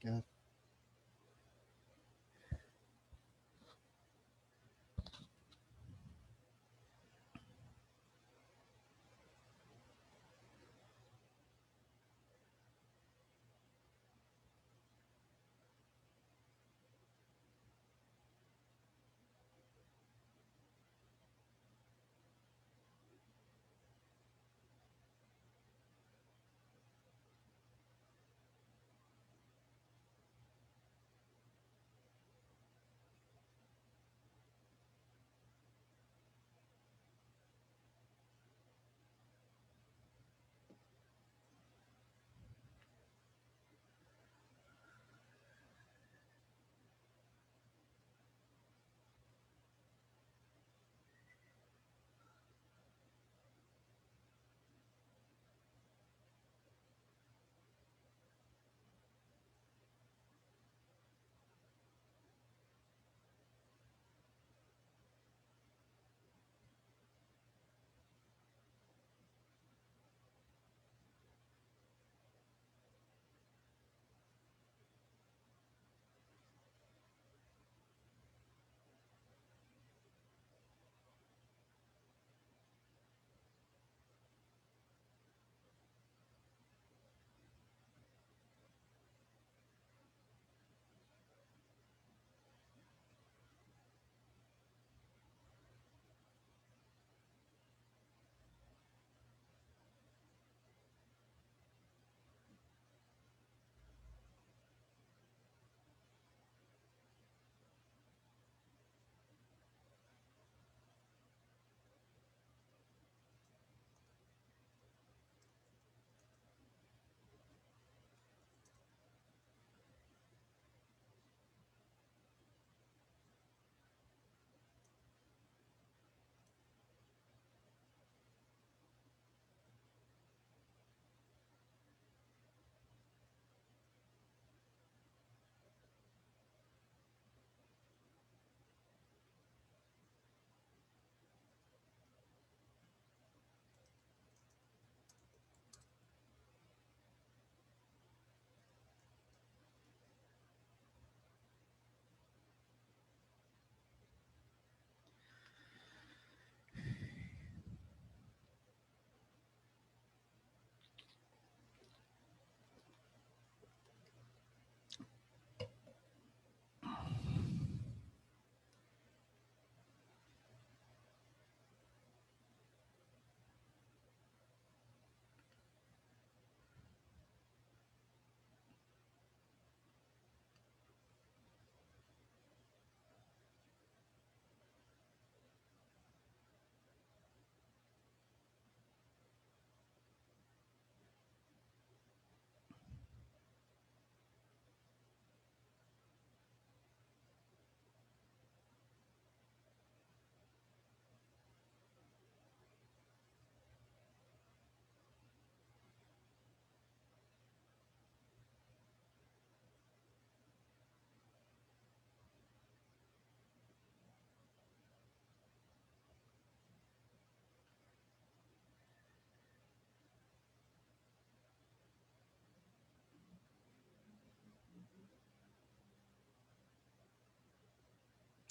Yeah.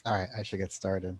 All right, I should get started.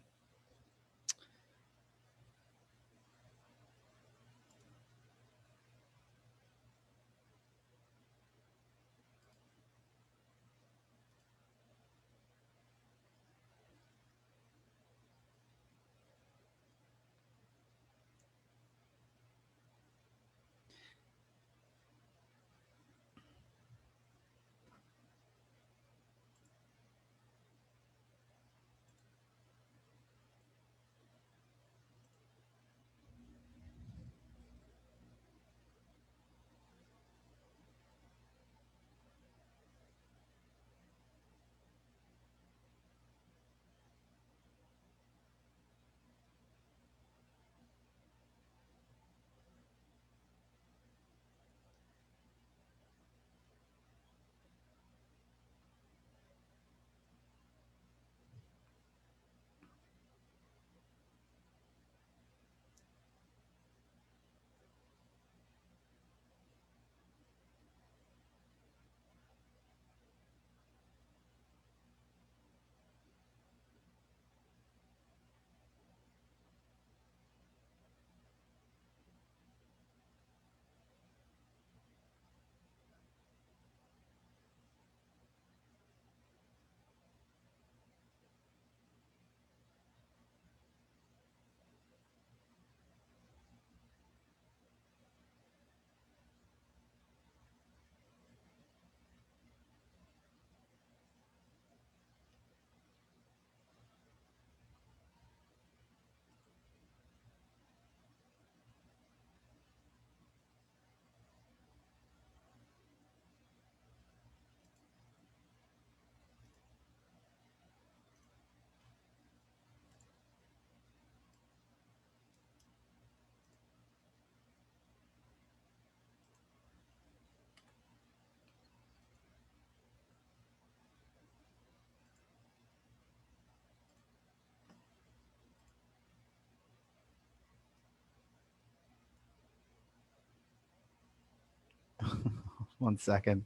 1 second.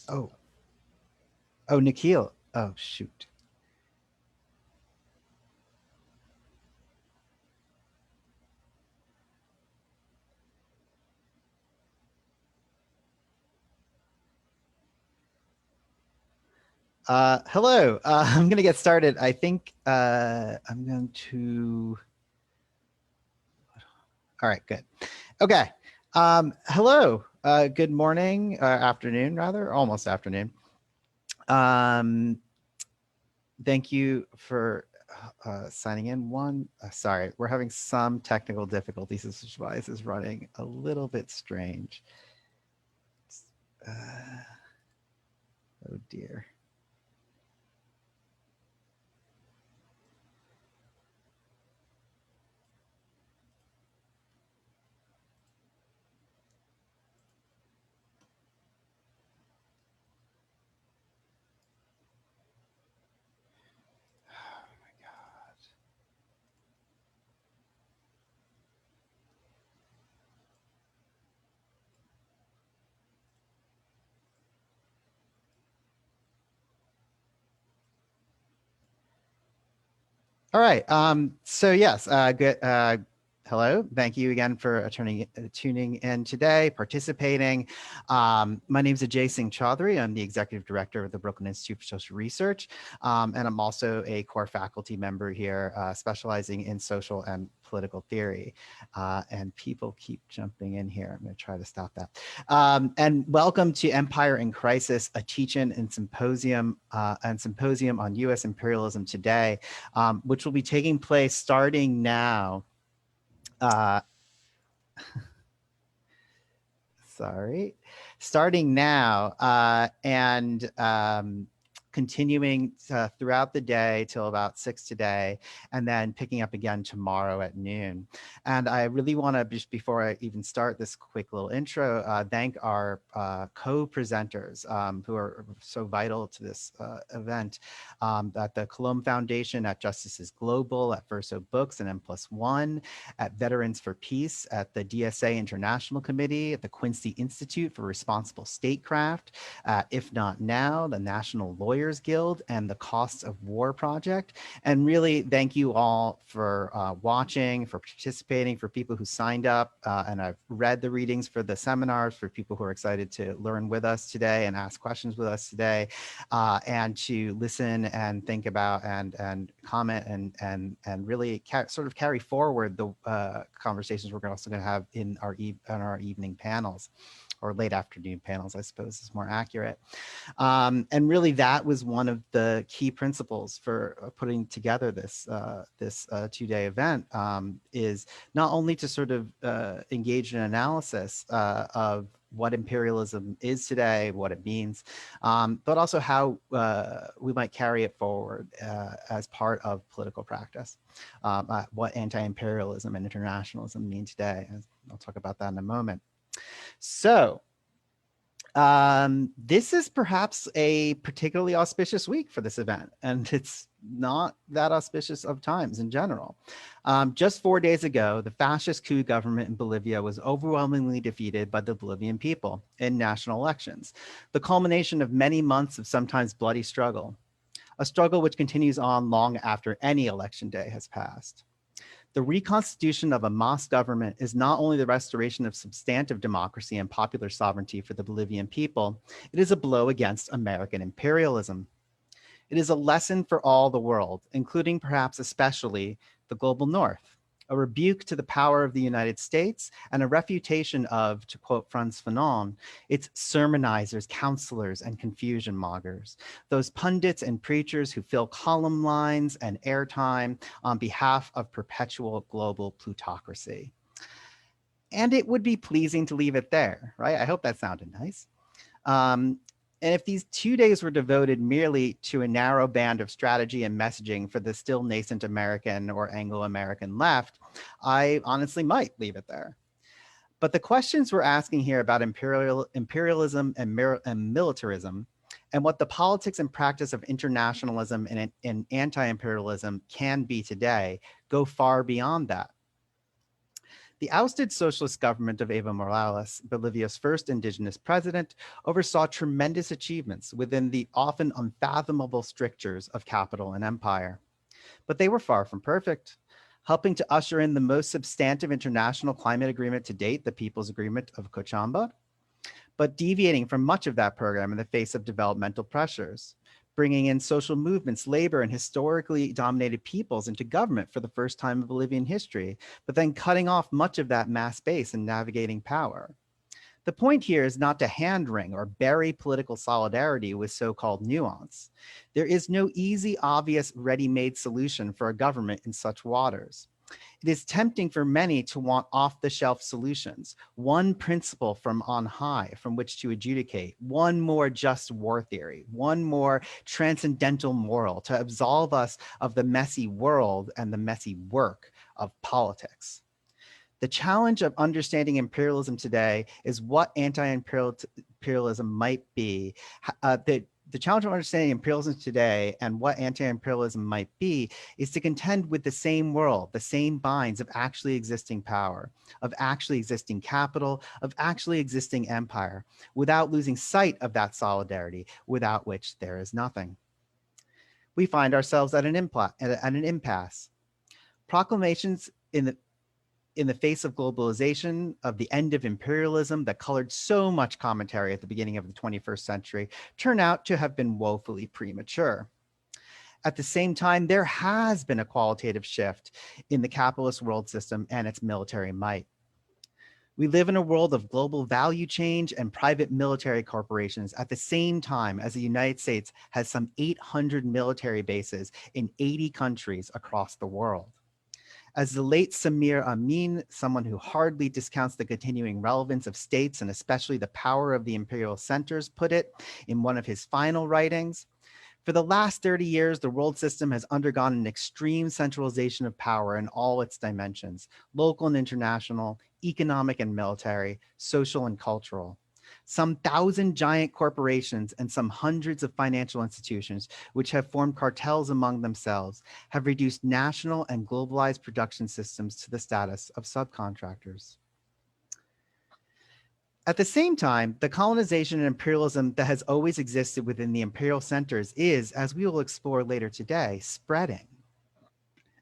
Oh, Nikhil. Oh, shoot. Hello. I'm going to get started. I think I'm going to. All right, good. Okay. Hello. Good morning, afternoon, rather, almost afternoon. Thank you for signing in. Sorry, we're having some technical difficulties. This is why this is running a little bit strange. Oh dear. All right. So yes, good. Hello. Thank you again for tuning in today, participating. My name is Ajay Chaudhary. I'm the executive director of the Brooklyn Institute for Social Research, and I'm also a core faculty member here, specializing in social and political theory. And people keep jumping in here. I'm going to try to stop that. And welcome to Empire in Crisis, a teach-in and symposium on U.S. imperialism today, which will be taking place starting now. Starting now and continuing throughout the day till about 6 today, and then picking up again tomorrow at noon. And I really want to, just before I even start this quick little intro, thank our co-presenters who are so vital to this event, at the Colombe Foundation, at Justices Global, at Verso Books and M+1, at Veterans for Peace, at the DSA International Committee, at the Quincy Institute for Responsible Statecraft, If Not Now, the National Lawyers Guild, and the Costs of War Project. And really, thank you all for watching, for participating, for people who signed up. And I've read the readings for the seminars, for people who are excited to learn with us today and ask questions with us today, and to listen and think about and comment and really sort of carry forward the conversations we're also going to have in our evening panels, or late afternoon panels, I suppose is more accurate. And really, that was one of the key principles for putting together this two-day event, is not only to sort of engage in analysis of what imperialism is today, what it means, but also how we might carry it forward as part of political practice, what anti-imperialism and internationalism mean today. I'll talk about that in a moment. So this is perhaps a particularly auspicious week for this event, and it's not that auspicious of times in general. Just 4 days ago, the fascist coup government in Bolivia was overwhelmingly defeated by the Bolivian people in national elections, the culmination of many months of sometimes bloody struggle, a struggle which continues on long after any election day has passed. The reconstitution of a Mas government is not only the restoration of substantive democracy and popular sovereignty for the Bolivian people, it is a blow against American imperialism. It is a lesson for all the world, including perhaps especially the global North, a rebuke to the power of the United States, and a refutation of, to quote Frantz Fanon, its sermonizers, counselors, and confusion mongers, those pundits and preachers who fill column lines and airtime on behalf of perpetual global plutocracy. And it would be pleasing to leave it there, right? I hope that sounded nice. And if these 2 days were devoted merely to a narrow band of strategy and messaging for the still nascent American or Anglo-American left, I honestly might leave it there. But the questions we're asking here about imperialism and militarism, and what the politics and practice of internationalism and anti-imperialism can be today go far beyond that. The ousted socialist government of Evo Morales, Bolivia's first indigenous president, oversaw tremendous achievements within the often unfathomable strictures of capital and empire. But they were far from perfect, helping to usher in the most substantive international climate agreement to date, the People's Agreement of Cochabamba, but deviating from much of that program in the face of developmental pressures, bringing in social movements, labor, and historically dominated peoples into government for the first time in Bolivian history, but then cutting off much of that mass base and navigating power. The point here is not to hand wring or bury political solidarity with so-called nuance. There is no easy, obvious, ready-made solution for a government in such waters. It is tempting for many to want off-the-shelf solutions, one principle from on high from which to adjudicate, one more just war theory, one more transcendental moral to absolve us of the messy world and the messy work of politics. The challenge of understanding imperialism today is what anti-imperialism might be. The challenge of understanding imperialism today and what anti-imperialism might be is to contend with the same world, the same binds of actually existing power, of actually existing capital, of actually existing empire, without losing sight of that solidarity, without which there is nothing. We find ourselves at an impasse. Proclamations in the face of globalization, of the end of imperialism that colored so much commentary at the beginning of the 21st century, turn out to have been woefully premature. At the same time, there has been a qualitative shift in the capitalist world system and its military might. We live in a world of global value change and private military corporations at the same time as the United States has some 800 military bases in 80 countries across the world. As the late Samir Amin, someone who hardly discounts the continuing relevance of states and especially the power of the imperial centers, put it in one of his final writings, for the last 30 years, the world system has undergone an extreme centralization of power in all its dimensions, local and international, economic and military, social and cultural. Some 1,000 giant corporations and some hundreds of financial institutions, which have formed cartels among themselves, have reduced national and globalized production systems to the status of subcontractors. At the same time, the colonization and imperialism that has always existed within the imperial centers is, as we will explore later today, spreading.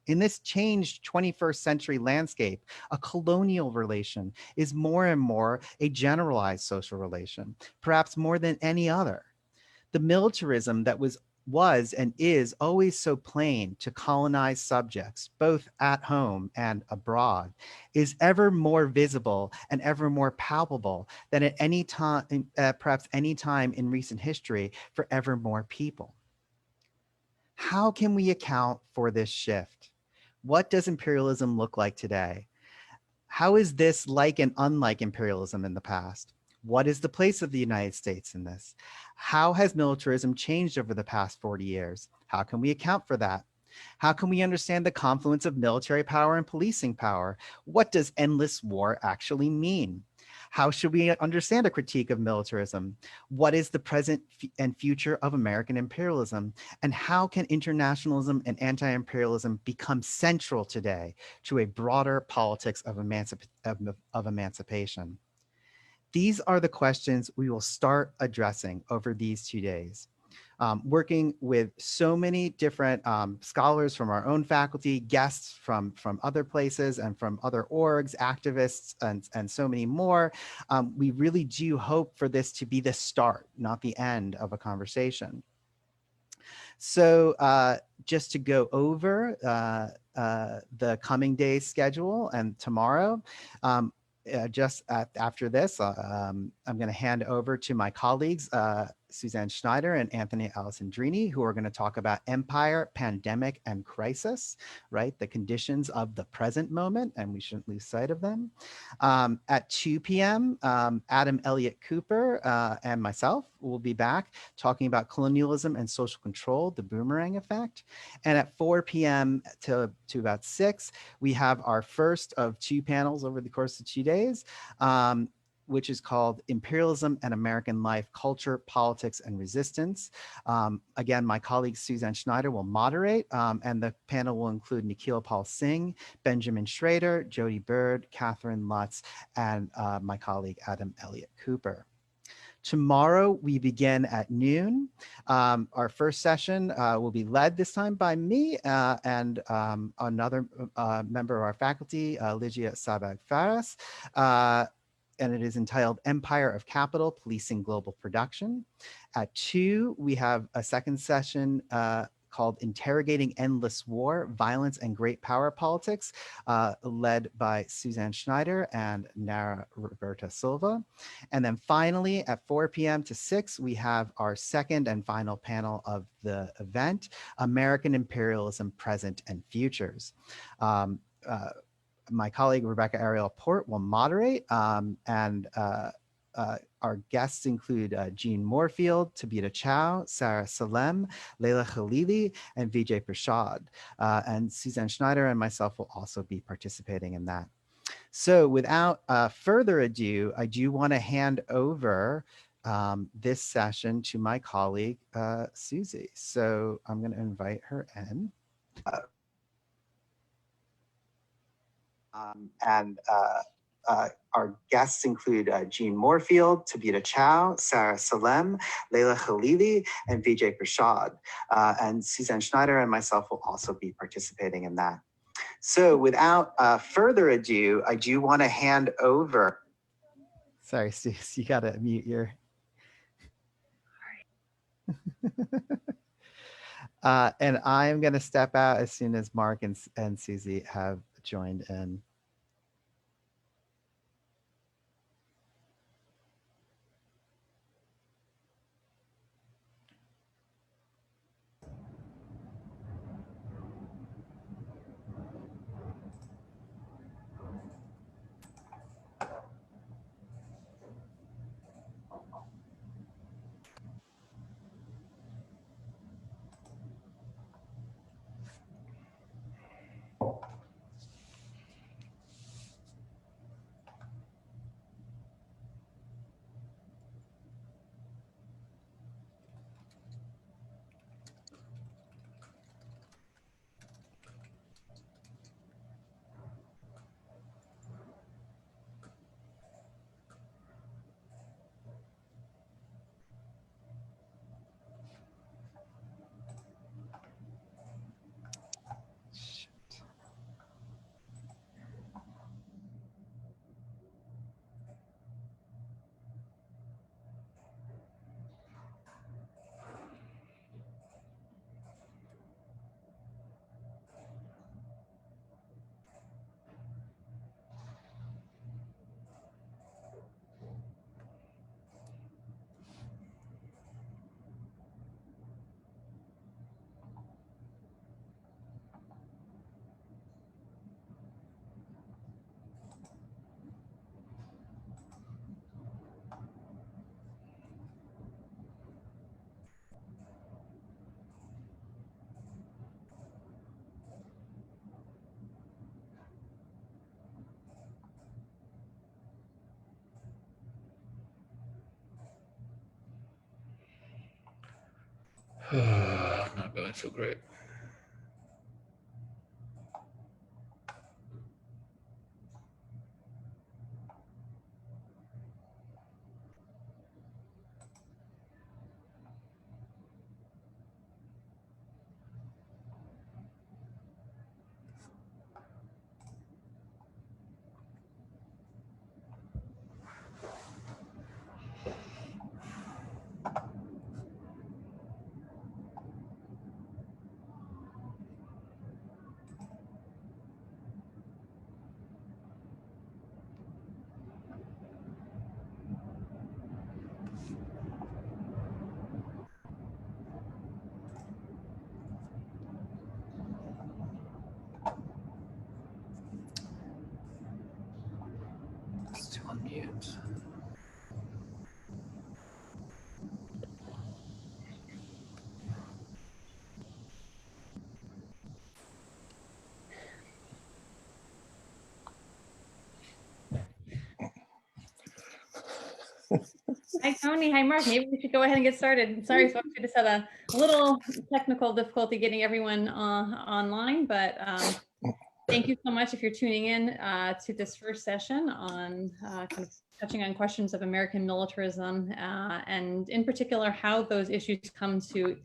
In this changed 21st century landscape, a colonial relation is more and more a generalized social relation, perhaps more than any other. The militarism that was and is always so plain to colonized subjects, both at home and abroad, is ever more visible and ever more palpable than at any time, perhaps any time in recent history for ever more people. How can we account for this shift? What does imperialism look like today? How is this like and unlike imperialism in the past? What is the place of the United States in this? How has militarism changed over the past 40 years? How can we account for that? How can we understand the confluence of military power and policing power? What does endless war actually mean? How should we understand a critique of militarism? What is the present and future of American imperialism? And how can internationalism and anti-imperialism become central today to a broader politics of emancipation? These are the questions we will start addressing over these 2 days. Working with so many different scholars from our own faculty, guests from other places and from other orgs, activists, and so many more. We really do hope for this to be the start, not the end of a conversation. So just to go over the coming days schedule and tomorrow, after this, I'm going to hand over to my colleagues, Suzanne Schneider and Anthony Alessandrini, who are going to talk about empire, pandemic, and crisis, right? The conditions of the present moment, and we shouldn't lose sight of them. At 2 p.m., Adam Elliott-Cooper and myself will be back talking about colonialism and social control, the Boomerang Effect. And at 4 p.m. to about 6, we have our first of 2 panels over the course of 2 days. which is called Imperialism and American Life, Culture, Politics, and Resistance. Again, my colleague Suzanne Schneider will moderate, and the panel will include Nikhil Pal Singh, Benjamin Schrader, Jodi Byrd, Catherine Lutz, and my colleague Adam Elliott-Cooper. Tomorrow we begin at noon. Our first session will be led this time by me and another member of our faculty, Lygia Sabag-Faras, and it is entitled Empire of Capital, Policing Global Production. At 2, we have a second session called Interrogating Endless War, Violence and Great Power Politics, led by Suzanne Schneider and Nara Roberta Silva. And then finally at 4 p.m. to 6, we have our second and final panel of the event, American Imperialism, Present and Futures. My colleague Rebecca Ariel Port will moderate, and our guests include Jean Moorfield, Tabitha Chow, Sarah Salem, Leila Khalili, and Vijay Prashad. And Suzanne Schneider and myself will also be participating in that. So without further ado, I do want to hand over this session to my colleague, Susie. So I'm going to invite her in. Our guests include Jean Moorfield, Tabitha Chow, Sarah Salem, Leila Khalili, and Vijay Prashad. And Suzanne Schneider and myself will also be participating in that. So without further ado, I do want to hand over. Sorry, Suze, you got to mute your. And I'm going to step out as soon as Mark and Susie have joined in. Not going so great. Still on mute. Hi, Tony. Hi, Mark. Maybe we should go ahead and get started. Sorry, folks, we just had a little technical difficulty getting everyone online, but thank you so much if you're tuning in to this first session on kind of touching on questions of American militarism and in particular how those issues come to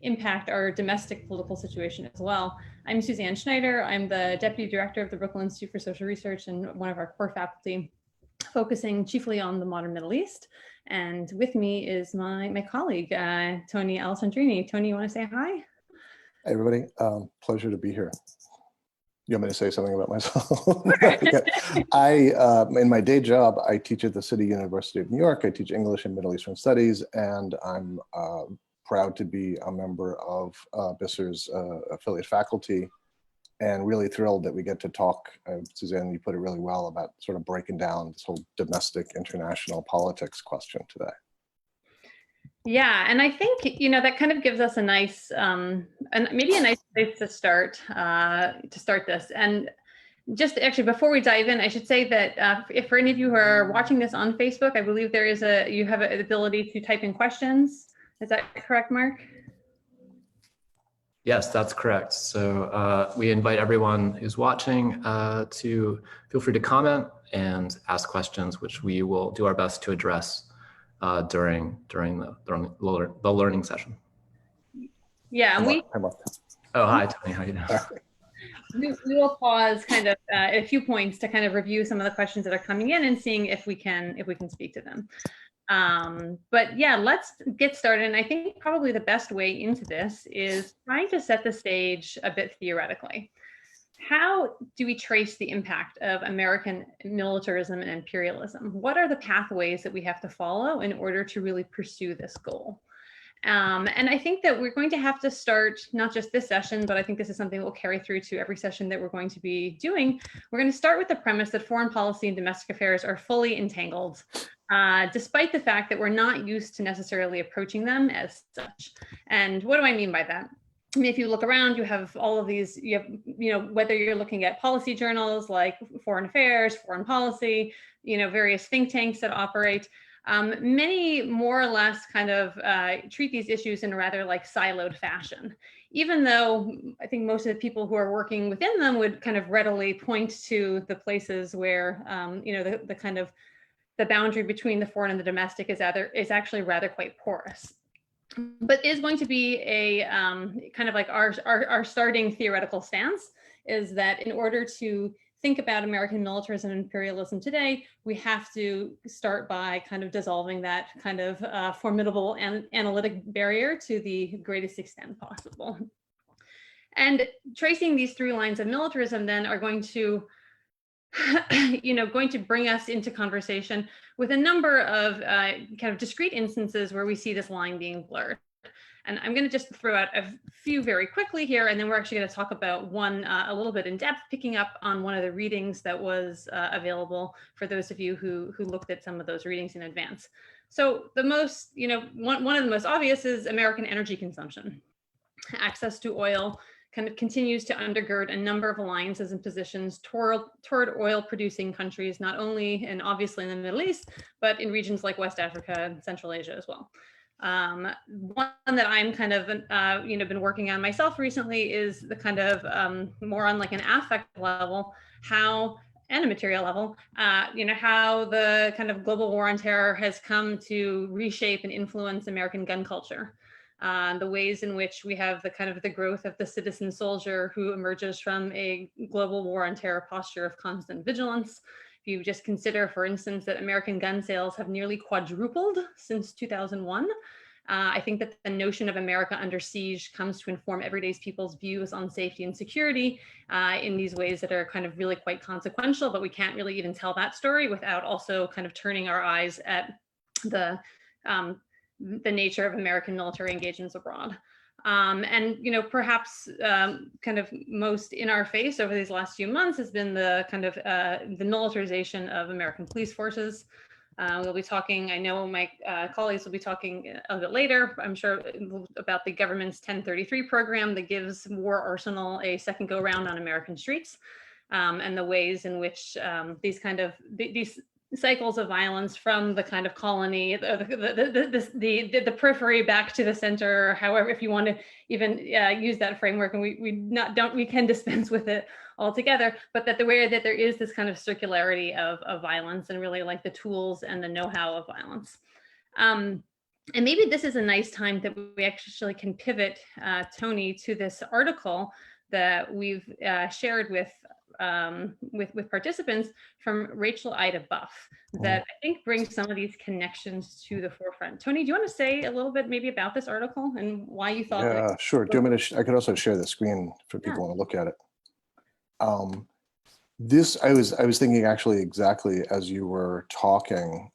impact our domestic political situation as well. I'm Suzanne Schneider. I'm the Deputy Director of the Brooklyn Institute for Social Research and one of our core faculty, focusing chiefly on the modern Middle East. And with me is my colleague, Tony Alessandrini. Tony, you want to say hi? Hey, everybody. Pleasure to be here. You want me to say something about myself? Okay. In my day job, I teach at the City University of New York. I teach English and Middle Eastern Studies, and I'm proud to be a member of BISR's affiliate faculty, and really thrilled that we get to talk, Suzanne, you put it really well, about sort of breaking down this whole domestic international politics question today. Yeah, and I think, you know, that kind of gives us a nice, and maybe a nice place to start this. And just actually, before we dive in, I should say that if for any of you who are watching this on Facebook, I believe there is you have an ability to type in questions. Is that correct, Mark? Yes, that's correct. So we invite everyone who's watching to feel free to comment and ask questions, which we will do our best to address during the learning session. Yeah, and hi, Tony. How you doing? We will pause kind of at a few points to kind of review some of the questions that are coming in and seeing if we can speak to them. But yeah, let's get started. And I think probably the best way into this is trying to set the stage a bit theoretically. How do we trace the impact of American militarism and imperialism? What are the pathways that we have to follow in order to really pursue this goal? And I think that we're going to have to start not just this session, but I think this is something we'll carry through to every session that we're going to be doing. We're going to start with the premise that foreign policy and domestic affairs are fully entangled, despite the fact that we're not used to necessarily approaching them as such. And what do I mean by that? I mean, if you look around, you have all of these, you know, whether you're looking at policy journals like Foreign Affairs, Foreign Policy, you know, various think tanks that operate, many more or less kind of treat these issues in a rather like siloed fashion, even though I think most of the people who are working within them would kind of readily point to the places where, you know, the kind of the boundary between the foreign and the domestic is actually rather quite porous. But is going to be a kind of like our starting theoretical stance is that in order to think about American militarism and imperialism today, we have to start by kind of dissolving that kind of formidable analytic barrier to the greatest extent possible. And tracing these through lines of militarism then are going to going to bring us into conversation with a number of kind of discrete instances where we see this line being blurred. And I'm going to just throw out a few very quickly here, and then we're actually going to talk about one a little bit in depth, picking up on one of the readings that was available for those of you who looked at some of those readings in advance. So the most, one of the most obvious is American energy consumption. Access to oil kind of continues to undergird a number of alliances and positions toward oil producing countries, not only and obviously in the Middle East, but in regions like West Africa and Central Asia as well. One that I'm kind of, been working on myself recently is the kind of more on like an affect level, and a material level, how the kind of global war on terror has come to reshape and influence American gun culture. The ways in which we have the kind of the growth of the citizen soldier who emerges from a global war on terror posture of constant vigilance. If you just consider, for instance, that American gun sales have nearly quadrupled since 2001, I think that the notion of America under siege comes to inform everyday people's views on safety and security in these ways that are kind of really quite consequential, but we can't really even tell that story without also kind of turning our eyes at the nature of American military engagements abroad. And perhaps kind of most in our face over these last few months has been the kind of the militarization of American police forces. We'll be talking, I know my colleagues will be talking a little bit later, I'm sure, about the government's 1033 program that gives war arsenal a second go round on American streets, and the ways in which these cycles of violence from the kind of colony, the periphery back to the center, however, if you want to even use that framework, and we can dispense with it altogether, but that the way that there is this kind of circularity of violence and really like the tools and the know-how of violence. And maybe this is a nice time that we actually can pivot, Tony, to this article that we've shared with participants from Rachel Ida Buff that I think brings some of these connections to the forefront. Tony, do you want to say a little bit maybe about this article and why you thought? Yeah, sure. Do you want me to? I could also share the screen for people who want to look at it. I was thinking actually exactly as you were talking,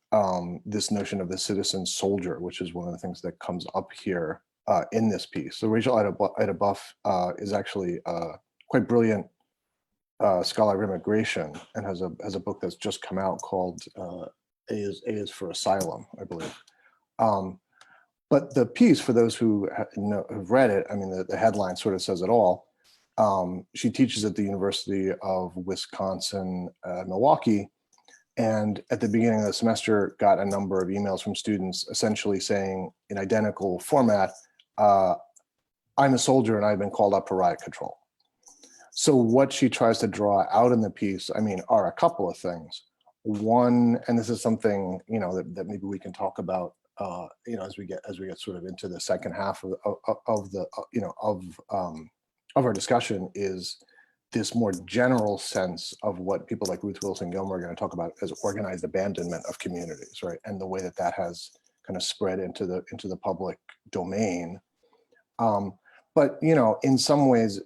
this notion of the citizen soldier, which is one of the things that comes up here in this piece. So Rachel Ida Buff is actually quite brilliant scholar of immigration and has a book that's just come out called A is for Asylum, I believe. But the piece, for those who have read it, I mean, the headline sort of says it all. She teaches at the University of Wisconsin, Milwaukee, and at the beginning of the semester got a number of emails from students essentially saying in identical format, I'm a soldier and I've been called up for riot control. So what she tries to draw out in the piece, I mean, are a couple of things. One, and this is something, you know, that maybe we can talk about, you know, as we get sort of into the second half of our discussion, is this more general sense of what people like Ruth Wilson Gilmore are going to talk about as organized abandonment of communities, right? And the way that that has kind of spread into the public domain. But, you know, in some ways,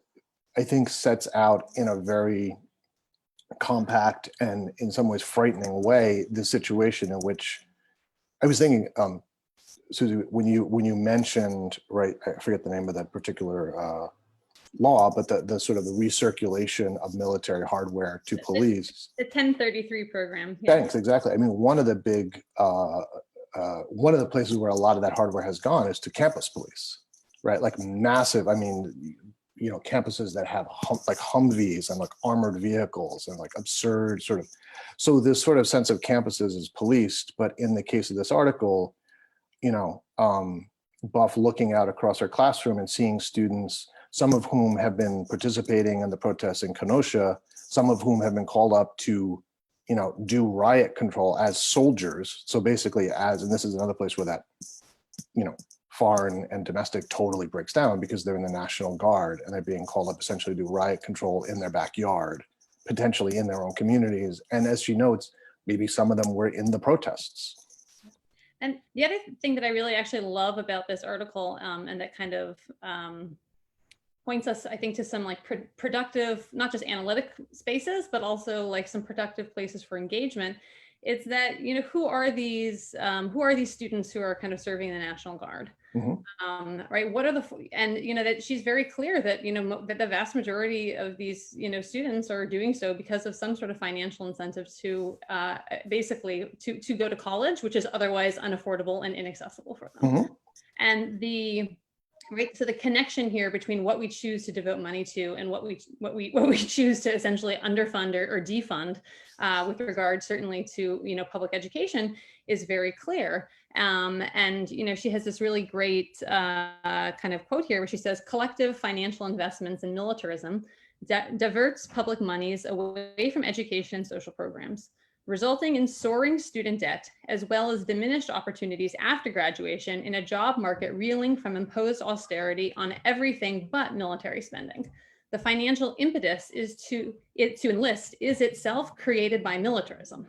I think sets out in a very compact and in some ways frightening way the situation in which I was thinking, Susie, when you mentioned, right, I forget the name of that particular law, but the sort of the recirculation of military hardware to police. The 1033 program. Yeah. Thanks, exactly. I mean, one of the big, one of the places where a lot of that hardware has gone is to campus police, right? Like massive, I mean, you know, campuses that have like Humvees and like armored vehicles and like absurd sort of, so this sort of sense of campuses is policed. But in the case of this article, you know, Buff looking out across our classroom and seeing students, some of whom have been participating in the protests in Kenosha, some of whom have been called up to, you know, do riot control as soldiers. So basically and this is another place where that, you know, foreign and domestic totally breaks down because they're in the National Guard and they're being called up essentially to do riot control in their backyard, potentially in their own communities. And as she notes, maybe some of them were in the protests. And the other thing that I really actually love about this article, and that kind of points us, I think, to some like productive, not just analytic spaces, but also like some productive places for engagement. It's that, you know, who are these students who are kind of serving the National Guard? Mm-hmm. Right? What are and, you know, that she's very clear that, you know, that the vast majority of these, you know, students are doing so because of some sort of financial incentive to basically to go to college, which is otherwise unaffordable and inaccessible for them. Mm-hmm. And so the connection here between what we choose to devote money to and what we choose to essentially underfund or defund with regard certainly to, you know, public education is very clear. And, you know, she has this really great kind of quote here where she says, collective financial investments in militarism diverts public monies away from education and social programs, resulting in soaring student debt, as well as diminished opportunities after graduation in a job market reeling from imposed austerity on everything but military spending. The financial impetus to enlist is itself created by militarism.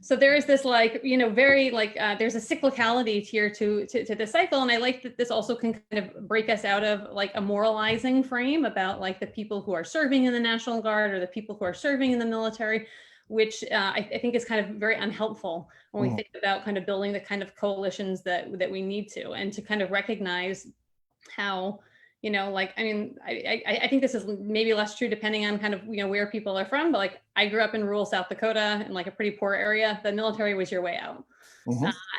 So there is this like, you know, very like, there's a cyclicality here to the cycle. And I like that this also can kind of break us out of like a moralizing frame about like the people who are serving in the National Guard or the people who are serving in the military, which I think is kind of very unhelpful when we think about kind of building the kind of coalitions that we need to, and to kind of recognize how, you know, like, I mean, I think this is maybe less true depending on kind of, you know, where people are from, but like I grew up in rural South Dakota in like a pretty poor area. The military was your way out.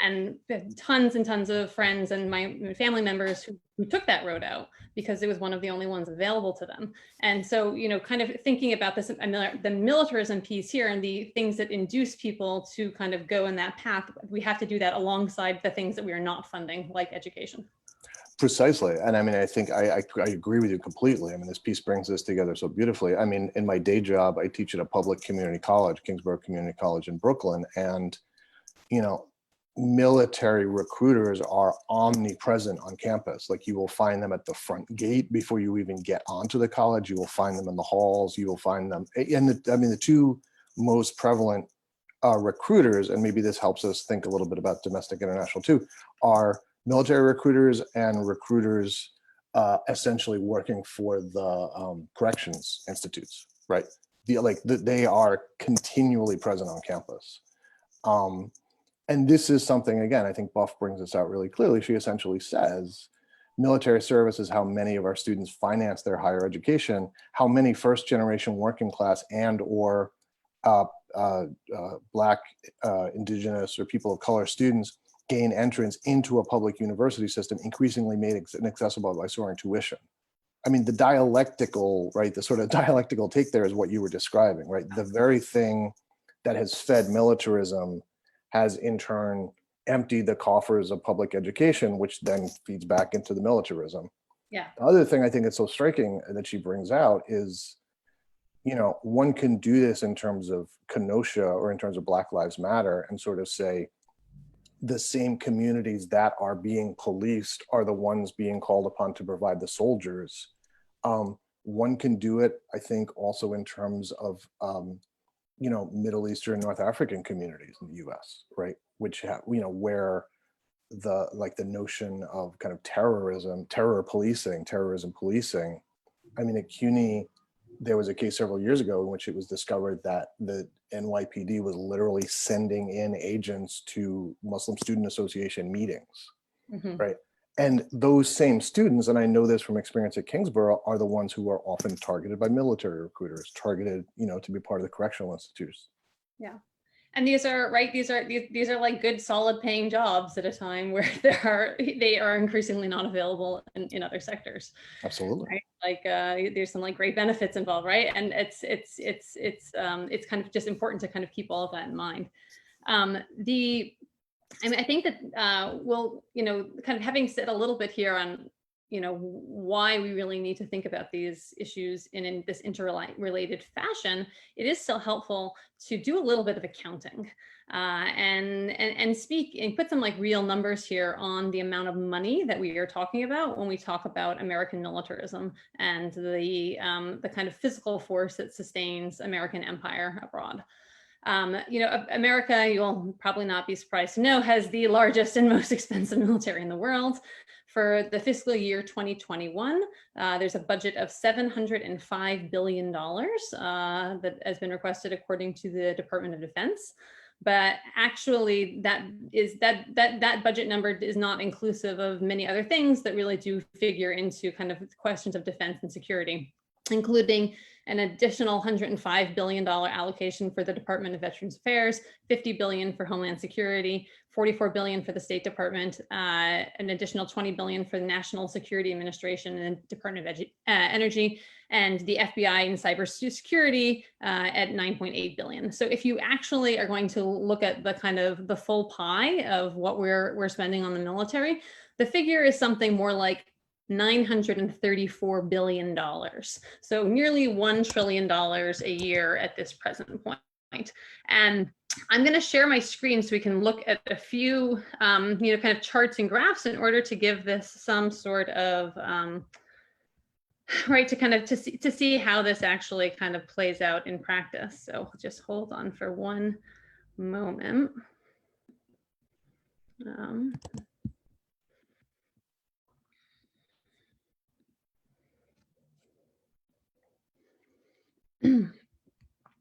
And tons and tons of friends and my family members who took that road out because it was one of the only ones available to them. And so, you know, kind of thinking about this, the militarism piece here and the things that induce people to kind of go in that path, we have to do that alongside the things that we are not funding, like education. Precisely. And I mean, I think I agree with you completely. I mean, this piece brings this together so beautifully. I mean, in my day job, I teach at a public community college, Kingsborough Community College in Brooklyn. And, you know, military recruiters are omnipresent on campus. Like you will find them at the front gate before you even get onto the college. You will find them in the halls. You will find them. And the two most prevalent recruiters, and maybe this helps us think a little bit about domestic international too, are military recruiters and recruiters essentially working for the corrections institutes, right? They are continually present on campus. And this is something, again, I think Buff brings this out really clearly. She essentially says, military service is how many of our students finance their higher education, how many first generation working class and or Black, Indigenous, or people of color students gain entrance into a public university system increasingly made inaccessible by soaring tuition. I mean, the dialectical, right, the sort of dialectical take there is what you were describing, right? The very thing that has fed militarism has in turn emptied the coffers of public education, which then feeds back into the militarism. Yeah. The other thing I think that's so striking that she brings out is, you know, one can do this in terms of Kenosha or in terms of Black Lives Matter and sort of say the same communities that are being policed are the ones being called upon to provide the soldiers. One can do it, I think, also in terms of you know, Middle Eastern, North African communities in the U.S., right? Which have, you know, where the notion of kind of terrorism policing. I mean, at CUNY, there was a case several years ago in which it was discovered that the NYPD was literally sending in agents to Muslim Student Association meetings, right? And those same students, and I know this from experience at Kingsborough, are the ones who are often targeted by military recruiters, targeted, you know, to be part of the correctional institutes. Yeah. And these are right. These are like good, solid paying jobs at a time where they are increasingly not available in other sectors. Absolutely. Right? Like there's some like great benefits involved, right? And it's kind of just important to kind of keep all of that in mind. I mean, I think that we'll, you know, kind of having said a little bit here on, you know, why we really need to think about these issues in this interrelated fashion, it is still helpful to do a little bit of accounting and speak and put some like real numbers here on the amount of money that we are talking about when we talk about American militarism and the kind of physical force that sustains American empire abroad. You know, America, you'll probably not be surprised to know, has the largest and most expensive military in the world. For the fiscal year 2021, there's a budget of $705 billion that has been requested according to the Department of Defense. But actually, that budget number is not inclusive of many other things that really do figure into kind of questions of defense and security, including an additional $105 billion allocation for the Department of Veterans Affairs, $50 billion for Homeland Security, $44 billion for the State Department, an additional $20 billion for the National Security Administration and Department of Energy, and the FBI and cybersecurity at $9.8 billion. So if you actually are going to look at the kind of the full pie of what we're spending on the military, the figure is something more like $934 billion. So nearly $1 trillion a year at this present point. And I'm going to share my screen so we can look at a few, you know, kind of charts and graphs in order to give this some sort of, right, to kind of to see how this actually kind of plays out in practice. So just hold on for one moment.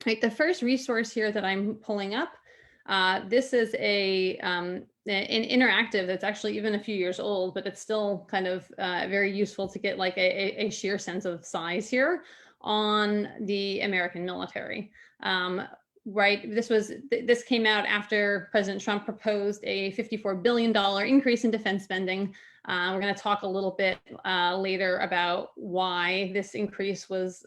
Right, the first resource here that I'm pulling up This is an interactive that's actually even a few years old, but it's still kind of very useful to get like a sheer sense of size here on the American military. Right, this came out after President Trump proposed a $54 billion increase in defense spending. We're going to talk a little bit later about why this increase is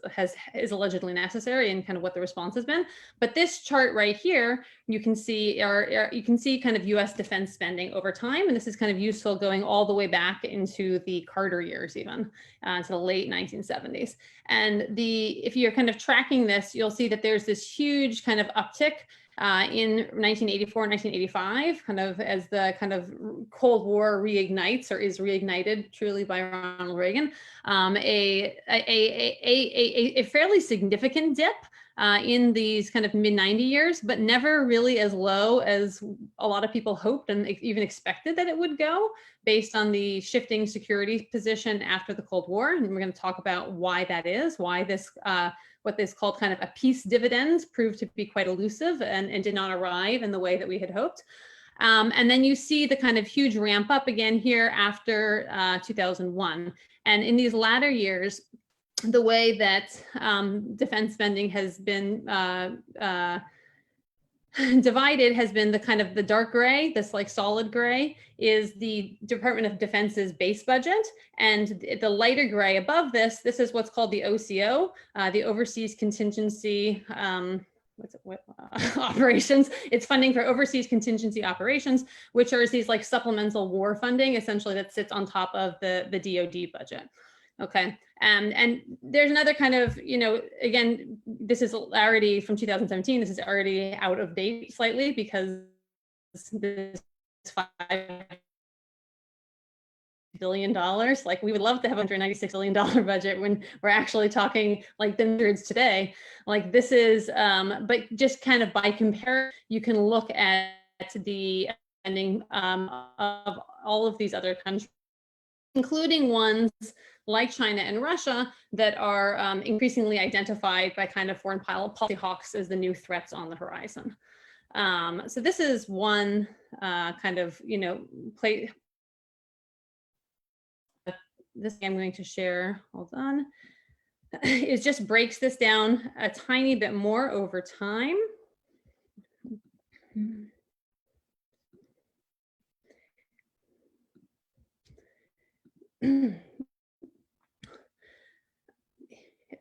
allegedly necessary and kind of what the response has been. But this chart right here, you can see kind of U.S. defense spending over time, and this is kind of useful going all the way back into the Carter years, even to the late 1970s. And if you're kind of tracking this, you'll see that there's this huge kind of uptick in 1984, 1985, kind of as the kind of Cold War reignites or is reignited truly by Ronald Reagan, a fairly significant dip in these kind of mid-90 years, but never really as low as a lot of people hoped and even expected that it would go based on the shifting security position after the Cold War. And we're going to talk about why that is, why this what is called kind of a peace dividends proved to be quite elusive and did not arrive in the way that we had hoped. And then you see the kind of huge ramp up again here after 2001. And in these latter years, the way that defense spending has been divided has been the kind of the dark gray, this like solid gray is the Department of Defense's base budget. And the lighter gray above this is what's called the OCO, the Overseas Contingency operations. It's funding for overseas contingency operations, which are these like supplemental war funding, essentially that sits on top of the DoD budget. Okay, and there's another kind of, again, this is already from 2017, this is already out of date slightly because this $5 billion, like we would love to have a $196 billion budget when we're actually talking like the hundreds today. Like this is, but just kind of by comparison, you can look at the spending of all of these other countries, including ones like China and Russia that are increasingly identified by kind of foreign policy hawks as the new threats on the horizon. So this is one kind of, this I'm going to share, hold on. It just breaks this down a tiny bit more over time.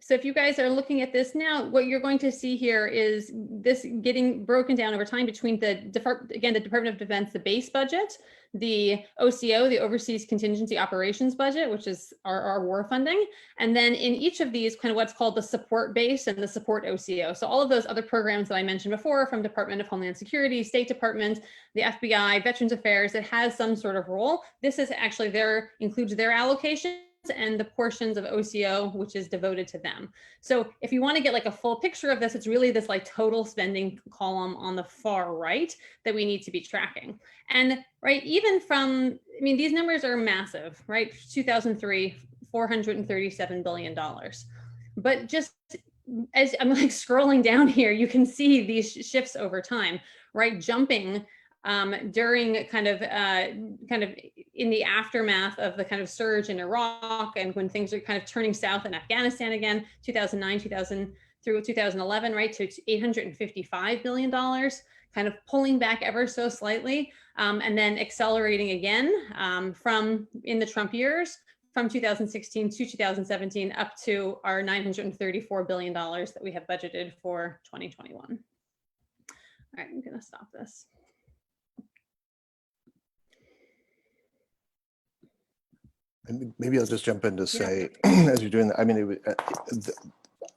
So if you guys are looking at this now, what you're going to see here is this getting broken down over time between the Department of Defense, the base budget, the OCO, the Overseas Contingency Operations budget, which is our war funding. And then in each of these, kind of what's called the support base and the support OCO. So all of those other programs that I mentioned before from Department of Homeland Security, State Department, the FBI, Veterans Affairs, it has some sort of role. This is actually includes their allocation and the portions of OCO, which is devoted to them. So if you want to get like a full picture of this, it's really this like total spending column on the far right that we need to be tracking. And right, even from, I mean, these numbers are massive, right? 2003, $437 billion. But just as I'm like scrolling down here, you can see these shifts over time, right? Jumping during kind of in the aftermath of the kind of surge in Iraq and when things are kind of turning south in Afghanistan again, 2009, through 2011, right, to $855 billion, kind of pulling back ever so slightly, and then accelerating again from in the Trump years, from 2016 to 2017 up to our $934 billion that we have budgeted for 2021. All right, I'm gonna stop this. And maybe I'll just jump in to say, as you're doing that, I mean,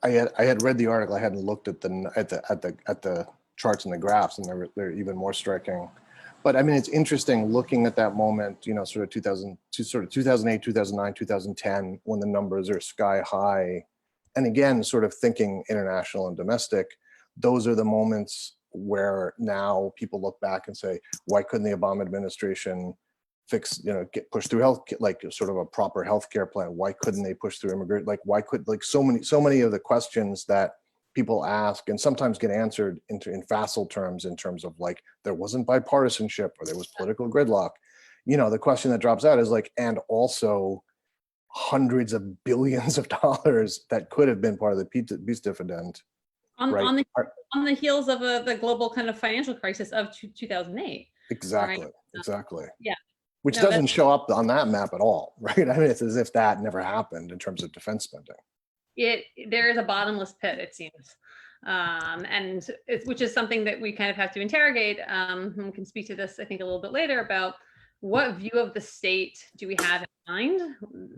I had read the article. I hadn't looked at the charts and the graphs, and they're even more striking. But I mean, it's interesting looking at that moment, sort of 2008, 2009, 2010, when the numbers are sky high, and again, sort of thinking international and domestic. Those are the moments where now people look back and say, why couldn't the Obama administration fix, push through health, like sort of a proper healthcare plan? Why couldn't they push through immigrant? Like, why could, like so many of the questions that people ask and sometimes get answered in facile terms, in terms of like, there wasn't bipartisanship or there was political gridlock. You know, the question that drops out is like, and also hundreds of billions of dollars that could have been part of the peace dividend. On the heels of the global kind of financial crisis of 2008. Exactly, right? exactly. Yeah. Which doesn't show up on that map at all, right? I mean, it's as if that never happened in terms of defense spending. There is a bottomless pit, it seems. Which is something that we kind of have to interrogate. And we can speak to this, I think, a little bit later about what view of the state do we have in mind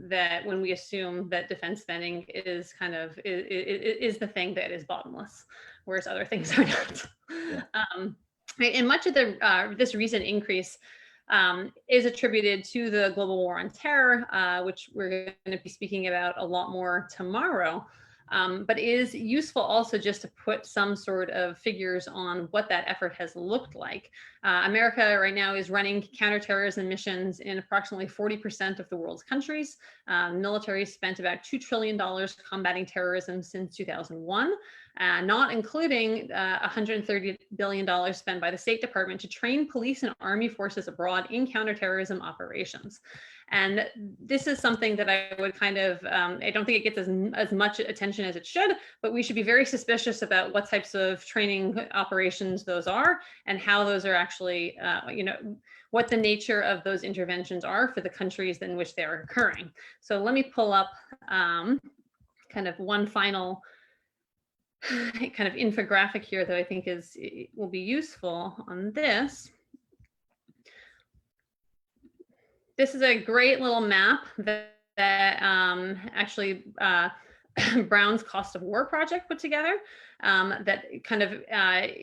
that when we assume that defense spending is kind of is the thing that is bottomless, whereas other things are not. Yeah. And much of this recent increase is attributed to the global war on terror, which we're going to be speaking about a lot more tomorrow. But it is useful also just to put some sort of figures on what that effort has looked like. America right now is running counterterrorism missions in approximately 40% of the world's countries. Military spent about $2 trillion combating terrorism since 2001, not including $130 billion spent by the State Department to train police and army forces abroad in counterterrorism operations. And this is something that I would kind of, I don't think it gets as much attention as it should, but we should be very suspicious about what types of training operations those are and how those are actually, what the nature of those interventions are for the countries in which they're occurring. So let me pull up kind of one final kind of infographic here that I think will be useful on this. This is a great little map that actually Brown's Cost of War Project put together that kind of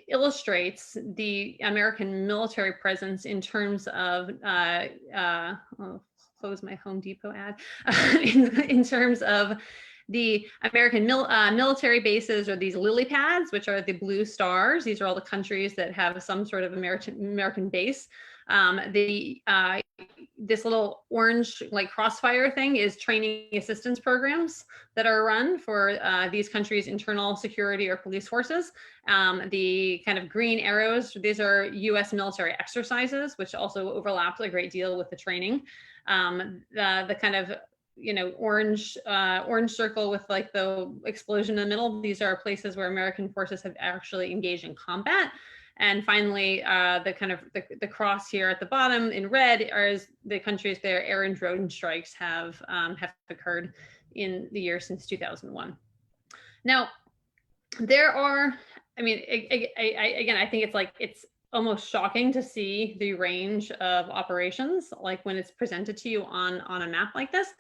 illustrates the American military presence in terms of, I'll close my Home Depot ad, in terms of the American military bases, or these lily pads, which are the blue stars. These are all the countries that have some sort of American base. This little orange like crossfire thing is training assistance programs that are run for these countries' internal security or police forces. The kind of green arrows, these are US military exercises, which also overlaps a great deal with the training. The kind of orange circle with like the explosion in the middle, these are places where American forces have actually engaged in combat. And finally, the cross here at the bottom in red are the countries their air and drone strikes have occurred in the year since 2001. Now, there are, I mean, again, I think it's almost shocking to see the range of operations, like when it's presented to you on a map like this.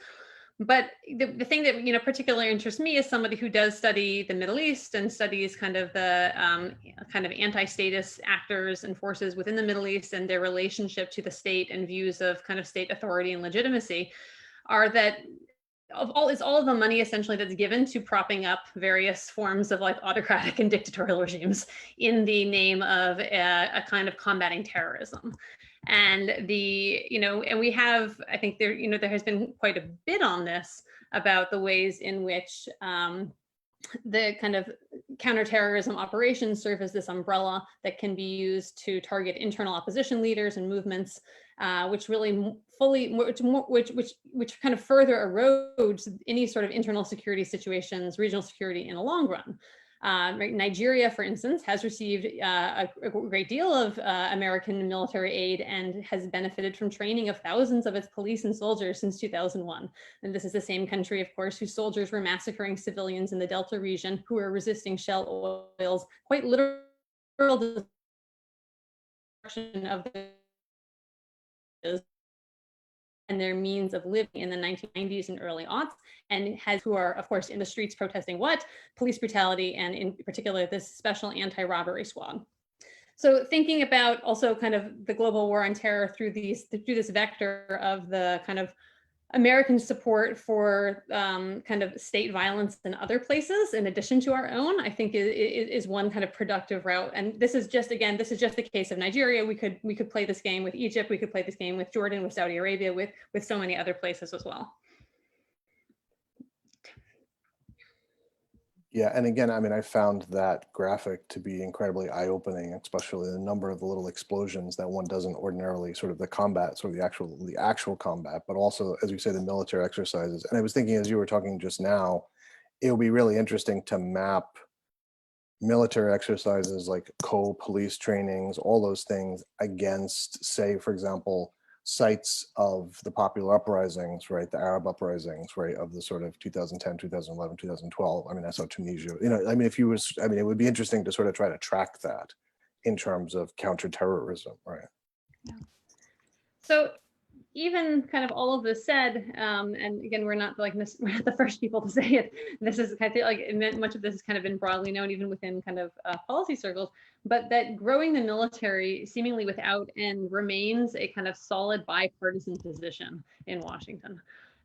But the thing that particularly interests me is somebody who does study the Middle East and studies kind of the kind of anti-statist actors and forces within the Middle East and their relationship to the state and views of kind of state authority and legitimacy, are that all of the money essentially that's given to propping up various forms of like autocratic and dictatorial regimes in the name of a kind of combating terrorism. And and we have, I think there has been quite a bit on this about the ways in which the kind of counterterrorism operations serve as this umbrella that can be used to target internal opposition leaders and movements, which really which kind of further erodes any sort of internal security situations, regional security in the long run. Nigeria, for instance, has received a great deal of American military aid and has benefited from training of thousands of its police and soldiers since 2001. And this is the same country, of course, whose soldiers were massacring civilians in the Delta region who were resisting Shell Oil's quite literal destruction of and their means of living in the 1990s and early aughts, and who are, of course, in the streets protesting what? Police brutality, and in particular, this special anti-robbery squad. So thinking about also kind of the global war on terror through this vector of the kind of American support for kind of state violence in other places, in addition to our own, I think is one kind of productive route. And this is just, again, this is just the case of Nigeria. We could play this game with Egypt. We could play this game with Jordan, with Saudi Arabia, with so many other places as well. Yeah, and again, I mean, I found that graphic to be incredibly eye-opening, especially the number of the little explosions that one doesn't ordinarily, sort of the combat, sort of the actual combat, but also, as you say, the military exercises. And I was thinking, as you were talking just now, it would be really interesting to map military exercises like co-police trainings, all those things against, say, for example, sites of the popular uprisings, right? The Arab uprisings, right? Of the sort of 2010, 2011, 2012. I mean, I saw Tunisia, you know, I mean, if you was, I mean, it would be interesting to sort of try to track that in terms of counterterrorism, right? Yeah. So even kind of all of this said, and again, we're not like this, we're not the first people to say it. This is kind of like much of this has kind of been broadly known, even within kind of policy circles, but that growing the military seemingly without end remains a kind of solid bipartisan position in Washington.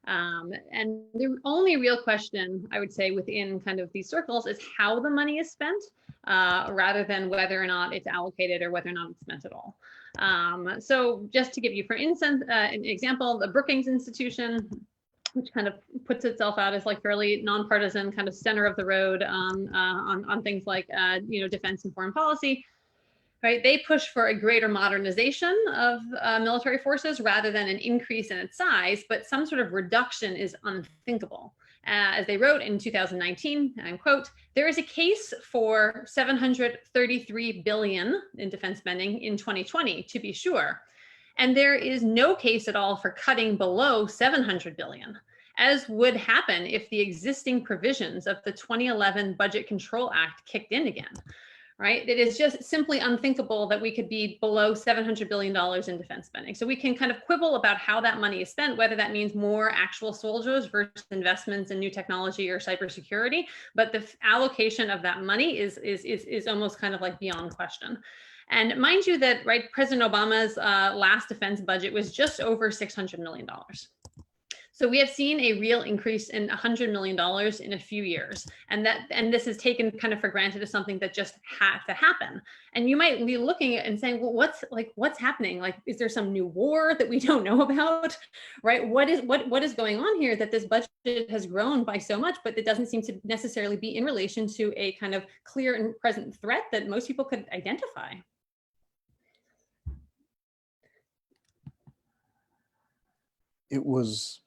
And the only real question I would say within kind of these circles is how the money is spent, rather than whether or not it's allocated or whether or not it's spent at all. So just to give you, for instance, an example, the Brookings Institution, which kind of puts itself out as like fairly nonpartisan, kind of center of the road on things like you know, defense and foreign policy. Right, they push for a greater modernization of military forces rather than an increase in its size, but some sort of reduction is unthinkable. As they wrote in 2019, and I quote, "There is a case for $733 billion in defense spending in 2020, to be sure. And there is no case at all for cutting below $700 billion, as would happen if the existing provisions of the 2011 Budget Control Act kicked in again." Right? It is just simply unthinkable that we could be below $700 billion in defense spending. So we can kind of quibble about how that money is spent, whether that means more actual soldiers versus investments in new technology or cybersecurity. But the allocation of that money is almost kind of like beyond question. And mind you that, right, President Obama's last defense budget was just over $600 million. So we have seen a real increase in $100 million in a few years. And this is taken kind of for granted as something that just had to happen. And you might be looking at and saying, well, what's happening? Like, is there some new war that we don't know about, right? What is going on here that this budget has grown by so much, but it doesn't seem to necessarily be in relation to a kind of clear and present threat that most people could identify? It was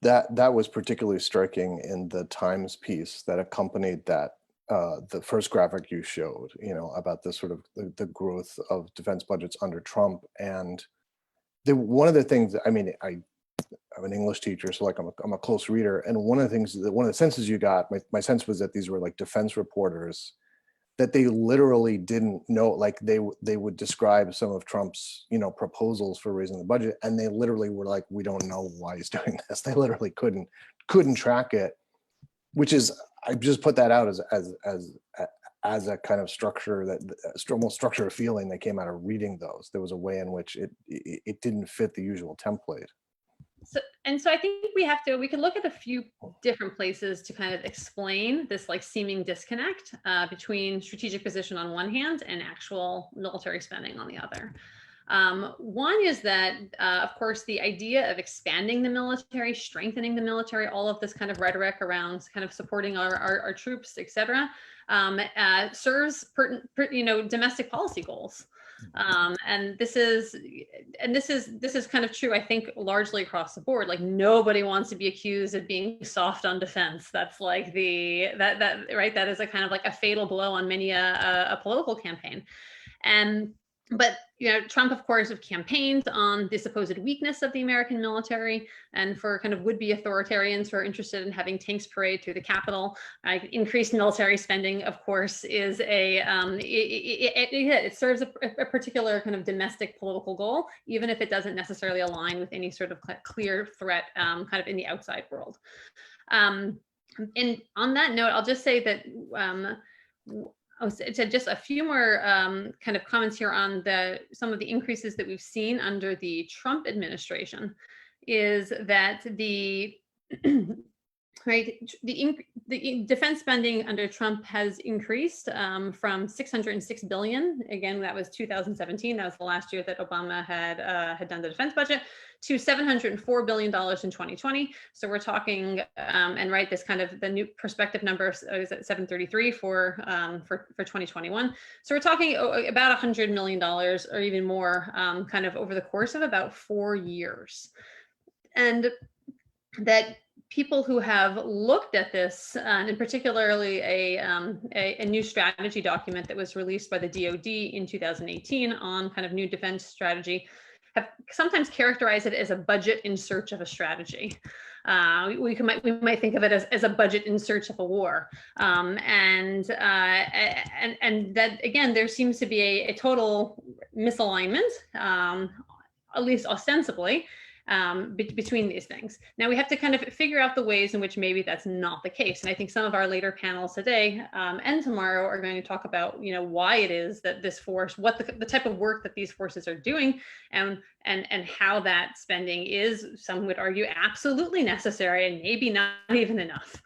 that was particularly striking in the Times piece that accompanied that, the first graphic you showed, you know, about the sort of the growth of defense budgets under Trump. And one of the things, I mean, I'm an English teacher, so like I'm a close reader. And one of the senses you got, my sense was that these were like defense reporters, that they literally didn't know, like they would describe some of Trump's, you know, proposals for raising the budget, and they literally were like, we don't know why he's doing this. They literally couldn't track it, which is, I just put that out as a kind of structure, that almost structure feeling that came out of reading those. There was a way in which it didn't fit the usual template. So I think we could look at a few different places to kind of explain this like seeming disconnect between strategic position on one hand and actual military spending on the other. One is that, of course, the idea of expanding the military, strengthening the military, all of this kind of rhetoric around kind of supporting our troops, et cetera, serves domestic policy goals. And this is kind of true, I think, largely across the board. Like, nobody wants to be accused of being soft on defense. That's like right. That is a kind of like a fatal blow on many a political campaign. But you know, Trump, of course, have campaigned on the supposed weakness of the American military, and for kind of would-be authoritarians who are interested in having tanks parade through the Capitol, increased military spending, of course, is it serves a particular kind of domestic political goal, even if it doesn't necessarily align with any sort of clear threat kind of in the outside world. And on that note, I'll just say that. So just a few more kind of comments here on some of the increases that we've seen under the Trump administration, is that right? The defense spending under Trump has increased from $606 billion. Again, that was 2017. That was the last year that Obama had done the defense budget, to $704 billion in 2020. So we're talking, and right, this kind of the new prospective number is at 733 for 2021. So we're talking about $100 million or even more, kind of over the course of about 4 years, and that people who have looked at this, and particularly a new strategy document that was released by the DoD in 2018 on kind of new defense strategy, have sometimes characterized it as a budget in search of a strategy. We might think of it as a budget in search of a war, and that again, there seems to be a total misalignment, at least ostensibly, between these things. Now we have to kind of figure out the ways in which maybe that's not the case. And I think some of our later panels today and tomorrow are going to talk about, why it is that this force, what the type of work that these forces are doing, and how that spending is, some would argue, absolutely necessary and maybe not even enough.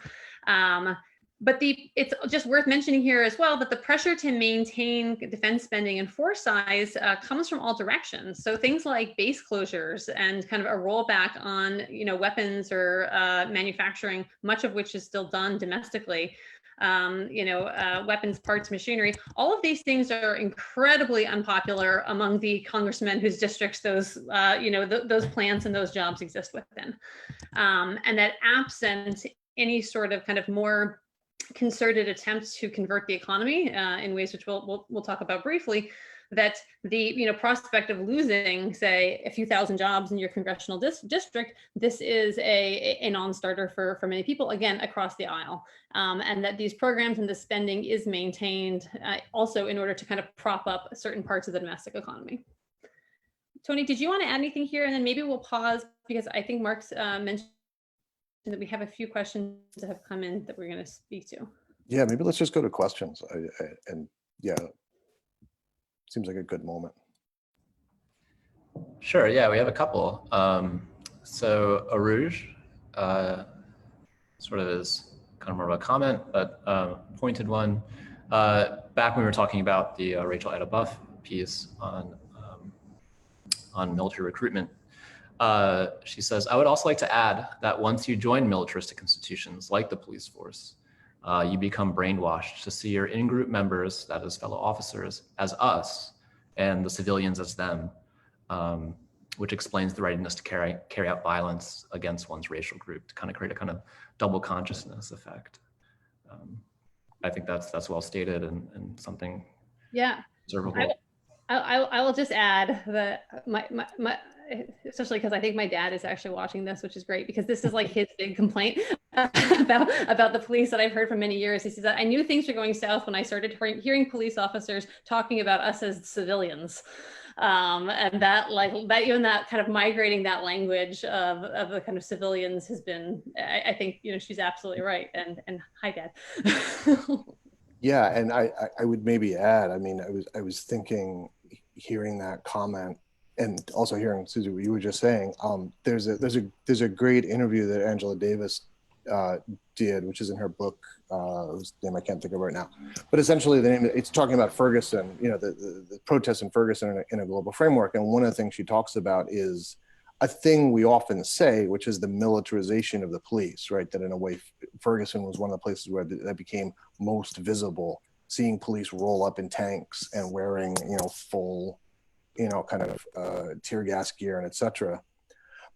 But it's just worth mentioning here as well that the pressure to maintain defense spending and force size comes from all directions. So things like base closures and kind of a rollback on weapons or manufacturing, much of which is still done domestically. Weapons, parts, machinery, all of these things are incredibly unpopular among the congressmen whose districts those those plants and those jobs exist within, and that absent any sort of kind of more concerted attempts to convert the economy in ways which we'll talk about briefly, that the prospect of losing, say, a few thousand jobs in your congressional district, this is a non-starter for many people, again, across the aisle, and that these programs and the spending is maintained also in order to kind of prop up certain parts of the domestic economy. Tony, did you want to add anything here? And then maybe we'll pause, because I think Mark's mentioned that we have a few questions that have come in that we're going to speak to. Yeah, maybe let's just go to questions. And yeah, seems like a good moment. Sure, yeah, we have a couple. So Aruj, sort of is kind of more of a comment, but pointed one. Back when we were talking about the Rachel Ida Buff piece on military recruitment, she says, I would also like to add that once you join militaristic institutions like the police force, you become brainwashed to see your in-group members, that is fellow officers, as us and the civilians as them, which explains the readiness to carry out violence against one's racial group, to kind of create a kind of double consciousness effect. I think that's well stated and something observable. I will just add that my especially because I think my dad is actually watching this, which is great, because this is like his big complaint about the police that I've heard for many years. He says that I knew things were going south when I started hearing police officers talking about us as civilians, and that even that kind of migrating that language of the kind of civilians has been. I think she's absolutely right. And hi, Dad. Yeah, and I would maybe add. I mean, I was thinking, hearing that comment, and also hearing, Susie, what you were just saying, there's a great interview that Angela Davis did, which is in her book, whose name I can't think of right now. But essentially, it's talking about Ferguson, the protests in Ferguson in a global framework. And one of the things she talks about is a thing we often say, which is the militarization of the police, right? That in a way, Ferguson was one of the places where that became most visible, seeing police roll up in tanks and wearing, full, kind of tear gas gear and etc.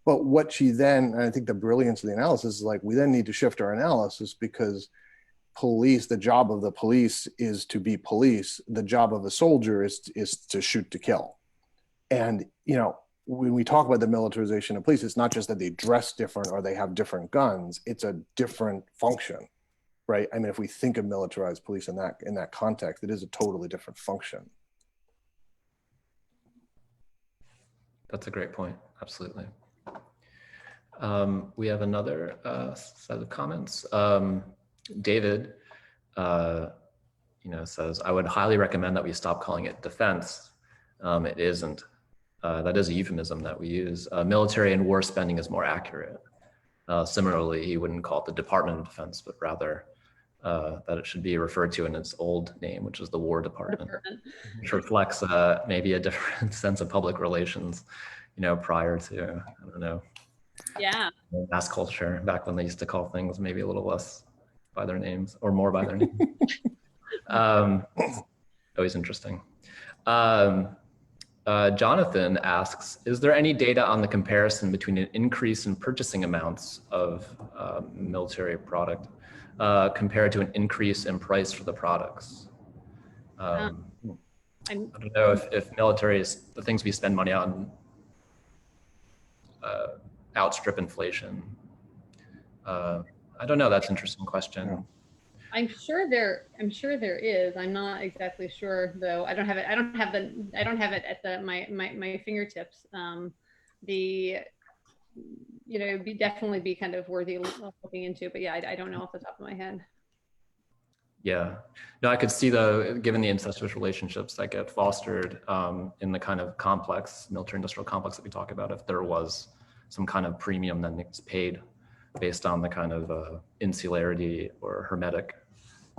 But what she then, and I think the brilliance of the analysis is like, we then need to shift our analysis, because police, the job of the police is to be police. The job of a soldier is to shoot to kill. And, when we talk about the militarization of police, it's not just that they dress different or they have different guns, it's a different function, right? I mean, if we think of militarized police in that context, it is a totally different function. That's a great point. Absolutely. We have another set of comments. David, says, I would highly recommend that we stop calling it defense. It isn't. That is a euphemism that we use. Military and war spending is more accurate. Similarly, he wouldn't call it the Department of Defense, but rather that it should be referred to in its old name, which is the War Department, which reflects maybe a different sense of public relations, prior to, I don't know, mass culture, back when they used to call things maybe a little less by their names or more by their names. Always interesting. Jonathan asks, is there any data on the comparison between an increase in purchasing amounts of military product compared to an increase in price for the products? I don't know if military is the things we spend money on outstrip inflation. I don't know. That's an interesting question. I'm sure there is. I'm not exactly sure though. I don't have it at my fingertips. Definitely be kind of worthy of looking into, but yeah, I don't know off the top of my head. Yeah, no, I could see given the incestuous relationships that get fostered in the kind of complex, military-industrial complex that we talk about, if there was some kind of premium that gets paid based on the kind of insularity or hermetic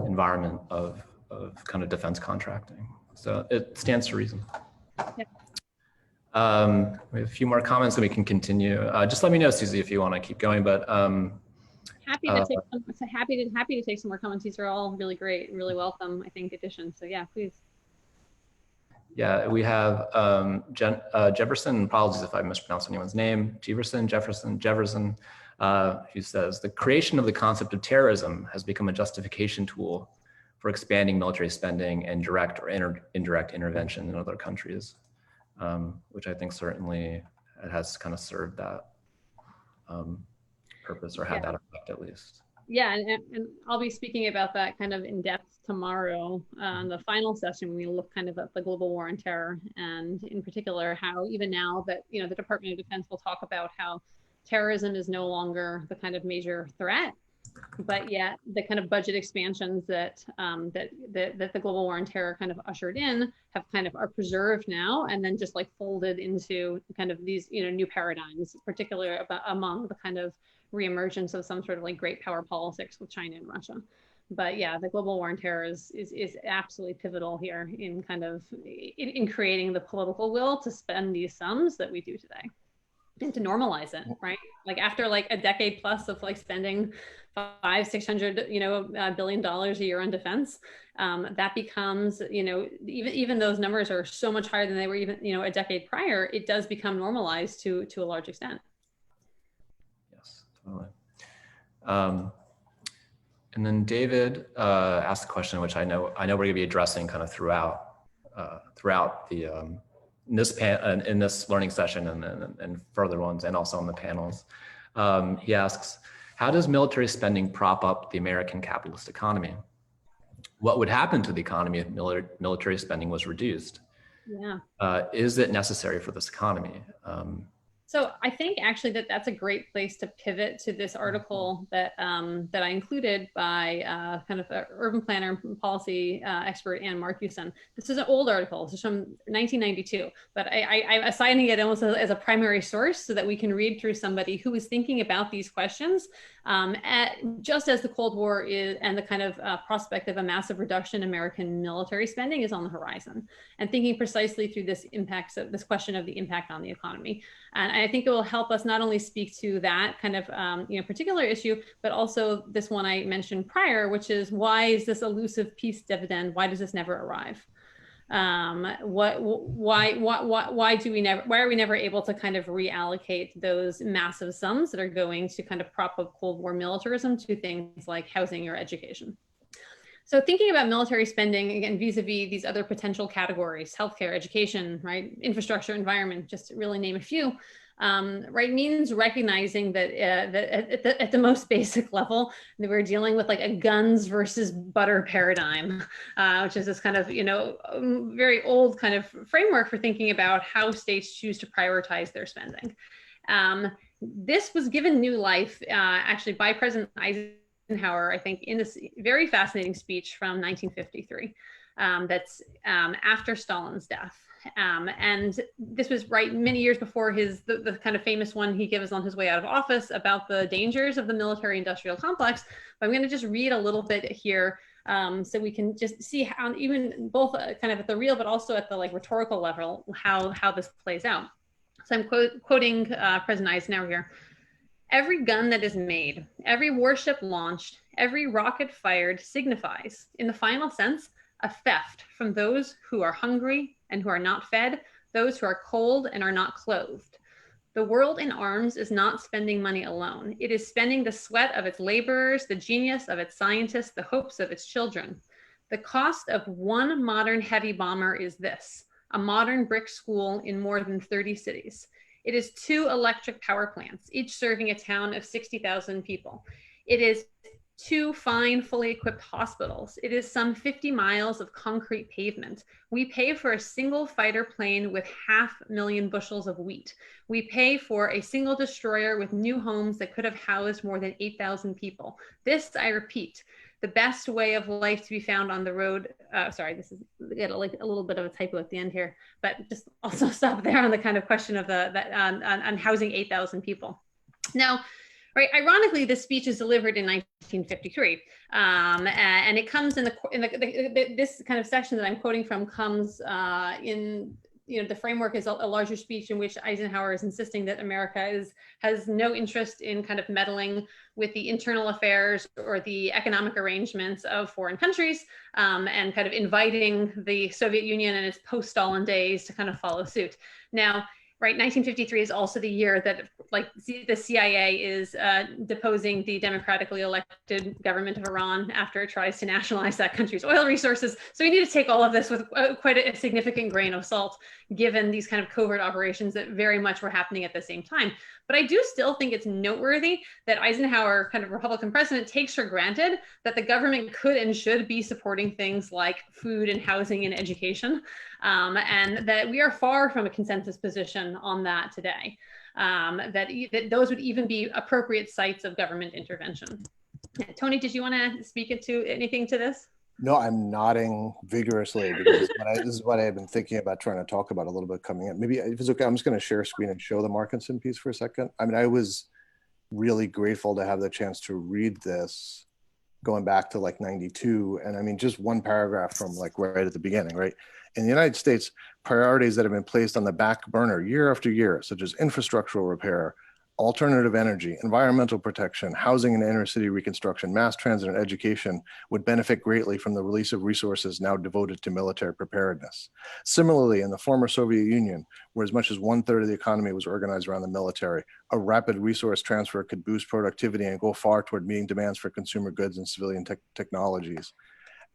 environment of kind of defense contracting. So it stands to reason. Yeah. We have a few more comments and we can continue. Just let me know, Susie, if you want to keep going, but happy to take some more comments. These are all really great, really welcome, I think, additions. So yeah, please. Yeah, we have Jefferson, apologies if I mispronounce anyone's name, Jefferson, who says, the creation of the concept of terrorism has become a justification tool for expanding military spending and direct or indirect intervention in other countries, which I think certainly it has kind of served that purpose or had that effect at least. Yeah, and I'll be speaking about that kind of in depth tomorrow on the final session when we look kind of at the global war on terror, and in particular how even now that the Department of Defense will talk about how terrorism is no longer the kind of major threat, but yet the kind of budget expansions that the global war on terror kind of ushered in have kind of are preserved now, and then just like folded into kind of these new paradigms, particularly among the kind of reemergence of some sort of like great power politics with China and Russia. But yeah, the global war on terror is absolutely pivotal here in kind of in creating the political will to spend these sums that we do today and to normalize it, right? Like after like a decade plus of like spending $500-600 billion a year on defense, that becomes even those numbers are so much higher than they were even a decade prior. It does become normalized to a large extent. Totally. And then David asked a question, which I know we're going to be addressing kind of throughout the in this learning session and further ones, and also on the panels. He asks, how does military spending prop up the American capitalist economy? What would happen to the economy if military spending was reduced? Yeah. Is it necessary for this economy? So I think actually that's a great place to pivot to this article that I included by kind of urban planner and policy expert Anne Marcuson. This is an old article. This is from 1992, but I'm assigning it almost as a primary source so that we can read through somebody who is thinking about these questions just as the Cold War is and the kind of prospect of a massive reduction in American military spending is on the horizon, and thinking precisely through this question of the impact on the economy. And I think it will help us not only speak to that kind of particular issue, but also this one I mentioned prior, which is why is this elusive peace dividend? Why does this never arrive? Why are we never able to kind of reallocate those massive sums that are going to kind of prop up Cold War militarism to things like housing or education? So thinking about military spending, again, vis-a-vis these other potential categories, healthcare, education, right, infrastructure, environment, just to really name a few, right, means recognizing that, at the most basic level, that we're dealing with like a guns versus butter paradigm, which is this kind of, very old kind of framework for thinking about how states choose to prioritize their spending. This was given new life, actually, by President Eisenhower, I think, in this very fascinating speech from 1953. That's after Stalin's death. And this was right many years before the kind of famous one he gives on his way out of office about the dangers of the military industrial complex. But I'm going to just read a little bit here so we can just see how, even both kind of at the real, but also at the like rhetorical level, how this plays out. So I'm quoting President Eisenhower here. Every gun that is made, every warship launched, every rocket fired signifies, in the final sense, a theft from those who are hungry and who are not fed, those who are cold and are not clothed. The world in arms is not spending money alone. It is spending the sweat of its laborers, the genius of its scientists, the hopes of its children. The cost of one modern heavy bomber is this: a modern brick school in more than 30 cities. It is 2 electric power plants, each serving a town of 60,000 people. It is 2 fine, fully equipped hospitals. It is some 50 miles of concrete pavement. We pay for a single fighter plane with 500,000 bushels of wheat. We pay for a single destroyer with new homes that could have housed more than 8,000 people. This, I repeat, the best way of life to be found on the road. Sorry, this is like a little bit of a typo at the end here, but just also stop there on the kind of question of on housing 8,000 people. Now, right, ironically, this speech is delivered in 1953, and it comes in this kind of section that I'm quoting from comes in. The framework is a larger speech in which Eisenhower is insisting that America has no interest in kind of meddling with the internal affairs or the economic arrangements of foreign countries, and kind of inviting the Soviet Union and its post-Stalin days to kind of follow suit. Now, right, 1953 is also the year that the CIA is deposing the democratically elected government of Iran after it tries to nationalize that country's oil resources. So we need to take all of this with quite a significant grain of salt, given these kind of covert operations that very much were happening at the same time. But I do still think it's noteworthy that Eisenhower, kind of Republican president, takes for granted that the government could and should be supporting things like food and housing and education, and that we are far from a consensus position on that today, that those would even be appropriate sites of government intervention. Tony, did you want to speak into anything to this? No, I'm nodding vigorously because this is what I've been thinking about trying to talk about a little bit coming up. Maybe if it's okay, I'm just going to share screen and show the Markinson piece for a second. I mean, I was really grateful to have the chance to read this going back to like 92. And I mean, just one paragraph from like right at the beginning, right? In the United States, priorities that have been placed on the back burner year after year, such as infrastructural repair, alternative energy, environmental protection, housing and inner city reconstruction, mass transit, and education would benefit greatly from the release of resources now devoted to military preparedness. Similarly, in the former Soviet Union, where as much as 1/3 of the economy was organized around the military, a rapid resource transfer could boost productivity and go far toward meeting demands for consumer goods and civilian technologies.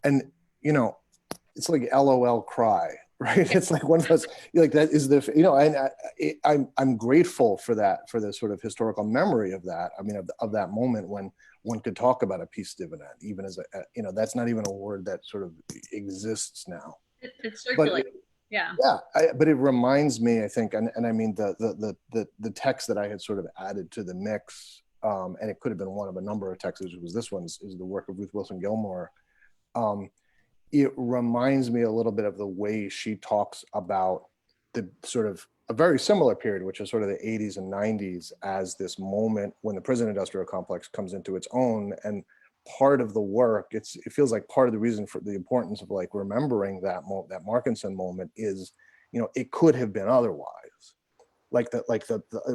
And, it's like LOL cry, right? It's like one of those, like that is the, and I'm grateful for that, for the sort of historical memory of that. I mean, of that moment when one could talk about a peace dividend, even as that's not even a word that sort of exists now. It's circulating. Yeah. But it reminds me, I think, and I mean the text that I had sort of added to the mix, and it could have been one of a number of texts. It was this one is the work of Ruth Wilson Gilmore. It reminds me a little bit of the way she talks about the sort of a very similar period, which is sort of the 80s and 90s, as this moment when the prison industrial complex comes into its own. And part of the work, it feels like part of the reason for the importance of like remembering that Markinson moment is, it could have been otherwise.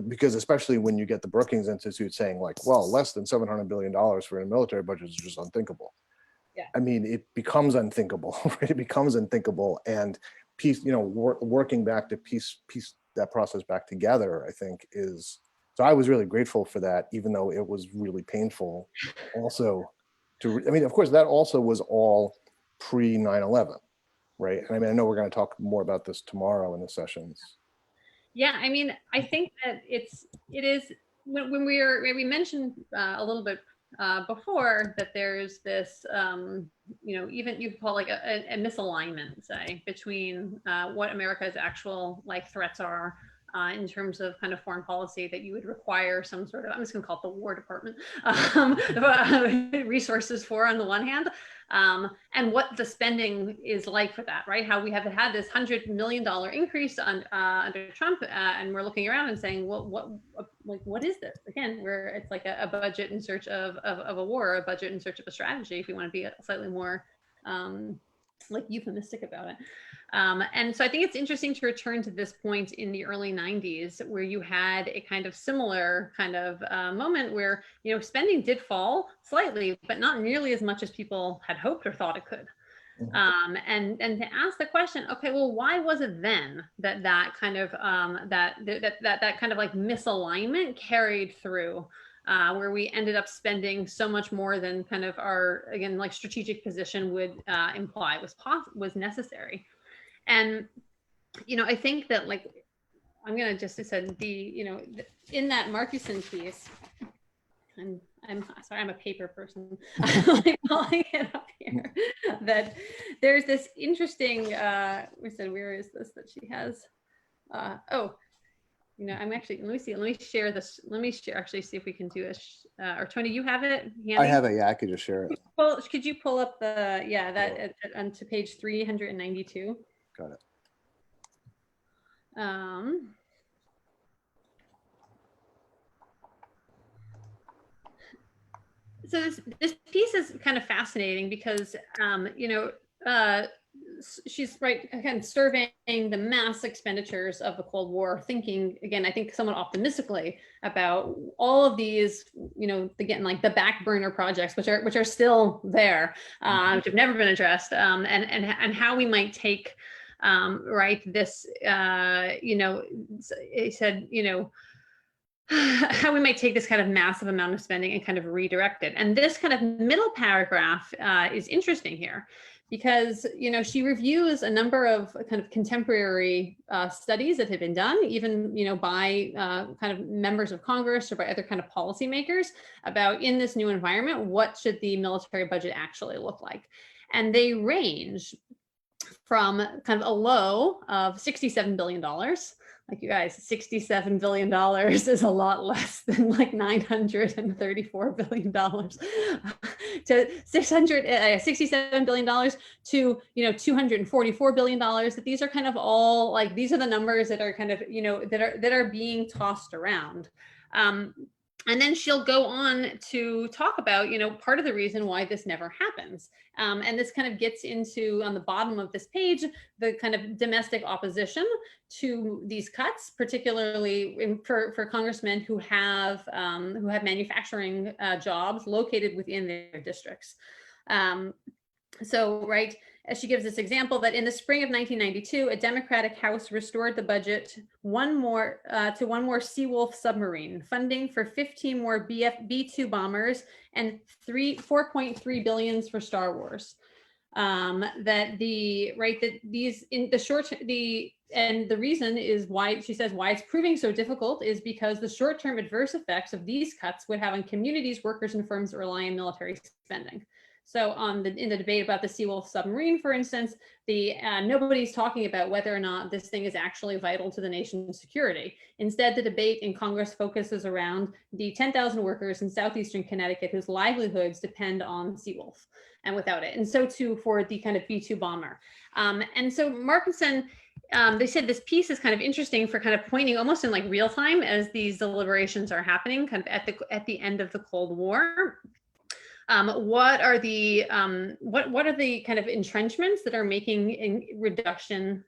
Because especially when you get the Brookings Institute saying like, well, less than $700 billion for a military budget is just unthinkable. Yeah. I mean, it becomes unthinkable, right? It becomes unthinkable, and peace, working back to peace, that process back together, I think is, so I was really grateful for that, even though it was really painful also of course, that also was all pre 9/11, right? And I mean, I know we're going to talk more about this tomorrow in the sessions. Yeah, I mean, I think that it is, when we mentioned a little bit before that there's this, even you could call like a misalignment, say, between what America's actual like threats are in terms of kind of foreign policy that you would require some sort of, I'm just going to call it the War Department, resources for on the one hand, and what the spending is like for that, right? How we have had this $100 million increase under Trump, and we're looking around and saying, well, what is this? Again, it's like a budget in search of a war, a budget in search of a strategy, if you want to be slightly more like euphemistic about it. And so I think it's interesting to return to this point in the early 90s, where you had a kind of similar kind of moment where, you know, spending did fall slightly, but not nearly as much as people had hoped or thought it could. And to ask the question, okay, well, why was it then that kind of that kind of like misalignment carried through, where we ended up spending so much more than kind of our, again, like strategic position would imply was necessary. And, you know, I think that, like, I'm going to just said you know, in that Marcuson piece, and I'm sorry, I'm a paper person, like calling it up here, that there's this interesting, we said, where is this that she has? Oh, you know, I'm actually, let me share this. Let me share, actually see if we can do or Tony, you have it handy? I have it, yeah, I could just share it. Well, could you pull up the, yeah, that onto page 392? Got it. So this piece is kind of fascinating because, you know, she's again surveying the mass expenditures of the Cold War, thinking again, I think somewhat optimistically about all of these, you know, again, like the back burner projects, which are still there, which have never been addressed, and how we might take this, you know, he said, you know, how we might take this kind of massive amount of spending and kind of redirect it. And this kind of middle paragraph is interesting here, because, you know, she reviews a number of kind of contemporary studies that have been done, even, you know, by kind of members of Congress or by other kind of policymakers about, in this new environment, what should the military budget actually look like? And they range from kind of a low of $67 billion. Like, you guys, $67 billion is a lot less than like $934 billion to $67 billion to, you know, $244 billion. That these are kind of all like, these are the numbers that are kind of, you know, that are being tossed around. And then she'll go on to talk about, you know, part of the reason why this never happens. And this kind of gets into, on the bottom of this page, the kind of domestic opposition to these cuts, particularly for congressmen who have manufacturing jobs located within their districts. So, right, as she gives this example, that in the spring of 1992, a Democratic House restored the budget to one more Seawolf submarine, funding for 15 more B-2 bombers, and 4.3 billion for Star Wars. And the reason is why, she says, why it's proving so difficult is because the short-term adverse effects of these cuts would have on communities, workers, and firms that rely on military spending. So in the debate about the Seawolf submarine, for instance, nobody's talking about whether or not this thing is actually vital to the nation's security. Instead, the debate in Congress focuses around the 10,000 workers in southeastern Connecticut whose livelihoods depend on Seawolf, and without it. And so too for the kind of B-2 bomber. And so Marcuson, they said this piece is kind of interesting for kind of pointing almost in like real time as these deliberations are happening, kind of at the end of the Cold War. What are the kind of entrenchments that are making reduction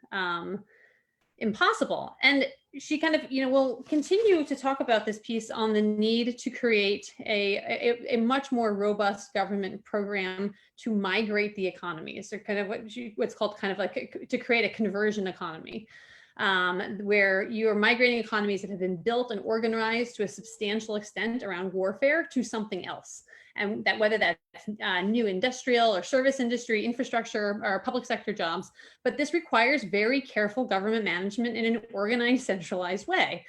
impossible? And she kind of, you know, will continue to talk about this piece on the need to create a much more robust government program to migrate the economy. So kind of what's called kind of like to create a conversion economy. Where you're migrating economies that have been built and organized to a substantial extent around warfare to something else. And that whether that's new industrial or service industry, infrastructure, or public sector jobs, but this requires very careful government management in an organized, centralized way.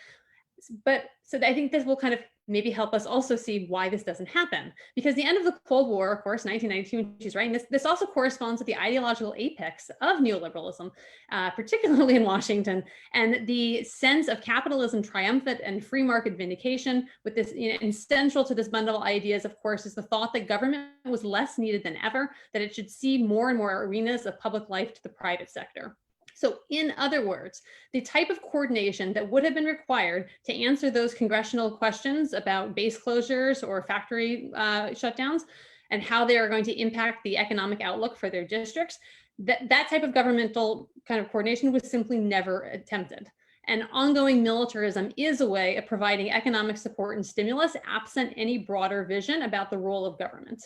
But so I think this will kind of maybe help us also see why this doesn't happen. Because the end of the Cold War, of course, 1992, she's writing this also corresponds with the ideological apex of neoliberalism, particularly in Washington, and the sense of capitalism triumphant and free market vindication with this, and central to this bundle of ideas, of course, is the thought that government was less needed than ever, that it should cede more and more arenas of public life to the private sector. So in other words, the type of coordination that would have been required to answer those congressional questions about base closures or factory shutdowns and how they are going to impact the economic outlook for their districts, that type of governmental kind of coordination was simply never attempted. And ongoing militarism is a way of providing economic support and stimulus absent any broader vision about the role of government.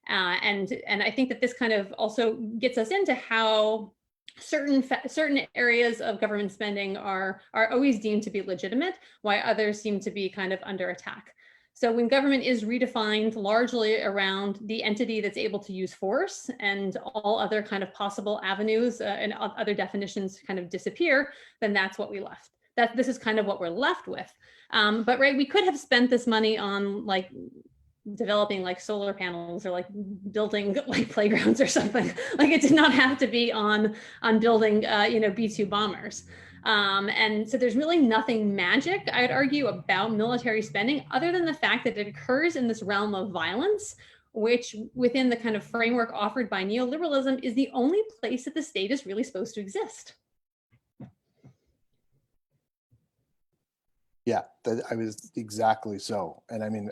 And I think that this kind of also gets us into how certain areas of government spending are always deemed to be legitimate, while others seem to be kind of under attack. So when government is redefined largely around the entity that's able to use force, and all other kind of possible avenues and other definitions kind of disappear, then that's what we left. This is kind of what we're left with. But right, we could have spent this money on like developing like solar panels or like building like playgrounds or something. Like it did not have to be on building B-2 bombers. And so there's really nothing magic, I'd argue, about military spending other than the fact that it occurs in this realm of violence, which within the kind of framework offered by neoliberalism is the only place that the state is really supposed to exist. Yeah, I was exactly so. And I mean,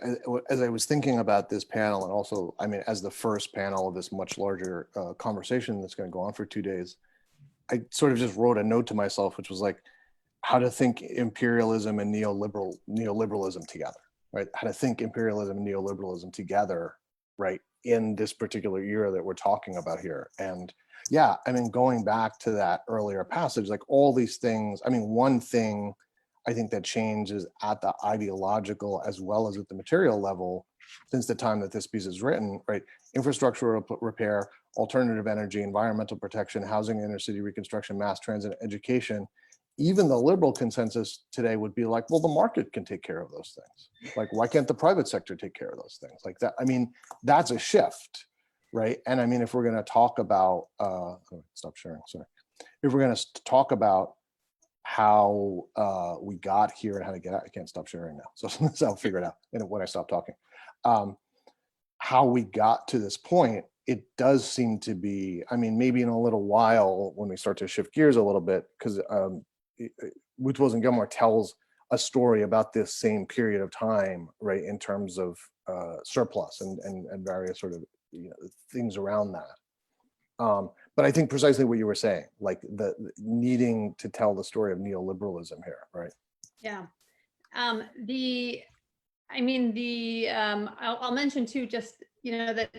as I was thinking about this panel, and also, I mean, as the first panel of this much larger conversation that's going to go on for 2 days, I sort of just wrote a note to myself, which was like, how to think imperialism and neoliberalism together, right? How to think imperialism and neoliberalism together, right, in this particular era that we're talking about here. And yeah, I mean, going back to that earlier passage, like all these things, I mean, one thing I think that changes at the ideological as well as at the material level since the time that this piece is written, right? Infrastructural repair, alternative energy, environmental protection, housing, intercity reconstruction, mass transit, education. Even the liberal consensus today would be like, well, the market can take care of those things. Like, why can't the private sector take care of those things? Like that, I mean, that's a shift, right? And I mean, if we're gonna talk about, stop sharing, sorry. If we're gonna talk about how we got here and how to get out. I can't stop sharing now, so I'll figure it out when I stop talking. How we got to this point, it does seem to be, I mean, maybe in a little while when we start to shift gears a little bit, because Woodwills and Gilmore tells a story about this same period of time, right, in terms of surplus and various sort of things around that. But I think precisely what you were saying, like the needing to tell the story of neoliberalism here, right? Yeah. I'll mention too, just, that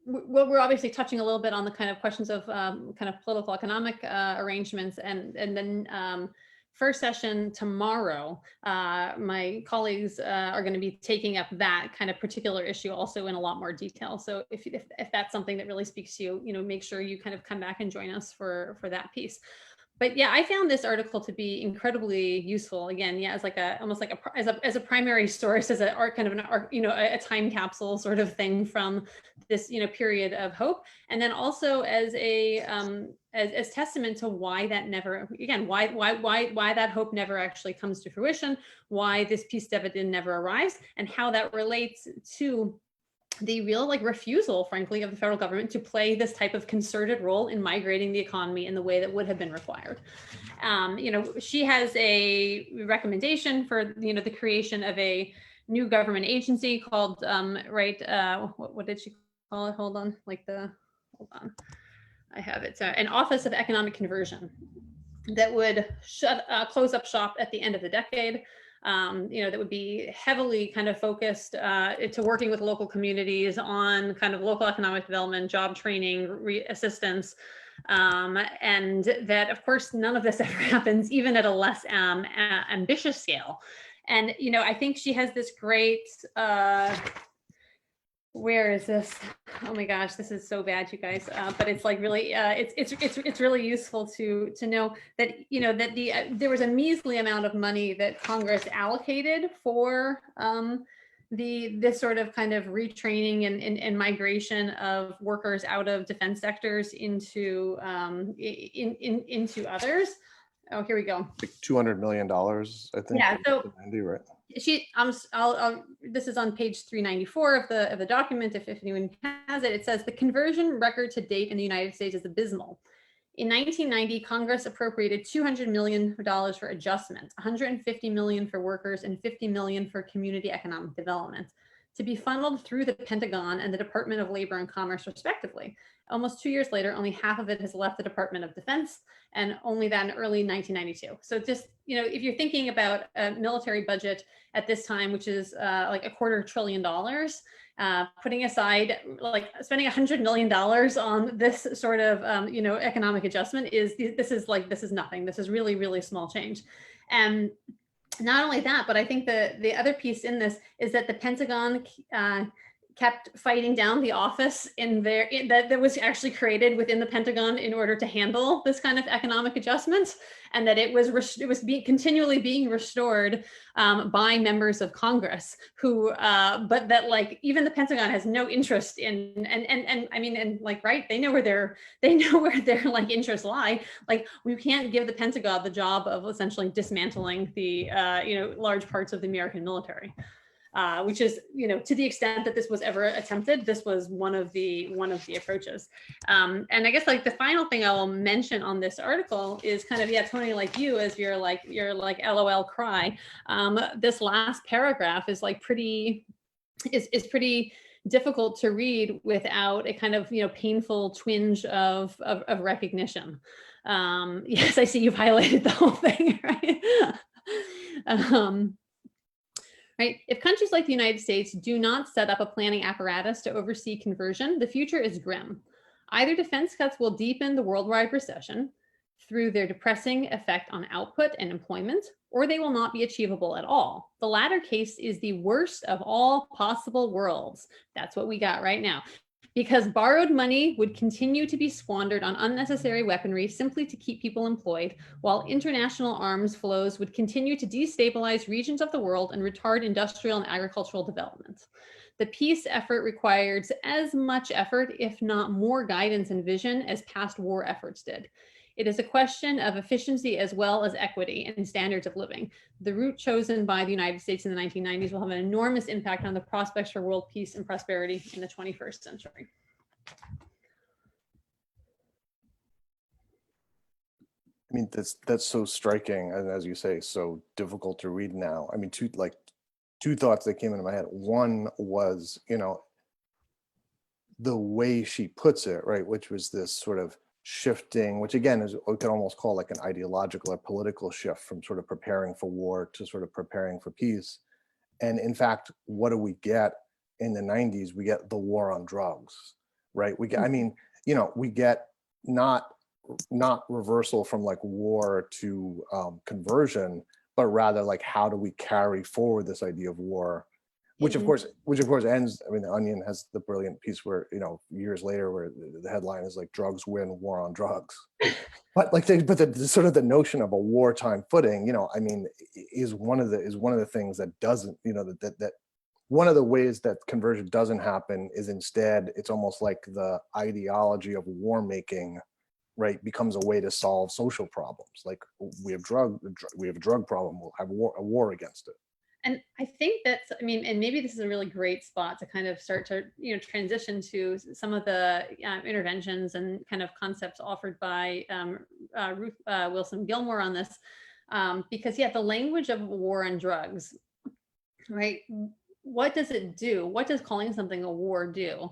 we're obviously touching a little bit on the kind of questions of kind of political economic arrangements, and then first session tomorrow, my colleagues are going to be taking up that kind of particular issue also in a lot more detail. So if that's something that really speaks to you, make sure you kind of come back and join us for that piece. But yeah, I found this article to be incredibly useful. Again, yeah, as like as a primary source, as a kind of a time capsule sort of thing from this period of hope, and then also as a as testament to why that never, again, why that hope never actually comes to fruition, why this peace dividend never arrives, and how that relates to the real refusal, frankly, of the federal government to play this type of concerted role in migrating the economy in the way that would have been required. She has a recommendation for the creation of a new government agency called what did she call it? Hold on, I have it. An Office of Economic Conversion that would close up shop at the end of the decade. That would be heavily kind of focused to working with local communities on kind of local economic development, job training, assistance, and that, of course, none of this ever happens, even at a less ambitious scale. And I think she has this great Where is this? Oh my gosh, this is so bad, you guys. But it's like really, it's really useful to know that, you know, that there was a measly amount of money that Congress allocated for this sort of kind of retraining and migration of workers out of defense sectors into into others. Oh, here we go. Like $200 million, I think. Yeah. So 90, right? This is on page 394 of the document. If anyone has it, it says the conversion record to date in the United States is abysmal. In 1990, Congress appropriated $200 million for adjustment, $150 million for workers, and $50 million for community economic development, to be funneled through the Pentagon and the Department of Labor and Commerce, respectively. Almost 2 years later, only half of it has left the Department of Defense, and only that in early 1992. So just, you know, if you're thinking about a military budget at this time, which is like $250 billion, putting aside, like spending $100 million on this sort of, you know, economic adjustment this is nothing. This is really, really small change. And not only that, but I think the other piece in this is that the Pentagon kept fighting down the office that was actually created within the Pentagon in order to handle this kind of economic adjustment, and that it was continually being restored by members of Congress who, but that like even the Pentagon has no interest in, and I mean, and like, right, they know where their like interests lie. Like, we can't give the Pentagon the job of essentially dismantling the you know, large parts of the American military. Which is, you know, to the extent that this was ever attempted, this was one of the approaches. And I guess like the final thing I will mention on this article is kind of, yeah, Tony, like you, as your LOL cry. This last paragraph is like pretty difficult to read without a kind of, you know, painful twinge of recognition. Yes, I see you've highlighted the whole thing, right? Right? If countries like the United States do not set up a planning apparatus to oversee conversion, the future is grim. Either defense cuts will deepen the worldwide recession through their depressing effect on output and employment, or they will not be achievable at all. The latter case is the worst of all possible worlds. That's what we got right now. Because borrowed money would continue to be squandered on unnecessary weaponry simply to keep people employed, while international arms flows would continue to destabilize regions of the world and retard industrial and agricultural development. The peace effort requires as much effort, if not more guidance and vision, as past war efforts did. It is a question of efficiency as well as equity and standards of living. The route chosen by the United States in the 1990s will have an enormous impact on the prospects for world peace and prosperity in the 21st century. I mean, that's so striking, and as you say, so difficult to read now. I mean, two thoughts that came into my head. One was, you know, the way she puts it, right, which was this sort of shifting, which again is we could almost call like an ideological or political shift from sort of preparing for war to sort of preparing for peace. And in fact, what do we get in the 90s? We get the war on drugs, right? We get, I mean, you know, we get not reversal from like war to conversion, but rather like how do we carry forward this idea of war, which of course ends. I mean, The Onion has the brilliant piece where, you know, years later, where the headline is like "Drugs Win, War on Drugs," but like, the sort of the notion of a wartime footing, you know, I mean, is one of the things that doesn't, you know, that one of the ways that conversion doesn't happen is instead it's almost like the ideology of war making, right, becomes a way to solve social problems. Like we have a drug problem, we'll have a war against it. And I think that's, I mean, and maybe this is a really great spot to kind of start to, you know, transition to some of the interventions and kind of concepts offered by Ruth Wilson Gilmore on this, because yeah, the language of war on drugs, right? What does it do? What does calling something a war do?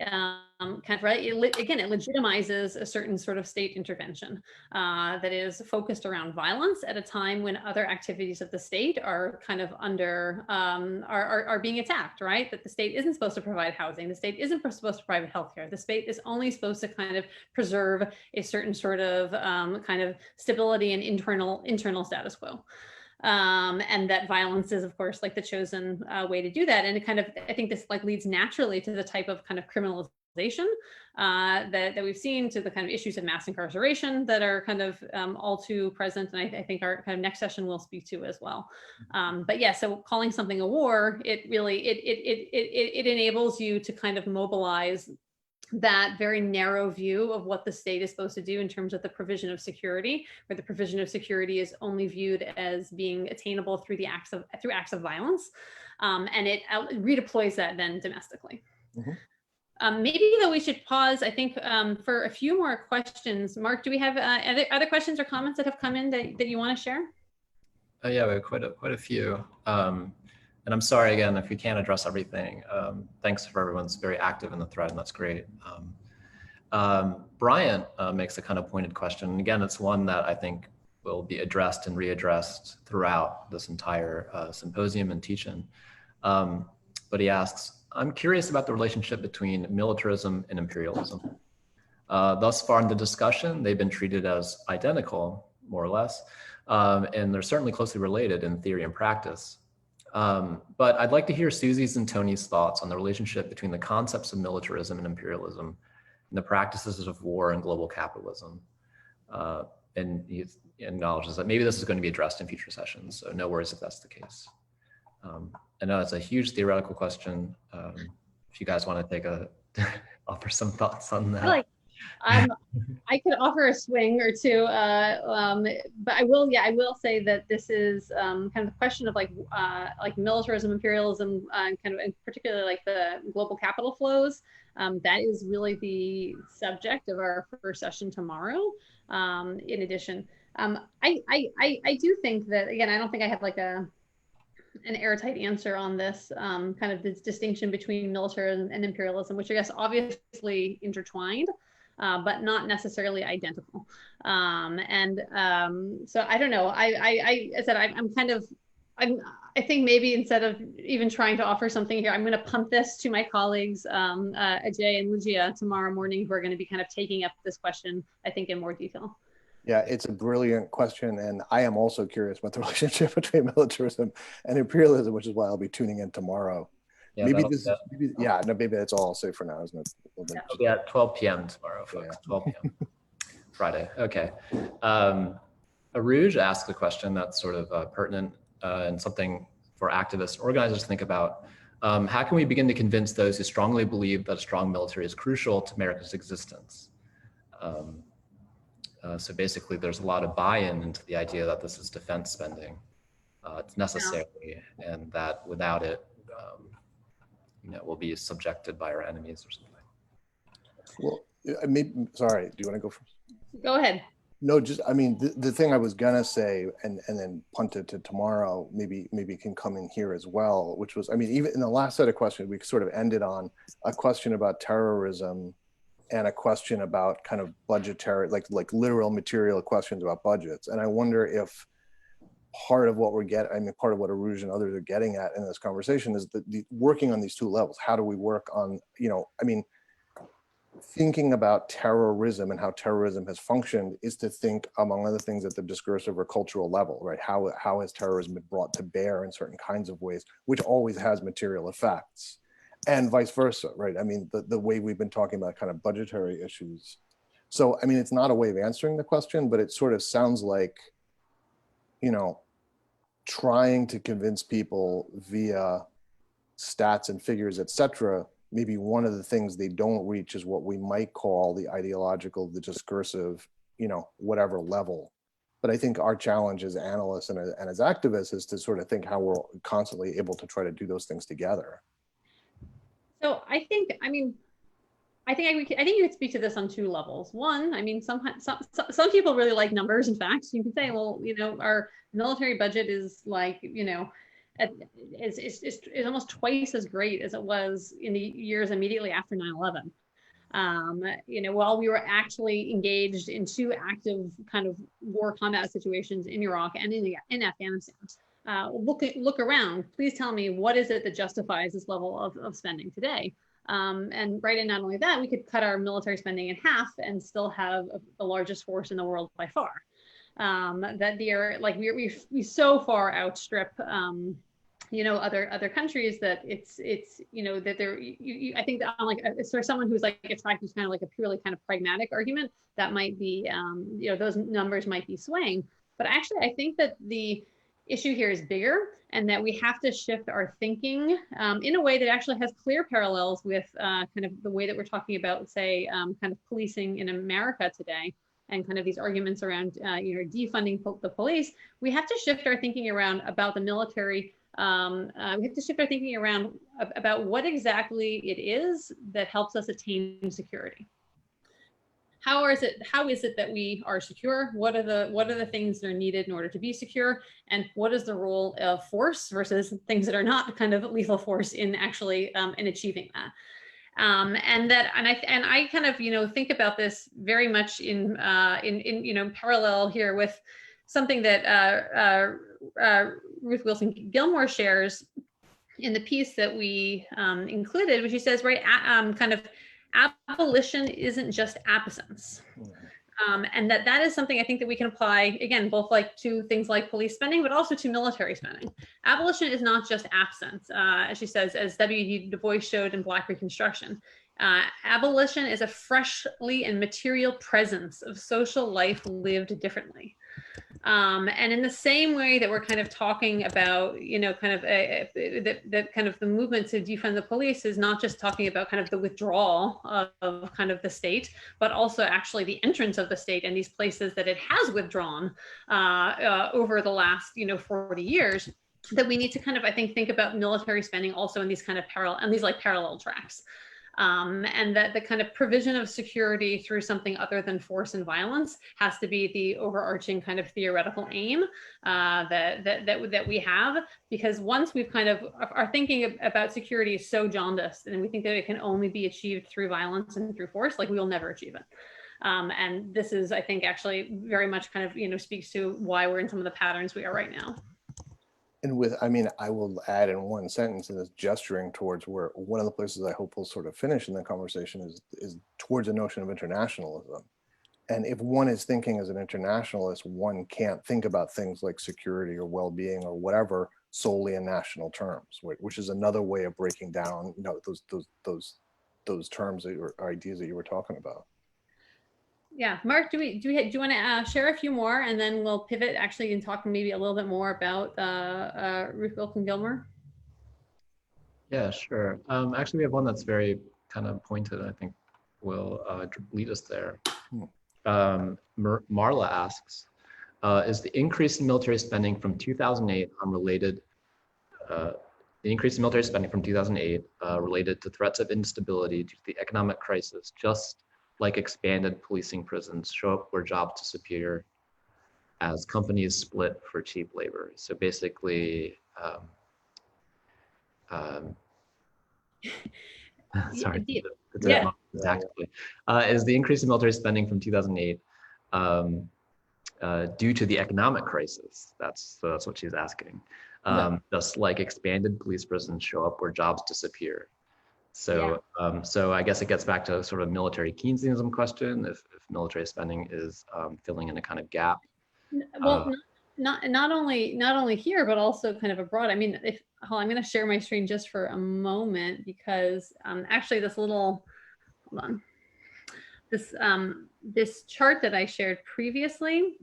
Kind of, right? It legitimizes a certain sort of state intervention that is focused around violence at a time when other activities of the state are kind of under, are being attacked, right? That the state isn't supposed to provide housing. The state isn't supposed to provide healthcare. The state is only supposed to kind of preserve a certain sort of kind of stability and internal status quo. and that violence is, of course, like the chosen way to do that. And it kind of, I think this like leads naturally to the type of kind of criminalization that we've seen, to the kind of issues of mass incarceration that are kind of all too present, and I think our kind of next session will speak to as well. But yeah, so calling something a war, it really it enables you to kind of mobilize that very narrow view of what the state is supposed to do in terms of the provision of security, where the provision of security is only viewed as being attainable through the acts of violence, and it redeploys that then domestically. Mm-hmm. Maybe though we should pause, I think, for a few more questions. Mark, do we have other questions or comments that have come in that you want to share? Yeah, we have quite a few. And I'm sorry again if we can't address everything. Thanks for everyone's very active in the thread, and that's great. Brian makes a kind of pointed question. And again, it's one that I think will be addressed and readdressed throughout this entire symposium and teach-in. But he asks, I'm curious about the relationship between militarism and imperialism. Thus far in the discussion, they've been treated as identical, more or less, and they're certainly closely related in theory and practice. But I'd like to hear Susie's and Tony's thoughts on the relationship between the concepts of militarism and imperialism and the practices of war and global capitalism. And he acknowledges that maybe this is going to be addressed in future sessions, so no worries if that's the case. I know it's a huge theoretical question. If you guys want to offer some thoughts on that. I could offer a swing or two, but I will say that this is kind of the question of like militarism, imperialism, kind of in particular like the global capital flows. That is really the subject of our first session tomorrow. In addition, I do think that, again, I don't think I have like an airtight answer on this kind of this distinction between militarism and imperialism, which I guess obviously intertwined, but not necessarily identical. So I don't know. I said I think maybe instead of even trying to offer something here, I'm going to punt this to my colleagues, Ajay and Lucia, tomorrow morning, who are going to be kind of taking up this question, I think, in more detail. Yeah, it's a brilliant question. And I am also curious about the relationship between militarism and imperialism, which is why I'll be tuning in tomorrow. Yeah, maybe that's all I'll say for now, isn't it? It'll be at 12 p.m. tomorrow, folks. Yeah. 12 p.m. Friday. Okay. Aruj asked a question that's sort of pertinent and something for activists and organizers to think about. How can we begin to convince those who strongly believe that a strong military is crucial to America's existence? So basically, there's a lot of buy-in into the idea that this is defense spending. It's necessary, and that without it, we'll be subjected by our enemies or something. Well, sorry, do you want to go first? Go ahead. No, just, I mean, the thing I was gonna say, and then punt it to tomorrow, maybe can come in here as well, which was, I mean, even in the last set of questions, we sort of ended on a question about terrorism and a question about kind of budgetary, like literal material questions about budgets. And I wonder if part of what part of what Aruj and others are getting at in this conversation is the working on these two levels. How do we work on, thinking about terrorism and how terrorism has functioned is to think, among other things, at the discursive or cultural level, right? How has terrorism been brought to bear in certain kinds of ways, which always has material effects, and vice versa, right? I mean, the way we've been talking about kind of budgetary issues. So, I mean, it's not a way of answering the question, but it sort of sounds like, trying to convince people via stats and figures, et cetera, maybe one of the things they don't reach is what we might call the ideological, the discursive, whatever level. But I think our challenge as analysts and as activists is to sort of think how we're constantly able to try to do those things together. So I think you could speak to this on two levels. One, I mean, some people really like numbers and facts. You can say, well, our military budget is like, is almost twice as great as it was in the years immediately after 9/11. While we were actually engaged in two active kind of war combat situations in Iraq and in Afghanistan. Look around. Please tell me, what is it that justifies this level of spending today? And not only that, we could cut our military spending in half and still have the largest force in the world by far. that they're like we so far outstrip other countries that it's that they're I think that on like for someone who's like attracted to kind of like a purely kind of pragmatic argument, that might be those numbers might be swaying. But actually, I think that the issue here is bigger, and that we have to shift our thinking in a way that actually has clear parallels with kind of the way that we're talking about, say, kind of policing in America today, and kind of these arguments around defunding the police. We have to shift our thinking around about the military. We have to shift our thinking around about what exactly it is that helps us attain security. How is it that we are secure? What are the things that are needed in order to be secure? And what is the role of force versus things that are not kind of lethal force in actually in achieving that? And I kind of think about this very much in parallel here with something that Ruth Wilson Gilmore shares in the piece that we included, which she says, right, kind of abolition isn't just absence. And that is something I think that we can apply, again, both like to things like police spending, but also to military spending. Abolition is not just absence, as she says, as W.E. Du Bois showed in Black Reconstruction. Abolition is a freshly and material presence of social life lived differently. And in the same way that we're kind of talking about, kind of that kind of the movement to defund the police is not just talking about kind of the withdrawal of kind of the state, but also actually the entrance of the state in these places that it has withdrawn over the last 40 years. That we need to kind of, I think about military spending also in these kind of parallel tracks. And that the kind of provision of security through something other than force and violence has to be the overarching kind of theoretical aim that we have, because once we've kind of our thinking about security is so jaundiced, and we think that it can only be achieved through violence and through force, like we will never achieve it. And this is, I think, actually very much kind of speaks to why we're in some of the patterns we are right now. And I will add in one sentence, and it's gesturing towards where one of the places I hope we'll sort of finish in the conversation is towards a notion of internationalism. And if one is thinking as an internationalist, one can't think about things like security or well-being or whatever solely in national terms, which is another way of breaking down, those terms or ideas that you were talking about. Yeah, Mark, do you want to share a few more, and then we'll pivot actually and talk maybe a little bit more about Ruth Wilson Gilmore? Yeah, sure. Actually, we have one that's very kind of pointed, I think will lead us there. Marla asks, is the increase in military spending from 2008 unrelated, the increase in military spending from 2008 related to threats of instability due to the economic crisis, just like expanded policing prisons show up where jobs disappear as companies split for cheap labor? So basically, sorry, yeah. Exactly. Is the increase in military spending from 2008 due to the economic crisis? That's what she's asking. Just like expanded police prisons show up where jobs disappear. So, so I guess it gets back to sort of military Keynesianism question, if military spending is filling in a kind of gap. Well, not only here, but also kind of abroad. I mean, I'm going to share my screen just for a moment, because actually this little, hold on, this chart that I shared previously,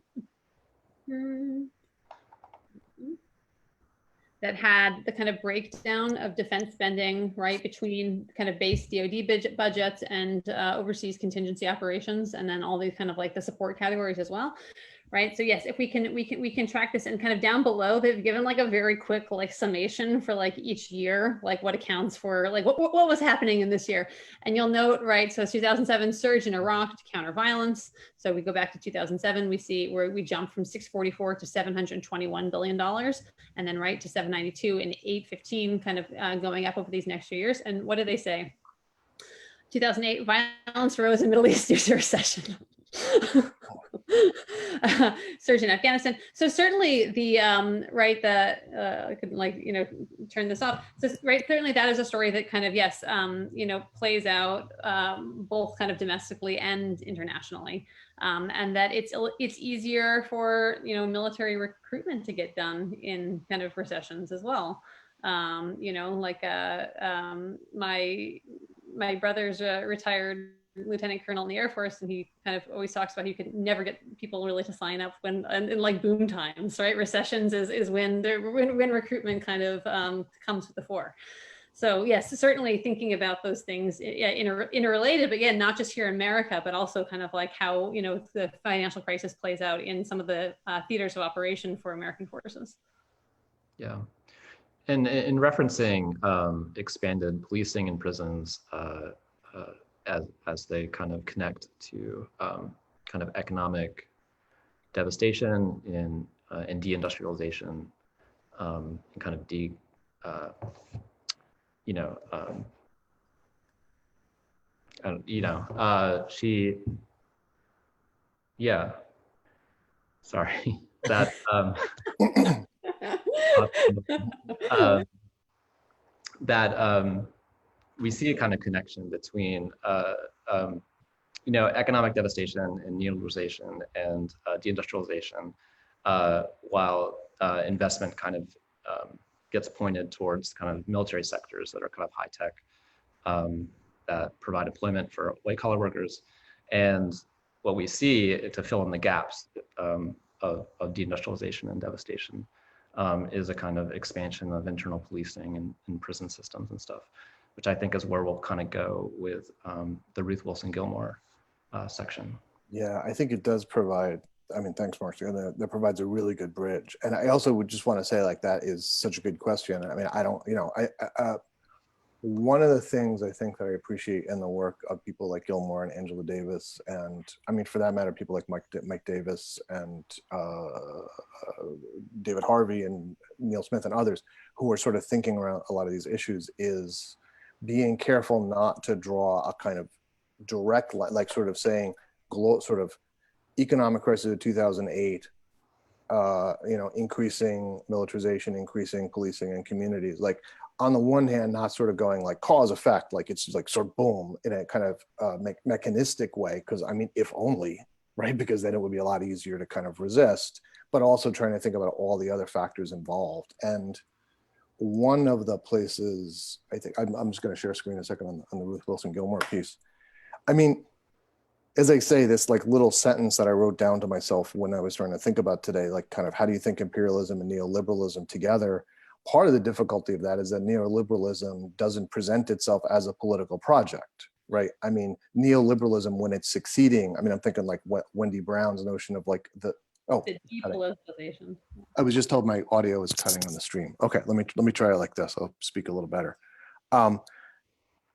that had the kind of breakdown of defense spending, right, between kind of base DoD budgets and overseas contingency operations, and then all these kind of like the support categories as well, right? So yes, if we can track this, and kind of down below, they've given like a very quick like summation for like each year, like what accounts for like what was happening in this year. And you'll note, right, so 2007 surge in Iraq to counter violence. So we go back to 2007, we see where we jumped from 644 to $721 billion, and then right to 792 and 815, kind of going up over these next few years. And what do they say? 2008, violence rose in Middle East due to recession. Surge in Afghanistan. So certainly the right, I could turn this off. So right, certainly that is a story that kind of plays out both kind of domestically and internationally, and that it's easier for military recruitment to get done in kind of recessions as well. My brother's retired lieutenant colonel in the Air Force, and he kind of always talks about you could never get people really to sign up when in like boom times, right? Recessions is when recruitment kind of comes to the fore. So yes, certainly thinking about those things interrelated, but not just here in America, but also kind of like how the financial crisis plays out in some of the theaters of operation for American forces. Yeah. And in referencing expanded policing in prisons as they kind of connect to kind of economic devastation and deindustrialization, and kind of sorry, that we see a kind of connection between economic devastation and neoliberalization and deindustrialization, while investment kind of gets pointed towards kind of military sectors that are kind of high tech, that provide employment for white collar workers. And what we see to fill in the gaps of deindustrialization and devastation is a kind of expansion of internal policing and prison systems and stuff, which I think is where we'll kind of go with the Ruth Wilson Gilmore section. Yeah, I think it does provide, thanks, Mark. That provides a really good bridge. And I also would just want to say, like, that is such a good question. One of the things I think that I appreciate in the work of people like Gilmore and Angela Davis, and for that matter, people like Mike Davis and David Harvey and Neil Smith and others who are sort of thinking around a lot of these issues, is being careful not to draw a kind of direct, like sort of saying, sort of economic crisis of 2008, increasing militarization, increasing policing in communities. Like, on the one hand, not sort of going like cause effect, like it's like sort of boom in a kind of mechanistic way, because if only, right? Because then it would be a lot easier to kind of resist, but also trying to think about all the other factors involved. And one of the places, I think, I'm just going to share a screen in a second on the Ruth Wilson Gilmore piece. As I say, this like little sentence that I wrote down to myself when I was trying to think about today, like kind of how do you think imperialism and neoliberalism together? Part of the difficulty of that is that neoliberalism doesn't present itself as a political project, right? Neoliberalism, when it's succeeding, I'm thinking like what Wendy Brown's notion of like the depoliticization. I was just told my audio is cutting on the stream. Okay, let me try it like this. I'll speak a little better.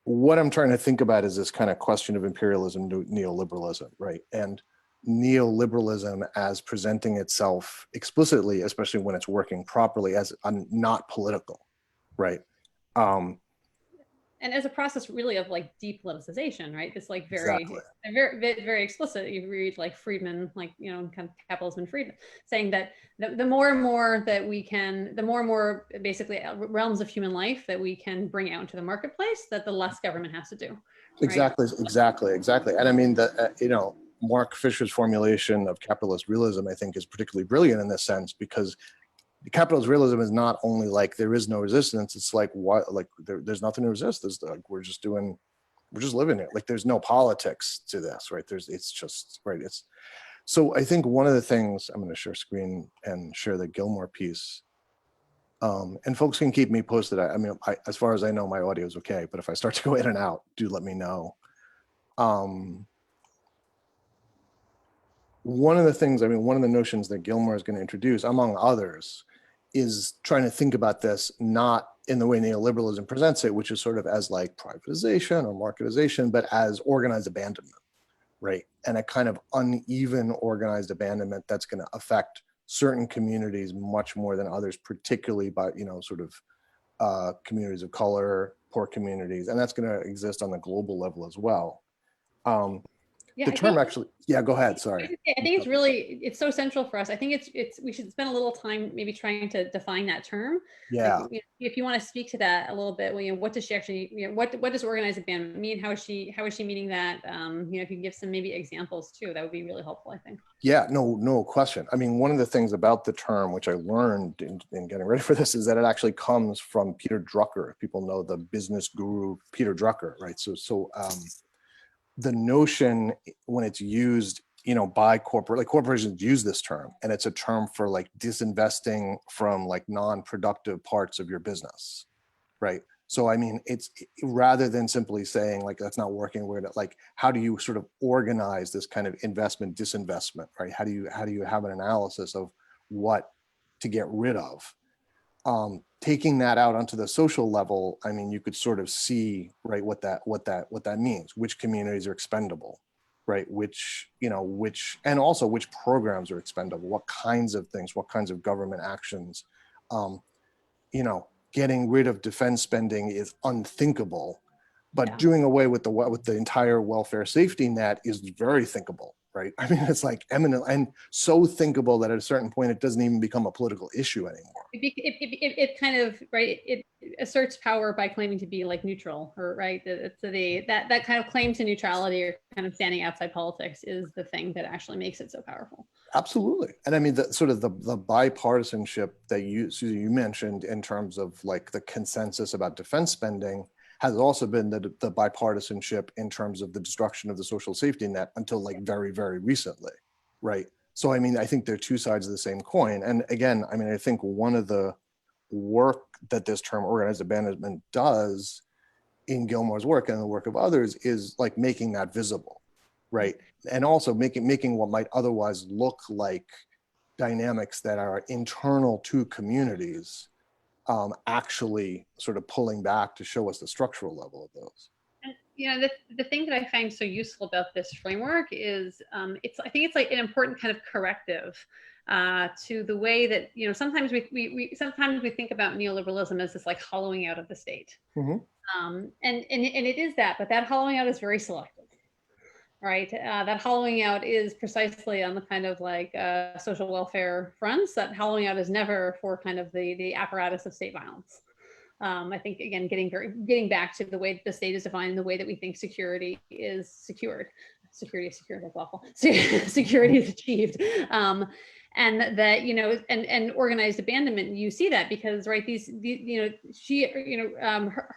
What I'm trying to think about is this kind of question of imperialism to neoliberalism, right? And neoliberalism as presenting itself explicitly, especially when it's working properly, as not political, right? And as a process really of like depoliticization, right? It's like very explicit. You read like Friedman, like, kind of Capitalism and Friedman, saying that the more and more that we can, the more and more basically realms of human life that we can bring out into the marketplace, that the less government has to do. Right? Exactly. And Mark Fisher's formulation of capitalist realism, I think, is particularly brilliant in this sense, because capitalist realism is not only like there is no resistance, it's like what, like there's nothing to resist. There's like we're just living it. Like there's no politics to this, right? So I think one of the things, I'm going to share screen and share the Gilmore piece, and folks can keep me posted. As far as I know, my audio is okay, but if I start to go in and out, do let me know. One of the things, one of the notions that Gilmore is going to introduce, among others, is trying to think about this not in the way neoliberalism presents it, which is sort of as like privatization or marketization, but as organized abandonment, right? And a kind of uneven organized abandonment that's going to affect certain communities much more than others, particularly by, communities of color, poor communities, and that's going to exist on the global level as well. Yeah, The term actually, yeah, go ahead, sorry. I think it's really, it's so central for us. I think we should spend a little time maybe trying to define that term. Yeah. Like, if you want to speak to that a little bit, well, what does she actually, what does organized abandonment mean? How is she meaning that? If you can give some maybe examples too, that would be really helpful, I think. Yeah, no question. I mean, one of the things about the term, which I learned in getting ready for this, is that it actually comes from Peter Drucker. If people know the business guru, Peter Drucker, right? So the notion when it's used, by corporations use this term, and it's a term for like disinvesting from like non-productive parts of your business, right? So I mean, it's rather than simply saying like that's not working, we're like, how do you sort of organize this kind of investment disinvestment, right? How do you have an analysis of what to get rid of? Taking that out onto the social level, I mean, you could sort of see, right, what that means. Which communities are expendable, right? Which and also which programs are expendable. What kinds of things? What kinds of government actions? Getting rid of defense spending is unthinkable, but doing away with the entire welfare safety net is very thinkable, right? I mean, it's like eminent and so thinkable that at a certain point it doesn't even become a political issue anymore. It kind of, right, it asserts power by claiming to be like neutral, or right, that kind of claim to neutrality or kind of standing outside politics is the thing that actually makes it so powerful. Absolutely. And I mean, the bipartisanship that Susie, you mentioned in terms of like the consensus about defense spending has also been the bipartisanship in terms of the destruction of the social safety net until like very, very recently, right? So, I mean, I think they're two sides of the same coin. And again, I mean, I think one of the work that this term organized abandonment does in Gilmore's work and the work of others is like making that visible, right? And also making what might otherwise look like dynamics that are internal to communities actually sort of pulling back to show us the structural level of those. And the thing that I find so useful about this framework is I think it's like an important kind of corrective to the way that sometimes we think about neoliberalism as this like hollowing out of the state, and it is that, but that hollowing out is very selective. Right, that hollowing out is precisely on the kind of like social welfare fronts. That hollowing out is never for kind of the apparatus of state violence. I think again, getting back to the way the state is defined and the way that we think security is secured. Security is secured, that's awful. Security is achieved. And that and organized abandonment, you see that because right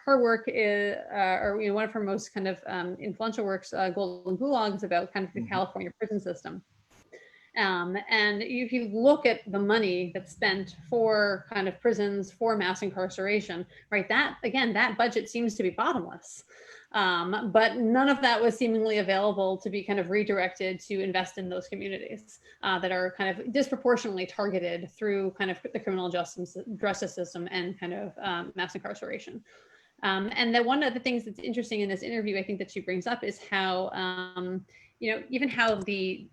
her work is or one of her most kind of influential works, Golden Gulag, is about kind of the California prison system. And if you look at the money that's spent for kind of prisons, for mass incarceration, right, that budget seems to be bottomless. But none of that was seemingly available to be kind of redirected to invest in those communities that are kind of disproportionately targeted through kind of the criminal justice system and kind of mass incarceration. And that one of the things that's interesting in this interview, I think that she brings up, is how even how the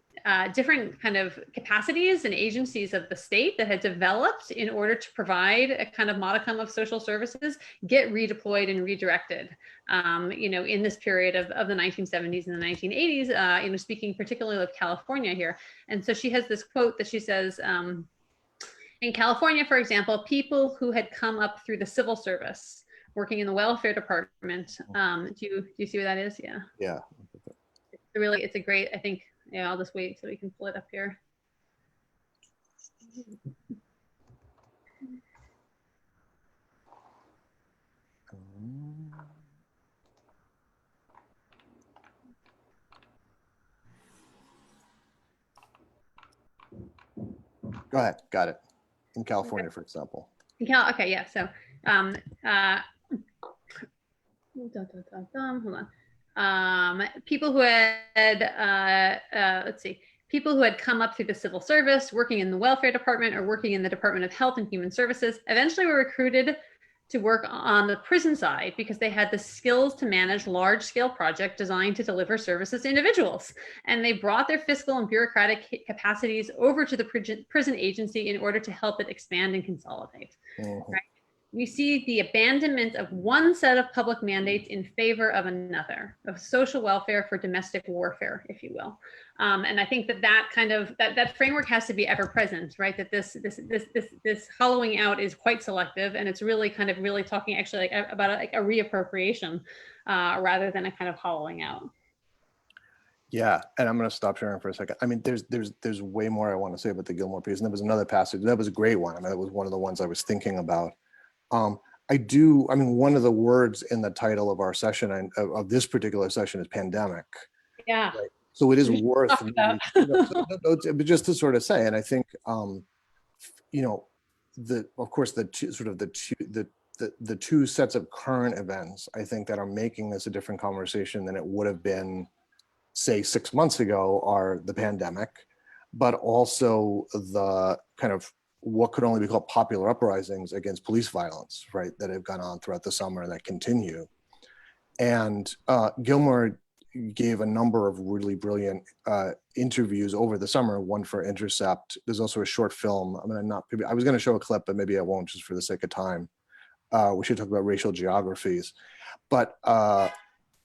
different kind of capacities and agencies of the state that had developed in order to provide a kind of modicum of social services get redeployed and redirected, in this period of the 1970s and the 1980s, speaking particularly of California here. And so she has this quote that she says, in California, for example, people who had come up through the civil service working in the welfare department, do you see what that is? Yeah. Yeah. It's a great, I think, I'll just wait so we can pull it up here. Go ahead, got it. In California, for example. Okay, yeah, so, hold on. People who had, people who had come up through the civil service, working in the welfare department or working in the Department of Health and Human Services, eventually were recruited to work on the prison side because they had the skills to manage large-scale projects designed to deliver services to individuals. And they brought their fiscal and bureaucratic capacities over to the prison agency in order to help it expand and consolidate. Right? we see the abandonment of one set of public mandates in favor of another, of social welfare for domestic warfare, if you will. And I think that that framework has to be ever present, right? That this hollowing out is quite selective, and it's really talking actually about a reappropriation rather than a kind of hollowing out. Yeah, and I'm going to stop sharing for a second. I mean, there's way more I want to say about the Gilmore piece, and there was another passage that was a great one. I mean, that was one of the ones I was thinking about. I mean, one of the words in the title of our session and of this particular session is pandemic. Yeah. Right? So it is worth just to sort of say, and I think, you know, of course, the two sets of current events, I think, that are making this a different conversation than it would have been, say, 6 months ago, are the pandemic, but also the kind of what could only be called popular uprisings against police violence, right, that have gone on throughout the summer and that continue. And Gilmore gave a number of really brilliant interviews over the summer, one for Intercept. There's also a short film. I was going to show a clip, but maybe I won't, just for the sake of time. We should talk about racial geographies. But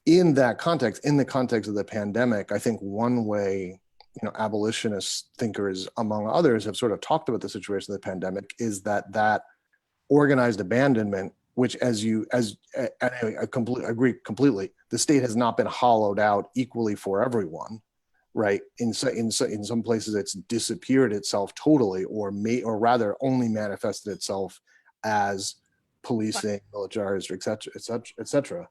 in that context, in the context of the pandemic, I think one way, you know, abolitionist thinkers, among others, have sort of talked about the situation of the pandemic is that organized abandonment, which I agree completely, the state has not been hollowed out equally for everyone, right? In some places, it's disappeared itself totally, or rather only manifested itself as policing, militarized, et cetera, et cetera, et cetera.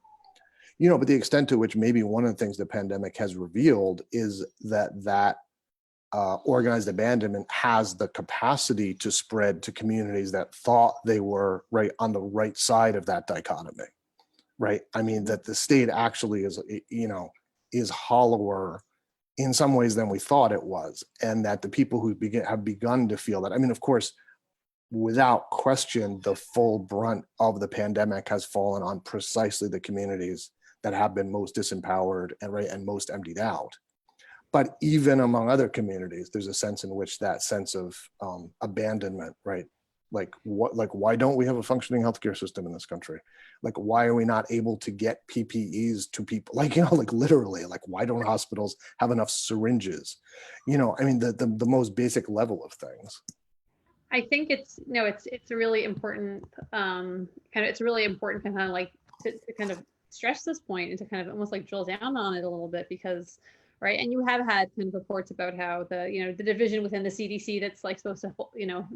You know, but the extent to which maybe one of the things the pandemic has revealed is that organized abandonment has the capacity to spread to communities that thought they were right on the right side of that dichotomy, right? I mean, that the state actually is, you know, is hollower in some ways than we thought it was, and that the people who have begun to feel that. I mean, of course, without question, the full brunt of the pandemic has fallen on precisely the communities that have been most disempowered and most emptied out. But even among other communities, there's a sense in which that sense of abandonment, right? Like why don't we have a functioning healthcare system in this country? Like, why are we not able to get PPEs to people? Like, you know, like literally, like, why don't hospitals have enough syringes? You know, I mean, the most basic level of things. I think it's a really important it's really important kind of like to kind of stress this point and to kind of almost like drill down on it a little bit, because right, and you have had kind of reports about how the division within the CDC that's like supposed to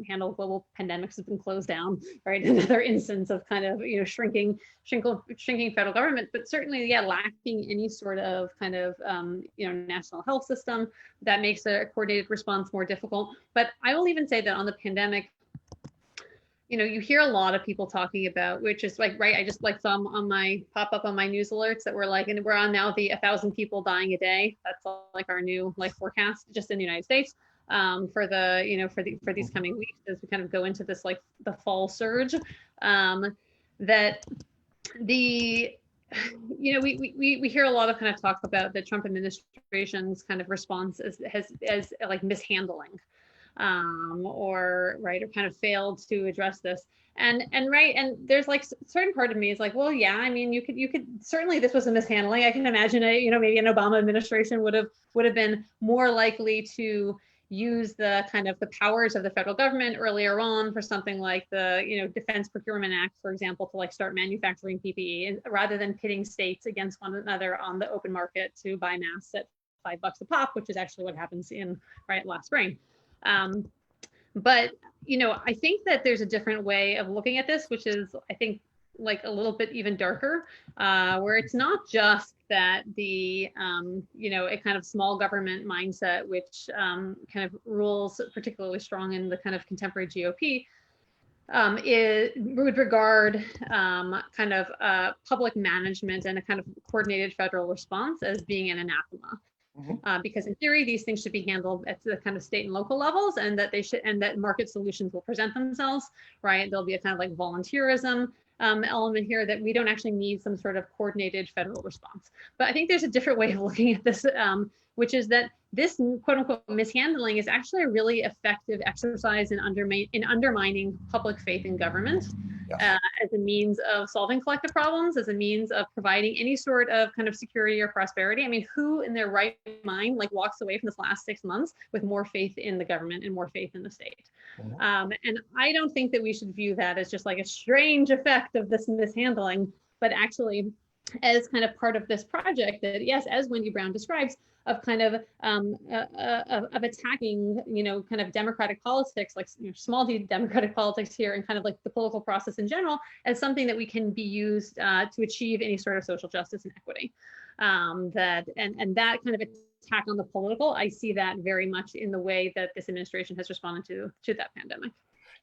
handle global pandemics has been closed down, right? Another instance of kind of shrinking federal government, but certainly lacking any sort of kind of national health system that makes a coordinated response more difficult. But I will even say that on the pandemic, you hear a lot of people talking about, which is like, right, I just like saw on my pop up on my news alerts that we're like, and we're on now the 1,000 people dying a day. That's like our new forecast just in the United States for these coming weeks as we kind of go into this like the fall surge. That we hear a lot of kind of talk about the Trump administration's kind of response as like mishandling. Or kind of failed to address this, and there's like certain part of me is like, well, yeah, I mean, you could certainly, this was a mishandling. I can imagine maybe an Obama administration would have been more likely to use the kind of the powers of the federal government earlier on for something like the Defense Procurement Act, for example, to like start manufacturing PPE rather than pitting states against one another on the open market to buy masks at $5 a pop, which is actually what happens in last spring. But I think that there's a different way of looking at this, which is, I think, like a little bit even darker, where it's not just that the a kind of small government mindset, which kind of rules particularly strong in the kind of contemporary GOP, would regard kind of public management and a kind of coordinated federal response as being an anathema. Because in theory, these things should be handled at the kind of state and local levels, and that market solutions will present themselves, right? There'll be a kind of like volunteerism element here, that we don't actually need some sort of coordinated federal response. But I think there's a different way of looking at this, which is that this quote unquote mishandling is actually a really effective exercise in undermining public faith in government. as a means of solving collective problems, as a means of providing any sort of kind of security or prosperity. I mean, who in their right mind like walks away from this last 6 months with more faith in the government and more faith in the state? And I don't think that we should view that as just like a strange effect of this mishandling, but actually as kind of part of this project that, yes, as Wendy Brown describes, of kind of attacking, kind of democratic politics, like small d democratic politics here, and kind of like the political process in general, as something that we can be used to achieve any sort of social justice and equity. That kind of attack on the political, I see that very much in the way that this administration has responded to that pandemic.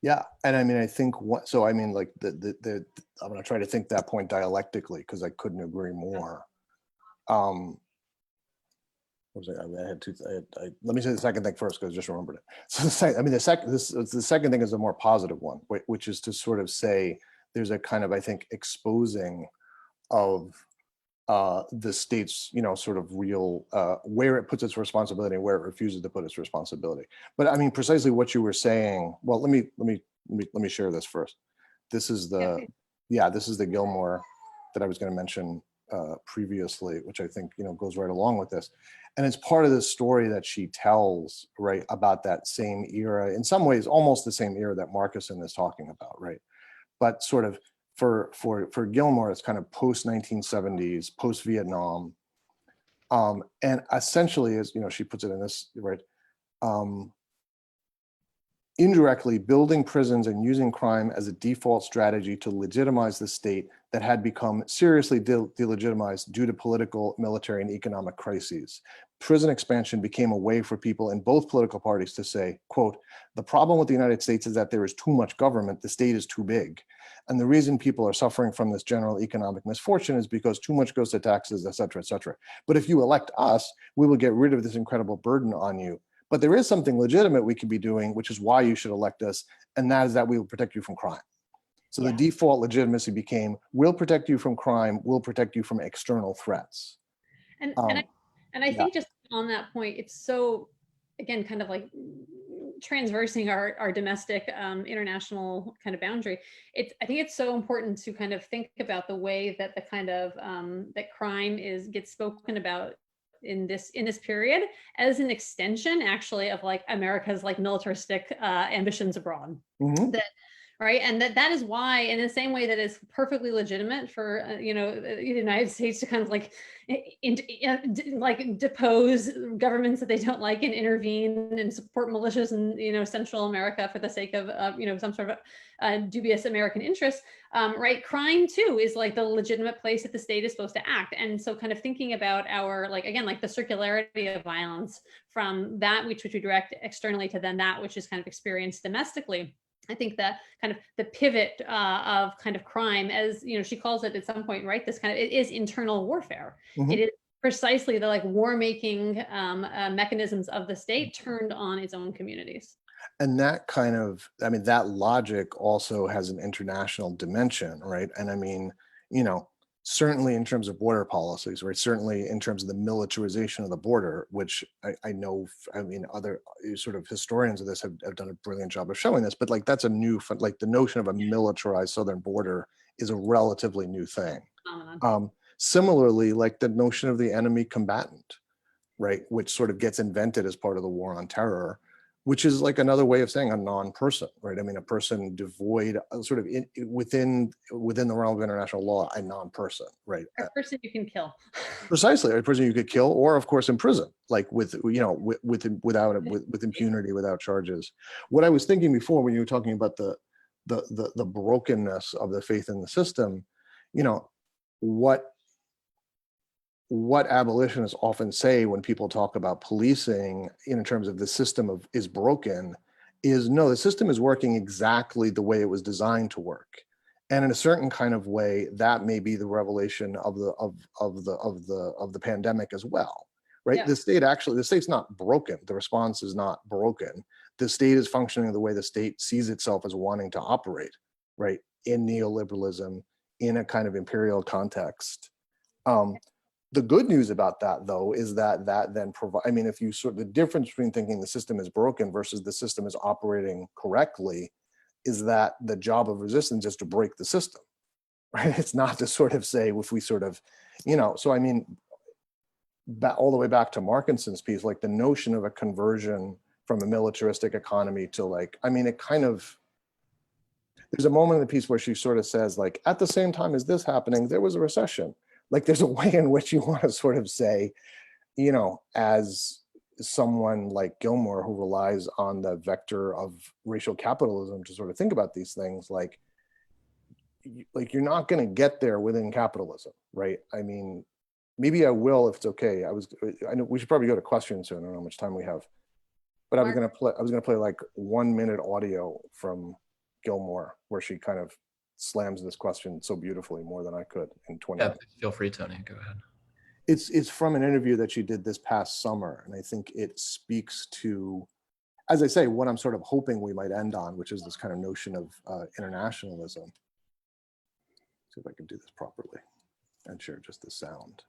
Yeah, and I mean, I think so. I mean, like I'm going to try to think that point dialectically because I couldn't agree more. Let me say the second thing first because I just remembered it. So the second thing is a more positive one, which is to sort of say there's a kind of, I think, exposing of the state's, sort of real where it puts its responsibility and where it refuses to put its responsibility. But I mean, precisely what you were saying. Well, let me share this first. This is this is the Gilmore that I was going to mention previously, which I think goes right along with this, and it's part of the story that she tells, right, about that same era, in some ways almost the same era that Marcuson is talking about, right, but sort of for Gilmore, it's kind of post 1970s, post Vietnam, and essentially, as she puts it in this, right, indirectly building prisons and using crime as a default strategy to legitimize the state that had become seriously delegitimized due to political, military, and economic crises. Prison expansion became a way for people in both political parties to say, quote, the problem with the United States is that there is too much government, the state is too big. And the reason people are suffering from this general economic misfortune is because too much goes to taxes, et cetera, et cetera. But if you elect us, we will get rid of this incredible burden on you. But there is something legitimate we could be doing, which is why you should elect us, and that is that we will protect you from crime. So the default legitimacy became, we'll protect you from crime, we'll protect you from external threats. And I think just on that point, it's so, again, kind of like transversing our domestic international kind of boundary. I think it's so important to kind of think about the way that the kind of that crime gets spoken about in this period as an extension actually of like America's like militaristic ambitions abroad. That right, and that is why, in the same way that it's perfectly legitimate for the United States to kind of like depose governments that they don't like and intervene and support militias in Central America for the sake of some sort of dubious American interests, right? Crime too is like the legitimate place that the state is supposed to act, and so kind of thinking about our the circularity of violence from that which we direct externally to then that which is kind of experienced domestically. I think that kind of the pivot of kind of crime, as she calls it at some point, right? This kind of, it is internal warfare. It is precisely the like war-making mechanisms of the state turned on its own communities. And that kind of, I mean, that logic also has an international dimension, right? And I mean, certainly in terms of border policies, right? Certainly in terms of the militarization of the border, which I know, I mean, other sort of historians of this have done a brilliant job of showing this, but like that's a new, like the notion of a militarized southern border is a relatively new thing. Similarly, like the notion of the enemy combatant, right? Which sort of gets invented as part of the war on terror, which is like another way of saying a non-person, right? I mean, a person devoid, sort of within the realm of international law, a non-person, right? A person you can kill. Precisely, a person you could kill, or of course imprison, like with impunity, without charges. What I was thinking before, when you were talking about the brokenness of the faith in the system, what abolitionists often say when people talk about policing in terms of the system is broken is no, the system is working exactly the way it was designed to work. And in a certain kind of way, that may be the revelation of the pandemic as well, right? Yeah. The state's not broken. The response is not broken. The state is functioning the way the state sees itself as wanting to operate, right? In neoliberalism, in a kind of imperial context. The good news about that, though, is that then provide. I mean, if you the difference between thinking the system is broken versus the system is operating correctly is that the job of resistance is to break the system, right? It's not to sort of say, if we sort of, so I mean, all the way back to Markinson's piece, like the notion of a conversion from a militaristic economy to like, I mean, it kind of, there's a moment in the piece where she sort of says like, at the same time as this happening, there was a recession. Like there's a way in which you want to sort of say, as someone like Gilmore who relies on the vector of racial capitalism to sort of think about these things, like you're not going to get there within capitalism, right? I mean, maybe I will if it's okay. I know we should probably go to questions soon. I don't know how much time we have, but I was going to play like 1 minute audio from Gilmore where she kind of slams this question so beautifully, more than I could in 20 minutes. Feel free, Tony, go ahead. It's from an interview that she did this past summer, and I think it speaks to, as I say, what I'm sort of hoping we might end on, which is this kind of notion of internationalism. See if I can do this properly and share just the sound.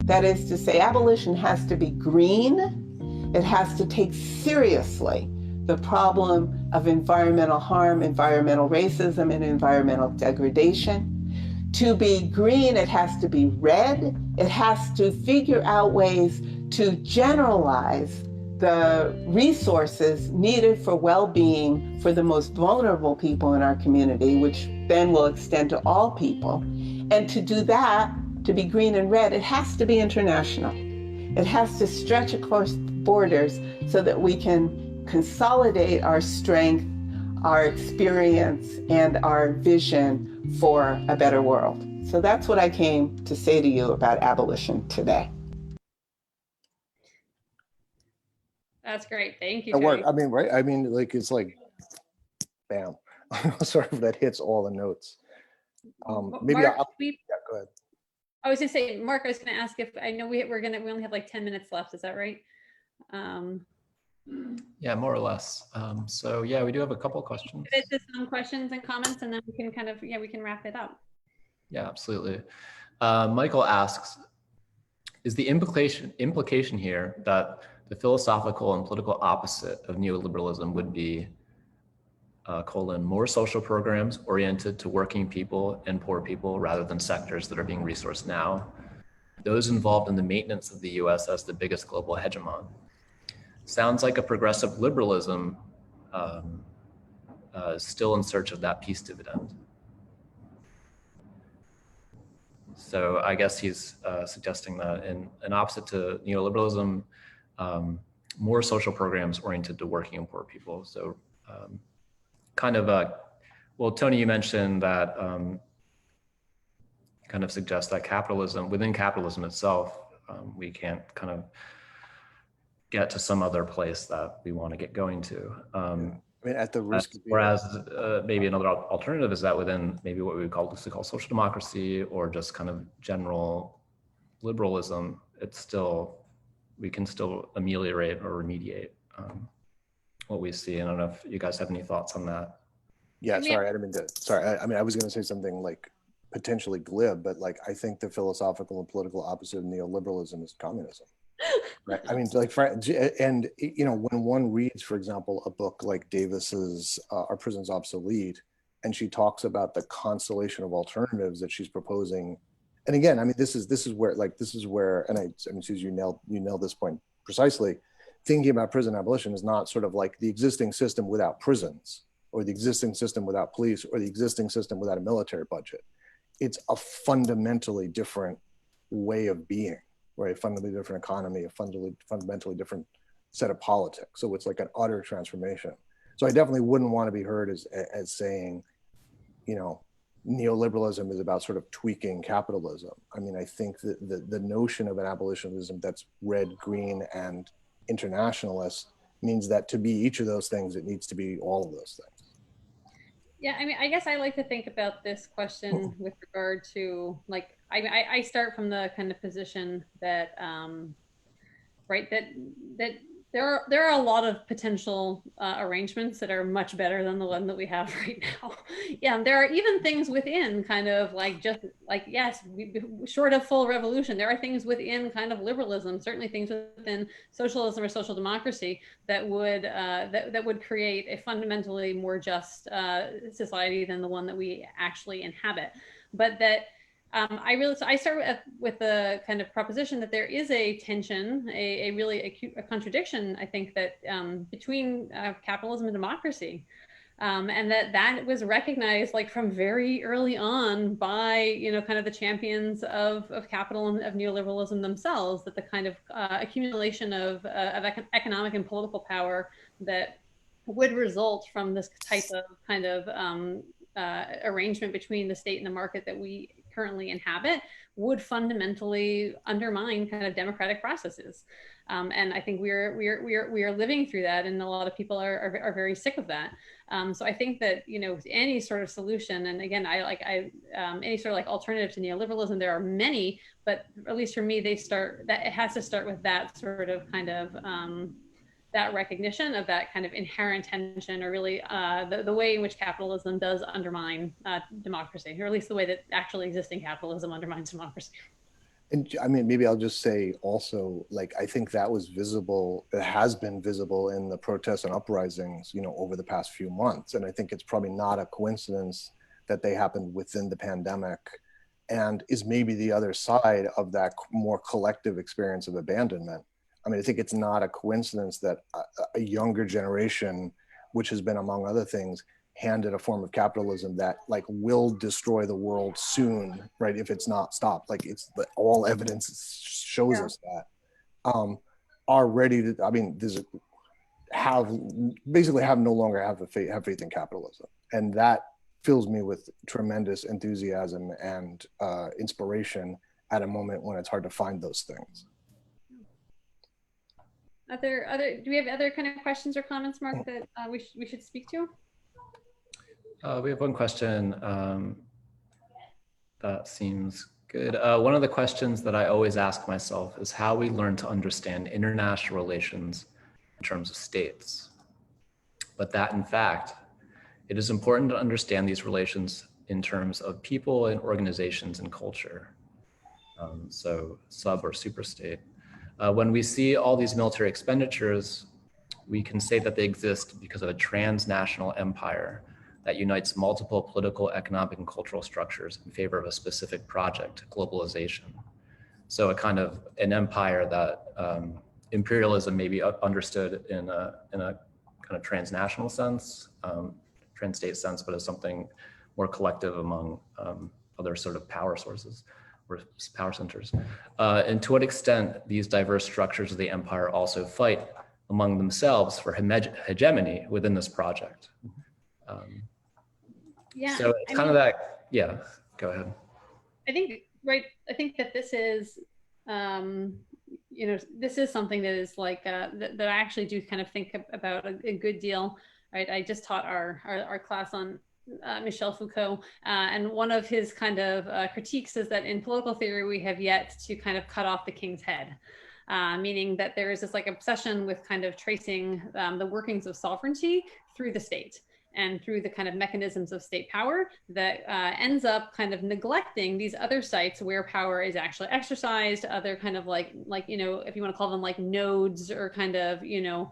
That is to say, abolition has to be green. It has to take seriously the problem of environmental harm, environmental racism, and environmental degradation. To be green, it has to be red. It has to figure out ways to generalize the resources needed for well-being for the most vulnerable people in our community, which then will extend to all people. And to do that, to be green and red, it has to be international. It has to stretch across borders so that we can consolidate our strength, our experience, and our vision for a better world. So that's what I came to say to you about abolition today. That's great. Thank you, That Jodi. worked. I mean, right? I mean, like, it's like, bam, sort of that hits all the notes. Maybe Mark, yeah, go ahead. I was just saying, Mark, I was going to ask if, I know we only have like 10 minutes left. Is that right? Yeah, more or less. So yeah, we do have a couple of questions. Just some questions and comments, and then we can kind of, we can wrap it up. Yeah, absolutely. Michael asks, is the implication here that the philosophical and political opposite of neoliberalism would be more social programs oriented to working people and poor people rather than sectors that are being resourced now, those involved in the maintenance of the US as the biggest global hegemon? Sounds like a progressive liberalism is still in search of that peace dividend. So I guess he's suggesting that in an opposite to neoliberalism, more social programs oriented to working and poor people. So well, Tony, you mentioned that kind of suggests that within capitalism itself, we can't kind of get to some other place that we want to get going to. I mean, at the risk of whereas maybe another alternative is that within maybe what we would loosely call social democracy or just kind of general liberalism, we can still ameliorate or remediate what we see. I don't know if you guys have any thoughts on that. Yeah, sorry, I didn't mean to. Sorry, I mean, I was going to say something like potentially glib, but like I think the philosophical and political opposite of neoliberalism is communism. Right? I mean, like, and when one reads, for example, a book like Davis's "Are Prisons Obsolete," and she talks about the constellation of alternatives that she's proposing, and again, I mean, this is where, and I mean, Susan, you nailed this point precisely. Thinking about prison abolition is not sort of like the existing system without prisons, or the existing system without police, or the existing system without a military budget. It's a fundamentally different way of being, right? A fundamentally different economy, a fundamentally different set of politics. So it's like an utter transformation. So I definitely wouldn't want to be heard as saying, neoliberalism is about sort of tweaking capitalism. I mean, I think that the notion of an abolitionism that's red, green, and internationalist means that to be each of those things, it needs to be all of those things. Yeah, I mean, I guess I like to think about this question with regard to, like, I start from the kind of position that, right, that There are a lot of potential arrangements that are much better than the one that we have right now. Yeah, there are even things within kind of like just like, yes, short of full revolution, there are things within kind of liberalism, certainly things within socialism or social democracy that would that would create a fundamentally more just society than the one that we actually inhabit. But that I start with the kind of proposition that there is a tension, a really acute contradiction, I think, that between capitalism and democracy. And that was recognized like from very early on by, you know, kind of the champions of capital and of neoliberalism themselves, that the kind of accumulation of economic and political power that would result from this type of kind of arrangement between the state and the market that we currently inhabit would fundamentally undermine kind of democratic processes. And I think we are living through that, and a lot of people are very sick of that. So I think that, you know, any sort of solution, and again, any sort of like alternative to neoliberalism, there are many, but at least for me, it has to start with that sort of kind of that recognition of that kind of inherent tension, or really the way in which capitalism does undermine democracy, or at least the way that actually existing capitalism undermines democracy. And I mean, maybe I'll just say also, like, I think that was visible, it has been visible in the protests and uprisings, you know, over the past few months. And I think it's probably not a coincidence that they happened within the pandemic, and is maybe the other side of that more collective experience of abandonment. I mean, I think it's not a coincidence that a younger generation, which has been, among other things, handed a form of capitalism that like will destroy the world soon, right? If it's not stopped, like all evidence shows us that, are ready to, I mean, no longer have faith in capitalism. And that fills me with tremendous enthusiasm and inspiration at a moment when it's hard to find those things. Do we have other kind of questions or comments, Mark, that we should speak to? We have one question that seems good. One of the questions that I always ask myself is how we learn to understand international relations in terms of states. But that, in fact, it is important to understand these relations in terms of people and organizations and culture. So sub or super state. When we see all these military expenditures, we can say that they exist because of a transnational empire that unites multiple political, economic, and cultural structures in favor of a specific project, globalization. So a kind of an empire that imperialism may be understood in a kind of transnational sense, trans-state sense, but as something more collective among other sort of power sources or power centers. And to what extent these diverse structures of the empire also fight among themselves for hegemony within this project. Yeah. So it's kind of that, yeah, go ahead. I think that this is, you know, this is something that is like, that I actually do kind of think about a good deal, right? I just taught our class on Michel Foucault, and one of his kind of critiques is that in political theory, we have yet to kind of cut off the king's head. Meaning that there is this like obsession with kind of tracing the workings of sovereignty through the state and through the kind of mechanisms of state power that ends up kind of neglecting these other sites where power is actually exercised, other kind of like, you know, if you want to call them like nodes or kind of, you know,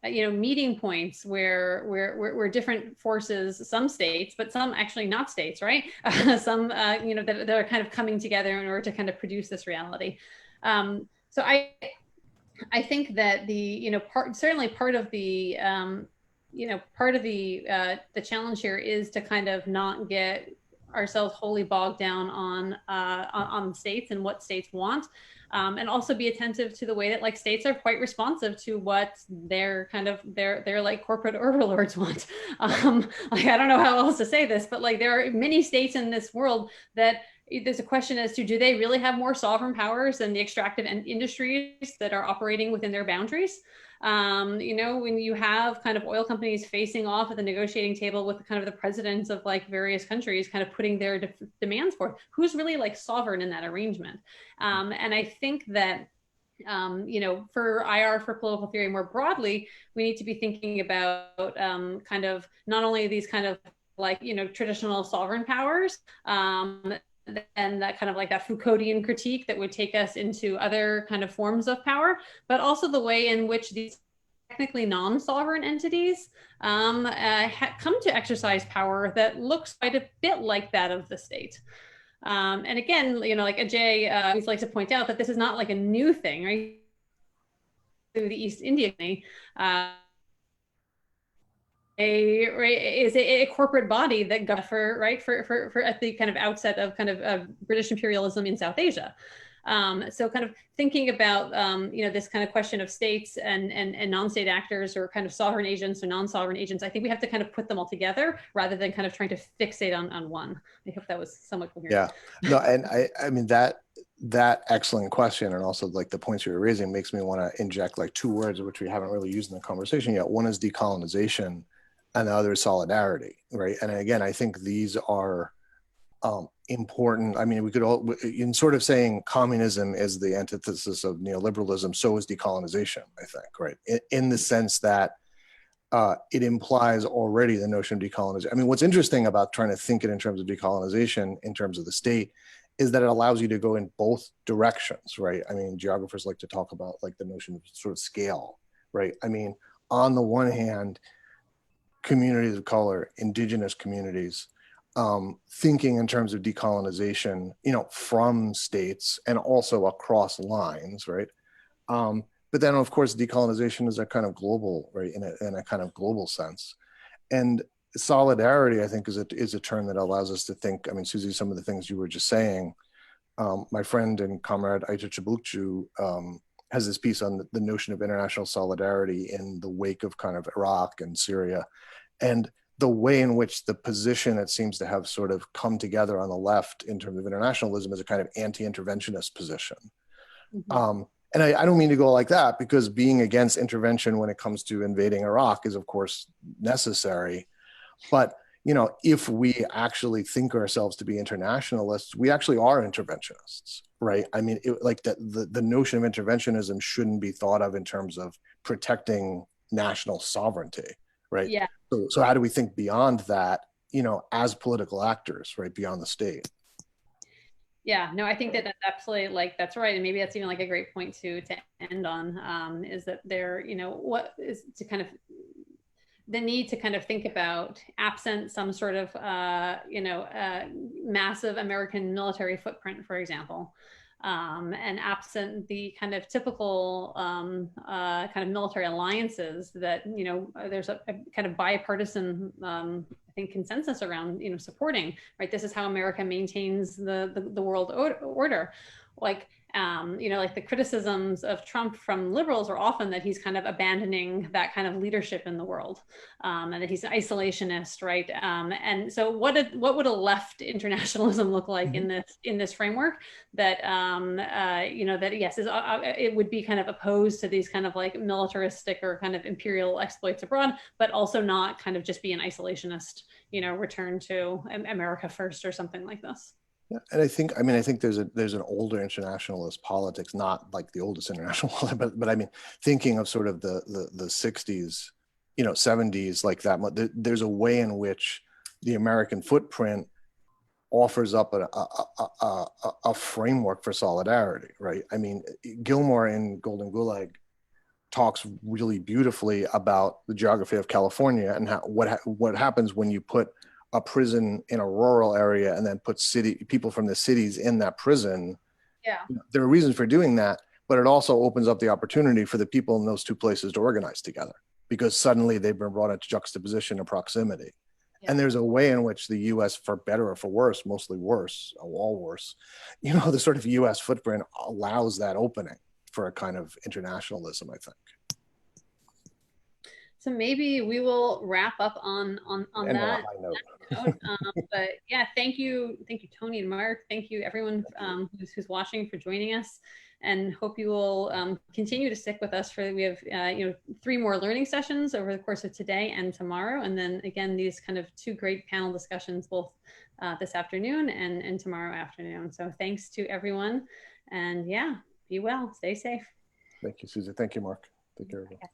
meeting points where different forces, some states, but some actually not states, right? Some, you know, that are kind of coming together in order to kind of produce this reality. So I think that the, you know, certainly part of the, you know, part of the challenge here is to kind of not get ourselves wholly bogged down on states and what states want, and also be attentive to the way that like states are quite responsive to what their kind of their like corporate overlords want. Like, I don't know how else to say this, but like there are many states in this world that there's a question as to, do they really have more sovereign powers than the extractive industries that are operating within their boundaries? You know, when you have kind of oil companies facing off at the negotiating table with kind of the presidents of like various countries kind of putting their demands forth, who's really like sovereign in that arrangement? And I think that for IR, for political theory more broadly, we need to be thinking about kind of not only these kind of like, traditional sovereign powers, and that kind of like that Foucauldian critique that would take us into other kind of forms of power, but also the way in which these technically non-sovereign entities come to exercise power that looks quite a bit like that of the state. And again, like Ajay always likes to point out that this is not like a new thing, right? Through the East India Company, is a corporate body that got for at the kind of outset of British imperialism in South Asia. So kind of thinking about this kind of question of states and non-state actors, or kind of sovereign agents or non-sovereign agents, I think we have to kind of put them all together rather than kind of trying to fixate on one. I hope that was somewhat coherent. Yeah, no, and I mean that excellent question, and also like the points you were raising makes me want to inject like two words which we haven't really used in the conversation yet. One is decolonization, and the other is solidarity, right? And again, I think these are important. I mean, we could all, in sort of saying communism is the antithesis of neoliberalism, so is decolonization, I think, right? In the sense that it implies already the notion of decolonization. I mean, what's interesting about trying to think it in terms of decolonization, in terms of the state, is that it allows you to go in both directions, right? I mean, geographers like to talk about like the notion of sort of scale, right? I mean, on the one hand, communities of color, indigenous communities, thinking in terms of decolonization, from states and also across lines, right? But then, of course, decolonization is a kind of global, right, in a kind of global sense. And solidarity, I think, is a term that allows us to think. I mean, Susie, some of the things you were just saying. My friend and comrade Aita Chibukchu has this piece on the notion of international solidarity in the wake of kind of Iraq and Syria, and the way in which the position it seems to have sort of come together on the left in terms of internationalism is a kind of anti-interventionist position. Mm-hmm. And I don't mean to go like that, because being against intervention when it comes to invading Iraq is, of course, necessary. But, if we actually think ourselves to be internationalists, we actually are interventionists, right? I mean, the notion of interventionism shouldn't be thought of in terms of protecting national sovereignty, right? Yeah. So how do we think beyond that, as political actors, right, beyond the state? Yeah, no, I think that's absolutely that's right. And maybe that's even like a great point to end on, is that there, what is to kind of the need to kind of think about, absent some sort of, massive American military footprint, for example, and absent the kind of typical kind of military alliances that, there's a kind of bipartisan, I think, consensus around, supporting, right? This is how America maintains the world order. Like the criticisms of Trump from liberals are often that he's kind of abandoning that kind of leadership in the world, and that he's an isolationist, right? And so what would a left internationalism look like in this framework that that yes is it would be kind of opposed to these kind of like militaristic or kind of imperial exploits abroad, but also not kind of just be an isolationist, return to America first or something like this. Yeah, and I think there's an older internationalist politics, not like the oldest international, but I mean, thinking of sort of the 60s, 70s, like that. There's a way in which the American footprint offers up a framework for solidarity, right? I mean, Gilmore in Golden Gulag talks really beautifully about the geography of California and what happens when you put a prison in a rural area and then put people from the cities in that prison. Yeah, there are reasons for doing that, but it also opens up the opportunity for the people in those two places to organize together, because suddenly they've been brought into juxtaposition and proximity. Yeah. And there's a way in which the U.S., for better or for worse, mostly worse, all worse, the sort of U.S. footprint allows that opening for a kind of internationalism, I think. So maybe we will wrap up on that. But yeah, thank you, Tony and Mark. Thank you, everyone who's watching, for joining us, and hope you will continue to stick with us. We have 3 more learning sessions over the course of today and tomorrow, and then again these kind of 2 great panel discussions both this afternoon and tomorrow afternoon. So thanks to everyone, and yeah, be well, stay safe. Thank you, Susie. Thank you, Mark. Take care, everyone. Okay.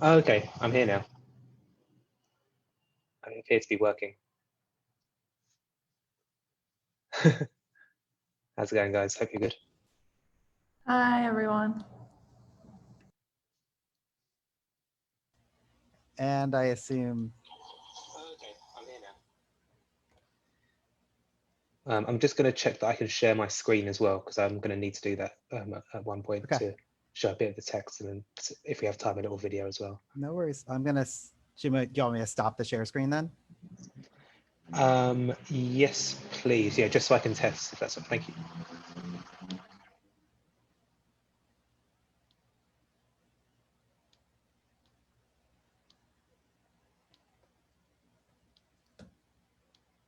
Oh, okay, I'm here now. I appear to be working. How's it going, guys? Hope you're good. Hi, everyone. And I assume. Okay, I'm here now. I'm just going to check that I can share my screen as well, because I'm going to need to do that at one point to show a bit of the text, and then if we have time, a little video as well. No worries. I'm going to. Do you want me to stop the share screen then? Yes, please. Yeah, just so I can test if that's all. Thank you.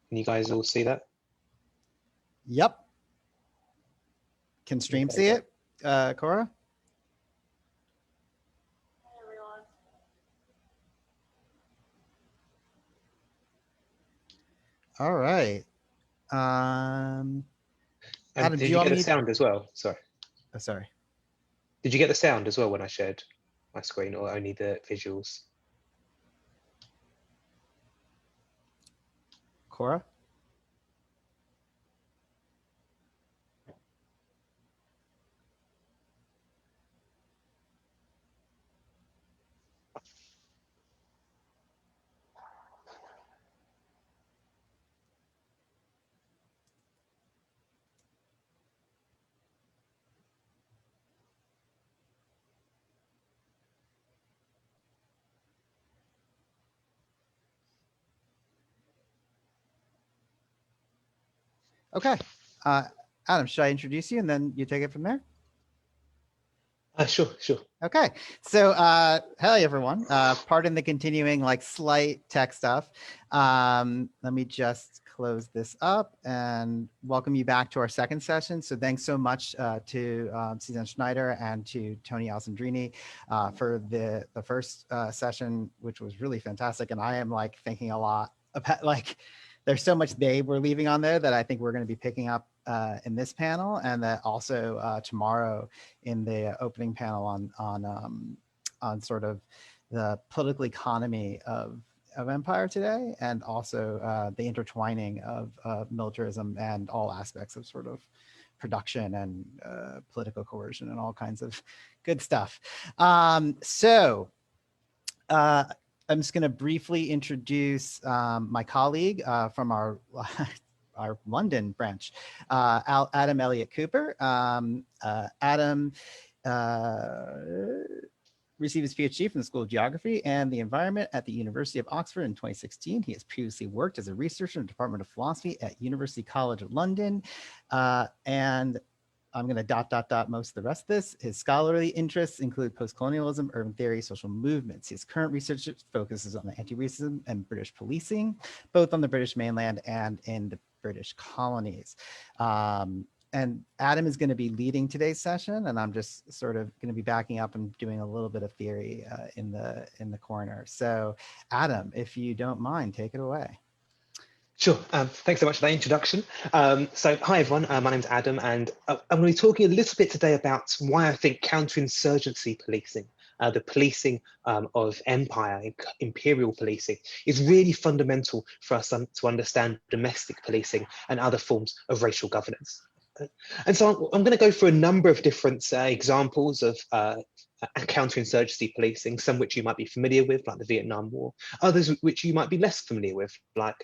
Can you guys all see that? Yep. Can stream see it, Cora? Hi, everyone. All right. Adam, did you get the sound as well? Sorry. Oh, sorry. Did you get the sound as well when I shared my screen, or only the visuals? Cora? Okay. Adam, should I introduce you and then you take it from there? Sure. Okay, so hey everyone, pardon the continuing like slight tech stuff. Let me just close this up and welcome you back to our second session. So thanks so much to Suzanne Schneider and to Tony Alessandrini for the first session, which was really fantastic. And I am like thinking a lot about like, there's so much they were leaving on there that I think we're going to be picking up in this panel, and that also tomorrow in the opening panel on sort of the political economy of empire today, and also the intertwining of militarism and all aspects of sort of production and political coercion and all kinds of good stuff. I'm just going to briefly introduce my colleague from our London branch, Adam Elliott-Cooper. Adam received his PhD from the School of Geography and the Environment at the University of Oxford in 2016. He has previously worked as a researcher in the Department of Philosophy at University College of London, and I'm going to dot most of the rest of this. His scholarly interests include post-colonialism, urban theory, social movements. His current research focuses on the anti-racism and British policing, both on the British mainland and in the British colonies. And Adam is going to be leading today's session, and I'm just sort of going to be backing up and doing a little bit of theory in the corner. So Adam, if you don't mind, take it away. Sure. Thanks so much for that introduction. So hi, everyone. My name's Adam, and I'm going to be talking a little bit today about why I think counterinsurgency policing, the policing of empire, imperial policing, is really fundamental for us to understand domestic policing and other forms of racial governance. And so I'm going to go through a number of different examples of counterinsurgency policing, some which you might be familiar with, like the Vietnam War, others which you might be less familiar with, like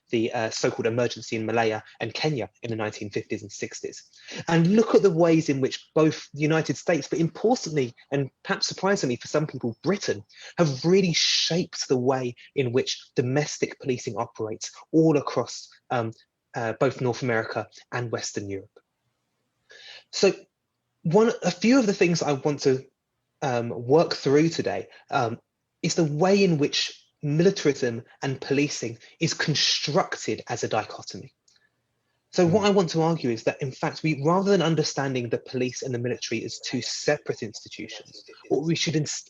the so-called emergency in Malaya and Kenya in the 1950s and 60s. And look at the ways in which both the United States, but importantly, and perhaps surprisingly for some people, Britain, have really shaped the way in which domestic policing operates all across both North America and Western Europe. So a few of the things I want to work through today is the way in which militarism and policing is constructed as a dichotomy. So what I want to argue is that, in fact, rather than understanding the police and the military as two separate institutions,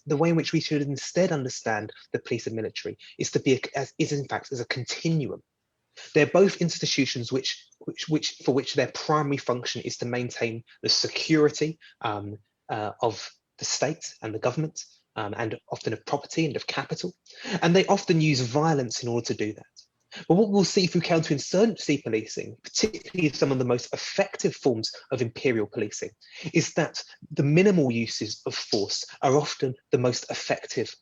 the way in which we should instead understand the police and military is in fact as a continuum. They're both institutions for which their primary function is to maintain the security of the state and the government, and often of property and of capital. And they often use violence in order to do that. But what we'll see through counterinsurgency policing, particularly some of the most effective forms of imperial policing, is that the minimal uses of force are often the most effective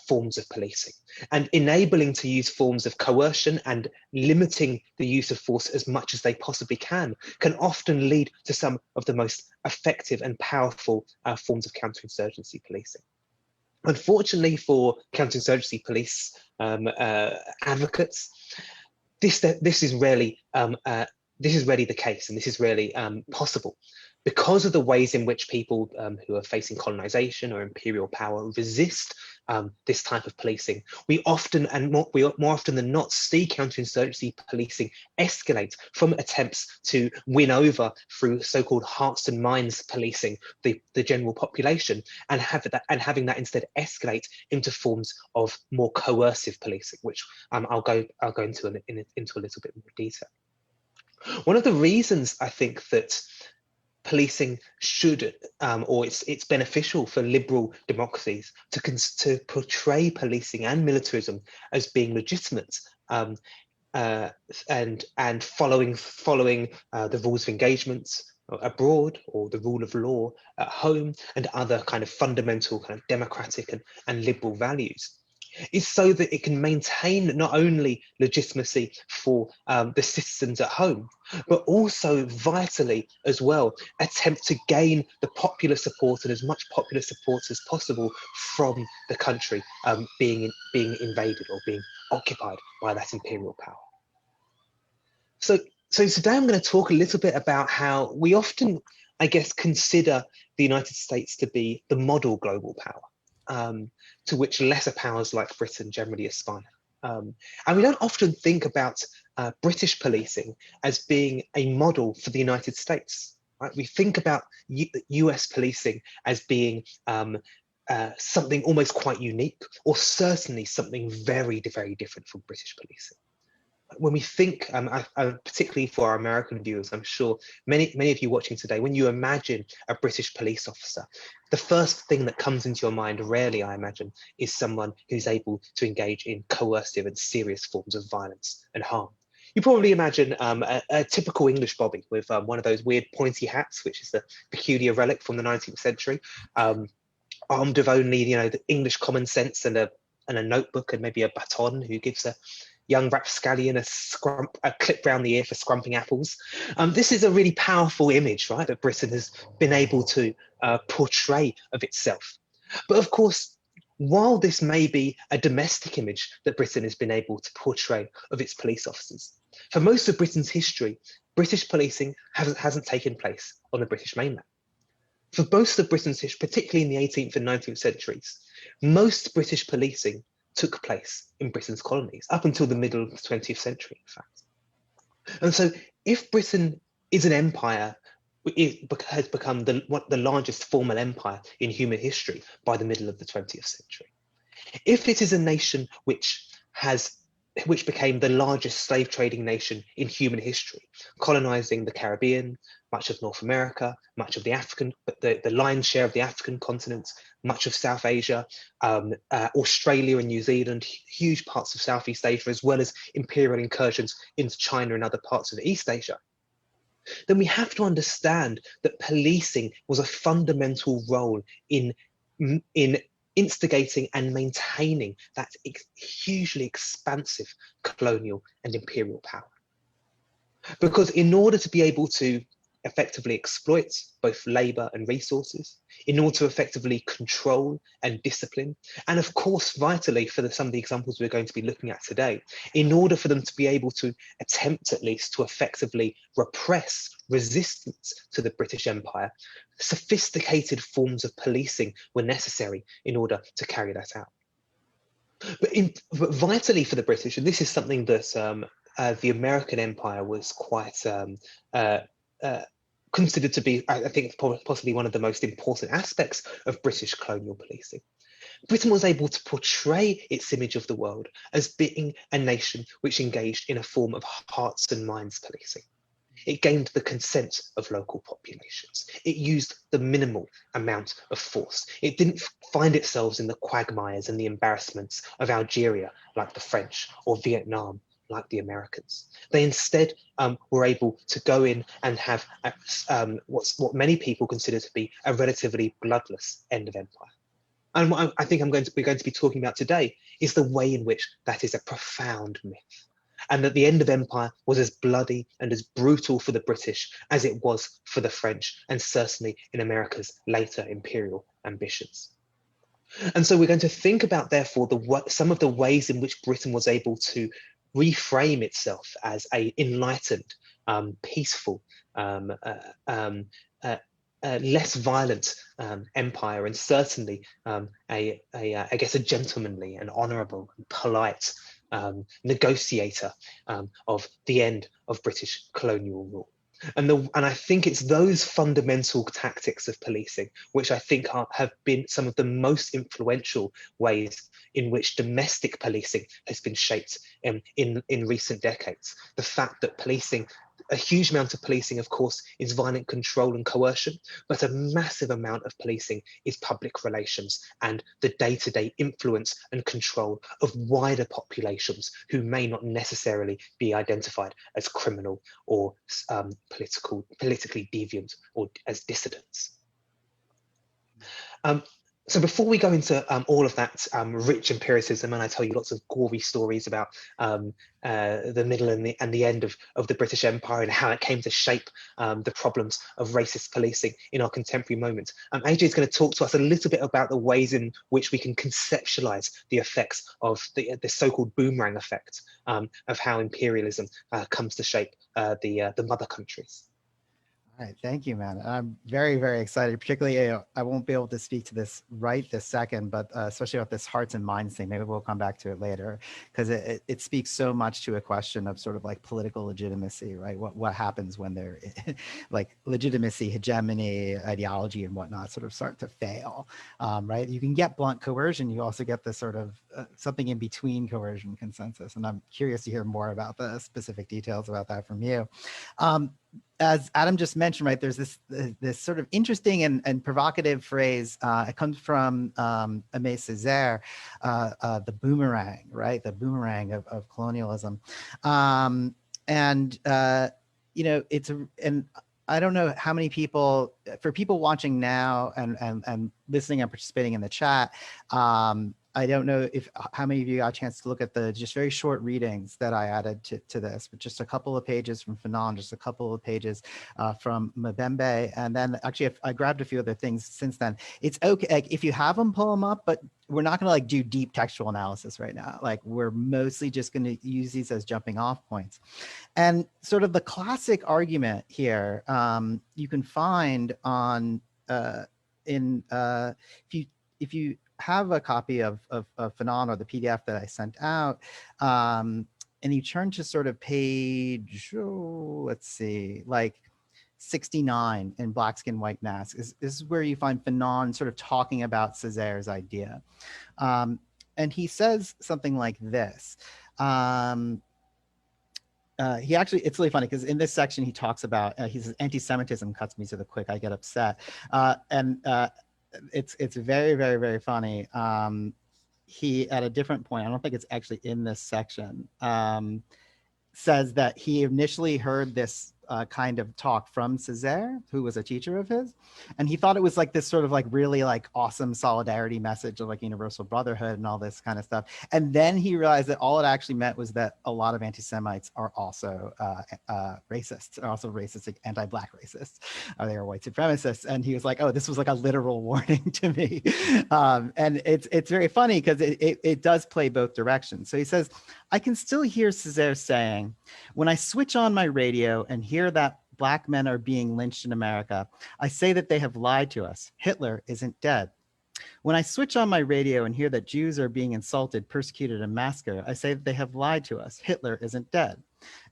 forms of policing, and enabling to use forms of coercion and limiting the use of force as much as they possibly can often lead to some of the most effective and powerful forms of counterinsurgency policing. Unfortunately for counterinsurgency police advocates, this is rarely the case, and this is rarely possible, because of the ways in which people who are facing colonization or imperial power resist this type of policing. We often, and more often than not, see counterinsurgency policing escalate from attempts to win over through so-called hearts and minds policing the general population, and having that instead escalate into forms of more coercive policing, which I'll go into a little bit more detail. One of the reasons I think that policing should, or it's beneficial for liberal democracies to portray policing and militarism as being legitimate, and following the rules of engagement abroad, or the rule of law at home, and other kind of fundamental kind of democratic and liberal values, is so that it can maintain not only legitimacy for the citizens at home, but also vitally as well attempt to gain the popular support, and as much popular support as possible from the country being invaded or being occupied by that imperial power. So today I'm going to talk a little bit about how we often, I guess, consider the United States to be the model global power, to which lesser powers like Britain generally aspire. And we don't often think about British policing as being a model for the United States. Right? We think about US policing as being something almost quite unique, or certainly something very, very different from British policing. When we think, particularly for our American viewers, I'm sure many of you watching today, when you imagine a British police officer, the first thing that comes into your mind, rarely I imagine, is someone who's able to engage in coercive and serious forms of violence and harm. You probably imagine a typical English bobby with one of those weird pointy hats, which is the peculiar relic from the 19th century, armed with only the English common sense and a notebook and maybe a baton, who gives a young rapscallion a clip round the ear for scrumping apples. This is a really powerful image, right, that Britain has been able to portray of itself. But of course, while this may be a domestic image that Britain has been able to portray of its police officers, for most of Britain's history, British policing hasn't taken place on the British mainland. For most of Britain's history, particularly in the 18th and 19th centuries, most British policing took place in Britain's colonies up until the middle of the 20th century, in fact. And so if Britain is an empire, it has become the largest formal empire in human history by the middle of the 20th century. If it is a nation which became the largest slave trading nation in human history, colonizing the Caribbean, much of North America, much of the African, but the lion's share of the African continent, much of South Asia, Australia and New Zealand, huge parts of Southeast Asia, as well as imperial incursions into China and other parts of East Asia, then we have to understand that policing was a fundamental role in instigating and maintaining that hugely expansive colonial and imperial power. Because in order to be able to effectively exploit both labor and resources, in order to effectively control and discipline, and of course, vitally for some of the examples we're going to be looking at today, in order for them to be able to attempt at least to effectively repress resistance to the British Empire, sophisticated forms of policing were necessary in order to carry that out. But vitally for the British, and this is something that the American Empire was quite considered to be, I think, possibly one of the most important aspects of British colonial policing. Britain was able to portray its image of the world as being a nation which engaged in a form of hearts and minds policing. It gained the consent of local populations. It used the minimal amount of force. It didn't find itself in the quagmires and the embarrassments of Algeria, like the French, or Vietnam, like the Americans. They instead were able to go in and have what many people consider to be a relatively bloodless end of empire. And what I think we're going to be talking about today is the way in which that is a profound myth, and that the end of empire was as bloody and as brutal for the British as it was for the French, and certainly in America's later imperial ambitions. And so we're going to think about, therefore, some of the ways in which Britain was able to reframe itself as a enlightened, peaceful, less violent empire, and certainly I guess a gentlemanly and honourable and polite negotiator of the end of British colonial rule. And I think it's those fundamental tactics of policing which I think have been some of the most influential ways in which domestic policing has been shaped in recent decades. The fact that policing, a huge amount of policing, of course, is violent control and coercion, but a massive amount of policing is public relations and the day-to-day influence and control of wider populations who may not necessarily be identified as criminal or politically deviant or as dissidents. So before we go into all of that rich empiricism, and I tell you lots of gory stories about the middle and the end of the British Empire and how it came to shape the problems of racist policing in our contemporary moment, Ajay is going to talk to us a little bit about the ways in which we can conceptualize the effects of the so-called boomerang effect of how imperialism comes to shape the mother countries. All right, thank you, man. I'm very, very excited. Particularly, I won't be able to speak to this right this second, but especially about this hearts and minds thing. Maybe we'll come back to it later, because it speaks so much to a question of sort of like political legitimacy, right? What happens when they're like legitimacy, hegemony, ideology, and whatnot sort of start to fail, right? You can get blunt coercion. You also get this sort of something in between coercion consensus, and I'm curious to hear more about the specific details about that from you. As Adam just mentioned, right, there's this sort of interesting and provocative phrase. It comes from Aimé Césaire, the boomerang, right? The boomerang of colonialism. You know, and I don't know how many people, for people watching now and listening and participating in the chat, I don't know how many of you got a chance to look at the just very short readings that I added to this, but just a couple of pages from Fanon, just a couple of pages from Mbembe, and then actually I grabbed a few other things since then. It's okay, like, if you have them, pull them up, but we're not gonna like do deep textual analysis right now. Like, we're mostly just gonna use these as jumping off points. And sort of the classic argument here, you can find on if you have a copy of Fanon or the PDF that I sent out, and you turn to sort of page, let's see, like 69 in Black Skin, White Mask, this is where you find Fanon sort of talking about Césaire's idea. And he says something like this. He actually, it's really funny because in this section he talks about, he says, anti-Semitism cuts me to the quick, I get upset. It's very, very, very funny. He, at a different point, I don't think it's actually in this section, says that he initially heard this kind of talk from Césaire, who was a teacher of his, and he thought it was like this sort of like really like awesome solidarity message of like universal brotherhood and all this kind of stuff. And then he realized that all it actually meant was that a lot of anti-Semites are also racists, are also racist, anti-Black racists, they are white supremacists. And he was like, oh, this was like a literal warning to me. And it's very funny because it does play both directions. So he says, I can still hear Césaire saying, when I switch on my radio and hear that Black men are being lynched in America, I say that they have lied to us. Hitler isn't dead. When I switch on my radio and hear that Jews are being insulted, persecuted, and massacred, I say that they have lied to us. Hitler isn't dead.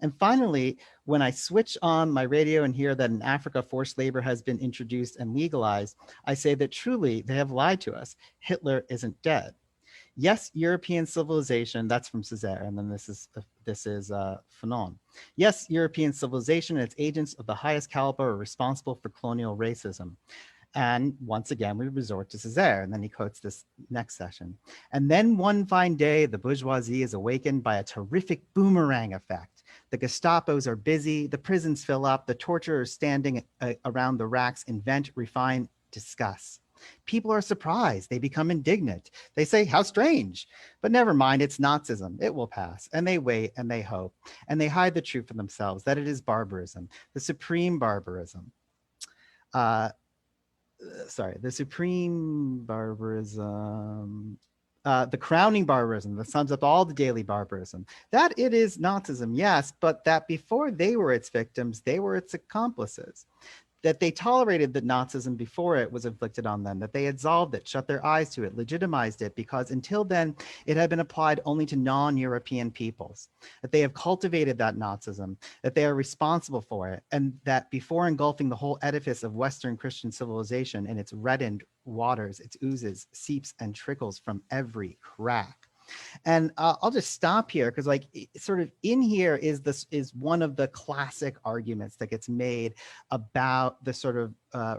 And finally, when I switch on my radio and hear that in Africa forced labor has been introduced and legalized, I say that truly they have lied to us. Hitler isn't dead. Yes, European civilization, that's from Césaire, and then this is Fanon. Yes, European civilization and its agents of the highest caliber are responsible for colonial racism. And once again, we resort to Césaire, and then he quotes this next session. And then one fine day, the bourgeoisie is awakened by a terrific boomerang effect. The Gestapos are busy, the prisons fill up, the torturers standing around the racks invent, refine, discuss. People are surprised, they become indignant. They say, how strange, but never mind, it's Nazism, it will pass. And they wait and they hope, and they hide the truth from themselves, that it is barbarism, the supreme barbarism. The supreme barbarism, the crowning barbarism that sums up all the daily barbarism, that it is Nazism, yes, but that before they were its victims, they were its accomplices. That they tolerated the Nazism before it was inflicted on them, that they absolved it, shut their eyes to it, legitimized it, because until then it had been applied only to non-European peoples, that they have cultivated that Nazism, that they are responsible for it, and that before engulfing the whole edifice of Western Christian civilization in its reddened waters, its oozes, seeps, and trickles from every crack. And I'll just stop here because like sort of in here is one of the classic arguments that gets made about the sort of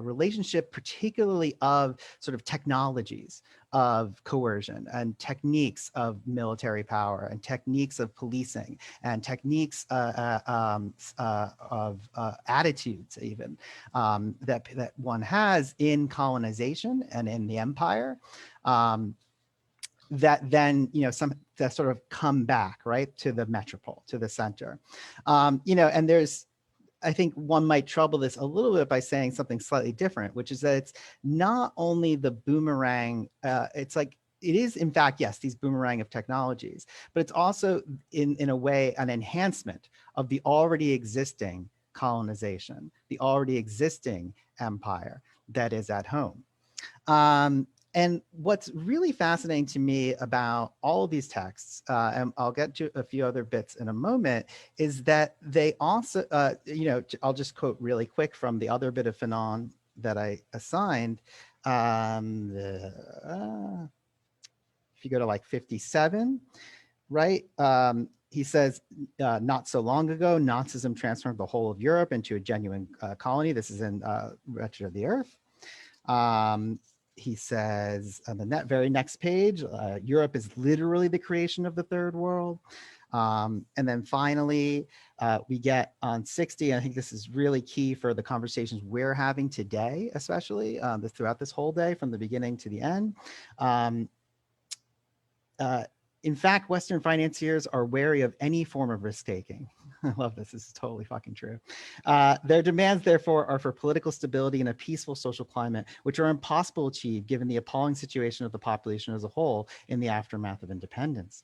relationship, particularly of sort of technologies of coercion and techniques of military power and techniques of policing and techniques of attitudes even that one has in colonization and in the empire. That then, that sort of come back, right, to the metropole, to the center. And I think one might trouble this a little bit by saying something slightly different, which is that it's not only the boomerang, it's like, it is in fact, yes, these boomerang of technologies, but it's also in a way, an enhancement of the already existing colonization, the already existing empire that is at home. And what's really fascinating to me about all of these texts, and I'll get to a few other bits in a moment, is that they also, I'll just quote really quick from the other bit of Fanon that I assigned. If you go to like 57, right? He says, not so long ago, Nazism transformed the whole of Europe into a genuine colony. This is in Wretched of the Earth. He says on the very next page, Europe is literally the creation of the third world. And then finally, we get on 60, and I think this is really key for the conversations we're having today, especially throughout this whole day, from the beginning to the end. In fact, Western financiers are wary of any form of risk-taking. I love this. This is totally fucking true. Their demands, therefore, are for political stability and a peaceful social climate, which are impossible to achieve given the appalling situation of the population as a whole in the aftermath of independence.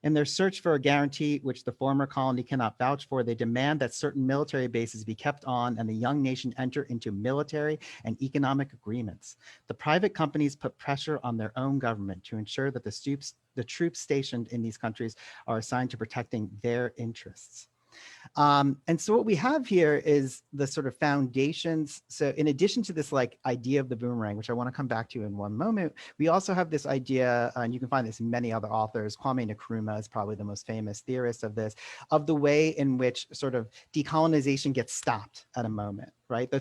In their search for a guarantee which the former colony cannot vouch for, they demand that certain military bases be kept on and the young nation enter into military and economic agreements. The private companies put pressure on their own government to ensure that the troops stationed in these countries are assigned to protecting their interests. And so what we have here is the sort of foundations. So in addition to this like idea of the boomerang, which I want to come back to in one moment, we also have this idea, and you can find this in many other authors. Kwame Nkrumah is probably the most famous theorist of this, of the way in which sort of decolonization gets stopped at a moment, right?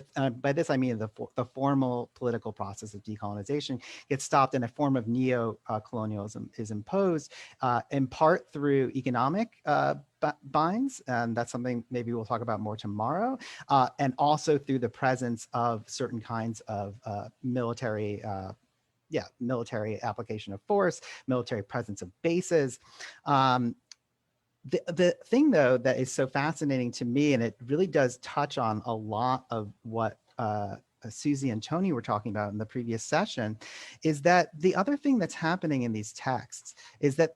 By this, I mean the formal political process of decolonization gets stopped and a form of neo-colonialism is imposed, in part through economic binds, and that's something maybe we'll talk about more tomorrow, and also through the presence of certain kinds of military application of force, military presence of bases. The thing, though, that is so fascinating to me, and it really does touch on a lot of what Susie and Tony were talking about in the previous session, is that the other thing that's happening in these texts is that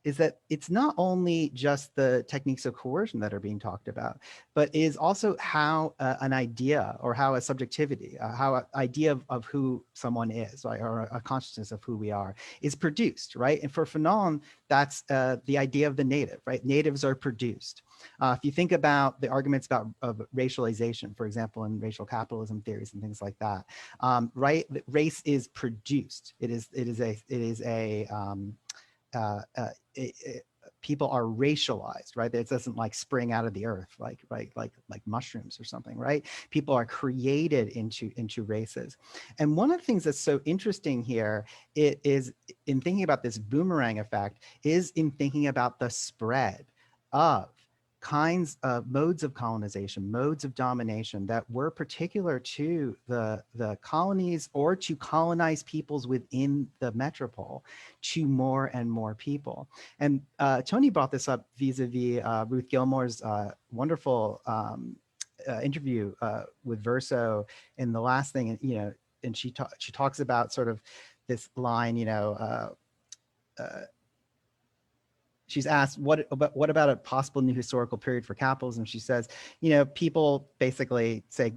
is that it's not only just the techniques of coercion that are being talked about, but is also how an idea or how a subjectivity, how an idea of who someone is, right, or a consciousness of who we are is produced, right? And for Fanon, that's the idea of the native, right? Natives are produced. If you think about the arguments about racialization, for example, in racial capitalism theories and things like that, right? Race is produced. People are racialized, right? It doesn't like spring out of the earth, like mushrooms or something, right? People are created into races. And one of the things that's so interesting here is in thinking about this boomerang effect is in thinking about the spread of kinds of modes of colonization, modes of domination that were particular to the colonies or to colonized peoples within the metropole to more and more people. And Tony brought this up vis-a-vis Ruth Gilmore's wonderful interview with Verso in the last thing, and she talks about sort of this line, she's asked, what about a possible new historical period for capitalism? She says, people basically say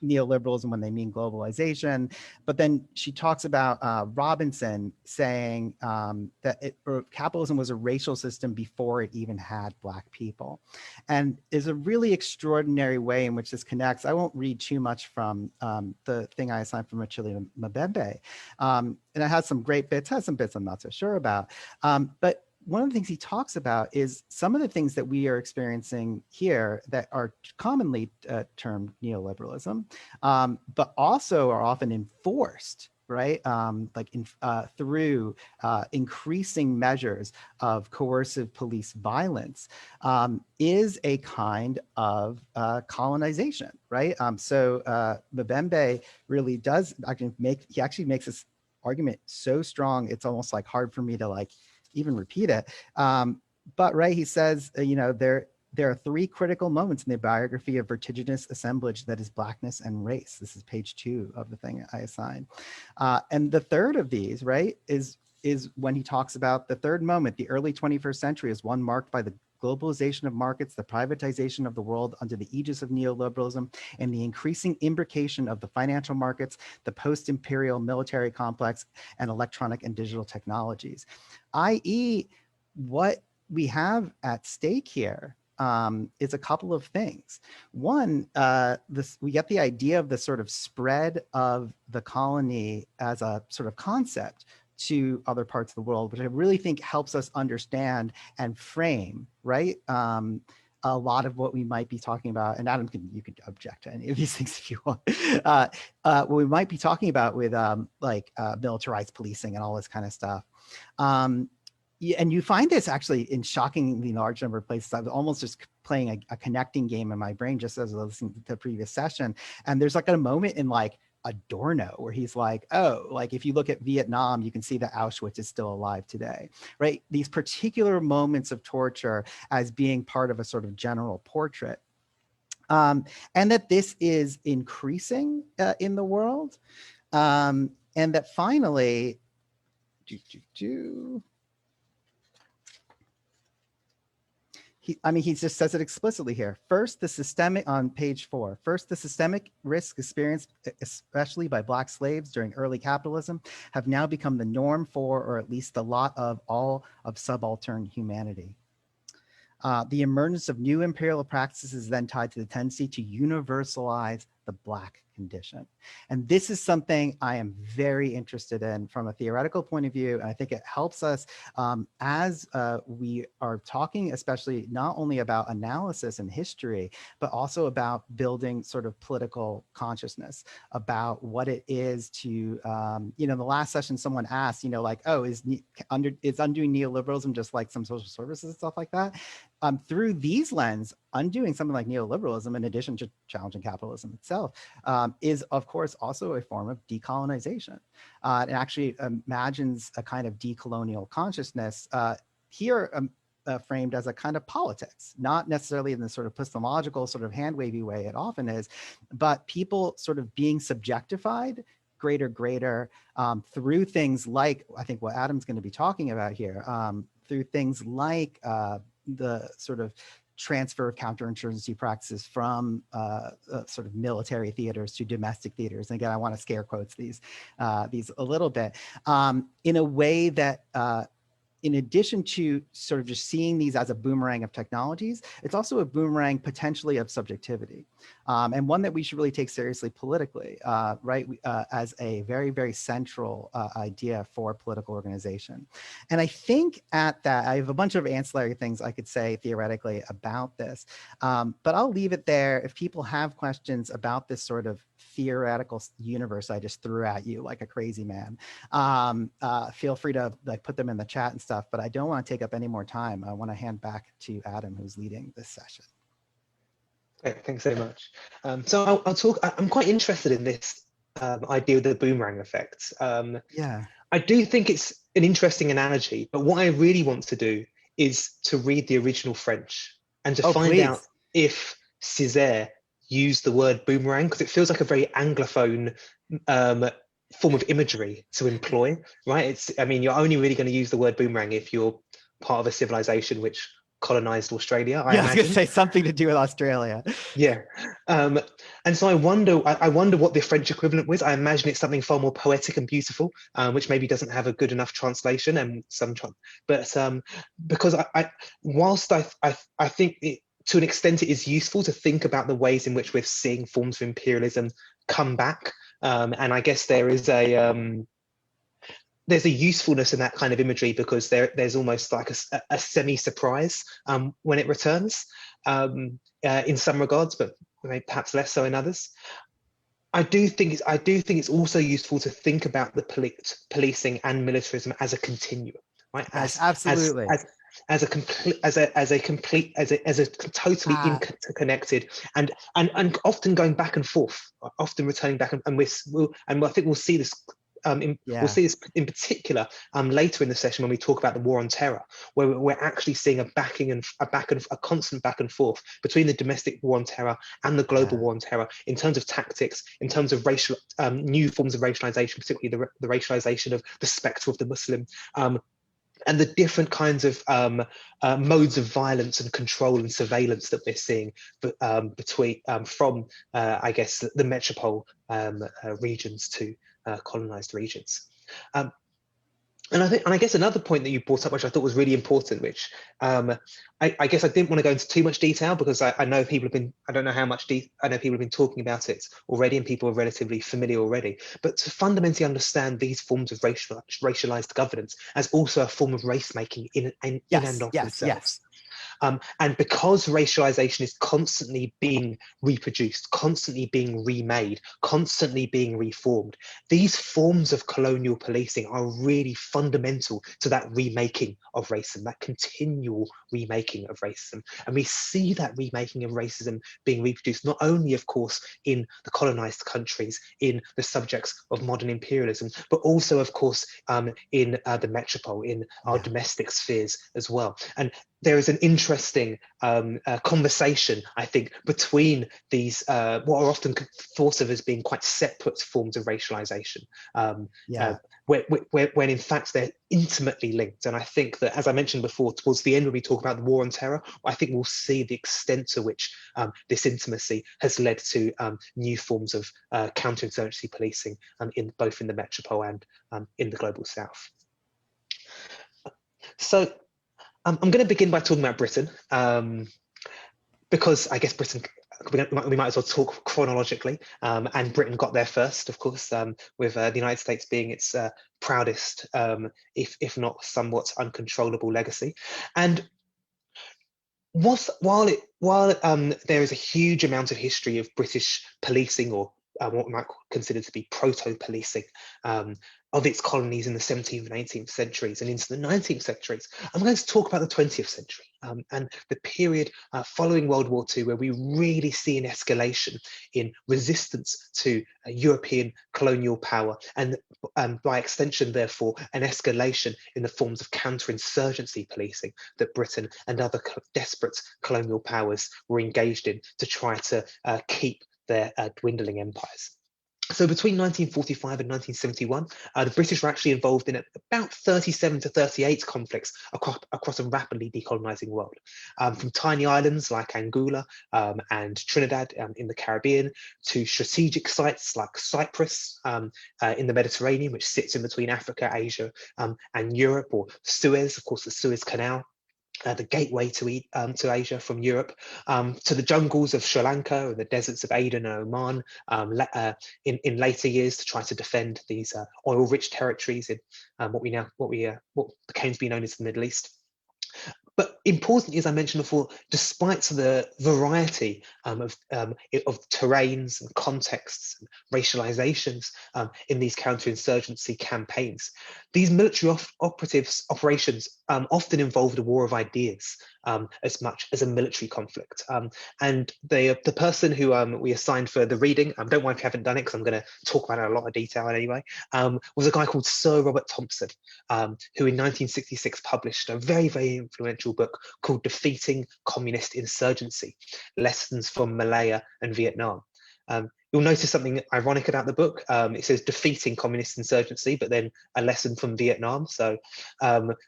neoliberalism when they mean globalization, but then she talks about Robinson saying that capitalism was a racial system before it even had Black people. And is a really extraordinary way in which this connects. I won't read too much from the thing I assigned from Achille Mbembe. And it has some great bits, has some bits I'm not so sure about. But one of the things he talks about is some of the things that we are experiencing here that are commonly termed neoliberalism, but also are often enforced, right? Through increasing measures of coercive police violence, is a kind of colonization, right? So Mbembe really does he actually makes this argument so strong, it's almost like hard for me to even repeat it. But right, he says, there are three critical moments in the biography of vertiginous assemblage that is Blackness and race. This is page 2 of the thing I assigned. And the third of these, right, is when he talks about the third moment, the early 21st century is one marked by the globalization of markets, the privatization of the world under the aegis of neoliberalism, and the increasing imbrication of the financial markets, the post-imperial military complex, and electronic and digital technologies. I.e., what we have at stake here is a couple of things. One, we get the idea of the sort of spread of the colony as a sort of concept to other parts of the world, which I really think helps us understand and frame, right? A lot of what we might be talking about, and Adam, you can object to any of these things if you want. What we might be talking about with militarized policing and all this kind of stuff. And you find this actually in shockingly large number of places. I was almost just playing a connecting game in my brain just as I was listening to the previous session. And there's a moment in Adorno where he's like, oh, if you look at Vietnam, you can see that Auschwitz is still alive today, right? These particular moments of torture as being part of a sort of general portrait. And that this is increasing in the world. And that finally, he just says it explicitly here. First, on page 4, first, the systemic risks experienced, especially by Black slaves during early capitalism, have now become the norm for, or at least the lot of all of subaltern humanity. The emergence of new imperial practices is then tied to the tendency to universalize the Black condition. And this is something I am very interested in from a theoretical point of view. And I think it helps us as we are talking, especially not only about analysis and history, but also about building sort of political consciousness about what it is to, in the last session, someone asked, oh, is undoing neoliberalism just like some social services and stuff like that? Through these lens, undoing something like neoliberalism, in addition to challenging capitalism itself, is of course also a form of decolonization. It actually imagines a kind of decolonial consciousness here framed as a kind of politics, not necessarily in the sort of epistemological sort of hand-wavy way it often is, but people sort of being subjectified greater through things like, I think what Adam's going to be talking about here, through things like the sort of transfer of counterinsurgency practices from sort of military theaters to domestic theaters. And again, I want to scare quotes these a little bit in a way that in addition to sort of just seeing these as a boomerang of technologies, it's also a boomerang potentially of subjectivity, and one that we should really take seriously politically, right? As a very, very central idea for political organization. And I think at that, I have a bunch of ancillary things I could say theoretically about this, but I'll leave it there. If people have questions about this sort of theoretical universe I just threw at you like a crazy man, feel free to put them in the chat and stuff, but I don't want to take up any more time. I want to hand back to Adam, who's leading this session. Great, thanks so much. So I'll talk, I'm quite interested in this idea of the boomerang effect. Yeah. I do think it's an interesting analogy, but what I really want to do is to read the original French and to find out if Césaire used the word boomerang, because it feels like a very Anglophone form of imagery to employ, right? I mean, you're only really going to use the word boomerang if you're part of a civilization which colonized Australia, I imagine. I was going to say something to do with Australia. Yeah. And so I wonder what the French equivalent was. I imagine it's something far more poetic and beautiful, which maybe doesn't have a good enough translation, and because whilst I think to an extent it is useful to think about the ways in which we're seeing forms of imperialism come back, and I guess there's a usefulness in that kind of imagery, because there's almost like a semi-surprise when it returns in some regards, but perhaps less so in others. I do think it's also useful to think about the policing and militarism as a continuum, right? Absolutely. As a totally interconnected and often going back and forth, often returning back, and I think we'll see this. We'll see this in particular later in the session when we talk about the war on terror, where we're actually seeing a constant back and forth between the domestic war on terror and the global war on terror in terms of tactics, in terms of racial new forms of racialization, particularly the racialization of the spectre of the Muslim. And the different kinds of modes of violence and control and surveillance that we're seeing from I guess the metropole regions to colonized regions. And I guess another point that you brought up, which I thought was really important, which I guess I didn't want to go into too much detail, because I know people have been, I don't know how much I know people have been talking about it already, and people are relatively familiar already. But to fundamentally understand these forms of racialized governance as also a form of race making in and of themselves. And because racialization is constantly being reproduced, constantly being remade, constantly being reformed, these forms of colonial policing are really fundamental to that remaking of racism, that continual remaking of racism. And we see that remaking of racism being reproduced not only, of course, in the colonized countries, in the subjects of modern imperialism, but also, of course, in the metropole, in our domestic spheres as well. And there is an interesting conversation, I think, between these what are often thought of as being quite separate forms of racialization, when in fact they're intimately linked. And I think that, as I mentioned before, towards the end when we talk about the war on terror, I think we'll see the extent to which this intimacy has led to new forms of counterinsurgency policing both in the metropole and in the global south. So I'm going to begin by talking about Britain, because I guess Britain, we might as well talk chronologically, and Britain got there first, of course, with the United States being its proudest, if not somewhat uncontrollable legacy. And while there is a huge amount of history of British policing, or what we might consider to be proto-policing, of its colonies in the 17th and 18th centuries and into the 19th centuries, I'm going to talk about the 20th century and the period following World War II, where we really see an escalation in resistance to European colonial power, and by extension, therefore, an escalation in the forms of counterinsurgency policing that Britain and other desperate colonial powers were engaged in to try to keep their dwindling empires. So between 1945 and 1971, the British were actually involved in about 37 to 38 conflicts across a rapidly decolonizing world, from tiny islands like Anguilla and Trinidad in the Caribbean, to strategic sites like Cyprus in the Mediterranean, which sits in between Africa, Asia, and Europe, or Suez, of course, the Suez Canal, the gateway to Asia from Europe, to the jungles of Sri Lanka and the deserts of Aden and Oman in later years to try to defend these oil-rich territories in what came to be known as the Middle East. But importantly, as I mentioned before, despite the variety of terrains and contexts and racializations in these counterinsurgency campaigns, these military operations often involved a war of ideas as much as a military conflict. And the person who we assigned for the reading, don't worry if you haven't done it because I'm going to talk about it in a lot of detail anyway, was a guy called Sir Robert Thompson, who in 1966 published a very, very influential book called Defeating Communist Insurgency, Lessons from Malaya and Vietnam. You'll notice something ironic about the book. It says defeating communist insurgency, but then a lesson from Vietnam. So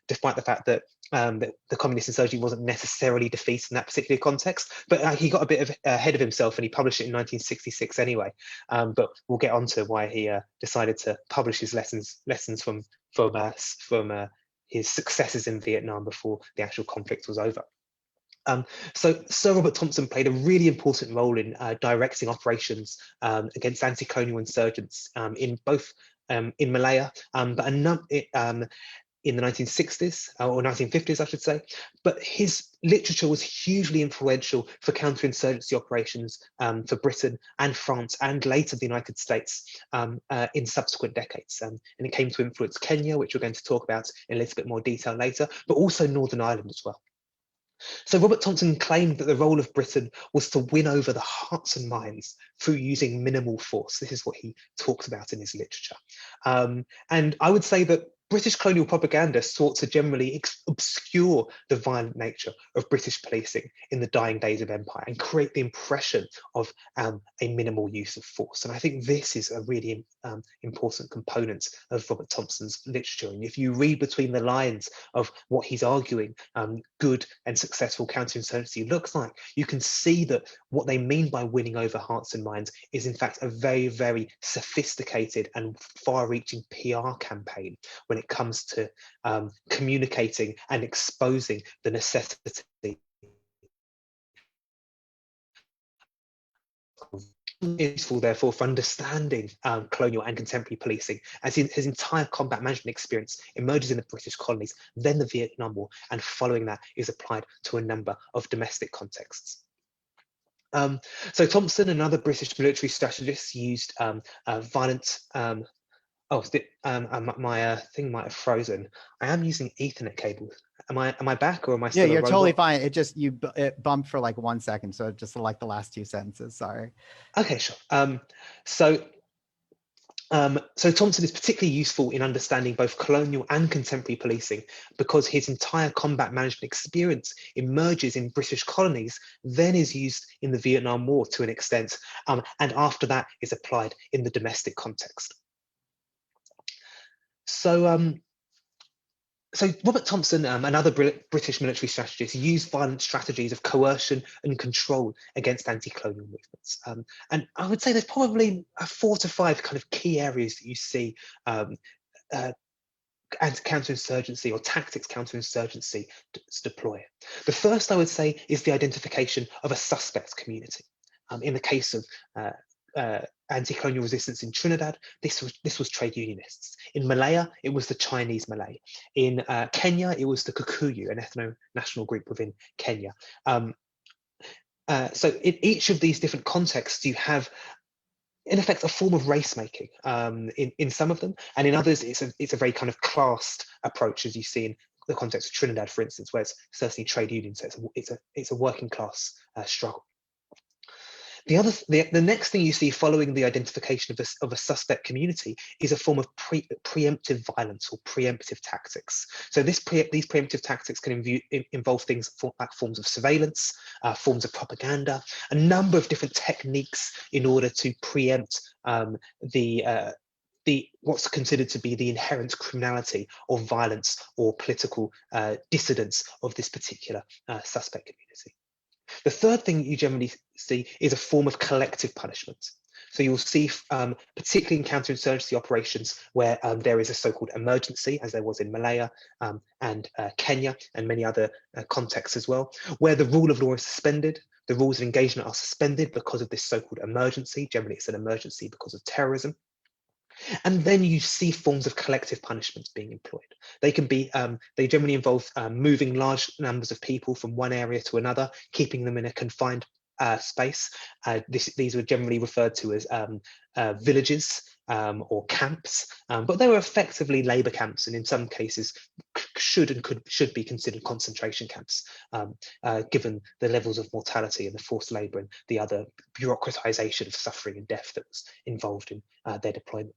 despite the fact that the communist insurgency wasn't necessarily defeated in that particular context, but he got a bit ahead of himself and he published it in 1966 anyway. But we'll get on to why he decided to publish his lessons from his successes in Vietnam before the actual conflict was over. So Sir Robert Thompson played a really important role in directing operations against anti-colonial insurgents in both in Malaya, but in the 1960s or 1950s, I should say. But his literature was hugely influential for counterinsurgency operations for Britain and France and later the United States in subsequent decades. And it came to influence Kenya, which we're going to talk about in a little bit more detail later, but also Northern Ireland as well. So Robert Thompson claimed that the role of Britain was to win over the hearts and minds through using minimal force. This is what he talks about in his literature. And I would say that British colonial propaganda sought to generally obscure the violent nature of British policing in the dying days of empire and create the impression of a minimal use of force. And I think this is a really important component of Robert Thompson's literature. And if you read between the lines of what he's arguing good and successful counterinsurgency looks like, you can see that what they mean by winning over hearts and minds is in fact a very, very sophisticated and far-reaching PR campaign when it comes to communicating and exposing the necessity useful, therefore, for understanding colonial and contemporary policing, as his entire combat management experience emerges in the British colonies, then the Vietnam War, and following that is applied to a number of domestic contexts. So Thompson and other British military strategists used violent my thing might have frozen. I am using Ethernet cables. Am I back or am I still? Yeah, you're totally fine. It bumped for like 1 second, so just like the last 2 sentences. Sorry. Okay, sure. So Thompson is particularly useful in understanding both colonial and contemporary policing because his entire combat management experience emerges in British colonies, then is used in the Vietnam War to an extent, and after that is applied in the domestic context. So Robert Thompson and other British military strategists used violent strategies of coercion and control against anti-colonial movements. And I would say there's probably 4 to 5 kind of key areas that you see anti-counterinsurgency or tactics counterinsurgency deploy. The first, I would say, is the identification of a suspect community. In the case of anti-colonial resistance in Trinidad, this was trade unionists. In Malaya, it was the Chinese Malay. In Kenya, it was the Kikuyu, an ethno-national group within Kenya. So in each of these different contexts, you have, in effect, a form of race making in some of them, and in others, it's a very kind of classed approach, as you see in the context of Trinidad, for instance, where it's certainly trade unions. So it's a working class struggle. The next thing you see following the identification of a suspect community is a form of preemptive violence or preemptive tactics. So these preemptive tactics can involve things like forms of surveillance, forms of propaganda, a number of different techniques in order to preempt what's considered to be the inherent criminality or violence or political dissidence of this particular suspect community. The third thing you generally see is a form of collective punishment. So you'll see, particularly in counterinsurgency operations, where there is a so-called emergency, as there was in Malaya and Kenya and many other contexts as well, where the rule of law is suspended, the rules of engagement are suspended because of this so-called emergency. Generally, it's an emergency because of terrorism. And then you see forms of collective punishments being employed. They can be, they generally involve moving large numbers of people from one area to another, keeping them in a confined space. These were generally referred to as villages or camps, but they were effectively labor camps, and in some cases should be considered concentration camps, given the levels of mortality and the forced labor and the other bureaucratization of suffering and death that was involved in their deployment.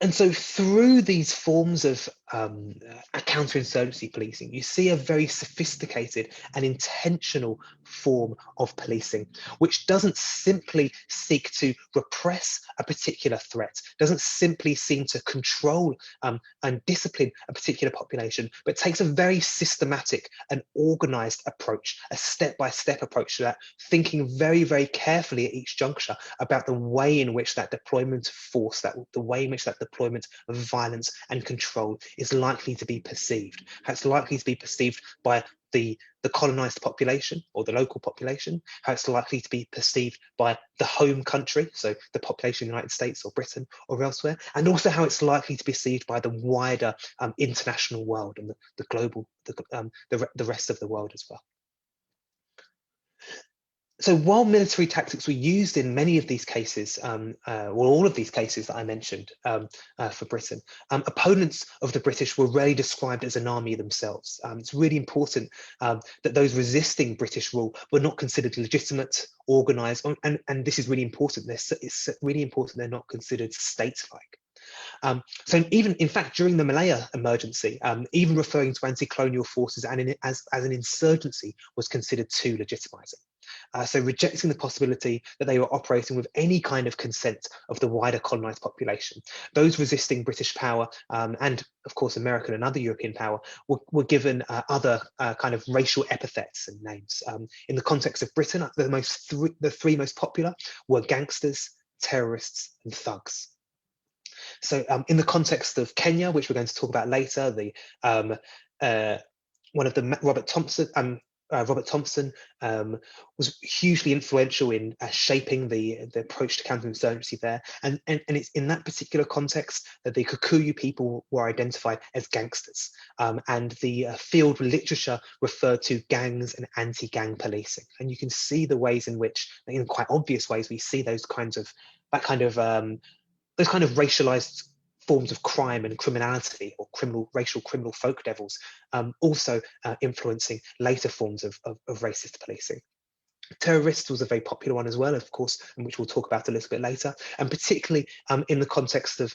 And so through these forms of counterinsurgency policing, you see a very sophisticated and intentional form of policing, which doesn't simply seek to repress a particular threat, doesn't simply seem to control and discipline a particular population, but takes a very systematic and organized approach, a step-by-step approach to that, thinking very, very carefully at each juncture about the way in which that deployment of force, the way in which that deployment of violence and control is likely to be perceived. How it's likely to be perceived by the colonized population or the local population, how it's likely to be perceived by the home country, so the population of the United States or Britain or elsewhere, and also how it's likely to be perceived by the wider international world and the global, the rest of the world as well. So while military tactics were used in many of these cases, all of these cases that I mentioned for Britain, opponents of the British were rarely described as an army themselves. It's really important that those resisting British rule were not considered legitimate, organised, and this is really important. It's really important they're not considered state-like. So even, in fact, during the Malaya emergency, even referring to anti-colonial forces as an insurgency was considered too legitimising. So rejecting the possibility that they were operating with any kind of consent of the wider colonised population. Those resisting British power and, of course, American and other European power were given other kind of racial epithets and names. In the context of Britain, the three most popular were gangsters, terrorists, and thugs. So in the context of Kenya, which we're going to talk about later, Robert Thompson was hugely influential in shaping the approach to counterinsurgency there, and it's in that particular context that the Kikuyu people were identified as gangsters, and the field literature referred to gangs and anti-gang policing, and you can see the ways in which, in quite obvious ways, we see those kinds of racialized forms of crime and criminality, or racial criminal folk devils, also influencing later forms of racist policing. Terrorists was a very popular one as well, of course, and which we'll talk about a little bit later, and particularly in the context of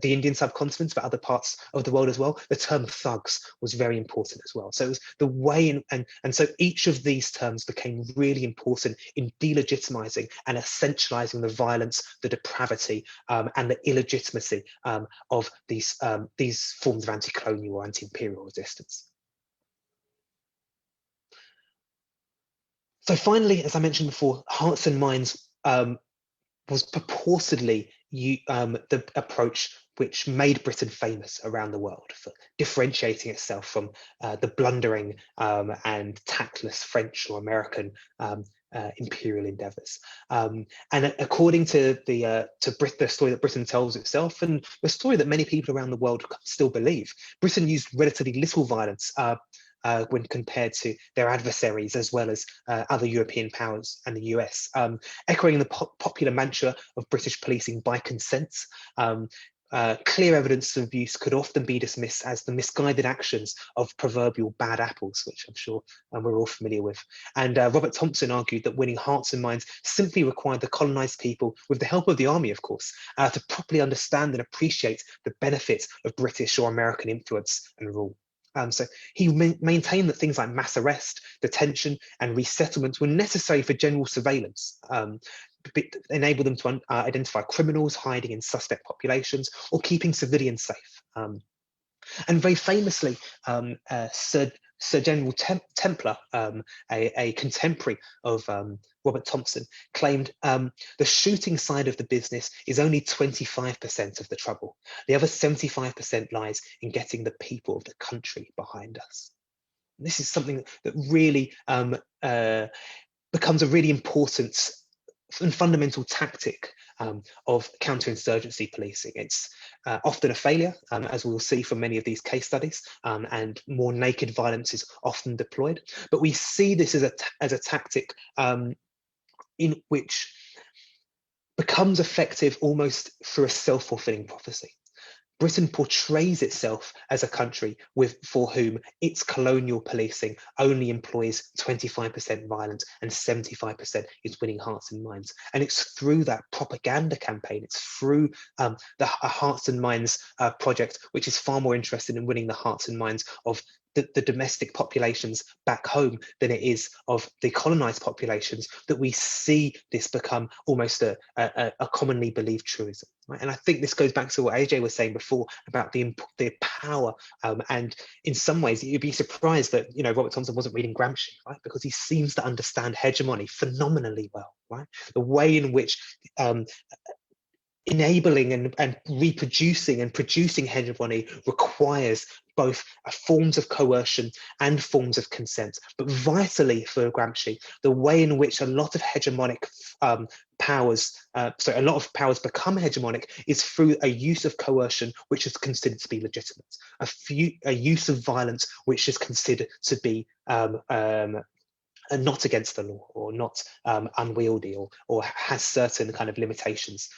the Indian subcontinent, but other parts of the world as well, the term thugs was very important as well. So it was the way and so each of these terms became really important in delegitimizing and essentializing the violence, the depravity, and the illegitimacy of these forms of anti-colonial or anti-imperial resistance. So finally, as I mentioned before, Hearts and Minds was purportedly the approach which made Britain famous around the world for differentiating itself from the blundering and tactless French or American imperial endeavours. And according to the story that Britain tells itself, and the story that many people around the world still believe, Britain used relatively little violence when compared to their adversaries, as well as other European powers and the US, echoing the popular mantra of British policing by consent. clear evidence of abuse could often be dismissed as the misguided actions of proverbial bad apples, which I'm sure we're all familiar with. And Robert Thompson argued that winning hearts and minds simply required the colonized people, with the help of the army, of course, to properly understand and appreciate the benefits of British or American influence and rule. So he maintained that things like mass arrest, detention, and resettlement were necessary for general surveillance, enable them to identify criminals hiding in suspect populations or keeping civilians safe. And very famously, Sir General Templar, a contemporary of Robert Thompson, claimed the shooting side of the business is only 25% of the trouble. The other 75% lies in getting the people of the country behind us. And this is something that really becomes a really important and fundamental tactic of counterinsurgency policing. It's often a failure, as we'll see from many of these case studies, and more naked violence is often deployed. But we see this as a tactic in which becomes effective almost through a self-fulfilling prophecy. Britain portrays itself as a country for whom its colonial policing only employs 25% violence and 75% is winning hearts and minds. And it's through that propaganda campaign, it's through the Hearts and Minds project, which is far more interested in winning the hearts and minds of the domestic populations back home than it is of the colonized populations, that we see this become almost a commonly believed truism. Right? And I think this goes back to what Ajay was saying before about the power, and in some ways you'd be surprised that Robert Thompson wasn't reading Gramsci, right? Because he seems to understand hegemony phenomenally well, right? The way in which enabling and reproducing and producing hegemony requires both forms of coercion and forms of consent. But vitally for Gramsci, the way in which a lot of hegemonic powers, a lot of powers become hegemonic is through a use of coercion which is considered to be legitimate, a use of violence which is considered to be and not against the law, or not unwieldy, or has certain kind of limitations,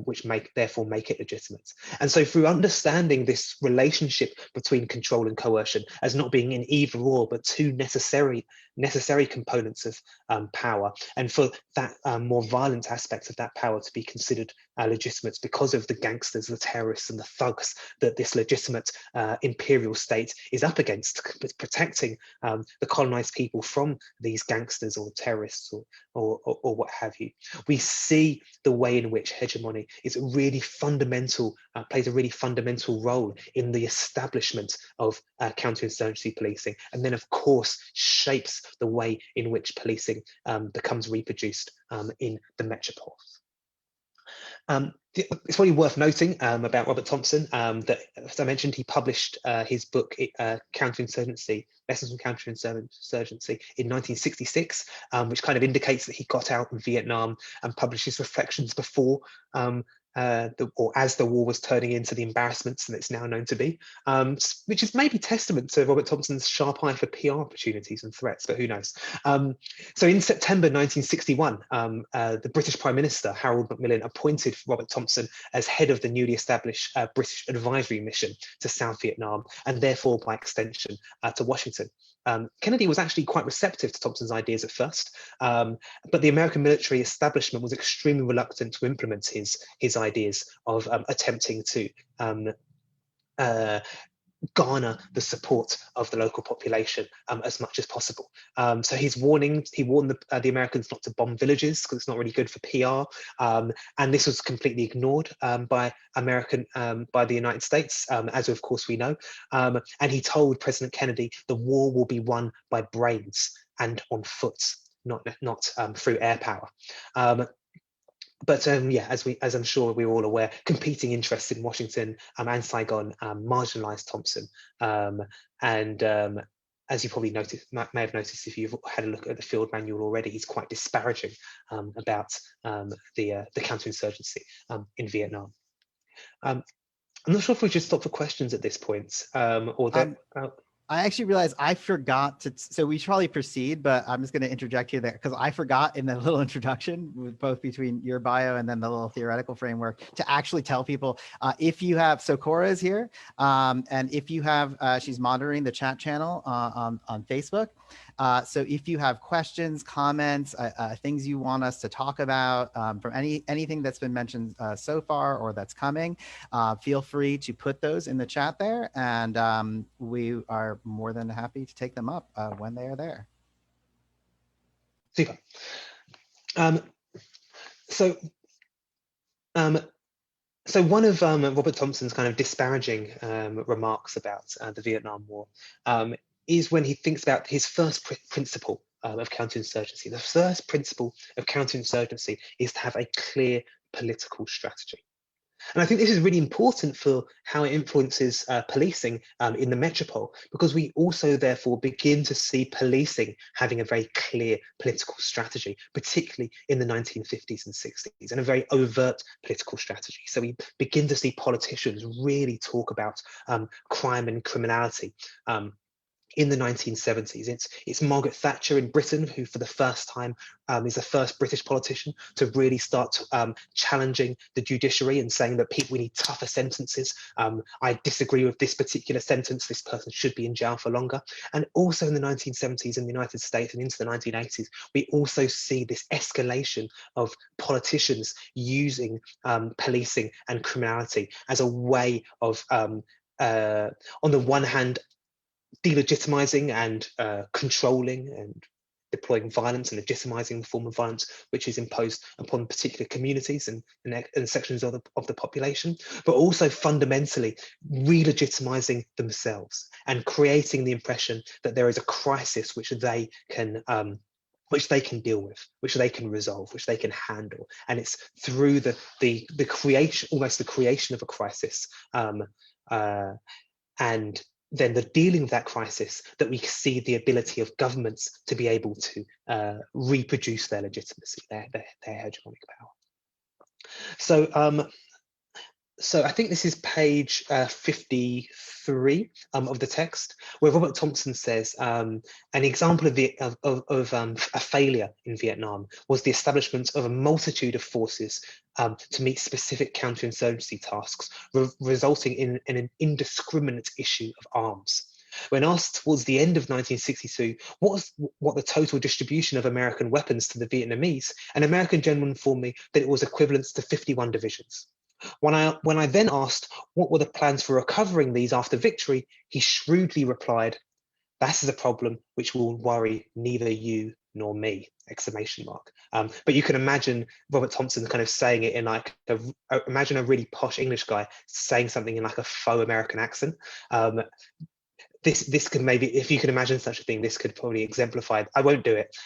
which therefore make it legitimate. And so through understanding this relationship between control and coercion as not being in either or, but two necessary components of power, and for that more violent aspect of that power to be considered legitimate because of the gangsters, the terrorists, and the thugs that this legitimate imperial state is up against, protecting the colonized people from these gangsters or terrorists or what have you. We see the way in which hegemony is really fundamental, plays a really fundamental role in the establishment of counterinsurgency policing, and then of course shapes the way in which policing becomes reproduced in the metropolis. It's probably worth noting about Robert Thompson that, as I mentioned, he published his book Counterinsurgency, Lessons from Counterinsurgency in 1966, which kind of indicates that he got out in Vietnam and published his reflections before or as the war was turning into the embarrassments that it's now known to be, which is maybe testament to Robert Thompson's sharp eye for PR opportunities and threats, but who knows. So in September 1961, the British Prime Minister, Harold Macmillan, appointed Robert Thompson as head of the newly established British advisory mission to South Vietnam, and therefore by extension to Washington. Kennedy was actually quite receptive to Thompson's ideas at first, but the American military establishment was extremely reluctant to implement his ideas of attempting to garner the support of the local population as much as possible. So he warned the Americans not to bomb villages because it's not really good for PR, and this was completely ignored by the United States, as of course we know. And he told President Kennedy the war will be won by brains and on foot, not through air power. But yeah, as I'm sure we're all aware, competing interests in Washington and Saigon marginalized Thompson. And as you probably may have noticed if you've had a look at the field manual already, he's quite disparaging about the counterinsurgency in Vietnam. I'm not sure if we should stop for questions at this point, or that. I actually realized I forgot to, so we should probably proceed, but I'm just going to interject here there because I forgot in the little introduction, with both between your bio and then the little theoretical framework, to actually tell people if you have, so Cora is here, and if you have, she's monitoring the chat channel on Facebook. So if you have questions, comments, things you want us to talk about from anything that's been mentioned so far or that's coming, feel free to put those in the chat there, and we are more than happy to take them up when they are there. Super. So one of Robert Thompson's kind of disparaging remarks about the Vietnam War is when he thinks about his first principle of counterinsurgency. The first principle of counterinsurgency is to have a clear political strategy. And I think this is really important for how it influences policing in the metropole, because we also therefore begin to see policing having a very clear political strategy, particularly in the 1950s and 60s, and a very overt political strategy. So we begin to see politicians really talk about crime and criminality. In the 1970s, it's Margaret Thatcher in Britain who, for the first time, is the first British politician to really start challenging the judiciary and saying that we need tougher sentences. I disagree with this particular sentence. This person should be in jail for longer. And also in the 1970s in the United States and into the 1980s, we also see this escalation of politicians using policing and criminality as a way of, on the one hand, delegitimizing and controlling and deploying violence and legitimizing the form of violence which is imposed upon particular communities and sections of the population, but also fundamentally re-legitimizing themselves and creating the impression that there is a crisis which they can deal with, which they can resolve, which they can handle. And it's through the creation, almost the creation of a crisis, and then the dealing with that crisis, that we see the ability of governments to be able to reproduce their legitimacy, their hegemonic power. So I think this is page 53 of the text, where Robert Thompson says an example of a failure in Vietnam was the establishment of a multitude of forces to meet specific counterinsurgency tasks, resulting in an indiscriminate issue of arms. When asked towards the end of 1962 what the total distribution of American weapons to the Vietnamese, an American general informed me that it was equivalent to 51 divisions. When I then asked what were the plans for recovering these after victory, he shrewdly replied, "That is a problem which will worry neither you nor me!" Exclamation mark. But you can imagine Robert Thompson kind of saying it in like, imagine a really posh English guy saying something in like a faux American accent. This could maybe, if you can imagine such a thing, this could probably exemplify, I won't do it.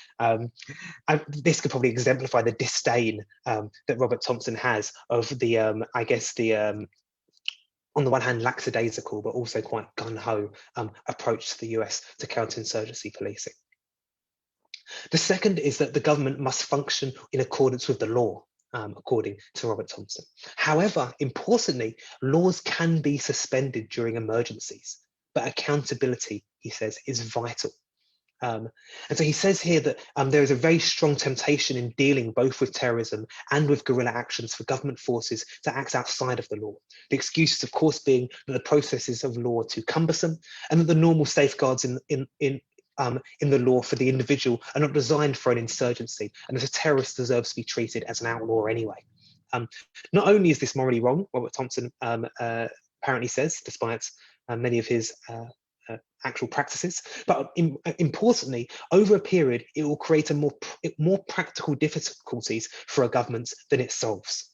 This could probably exemplify the disdain that Robert Thompson has of the, I guess the, on the one hand, lackadaisical, but also quite gung-ho approach to the US to counterinsurgency policing. The second is that the government must function in accordance with the law, according to Robert Thompson. However, importantly, laws can be suspended during emergencies, but accountability, he says, is vital. And so he says here that there is a very strong temptation in dealing both with terrorism and with guerrilla actions for government forces to act outside of the law. The excuses, of course, being that the processes of law are too cumbersome and that the normal safeguards in the law for the individual are not designed for an insurgency, and that a terrorist deserves to be treated as an outlaw anyway. Not only is this morally wrong, Robert Thompson apparently says, despite many of his actual practices, but importantly, over a period, it will create more practical difficulties for a government than it solves.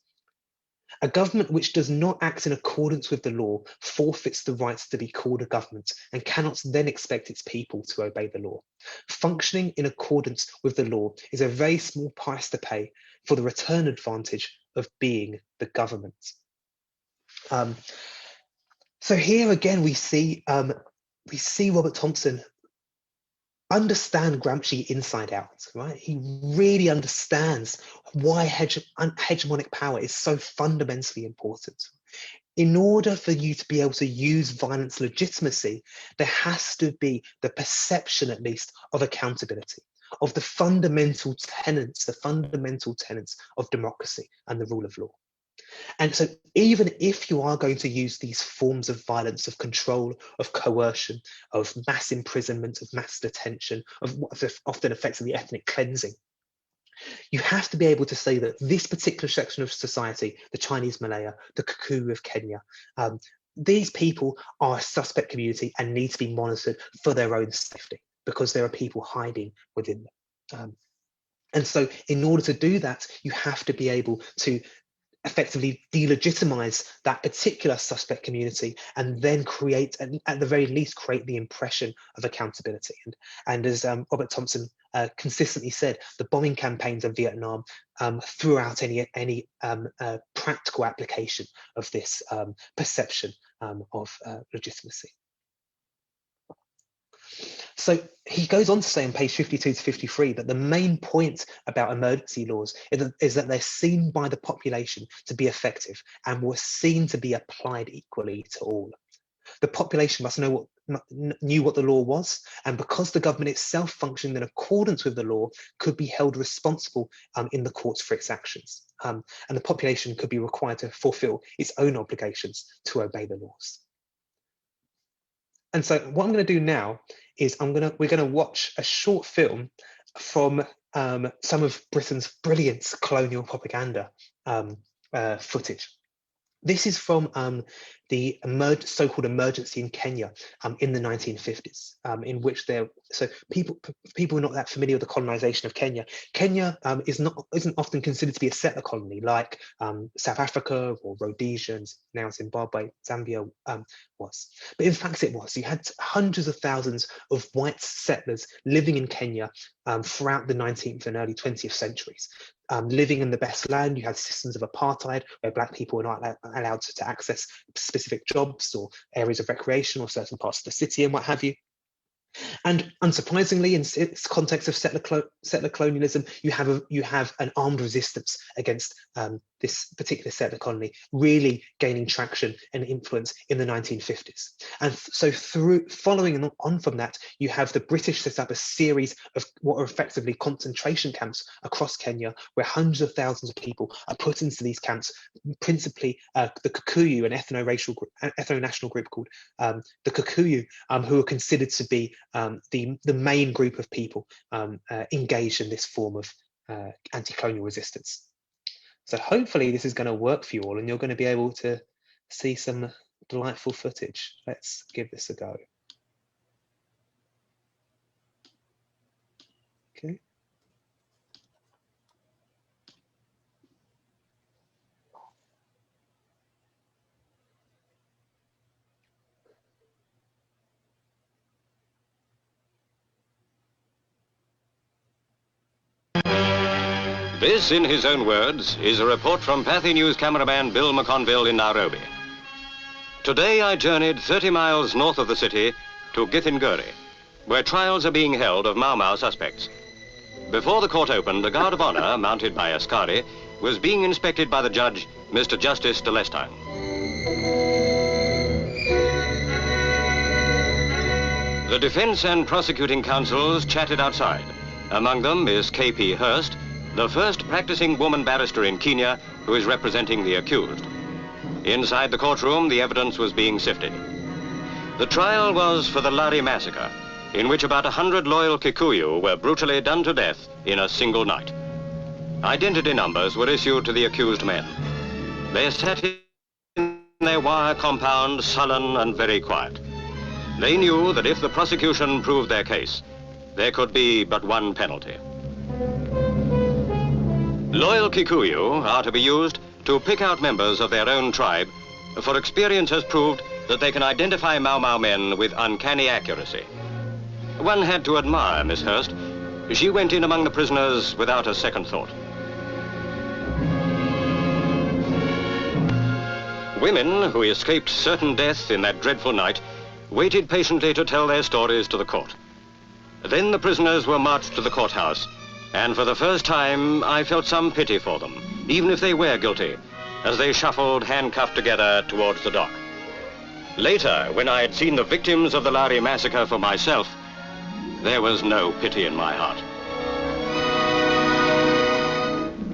A government which does not act in accordance with the law forfeits the rights to be called a government and cannot then expect its people to obey the law. Functioning in accordance with the law is a very small price to pay for the return advantage of being the government. So here again, we see Robert Thompson understand Gramsci inside out, right? He really understands why hegemonic power is so fundamentally important. in order for you to be able to use violence legitimacy, there has to be the perception, at least, of accountability, of the fundamental tenets of democracy and the rule of law. And so even if you are going to use these forms of violence, of control, of coercion, of mass imprisonment, of mass detention, of what often effectively ethnic cleansing, you have to be able to say that this particular section of society, the Chinese Malaya, the Kikuyu of Kenya, these people are a suspect community and need to be monitored for their own safety because there are people hiding within them. And so in order to do that, you have to be able to effectively delegitimize that particular suspect community and then create, and at the very least, create the impression of accountability. And as Robert Thompson consistently said, the bombing campaigns of Vietnam threw out any practical application of this perception of legitimacy. So he goes on to say on page 52 to 53 that the main point about emergency laws is that they're seen by the population to be effective and were seen to be applied equally to all. The population must knew what the law was, and because the government itself functioned in accordance with the law, could be held responsible in the courts for its actions. And the population could be required to fulfill its own obligations to obey the laws. And so what I'm going to do now is we're going to watch a short film from some of Britain's brilliant colonial propaganda footage. This is from the so-called emergency in Kenya in the 1950s, in which people are not that familiar with the colonization of Kenya. Kenya isn't often considered to be a settler colony like South Africa or Rhodesia, and now Zimbabwe, Zambia was. But in fact it was. You had hundreds of thousands of white settlers living in Kenya throughout the 19th and early 20th centuries. Living in the best land, you had systems of apartheid where Black people were not allowed to access specific jobs or areas of recreation or certain parts of the city and what have you. And unsurprisingly, in its context of settler colonialism, you have an armed resistance against this particular settler colony really gaining traction and influence in the 1950s. And so following on from that, you have the British set up a series of what are effectively concentration camps across Kenya, where hundreds of thousands of people are put into these camps, principally the Kikuyu, an ethno-national group called the Kikuyu, who are considered to be the main group of people engaged in this form of anti-colonial resistance. So hopefully this is going to work for you all and you're going to be able to see some delightful footage. Let's give this a go. Okay. This, in his own words, is a report from Pathy News cameraman Bill McConville in Nairobi. Today I journeyed 30 miles north of the city to Githunguri, where trials are being held of Mau Mau suspects. Before the court opened, a guard of honor, mounted by askari, was being inspected by the judge, Mr. Justice Delestine. The defense and prosecuting counsels chatted outside. Among them is K.P. Hurst, the first practicing woman barrister in Kenya who is representing the accused. Inside the courtroom, the evidence was being sifted. The trial was for the Lari massacre, in which about 100 loyal Kikuyu were brutally done to death in a single night. Identity numbers were issued to the accused men. They sat in their wire compound, sullen and very quiet. They knew that if the prosecution proved their case, there could be but one penalty. Loyal Kikuyu are to be used to pick out members of their own tribe, for experience has proved that they can identify Mau Mau men with uncanny accuracy. One had to admire Miss Hurst. She went in among the prisoners without a second thought. Women who escaped certain death in that dreadful night waited patiently to tell their stories to the court. Then the prisoners were marched to the courthouse, and for the first time I felt some pity for them, even if they were guilty, as they shuffled handcuffed together towards the dock. Later, when I had seen the victims of the Lari massacre for myself, there was no pity in my heart.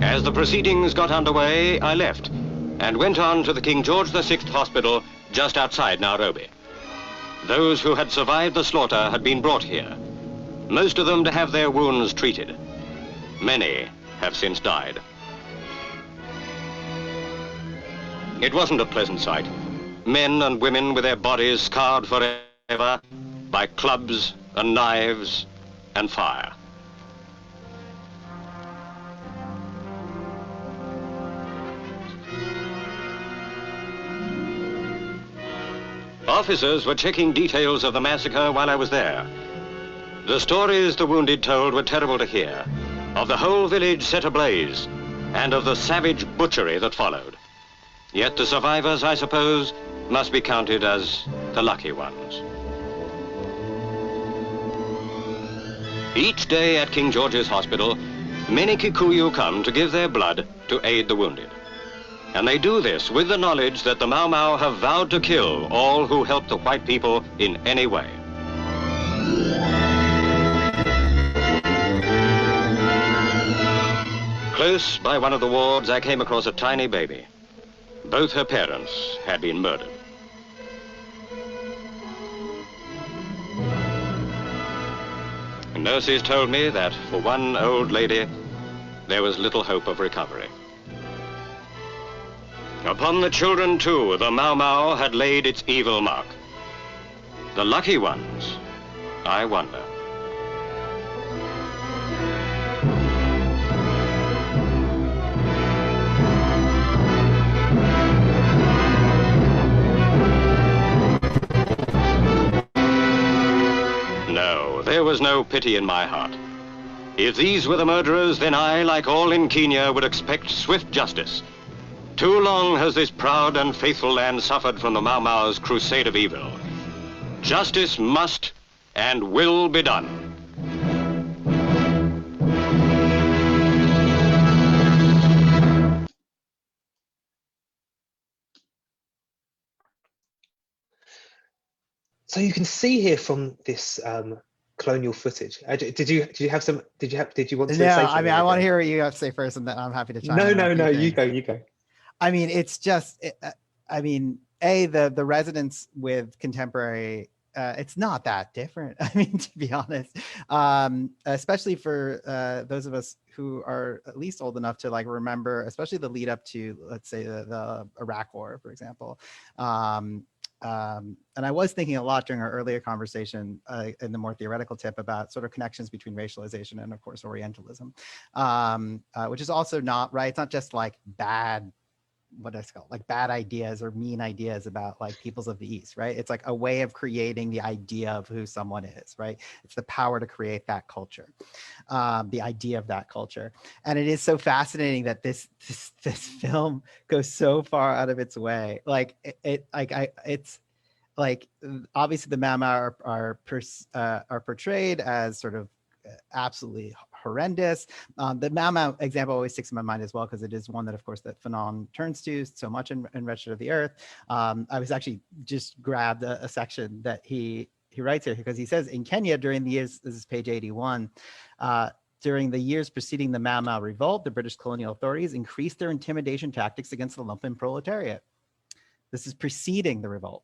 As the proceedings got underway, I left and went on to the King George VI Hospital just outside Nairobi. Those who had survived the slaughter had been brought here, most of them to have their wounds treated. Many have since died. It wasn't a pleasant sight. Men and women with their bodies scarred forever by clubs and knives and fire. Officers were checking details of the massacre while I was there. The stories the wounded told were terrible to hear, of the whole village set ablaze, and of the savage butchery that followed. Yet the survivors, I suppose, must be counted as the lucky ones. Each day at King George's Hospital, many Kikuyu come to give their blood to aid the wounded. And they do this with the knowledge that the Mau Mau have vowed to kill all who help the white people in any way. Close by one of the wards, I came across a tiny baby. Both her parents had been murdered. Nurses told me that for one old lady, there was little hope of recovery. Upon the children, too, the Mau Mau had laid its evil mark. The lucky ones, I wonder. No, there was no pity in my heart. If these were the murderers, then I, like all in Kenya, would expect swift justice. Too long has this proud and faithful land suffered from the Mau Mau's crusade of evil. Justice must and will be done. So you can see here from this colonial footage. Did you want to say something? I mean, I want to hear what you have to say first, and then I'm happy to chime in. No, you go. I mean, it's just, the resonance with contemporary, it's not that different. I mean, to be honest, especially for those of us who are at least old enough to like remember, especially the lead up to, let's say, the Iraq War, for example. And I was thinking a lot during our earlier conversation in the more theoretical tip about sort of connections between racialization and, of course, Orientalism, which is also not right. It's not just like bad, what is it called, like bad ideas or mean ideas about like peoples of the East, right? It's like a way of creating the idea of who someone is, right? It's the power to create that culture, the idea of that culture. And it is so fascinating that this film goes so far out of its way. Like it's like, obviously the Mau Mau are portrayed as sort of absolutely horrendous. The Mau Mau example always sticks in my mind as well, because it is one that, of course, that Fanon turns to so much in Wretched of the Earth. I was actually just grabbed a section that he writes here, because he says, in Kenya during the years, this is page 81, during the years preceding the Mau Mau revolt, the British colonial authorities increased their intimidation tactics against the lumpen proletariat. This is preceding the revolt.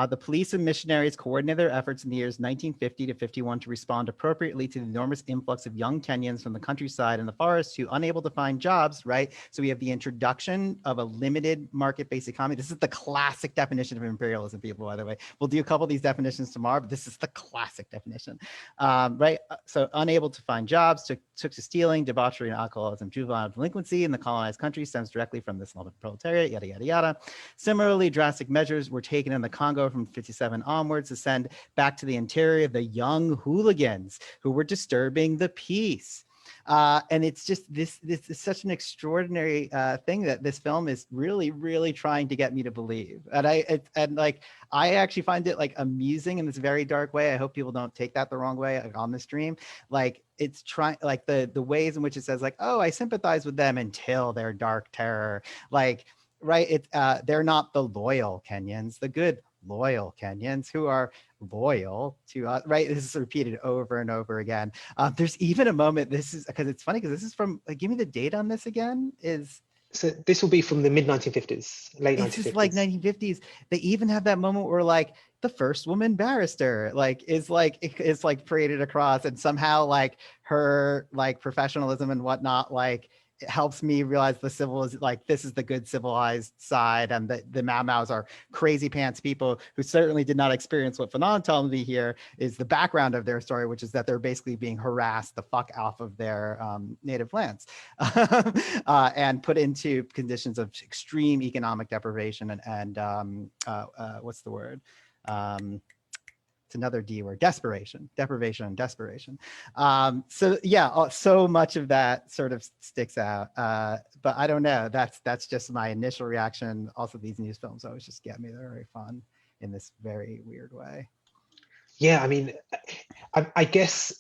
The police and missionaries coordinated their efforts in the years 1950 to 51 to respond appropriately to the enormous influx of young Kenyans from the countryside and the forests who, unable to find jobs, right? So we have the introduction of a limited market-based economy. This is the classic definition of imperialism, people, by the way. We'll do a couple of these definitions tomorrow, but this is the classic definition, right? So unable to find jobs, took to stealing, debauchery, and alcoholism. Juvenile delinquency in the colonized country stems directly from this lumpen proletariat, yada, yada, yada. Similarly, drastic measures were taken in the Congo from 57 onwards to send back to the interior the young hooligans who were disturbing the peace. And it's just this is such an extraordinary thing that this film is really, really trying to get me to believe. And I actually find it like amusing in this very dark way. I hope people don't take that the wrong way, like, on the stream. Like, it's trying, like the ways in which it says like, oh, I sympathize with them until their dark terror. Like, right, they're not the loyal Kenyans, the good loyal Kenyans who are loyal to us, right? This is repeated over and over again. There's even a moment, this is, because it's funny, because this is from, give me the date on this again, So this will be from the mid-1950s, late 1950s. It's just like 1950s. They even have that moment where like the first woman barrister is paraded across, and somehow like her like professionalism and whatnot, like it helps me realize the civil is like, this is the good civilized side, and the Mau Maus are crazy pants people who certainly did not experience what Fanon told me here is the background of their story, which is that they're basically being harassed the fuck off of their native lands and put into conditions of extreme economic deprivation and what's the word? It's another D word, deprivation and desperation. So yeah, so much of that sort of sticks out, but I don't know, that's just my initial reaction. Also, these news films always just get me. They're very fun in this very weird way. Yeah, I mean, I guess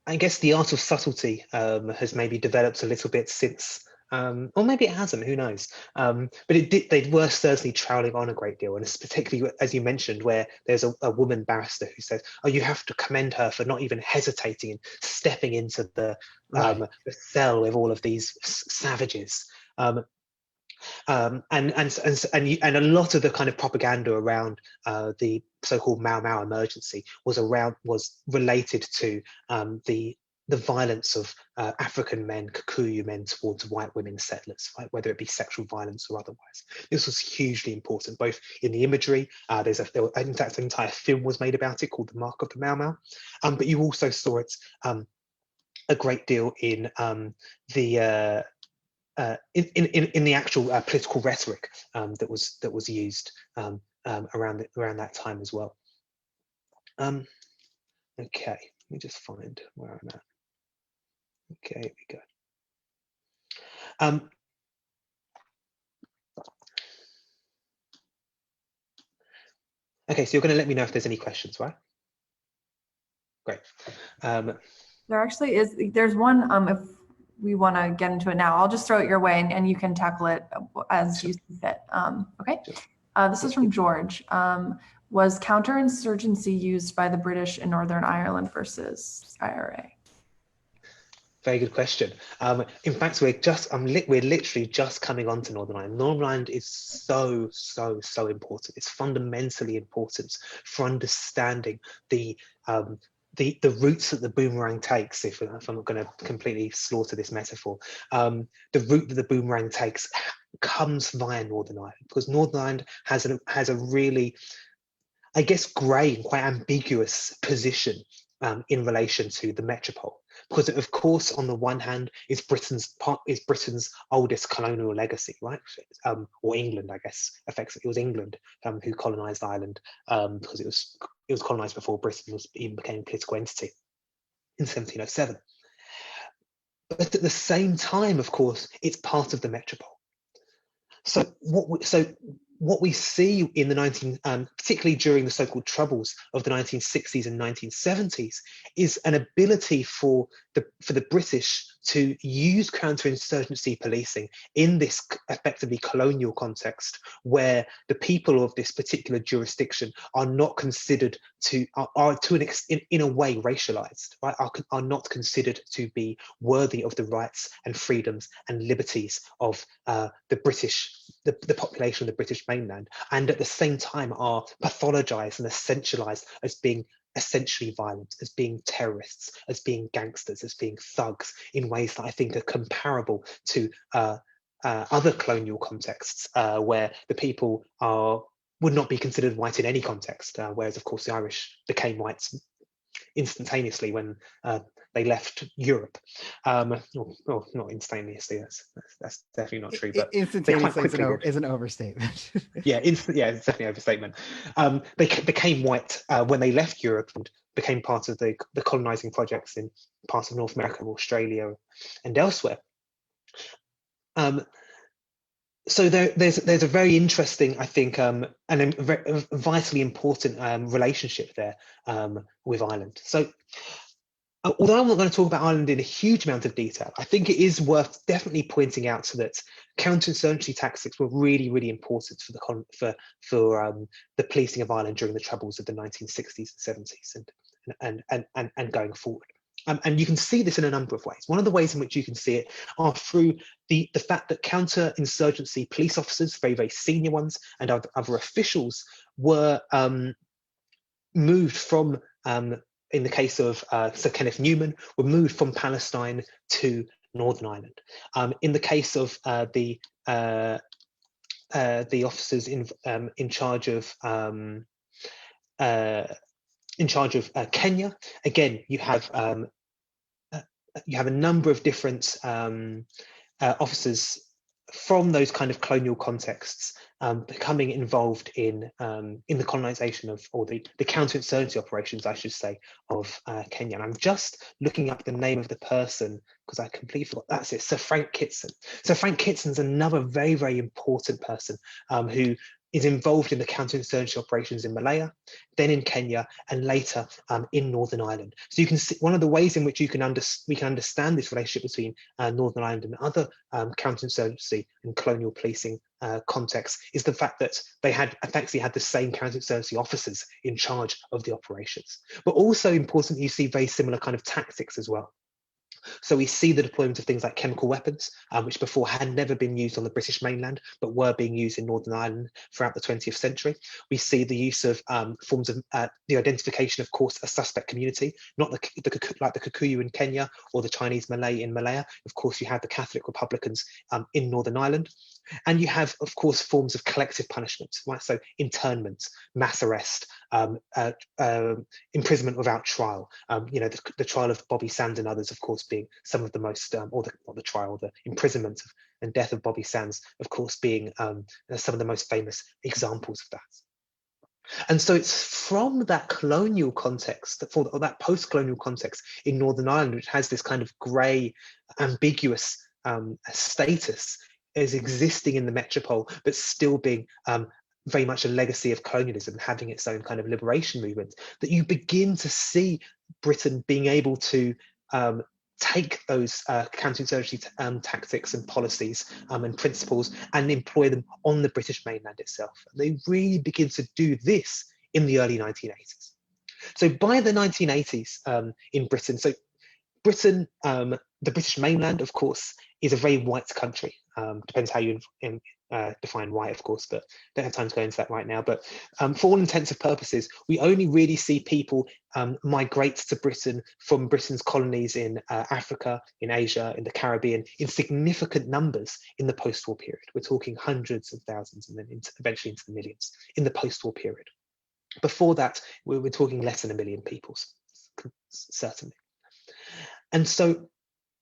the art of subtlety has maybe developed a little bit since, or maybe it hasn't, who knows? But they were certainly troweling on a great deal, and it's particularly, as you mentioned, where there's a woman barrister who says, oh, you have to commend her for not even hesitating and stepping into the cell with all of these savages. And a lot of the kind of propaganda around the so-called Mau Mau emergency was related to the violence of African men, Kikuyu men towards white women settlers, right? Whether it be sexual violence or otherwise. This was hugely important, both in the imagery. In fact, an entire film was made about it called The Mark of the Mau Mau. But you also saw it a great deal in the actual political rhetoric that was used around that time as well. Okay, let me just find where I'm at. Okay, here we go. Okay, so you're going to let me know if there's any questions, right? Great. There actually is. There's one. If we want to get into it now, I'll just throw it your way, and you can tackle it as you see fit. Okay. This is from George. Was counterinsurgency used by the British in Northern Ireland versus IRA? Very good question. In fact, we're literally just coming on to Northern Ireland. Northern Ireland is so important. It's fundamentally important for understanding the routes that the boomerang takes, if I'm not going to completely slaughter this metaphor, the route that the boomerang takes comes via Northern Ireland, because Northern Ireland has a really, I guess, grey and quite ambiguous position in relation to the metropole, because of course, on the one hand, is Britain's oldest colonial legacy, right? Or England, I guess. Effectively, it was England who colonised Ireland, because it was colonised before Britain even became a political entity in 1707. But at the same time, of course, it's part of the metropole. So what we see in the particularly during the so-called troubles of the 1960s and 1970s, is an ability for the British to use counterinsurgency policing in this effectively colonial context, where the people of this particular jurisdiction are not considered in a way racialized, right? Are not considered to be worthy of the rights and freedoms and liberties of the population of the British mainland, and at the same time are pathologized and essentialized as being essentially violent, as being terrorists, as being gangsters, as being thugs, in ways that I think are comparable to other colonial contexts where the people would not be considered white in any context, whereas of course the Irish became whites instantaneously when they left Europe. Or not instantaneously, that's definitely not true, but instantaneously is an overstatement. Yeah, it's definitely an overstatement. They became white when they left Europe and became part of the colonizing projects in parts of North America, Australia, and elsewhere. So there's a very interesting, I think, and a vitally important relationship there with Ireland. So although I'm not going to talk about Ireland in a huge amount of detail, I think it is worth definitely pointing out that counterinsurgency tactics were really, really important for the policing of Ireland during the troubles of the 1960s and 70s and going forward. And you can see this in a number of ways. One of the ways in which you can see it are through the fact that counterinsurgency police officers, very, very senior ones, and other officials were moved from, in the case of Sir Kenneth Newman, were moved from Palestine to Northern Ireland. In the case of the officers in charge of Kenya, again, you have a number of different officers from those kind of colonial contexts becoming involved in the colonization of, or the counterinsurgency operations, I should say, of Kenya. And I'm just looking up the name of the person because I completely forgot. That's it, Sir Frank Kitson. So Frank Kitson's another very, very important person who is involved in the counterinsurgency operations in Malaya, then in Kenya, and later in Northern Ireland. So you can see one of the ways in which we can understand this relationship between Northern Ireland and other counterinsurgency and colonial policing contexts is the fact that they had effectively had the same counterinsurgency officers in charge of the operations. But also importantly, you see very similar kind of tactics as well. So we see the deployment of things like chemical weapons, which before had never been used on the British mainland, but were being used in Northern Ireland throughout the 20th century. We see the use of forms of the identification, of course, a suspect community, not like the Kikuyu in Kenya or the Chinese Malay in Malaya. Of course, you have the Catholic Republicans in Northern Ireland. And you have, of course, forms of collective punishment, right? So internment, mass arrest, imprisonment without trial. The trial of Bobby Sands and others, of course, being some of the most, the imprisonment and death of Bobby Sands, of course, being some of the most famous examples of that. And so it's from that colonial context, or that post-colonial context in Northern Ireland, which has this kind of grey, ambiguous status, is existing in the metropole, but still being very much a legacy of colonialism, having its own kind of liberation movement, that you begin to see Britain being able to take those counterinsurgency tactics and policies and principles and employ them on the British mainland itself. They really begin to do this in the early 1980s. So by the 1980s in Britain, Britain, the British mainland, of course, is a very white country. Depends how you define white, of course, but don't have time to go into that right now. But for all intents and purposes, we only really see people migrate to Britain from Britain's colonies in Africa, in Asia, in the Caribbean, in significant numbers in the post-war period. We're talking hundreds of thousands and then eventually into the millions in the post-war period. Before that, we're talking less than 1 million people, certainly. And so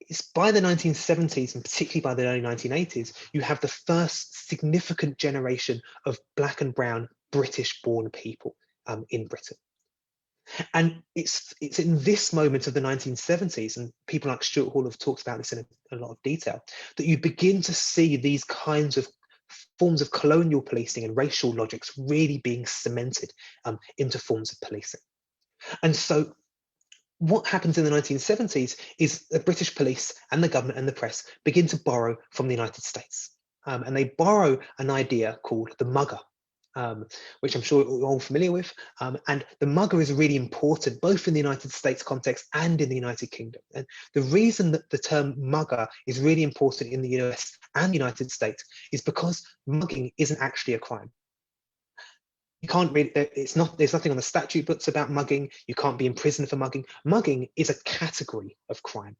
it's by the 1970s, and particularly by the early 1980s, you have the first significant generation of Black and brown British-born people in Britain. And it's in this moment of the 1970s, and people like Stuart Hall have talked about this in a lot of detail, that you begin to see these kinds of forms of colonial policing and racial logics really being cemented into forms of policing. And so what happens in the 1970s is the British police and the government and the press begin to borrow from the United States. And they borrow an idea called the mugger, which I'm sure you're all familiar with. And the mugger is really important, both in the United States context and in the United Kingdom. And the reason that the term mugger is really important in the US and the United States is because mugging isn't actually a crime. You can't really, there's nothing on the statute books about mugging. You can't be imprisoned for mugging. Mugging is a category of crime.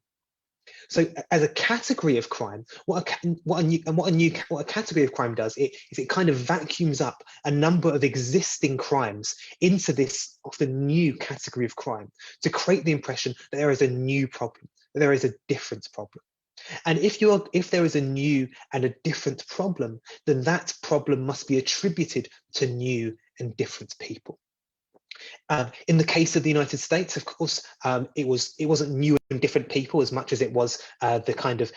So as a category of crime, what a category of crime does is it kind of vacuums up a number of existing crimes into this often new category of crime to create the impression that there is a new problem, that there is a different problem. And if there is a new and a different problem, then that problem must be attributed to new and different people. In the case of the United States, of course, it wasn't new and different people as much as it was the kind of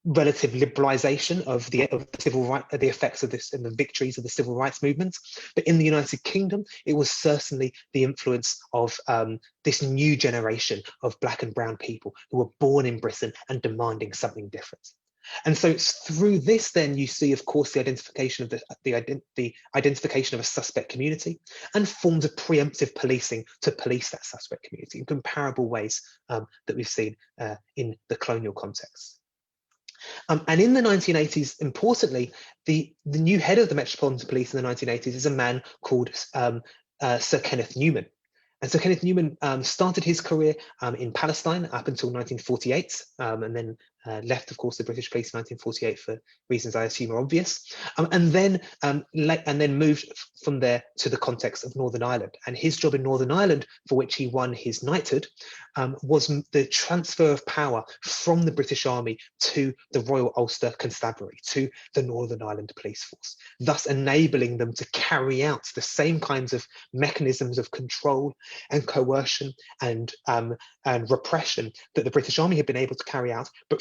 relative liberalization of the civil right, the effects of this and the victories of the civil rights movement. But in the United Kingdom, it was certainly the influence of this new generation of Black and brown people who were born in Britain and demanding something different. And so through this, then you see, of course, the identification of the identification of a suspect community and forms of preemptive policing to police that suspect community in comparable ways that we've seen in the colonial context. And in the 1980s, importantly, the new head of the Metropolitan Police in the 1980s is a man called Sir Kenneth Newman. And so Kenneth Newman started his career in Palestine up until 1948, and then left, of course, the British police in 1948 for reasons I assume are obvious, and then moved from there to the context of Northern Ireland. And his job in Northern Ireland, for which he won his knighthood, was the transfer of power from the British Army to the Royal Ulster Constabulary, to the Northern Ireland Police Force, thus enabling them to carry out the same kinds of mechanisms of control and coercion and repression that the British Army had been able to carry out, but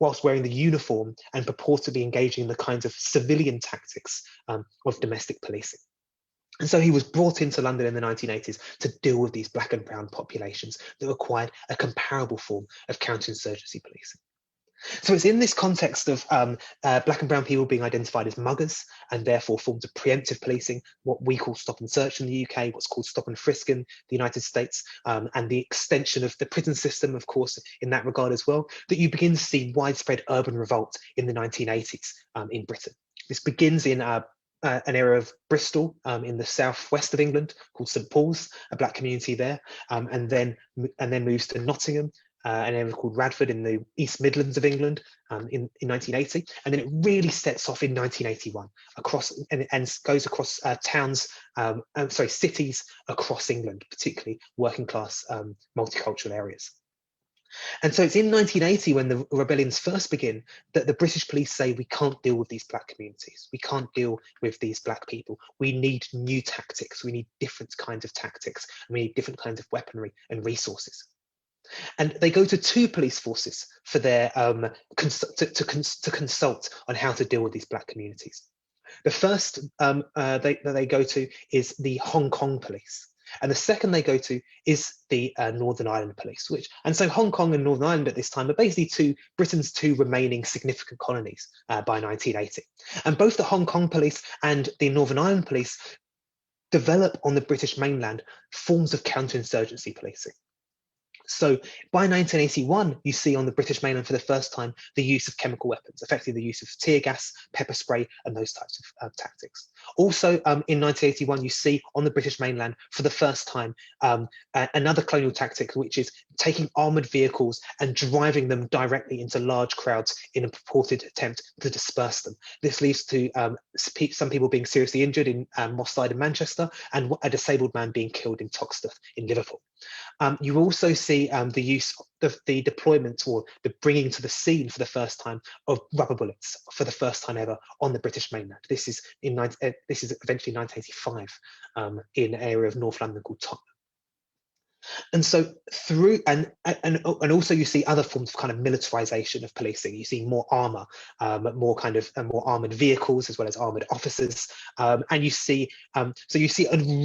whilst wearing the uniform and purportedly engaging in the kinds of civilian tactics of domestic policing. And so he was brought into London in the 1980s to deal with these Black and brown populations that required a comparable form of counterinsurgency policing. So it's in this context of Black and brown people being identified as muggers and therefore forms of preemptive policing, what we call stop and search in the UK, what's called stop and frisk in the United States, and the extension of the prison system, of course, in that regard as well, that you begin to see widespread urban revolt in the 1980s in Britain. This begins in an area of Bristol in the southwest of England called St Paul's, a Black community there, and then moves to Nottingham, an area called Radford in the East Midlands of England in 1980, and then it really sets off in 1981 across and goes across cities across England, particularly working class multicultural areas. And so it's in 1980 when the rebellions first begin that the British police say we can't deal with these Black communities, we can't deal with these Black people, we need new tactics, we need different kinds of tactics, and we need different kinds of weaponry and resources. And they go to two police forces for their to consult on how to deal with these Black communities. The first they go to is the Hong Kong police, and the second they go to is the Northern Ireland police. And so Hong Kong and Northern Ireland at this time are basically Britain's two remaining significant colonies by 1980. And both the Hong Kong police and the Northern Ireland police develop on the British mainland forms of counterinsurgency policing. So by 1981, you see on the British mainland for the first time the use of chemical weapons, effectively the use of tear gas, pepper spray, and those types of tactics. Also, in 1981, you see on the British mainland for the first time another colonial tactic, which is taking armoured vehicles and driving them directly into large crowds in a purported attempt to disperse them. This leads to some people being seriously injured in Moss Side in Manchester, and a disabled man being killed in Toxteth in Liverpool. You also see the use of the deployment or the bringing to the scene for the first time of rubber bullets for the first time ever on the British mainland. This is eventually 1985 in an area of North London called Tottenham. And so through and also you see other forms of kind of militarization of policing. You see more armor, more armored vehicles as well as armored officers, and you see a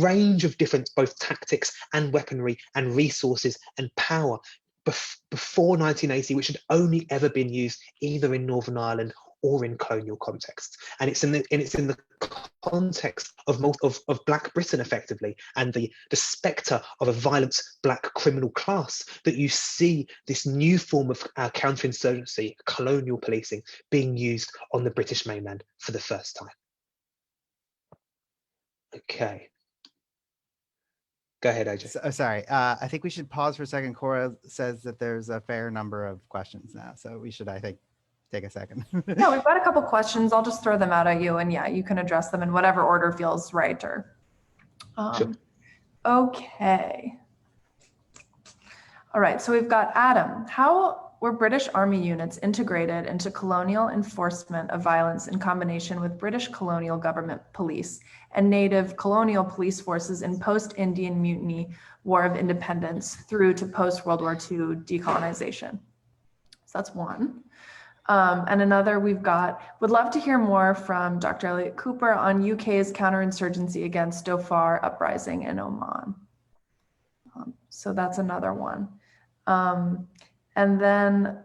range of different both tactics and weaponry and resources and power before 1980, which had only ever been used either in Northern Ireland or in colonial contexts. And it's in the context of Black Britain, effectively, and the spectre of a violent Black criminal class that you see this new form of counterinsurgency, colonial policing, being used on the British mainland for the first time. Okay. Go ahead, Ajay. Sorry, I think we should pause for a second. Cora says that there's a fair number of questions now, so we should, I think, take a second. Yeah, we've got a couple questions. I'll just throw them out at you, and yeah, you can address them in whatever order feels right. Or sure. Okay. All right, so we've got Adam. How were British Army units integrated into colonial enforcement of violence in combination with British colonial government police and native colonial police forces in post-Indian Mutiny War of Independence through to post-World War II decolonization? So that's one. And another we've got, would love to hear more from Dr. Elliott-Cooper on UK's counterinsurgency against Dhofar uprising in Oman. So that's another one. And then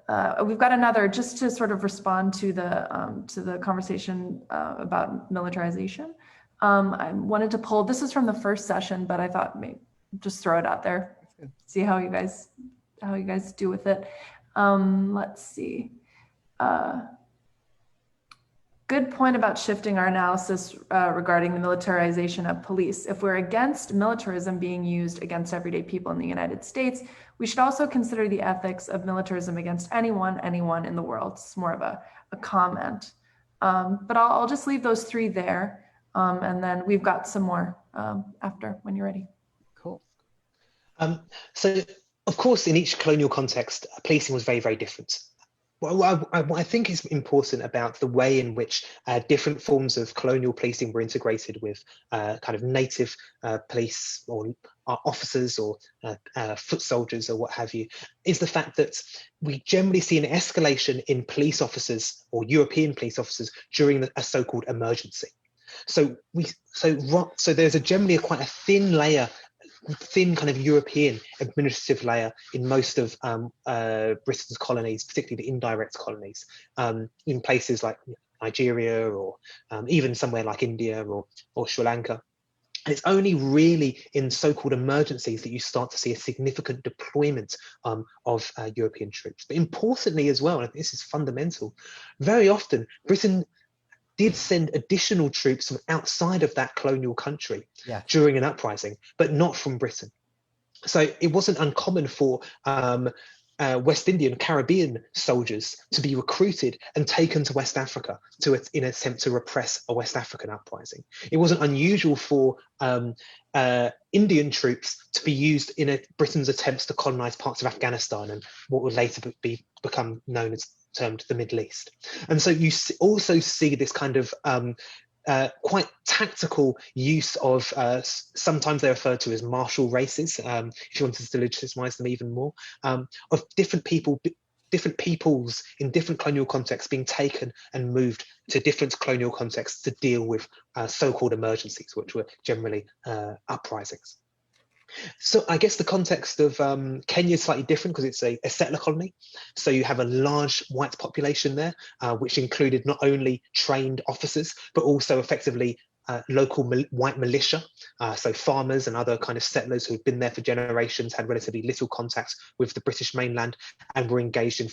we've got another, just to sort of respond to the conversation about militarization. I wanted to pull, this is from the first session, but I thought maybe just throw it out there, see how you guys do with it. Let's see. Good point about shifting our analysis regarding the militarization of police. If we're against militarism being used against everyday people in the United States, we should also consider the ethics of militarism against anyone in the world. It's more of a comment. But I'll just leave those three there. And then we've got some more after when you're ready. Cool. So, of course, in each colonial context, policing was very, very different. What I think is important about the way in which different forms of colonial policing were integrated with kind of native police or officers or foot soldiers or what have you, is the fact that we generally see an escalation in police officers or European police officers during a so-called emergency. So there's generally quite a thin kind of European administrative layer in most of Britain's colonies, particularly the indirect colonies, in places like Nigeria or even somewhere like India or Sri Lanka. And it's only really in so-called emergencies that you start to see a significant deployment of European troops. But importantly as well, and this is fundamental, very often Britain did send additional troops from outside of that colonial country during an uprising, but not from Britain. So it wasn't uncommon for West Indian, Caribbean soldiers to be recruited and taken to West Africa in an attempt to repress a West African uprising. It wasn't unusual for Indian troops to be used in Britain's attempts to colonize parts of Afghanistan and what would later become known as termed the Middle East. And so you also see this kind of quite tactical use of, sometimes they're referred to as martial races, if you wanted to legitimize them even more, of different peoples in different colonial contexts being taken and moved to different colonial contexts to deal with so-called emergencies, which were generally uprisings. So I guess the context of Kenya is slightly different because it's a settler colony. So you have a large white population there, which included not only trained officers, but also effectively local white militia, so farmers and other kind of settlers who had been there for generations, had relatively little contact with the British mainland, and were engaged in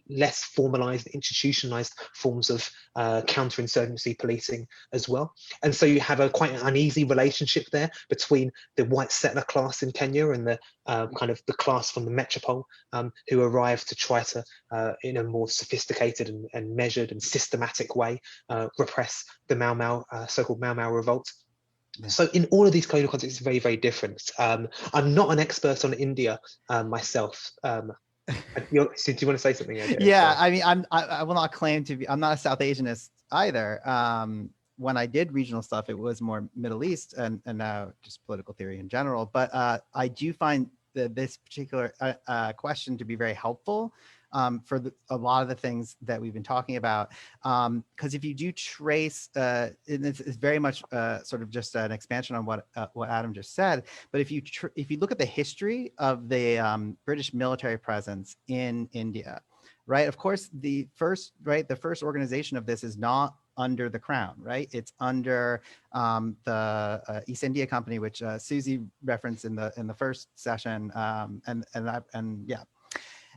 less formalized, institutionalized forms of counterinsurgency policing as well. And so you have quite an uneasy relationship there between the white settler class in Kenya and the kind of the class from the metropole who arrived to try to, in a more sophisticated and measured and systematic way, repress the so-called Mau Mau revolt. Yeah. So in all of these colonial contexts, it's very, very different. I'm not an expert on India myself. Do you want to say something? Ajay? Yeah, I mean, I will not claim to be, I'm not a South Asianist either. When I did regional stuff, it was more Middle East and now just political theory in general. But I do find this particular question to be very helpful for a lot of the things that we've been talking about. Because if you do trace, and it's very much sort of just an expansion on what Adam just said, but if you look at the history of the British military presence in India, right? Of course, the first organization of this is not under the crown, right? It's under the East India Company, which Susie referenced in the first session,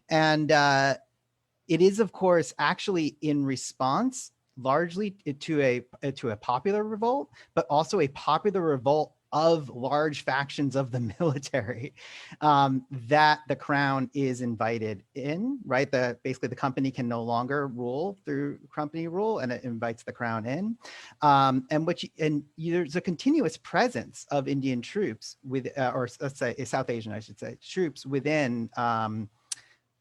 and it is, of course, actually in response largely to a popular revolt, but also a popular revolt of large factions of the military that the crown is invited in, right? Basically the company can no longer rule through company rule, and it invites the crown in. There's a continuous presence of Indian troops or let's say South Asian, I should say, troops within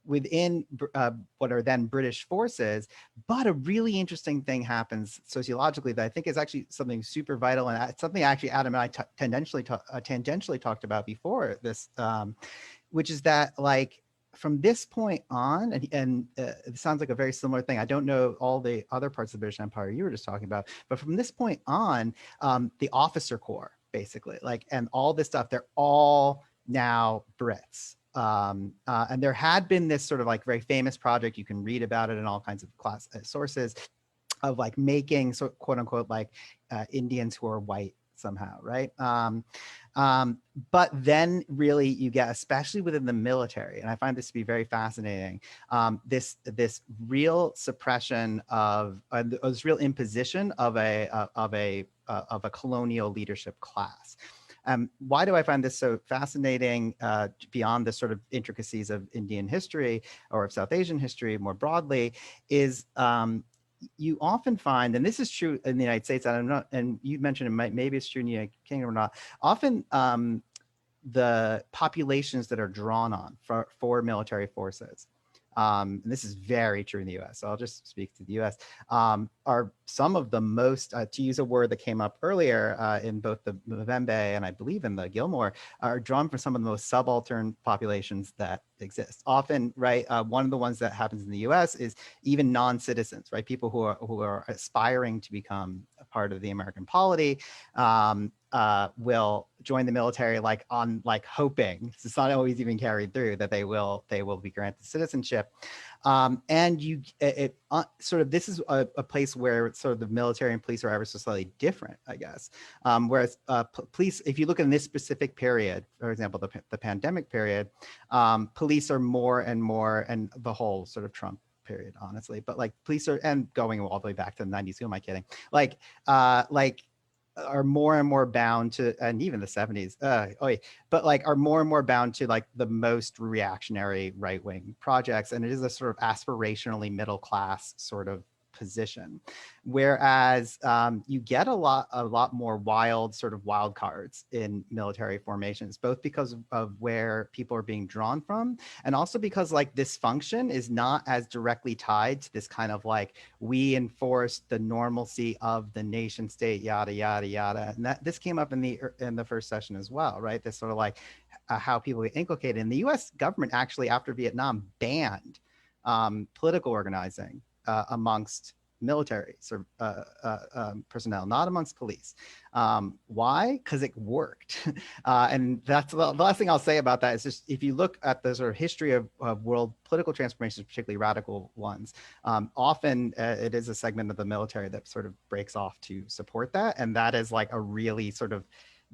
what are then British forces. But a really interesting thing happens sociologically that I think is actually something super vital, and something actually Adam and I tangentially talked about before this, which is that, like, from this point on, and it sounds like a very similar thing. I don't know all the other parts of the British Empire you were just talking about, but from this point on, the officer corps, basically, like, and all this stuff, they're all now Brits. And there had been this sort of like very famous project, you can read about it in all kinds of sources, of like making, so quote unquote, like Indians who are white somehow, right? But then really you get, especially within the military, and I find this to be very fascinating, this real suppression of, this real imposition of a colonial leadership class. Why do I find this so fascinating beyond the sort of intricacies of Indian history or of South Asian history more broadly, is you often find, and this is true in the United States, and I'm not, and you mentioned it maybe it's true in the United Kingdom or not, often the populations that are drawn on for military forces, and this is very true in the US, so I'll just speak to the US, are some of the most, to use a word that came up earlier in both the Mbembe and I believe in the Gilmore, are drawn from some of the most subaltern populations that exist. Often, right, one of the ones that happens in the US is even non-citizens, right? People who are aspiring to become a part of the American polity will join the military hoping, it's not always even carried through, that they will be granted citizenship. And this is a place where sort of the military and police are ever so slightly different, I guess. Whereas police, if you look in this specific period, for example, the pandemic period, police are more and more, and the whole sort of Trump period, honestly, but like police are, and going all the way back to the 90s, who am I kidding? Are more and more bound to, and even the 70s, but like are more and more bound to like the most reactionary right-wing projects. And it is a sort of aspirationally middle class sort of position. Whereas you get a lot more wild cards in military formations, both because of where people are being drawn from, and also because like this function is not as directly tied to this kind of like, we enforce the normalcy of the nation state, yada, yada, yada. And this came up in the first session as well, right? This sort of like how people get inculcated. And the US government actually, after Vietnam, banned political organizing amongst military personnel, not amongst police. Why? Because it worked. And that's the last thing I'll say about that is just, if you look at the sort of history of world political transformations, particularly radical ones, often it is a segment of the military that sort of breaks off to support that. And that is like a really sort of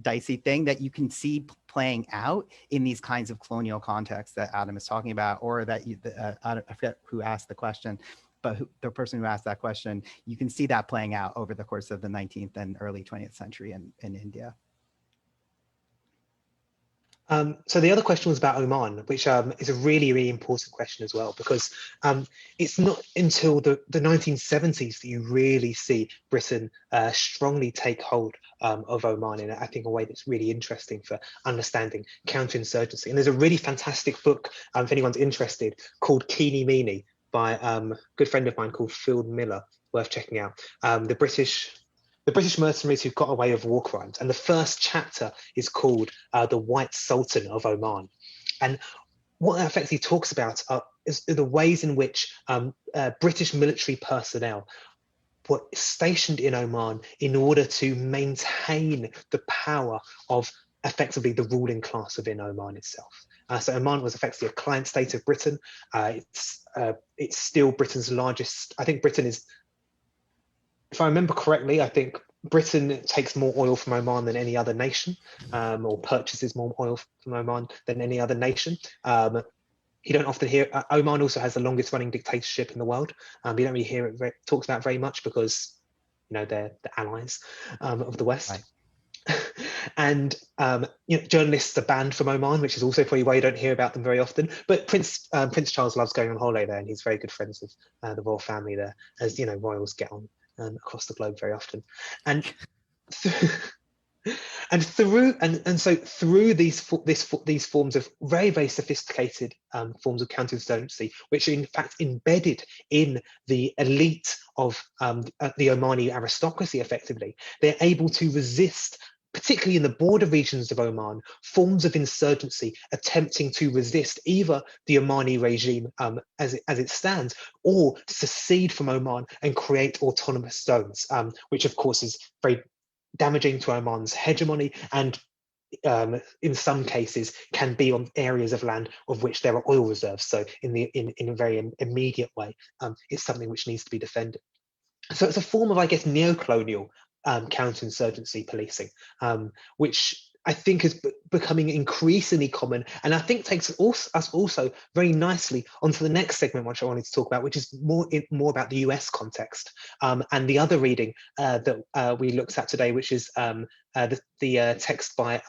dicey thing that you can see playing out in these kinds of colonial contexts that Adam is talking about, or that I forget who asked the question, but the person who asked that question, you can see that playing out over the course of the 19th and early 20th century in India. So the other question was about Oman, which is a really, really important question as well, because it's not until the 1970s that you really see Britain strongly take hold of Oman in, I think, a way that's really interesting for understanding counterinsurgency. And there's a really fantastic book, if anyone's interested, called Keeny Meeny, by a good friend of mine called Phil Miller, worth checking out. The British mercenaries who got away with war crimes. And the first chapter is called The White Sultan of Oman. And what effectively talks about is the ways in which British military personnel were stationed in Oman in order to maintain the power of effectively the ruling class within Oman itself. So Oman was effectively a client state of Britain. It's still Britain's largest. I think Britain is, if I remember correctly, I think Britain takes more oil from Oman than any other nation, or purchases more oil from Oman than any other nation. You don't often hear, Oman also has the longest running dictatorship in the world. You don't really hear it talked about very much because, they're the allies of the West. Right. And journalists are banned from Oman, which is also probably why you don't hear about them very often. But Prince Charles loves going on holiday there, and he's very good friends with the royal family there, as royals get on across the globe very often. And so through these forms of very, very sophisticated forms of counterinsurgency, which are in fact embedded in the elite of the Omani aristocracy, effectively, they're able to resist particularly in the border regions of Oman, forms of insurgency attempting to resist either the Omani regime as it stands, or secede from Oman and create autonomous zones, which of course is very damaging to Oman's hegemony, and in some cases can be on areas of land of which there are oil reserves. So in a very immediate way, it's something which needs to be defended. So it's a form of, I guess, neo-colonial counterinsurgency policing, which I think is becoming increasingly common, and I think takes us also very nicely onto the next segment, which I wanted to talk about, which is more about the US context, and the other reading that we looked at today, which is the text by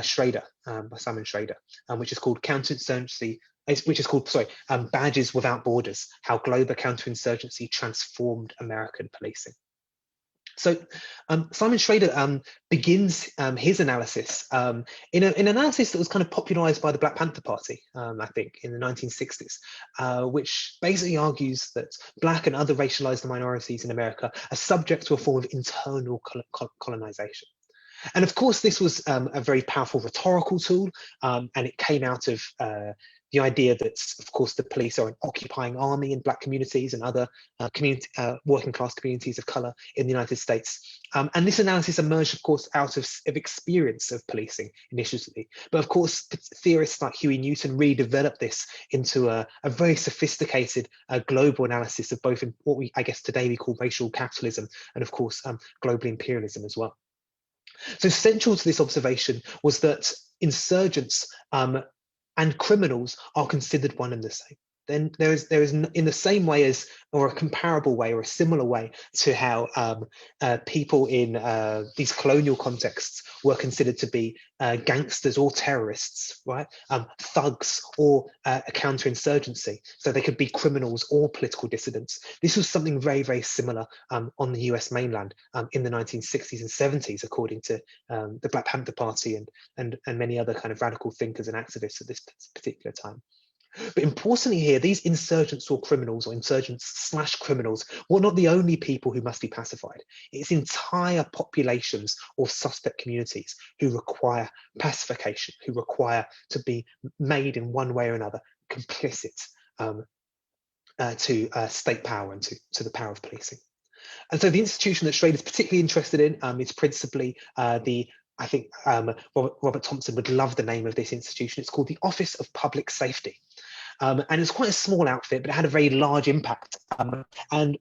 Schrader, by Simon Schrader, which is called Counterinsurgency. Which is called, Badges Without Borders: How Global Counterinsurgency Transformed American Policing. So Simon Schrader begins his analysis in an analysis that was kind of popularized by the Black Panther Party, I think, in the 1960s, which basically argues that Black and other racialized minorities in America are subject to a form of internal colonization. And of course, this was a very powerful rhetorical tool, and it came out of the idea that, of course, the police are an occupying army in Black communities and other working class communities of color in the United States. And this analysis emerged, of course, out of experience of policing initially. But of course, theorists like Huey Newton redeveloped this into a very sophisticated global analysis of both in what I guess today we call racial capitalism, and of course, global imperialism as well. So central to this observation was that insurgents and criminals are considered one and the same. Then there is in the same way as, or a comparable way, or a similar way to how people in these colonial contexts were considered to be gangsters or terrorists, right? Thugs or a counterinsurgency. So they could be criminals or political dissidents. This was something very, very similar on the US mainland in the 1960s and 70s, according to the Black Panther Party and many other kind of radical thinkers and activists at this particular time. But importantly here, these insurgents or criminals, or insurgents/criminals, were not the only people who must be pacified. It's entire populations or suspect communities who require pacification, who require to be made in one way or another complicit to state power and to the power of policing. And so the institution that Schrader is particularly interested in is principally I think Robert Thompson would love the name of this institution. It's called the Office of Public Safety. And it's quite a small outfit, but it had a very large impact. And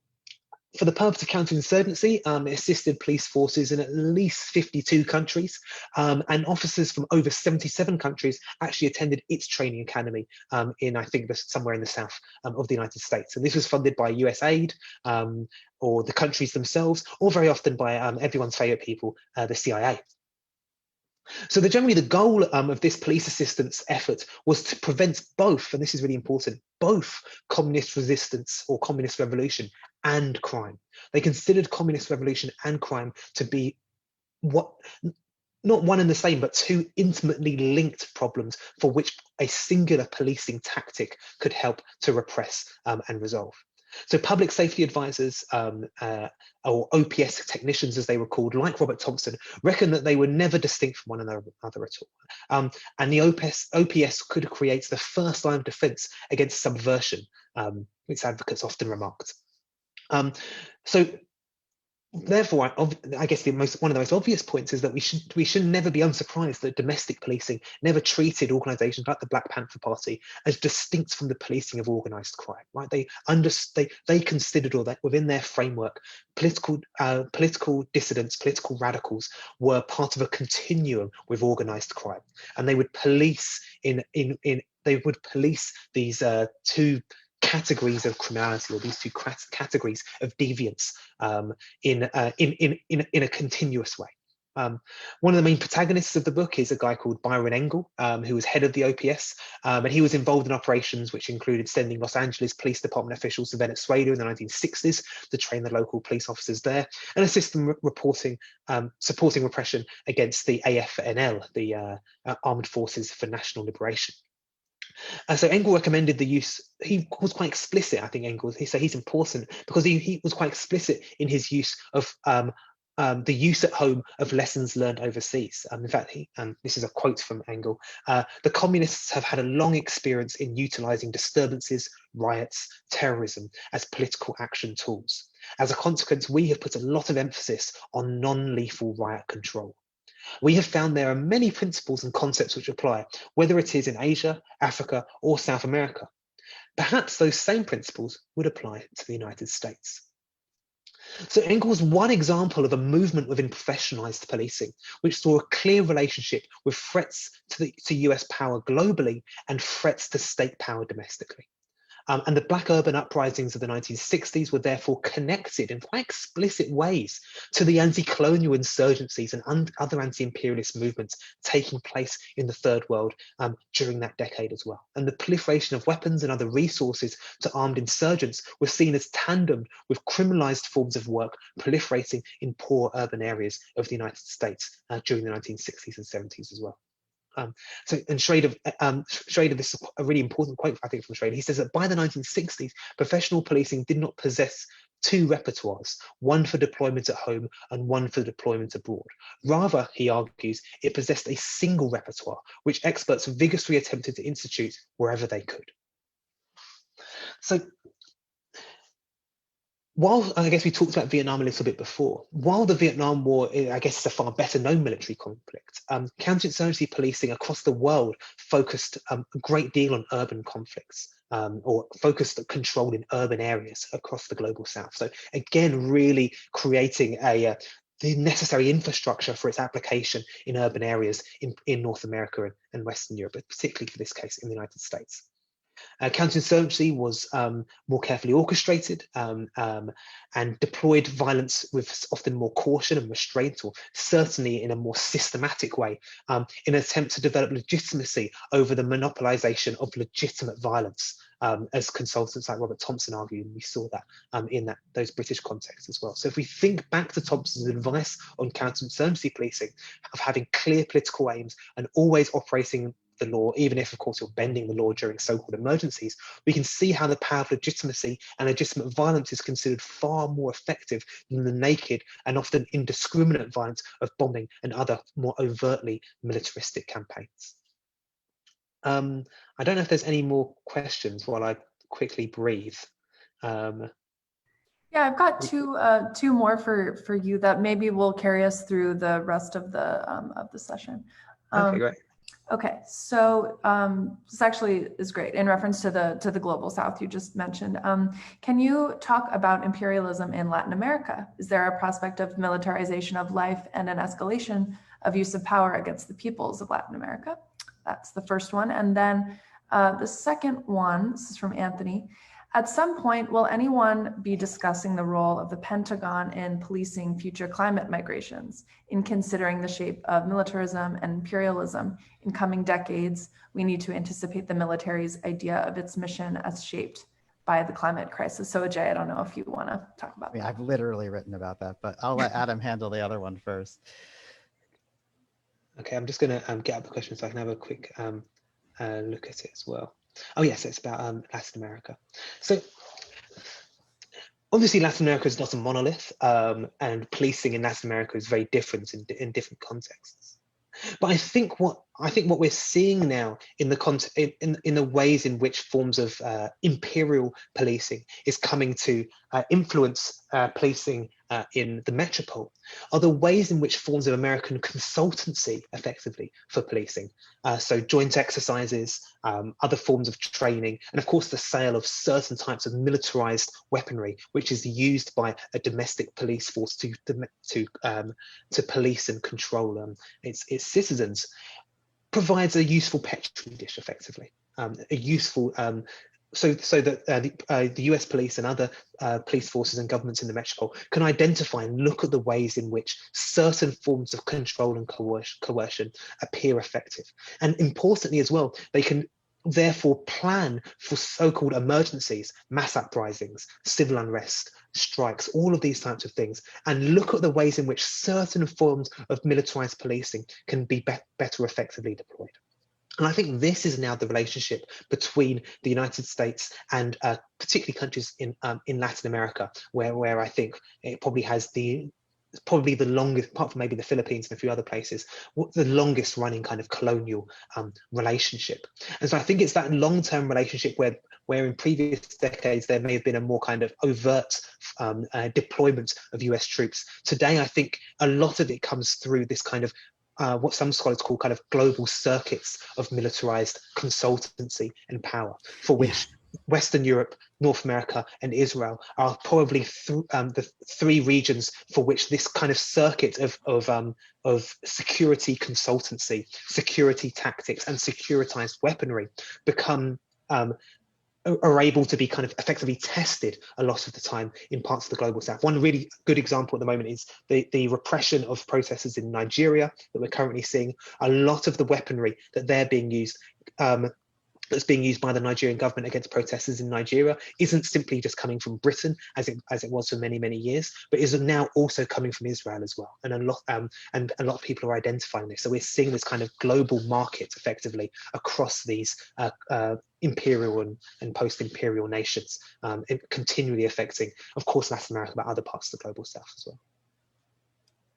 for the purpose of counterinsurgency, it assisted police forces in at least 52 countries, and officers from over 77 countries actually attended its training academy in, I think, somewhere in the south of the United States. And this was funded by US aid, or the countries themselves, or very often by everyone's favorite people, the CIA. So generally the goal of this police assistance effort was to prevent both, and this is really important, both communist resistance or communist revolution and crime. They considered communist revolution and crime to be not one and the same, but two intimately linked problems for which a singular policing tactic could help to repress and resolve. So public safety advisors, or OPS technicians as they were called, like Robert Thompson, reckoned that they were never distinct from one another at all. And the OPS could create the first line of defense against subversion, its advocates often remarked. So therefore, I guess one of the most obvious points is that we should never be unsurprised that domestic policing never treated organisations like the Black Panther Party as distinct from the policing of organised crime. Right? They considered, or that within their framework, political dissidents, political radicals were part of a continuum with organised crime, and they would police these two categories of criminality, or these two categories of deviance in a continuous way. One of the main protagonists of the book is a guy called Byron Engel, who was head of the OPS, and he was involved in operations which included sending Los Angeles Police Department officials to Venezuela in the 1960s to train the local police officers there, and assist them supporting repression against the AFNL, the Armed Forces for National Liberation. So Engel recommended the use. He was quite explicit, I think, Engel. He's important because he was quite explicit in his use of the use at home of lessons learned overseas. In fact, this is a quote from Engel, the communists have had a long experience in utilizing disturbances, riots, terrorism as political action tools. As a consequence, we have put a lot of emphasis on non-lethal riot control. We have found there are many principles and concepts which apply, whether it is in Asia, Africa, or South America. Perhaps those same principles would apply to the United States. So Engel was one example of a movement within professionalized policing, which saw a clear relationship with threats to US power globally and threats to state power domestically. And the Black urban uprisings of the 1960s were therefore connected in quite explicit ways to the anti-colonial insurgencies and other anti-imperialist movements taking place in the Third World during that decade as well. And the proliferation of weapons and other resources to armed insurgents was seen as tandem with criminalized forms of work proliferating in poor urban areas of the United States during the 1960s and 70s as well. Schrader, this is a really important quote, I think, from Schrader. He says that by the 1960s, professional policing did not possess two repertoires, one for deployment at home and one for deployment abroad. Rather, he argues, it possessed a single repertoire, which experts vigorously attempted to institute wherever they could. So, while I guess we talked about Vietnam a little bit before, while the Vietnam War, I guess, is a far better known military conflict, counterinsurgency policing across the world focused a great deal on urban conflicts, or focused on control in urban areas across the global south. So again, really creating the necessary infrastructure for its application in urban areas in North America and Western Europe, but particularly for this case in the United States. Counterinsurgency was more carefully orchestrated and deployed violence with often more caution and restraint, or certainly in a more systematic way, in an attempt to develop legitimacy over the monopolization of legitimate violence, as consultants like Robert Thompson argued, and we saw that in those British contexts as well. So if we think back to Thompson's advice on counterinsurgency policing, of having clear political aims and always operating the law, even if, of course, you're bending the law during so-called emergencies, we can see how the power of legitimacy and legitimate violence is considered far more effective than the naked and often indiscriminate violence of bombing and other more overtly militaristic campaigns. I don't know if there's any more questions while I quickly breathe. Yeah, I've got two more for you that maybe will carry us through the rest of the session. Okay, great. Okay, so this actually is great in reference to the global south you just mentioned. Can you talk about imperialism in Latin America? Is there a prospect of militarization of life and an escalation of use of power against the peoples of Latin America? That's the first one. And then the second one, this is from Anthony. At some point, will anyone be discussing the role of the Pentagon in policing future climate migrations, in considering the shape of militarism and imperialism in coming decades? We need to anticipate the military's idea of its mission as shaped by the climate crisis. So Ajay, I don't know if you want to talk about that. I've literally written about that, but I'll let Adam handle the other one first. Okay, I'm just going to get up the question so I can have a quick look at it as well. Oh yes, it's about Latin America. So obviously Latin America is not a monolith, and policing in Latin America is very different in different contexts. But I think what we're seeing now in the ways in which forms of imperial policing is coming to influence policing in the metropole are the ways in which forms of American consultancy effectively for policing. So joint exercises, other forms of training, and of course the sale of certain types of militarized weaponry, which is used by a domestic police force to police and control its citizens, provides a useful petri dish effectively, a useful so that the US police and other police forces and governments in the metropole can identify and look at the ways in which certain forms of control and coercion appear effective. And importantly as well, they can therefore plan for so-called emergencies, mass uprisings, civil unrest, strikes, all of these types of things, and look at the ways in which certain forms of militarized policing can be better effectively deployed. And I think this is now the relationship between the United States and particularly countries in Latin America, where I think it probably has the probably the longest, apart from maybe the Philippines and a few other places, the longest running kind of colonial relationship. And so I think it's that long-term relationship where in previous decades there may have been a more kind of overt deployment of US troops. Today, I think a lot of it comes through this kind of what some scholars call kind of global circuits of militarized consultancy and power, for which Western Europe, North America, and Israel are probably the three regions for which this kind of circuit of security consultancy, security tactics, and securitized weaponry become are able to be kind of effectively tested a lot of the time in parts of the global south. One really good example at the moment is the repression of protesters in Nigeria that we're currently seeing. A lot of the weaponry that they're being used, that's being used by the Nigerian government against protesters in Nigeria, isn't simply just coming from Britain as it was for many, many years, but is now also coming from Israel as well. And a lot of people are identifying this. So we're seeing this kind of global market effectively across these imperial and post-imperial nations, continually affecting, of course, Latin America, but other parts of the global south as well.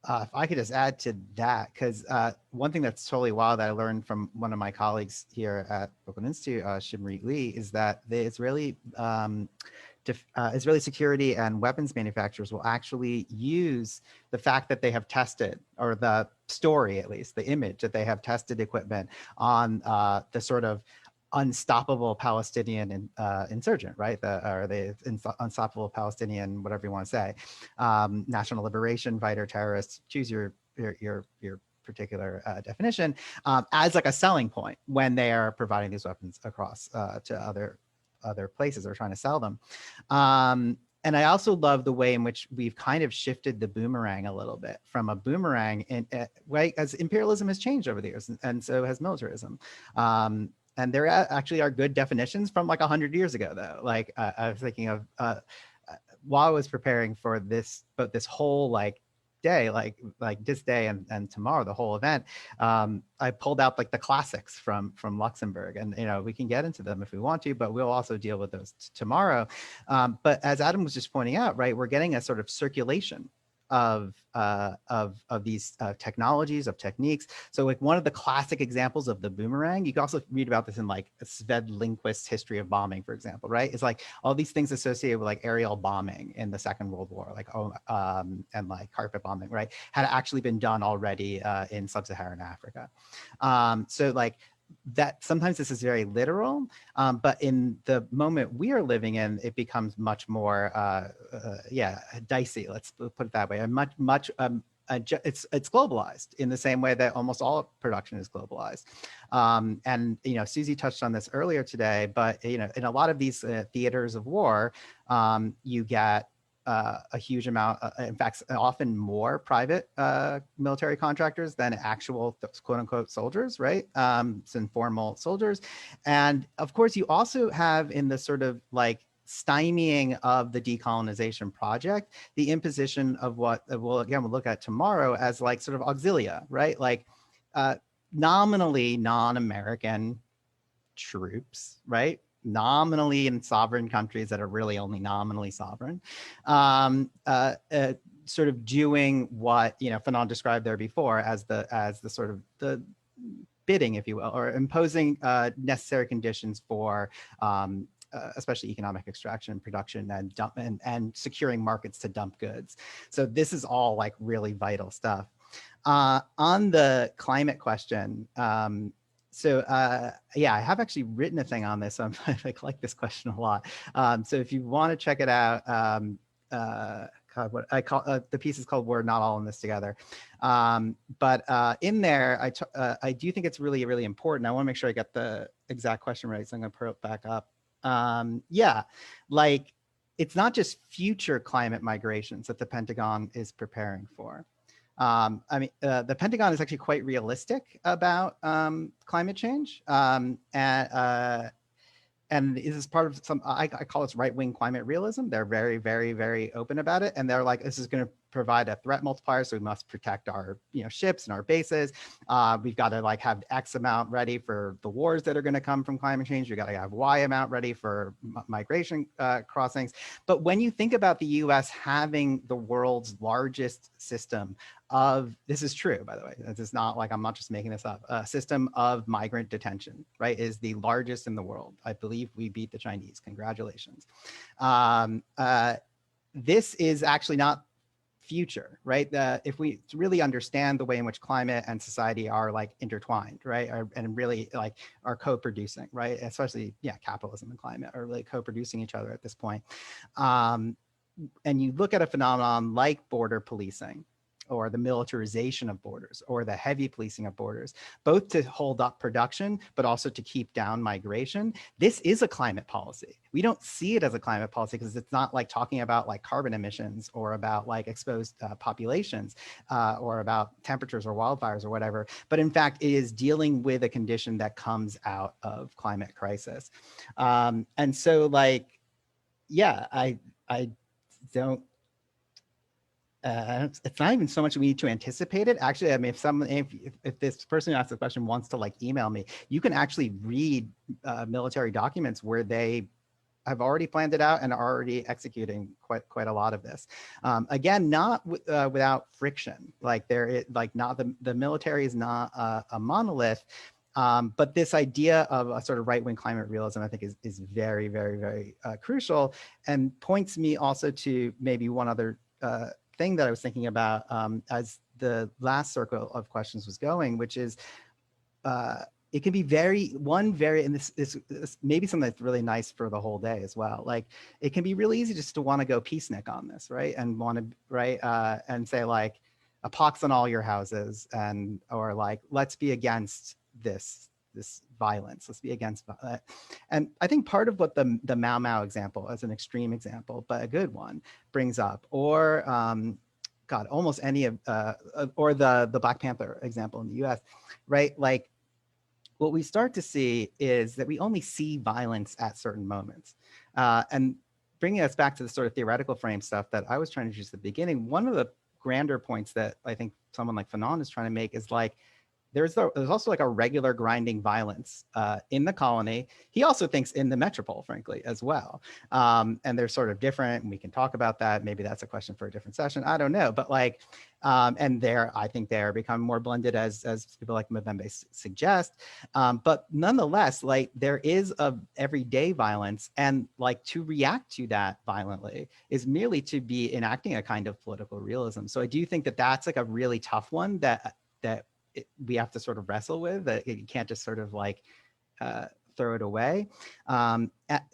If I could just add to that, because one thing that's totally wild that I learned from one of my colleagues here at Brooklyn Institute, Shimrit Lee, is that the Israeli security and weapons manufacturers will actually use the fact that they have tested, or the story at least, the image that they have tested equipment on the sort of unstoppable Palestinian insurgent, right? The unstoppable Palestinian, whatever you want to say, national liberation fighter, terrorist, choose your particular definition, as like a selling point when they are providing these weapons across to other places or trying to sell them. And I also love the way in which we've kind of shifted the boomerang a little bit from a boomerang way, as imperialism has changed over the years, and so has militarism. And there actually are good definitions from like 100 years ago, though. Like I was thinking of while I was preparing for this, but this whole like day, like this day and tomorrow, the whole event, I pulled out like the classics from Luxembourg, and we can get into them if we want to, but we'll also deal with those tomorrow. But as Adam was just pointing out, right, we're getting a sort of circulation of these technologies, of techniques. So like one of the classic examples of the boomerang, you can also read about this in like Sved Lindqvist's History of Bombing, for example, right? It's like all these things associated with like aerial bombing in the Second World War, like and like carpet bombing, right, had actually been done already in sub-Saharan Africa. So like that sometimes this is very literal, but in the moment we are living in, it becomes much more, dicey. Let's put it that way. And it's globalized in the same way that almost all production is globalized. And Susie touched on this earlier today, but in a lot of these theaters of war, you get a huge amount, in fact, often more private military contractors than actual quote unquote soldiers, right? Some formal soldiers. And of course, you also have in the sort of like stymieing of the decolonization project, the imposition of what we'll look at tomorrow as like sort of auxilia, right? Like nominally non-American troops, right? Nominally in sovereign countries that are really only nominally sovereign, sort of doing what Fanon described there before as the sort of the bidding, if you will, or imposing necessary conditions for especially economic extraction and production and securing markets to dump goods. So this is all like really vital stuff. On the climate question, I have actually written a thing on this. I like this question a lot. So if you want to check it out, what I call the piece is called "We're Not All in This Together." But in there, I do think it's really, really important. I want to make sure I get the exact question right, so I'm going to pull it back up. Like it's not just future climate migrations that the Pentagon is preparing for. The Pentagon is actually quite realistic about climate change, and this is part of some, I call this right-wing climate realism. They're very, very, very open about it, and they're like, this is going to provide a threat multiplier, so we must protect our ships and our bases. We've got to like have X amount ready for the wars that are going to come from climate change. We got to have Y amount ready for migration crossings. But when you think about the U.S. having the world's largest system of, this is true, by the way, this is not like, I'm not just making this up, a system of migrant detention, right, is the largest in the world. I believe we beat the Chinese. Congratulations. This is actually not future, right? If we really understand the way in which climate and society are like intertwined, right, and really like are co-producing, right, especially capitalism and climate are really co-producing each other at this point. And you look at a phenomenon like border policing, or the militarization of borders, or the heavy policing of borders, both to hold up production, but also to keep down migration. This is a climate policy. We don't see it as a climate policy because it's not like talking about like carbon emissions or about like exposed populations or about temperatures or wildfires or whatever. But in fact, it is dealing with a condition that comes out of climate crisis. And so like, yeah, I don't, it's not even so much we need to anticipate it. Actually, I mean, if this person who asked the question wants to like email me, you can actually read military documents where they have already planned it out and are already executing quite a lot of this. Again, not without friction. Like not the military is not a monolith. But this idea of a sort of right-wing climate realism, I think, is very, very, very crucial, and points me also to maybe one other thing that I was thinking about as the last circle of questions was going, which is it can be and this maybe something that's really nice for the whole day as well. Like it can be really easy just to want to go peacenik on this, right? And want to, right, and say like a pox on all your houses, or like, let's be against this violence, let's be against and I think part of what the Mau Mau example, as an extreme example, but a good one, brings up, or God, almost any of, or the Black Panther example in the US, right? Like what we start to see is that we only see violence at certain moments. And bringing us back to the sort of theoretical frame stuff that I was trying to introduce at the beginning, one of the grander points that I think someone like Fanon is trying to make is like, there's also like a regular grinding violence in the colony. He also thinks in the metropole, frankly, as well. And they're sort of different, and we can talk about that. Maybe that's a question for a different session. I don't know, but like, and I think they're becoming more blended as people like Mbembe suggest. But nonetheless, like there is a everyday violence, and like to react to that violently is merely to be enacting a kind of political realism. So I do think that that's like a really tough one that we have to sort of wrestle with, that you can't just sort of like throw it away.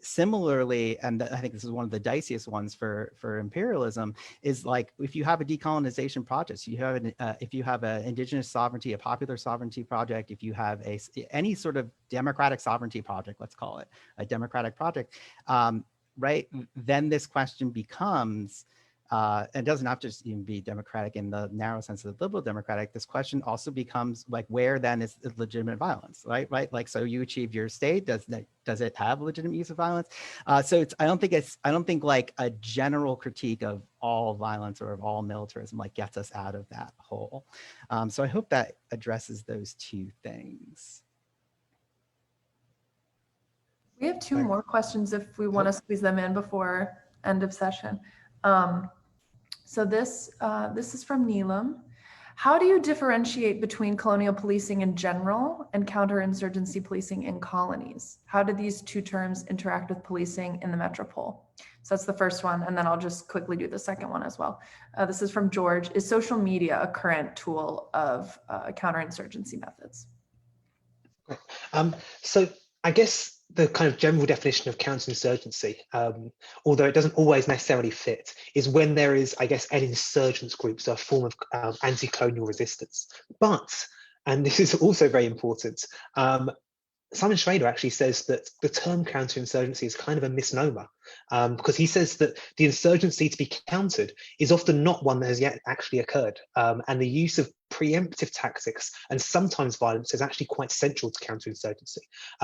Similarly, and I think this is one of the diciest ones for imperialism, is like if you have a decolonization project, if you have an indigenous sovereignty, a popular sovereignty project, if you have any sort of democratic sovereignty project, let's call it a democratic project, right? Then this question becomes, and doesn't have to just even be democratic in the narrow sense of the liberal democratic. This question also becomes like, where then is legitimate violence, right? Like, so you achieve your state, does it have legitimate use of violence? So I don't think like a general critique of all violence or of all militarism like gets us out of that hole. So I hope that addresses those two things. We have two more questions if we want to squeeze them in before end of session. So this is from Neelam. How do you differentiate between colonial policing in general and counterinsurgency policing in colonies? How do these two terms interact with policing in the metropole? So that's the first one, and then I'll just quickly do the second one as well. This is from George. Is social media a current tool of counterinsurgency methods? So I guess the kind of general definition of counterinsurgency, although it doesn't always necessarily fit, is when there is, I guess, an insurgents group, so a form of anti-colonial resistance. But, and this is also very important, Simon Schrader actually says that the term counterinsurgency is kind of a misnomer, because he says that the insurgency to be countered is often not one that has yet actually occurred. And the use of preemptive tactics and sometimes violence is actually quite central to counterinsurgency.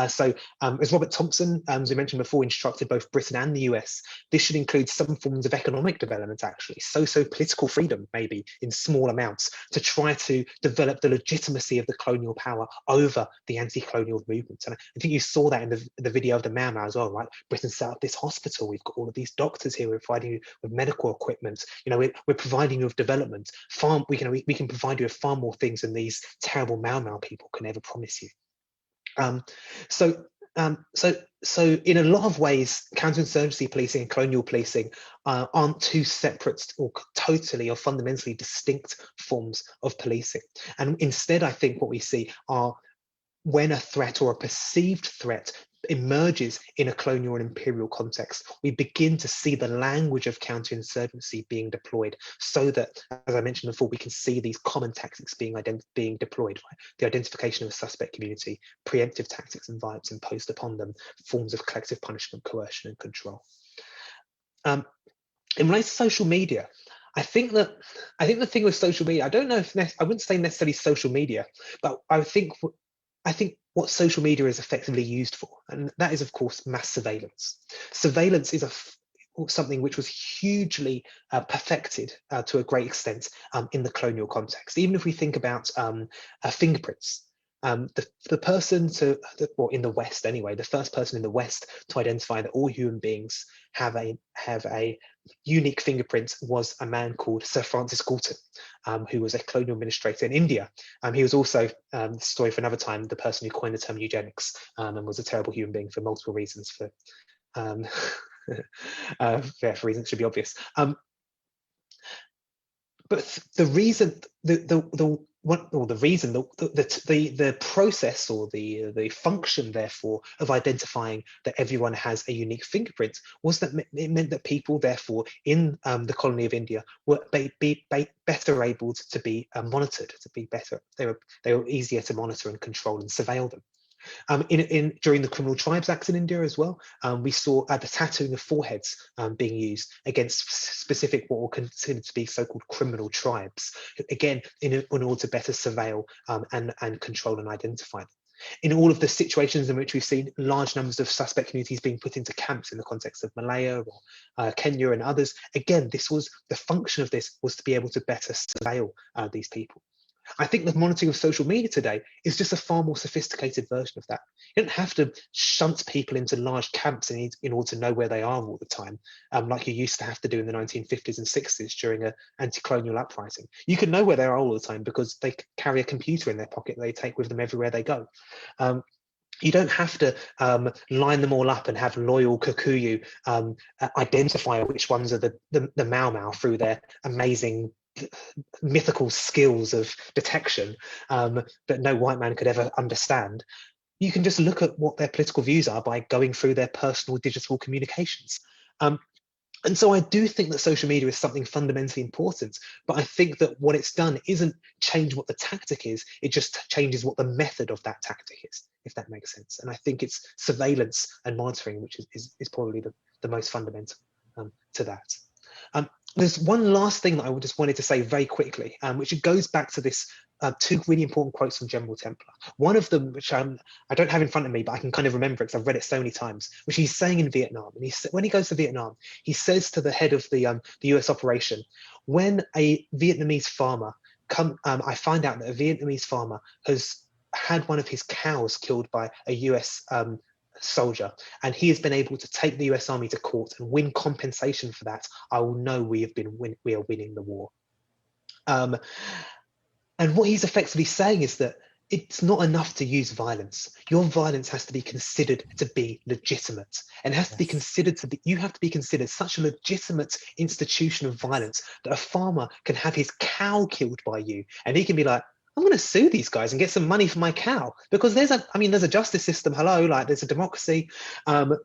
So as Robert Thompson, as we mentioned before, instructed both Britain and the US, this should include some forms of economic development, actually, socio-political freedom, maybe in small amounts, to try to develop the legitimacy of the colonial power over the anti-colonial movement. And I think you saw that in the video of the Mau Mau as well, right? Britain set up this hospital, we've got all of these doctors here, we're providing you with medical equipment, you know, we're providing you with development. We can provide you with far more things than these terrible Mau Mau people can ever promise you. So in a lot of ways, counterinsurgency policing and colonial policing aren't two separate or totally or fundamentally distinct forms of policing. And instead, I think what we see are when a threat or a perceived threat emerges in a colonial and imperial context, we begin to see the language of counterinsurgency being deployed so that, as I mentioned before, we can see these common tactics being deployed, right? The identification of a suspect community, preemptive tactics and violence imposed upon them, forms of collective punishment, coercion and control. In relation to social media, I think the thing with social media, I don't know if I wouldn't say necessarily social media, but I think what social media is effectively used for, and that is, of course, mass surveillance. Surveillance is something which was hugely perfected to a great extent in the colonial context. Even if we think about fingerprints, the person well, in the West anyway, the first person in the West to identify that all human beings have a unique fingerprint was a man called Sir Francis Galton, who was a colonial administrator in India. He was also, the story for another time, the person who coined the term eugenics, and was a terrible human being for multiple reasons, for reasons that should be obvious. But the reason, the process or the function, therefore, of identifying that everyone has a unique fingerprint was that it meant that people, therefore, in the colony of India were better able to be monitored, to be better. They were easier to monitor and control and surveil them. During the Criminal Tribes Acts in India as well, we saw the tattooing of foreheads being used against specific what were considered to be so-called criminal tribes, again, in order to better surveil and control and identify them. In all of the situations in which we've seen large numbers of suspect communities being put into camps in the context of Malaya or Kenya and others, again, this was the function of this was to be able to better surveil these people. I think the monitoring of social media today is just a far more sophisticated version of that. You don't have to shunt people into large camps in order to know where they are all the time, like you used to have to do in the 1950s and 60s during an anti-colonial uprising. You can know where they are all the time because they carry a computer in their pocket they take with them everywhere they go. You don't have to line them all up and have loyal Kikuyu identify which ones are the Mau Mau through their amazing mythical skills of detection that no white man could ever understand. You can just look at what their political views are by going through their personal digital communications. And so I do think that social media is something fundamentally important, but I think that what it's done isn't change what the tactic is, it just changes what the method of that tactic is, if that makes sense. And I think it's surveillance and monitoring, which is probably the most fundamental to that. There's one last thing that I just wanted to say very quickly, which goes back to this two really important quotes from General Templar. One of them, which I don't have in front of me, but I can kind of remember it because I've read it so many times, which he's saying in Vietnam. And when he goes to Vietnam, he says to the head of the US operation, when a Vietnamese farmer I find out that a Vietnamese farmer has had one of his cows killed by a US soldier, and he has been able to take the US Army to court and win compensation for that, I will know we are winning the war. And what he's effectively saying is that it's not enough to use violence. Your violence has to be considered to be legitimate, and it has to be considered you have to be considered such a legitimate institution of violence that a farmer can have his cow killed by you, and he can be like, I'm going to sue these guys and get some money for my cow, because there's a justice system. Hello, like there's a democracy. And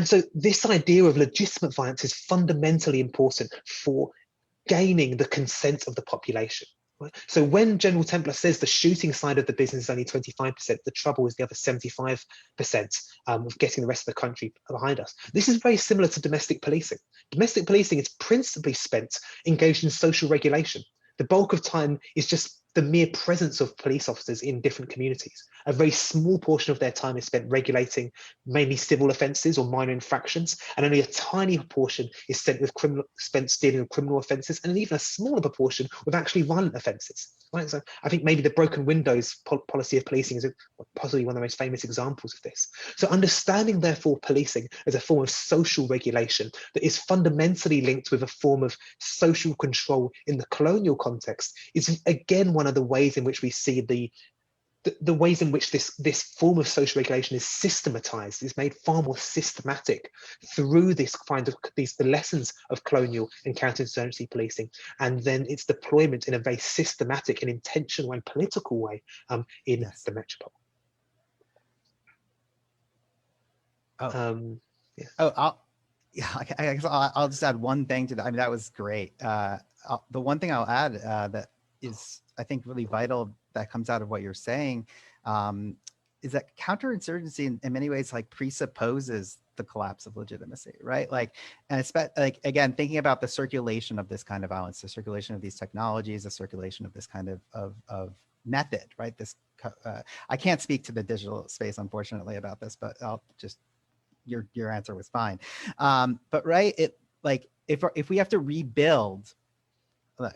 so this idea of legitimate violence is fundamentally important for gaining the consent of the population. Right? So when General Templar says the shooting side of the business is only 25%, the trouble is the other 75% of getting the rest of the country behind us. This is very similar to domestic policing. Domestic policing is principally spent engaged in social regulation. The bulk of time is just the mere presence of police officers in different communities. A very small portion of their time is spent regulating mainly civil offences or minor infractions, and only a tiny portion is spent dealing with criminal offences, and even a smaller proportion with actually violent offences. Right? So I think maybe the broken windows policy of policing is possibly one of the most famous examples of this. So understanding, therefore, policing as a form of social regulation that is fundamentally linked with a form of social control in the colonial context is again one of the ways in which we see the ways in which this form of social regulation is systematized, is made far more systematic through this kind of the lessons of colonial and counterinsurgency policing, and then its deployment in a very systematic and intentional and political way in the metropole. I guess I'll just add one thing to that. I mean, that was great. The one thing I'll add that is, I think, really vital that comes out of what you're saying is that counterinsurgency in many ways like presupposes the collapse of legitimacy, right? Like, and it's like, again, thinking about the circulation of this kind of violence, the circulation of these technologies, the circulation of this kind of method, right? This, I can't speak to the digital space, unfortunately, about this, but I'll just, your answer was fine. But right, it like, if we have to rebuild,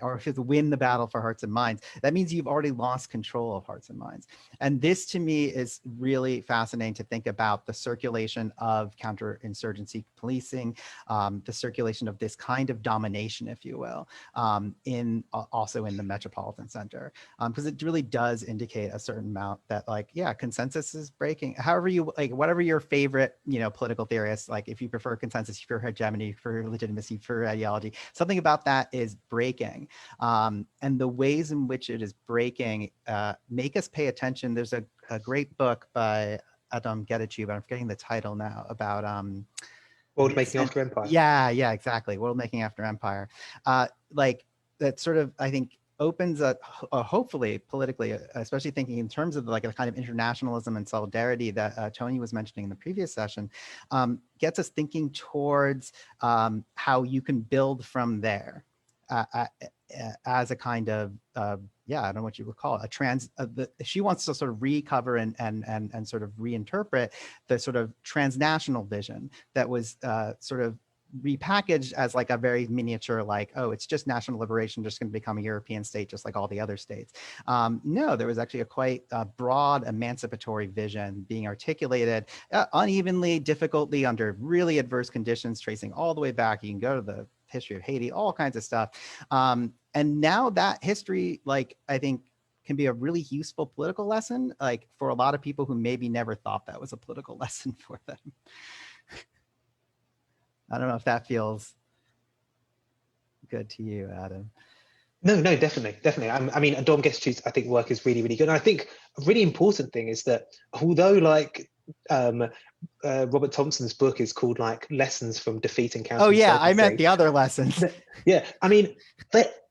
or if you have to win the battle for hearts and minds, that means you've already lost control of hearts and minds. And this, to me, is really fascinating to think about the circulation of counterinsurgency policing, the circulation of this kind of domination, if you will, also in the metropolitan center, because it really does indicate a certain amount that, like, yeah, consensus is breaking. However you like, whatever your favorite, political theorists, like if you prefer consensus, you prefer hegemony, for legitimacy, for ideology, something about that is breaking. And the ways in which it is breaking make us pay attention. There's a great book by Adam Getachew, but I'm forgetting the title now, about World Making After Empire. Yeah, exactly. World Making After Empire. Like that sort of, I think, opens up, hopefully politically, especially thinking in terms of like a kind of internationalism and solidarity that Tony was mentioning in the previous session, gets us thinking towards how you can build from there. As a kind of I don't know what you would call it, she wants to sort of recover and sort of reinterpret the sort of transnational vision that was sort of repackaged as like a very miniature, like, oh, it's just national liberation, just going to become a European state just like all the other states. No, there was actually a quite broad emancipatory vision being articulated unevenly, difficultly, under really adverse conditions, tracing all the way back. You can go to the history of Haiti, all kinds of stuff. And now that history, like, I think can be a really useful political lesson, like for a lot of people who maybe never thought that was a political lesson for them. I don't know if that feels good to you, Adam. No, definitely. I mean, Dom Getachew's, I think, work is really, really good. And I think a really important thing is that although like Robert Thompson's book is called like Lessons from Defeat and Counterinsurgency. Oh yeah, I meant the other lessons. Yeah, I mean,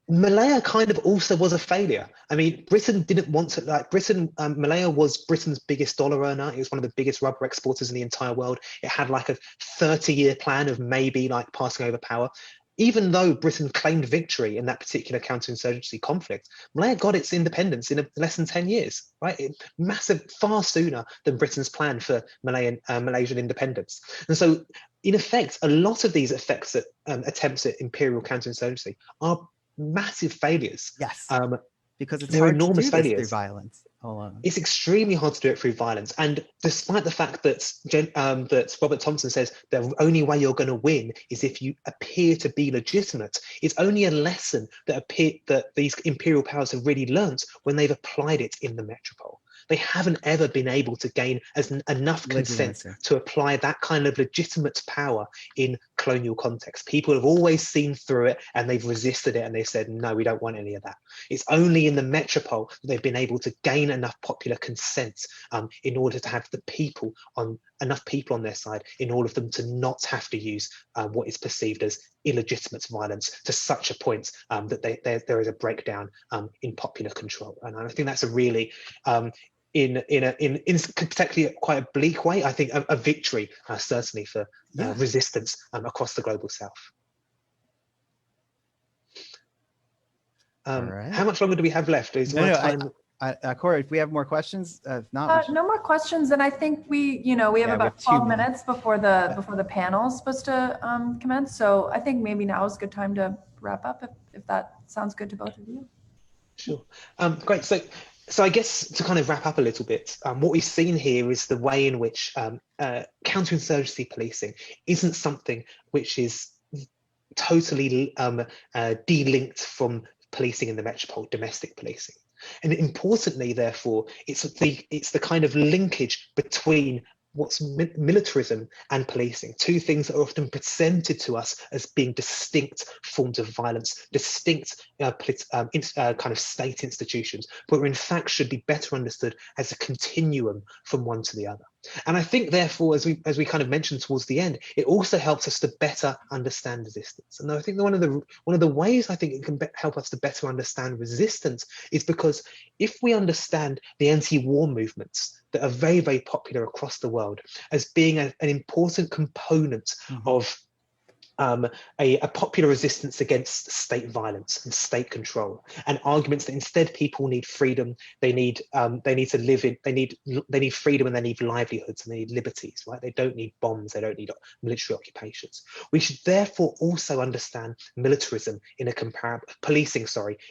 Malaya kind of also was a failure. I mean, Britain didn't want to, like, Malaya was Britain's biggest dollar earner. It was one of the biggest rubber exporters in the entire world. It had like a 30-year plan of maybe like passing over power. Even though Britain claimed victory in that particular counterinsurgency conflict, Malaya got its independence in less than 10 years, right? Massive, far sooner than Britain's plan for Malaysian independence. And so, in effect, a lot of these attempts at imperial counterinsurgency are massive failures. Yes, because it's they're hard enormous to do this failures through violence alone. It's extremely hard to do it through violence. And despite the fact that that Robert Thompson says the only way you're going to win is if you appear to be legitimate, it's only a lesson that these imperial powers have really learnt when they've applied it in the metropole. They haven't ever been able to gain enough consent to apply that kind of legitimate power in colonial context. People have always seen through it and they've resisted it and they've said, no, we don't want any of that. It's only in the metropole that they've been able to gain enough popular consent in order to have enough people on their side in order for them to not have to use what is perceived as illegitimate violence to such a point that there is a breakdown in popular control. And I think that's a really in particularly quite a bleak way, I think a victory certainly for resistance across the global south. All right. How much longer do we have left? Is my time? Corey, if we have more questions, if not, no more questions. And I think we have about 12 minutes before the panel is supposed to commence. So I think maybe now is a good time to wrap up if that sounds good to both of you. Sure. Great. So I guess to kind of wrap up a little bit, what we've seen here is the way in which counterinsurgency policing isn't something which is totally delinked from policing in the metropolitan domestic policing. And importantly, therefore, it's the kind of linkage between what's militarism and policing, two things that are often presented to us as being distinct forms of violence, distinct kind of state institutions, but in fact should be better understood as a continuum from one to the other. And I think, therefore, as we kind of mentioned towards the end, it also helps us to better understand resistance. And I think one of the ways I think it can help us to better understand resistance is because if we understand the anti-war movements that are very, very popular across the world as being an important component of a popular resistance against state violence and state control, and arguments that instead people need freedom, they need to live in, they need freedom, and they need livelihoods, and they need liberties, right? They don't need bombs, they don't need military occupations. We should therefore also understand militarism in a policing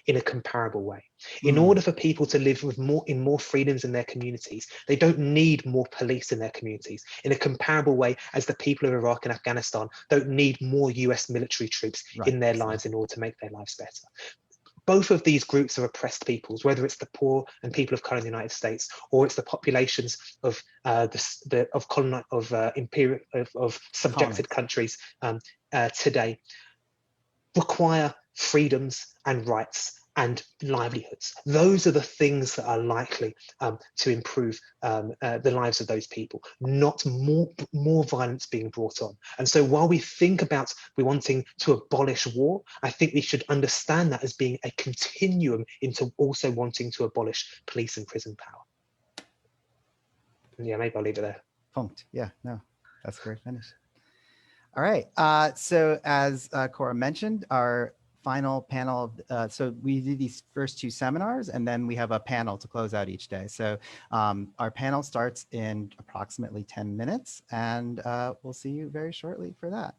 in a comparable way. In order for people to live with more freedoms in their communities, they don't need more police in their communities in a comparable way as the people of Iraq and Afghanistan don't need more US military troops in their lives in order to make their lives better. Both of these groups are oppressed peoples, whether it's the poor and people of color in the United States, or it's the populations of subjected countries today, require freedoms and rights and livelihoods. Those are the things that are likely to improve the lives of those people, not more violence being brought on. And so while we think about wanting to abolish war, I think we should understand that as being a continuum into also wanting to abolish police and prison power. Yeah, maybe I'll leave it there. Punked. Yeah, no, that's a great finish. All right. So as Cora mentioned, our final panel, so we do these first two seminars and then we have a panel to close out each day. So our panel starts in approximately 10 minutes and we'll see you very shortly for that.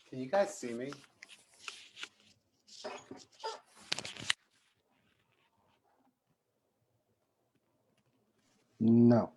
Can you guys see me? No.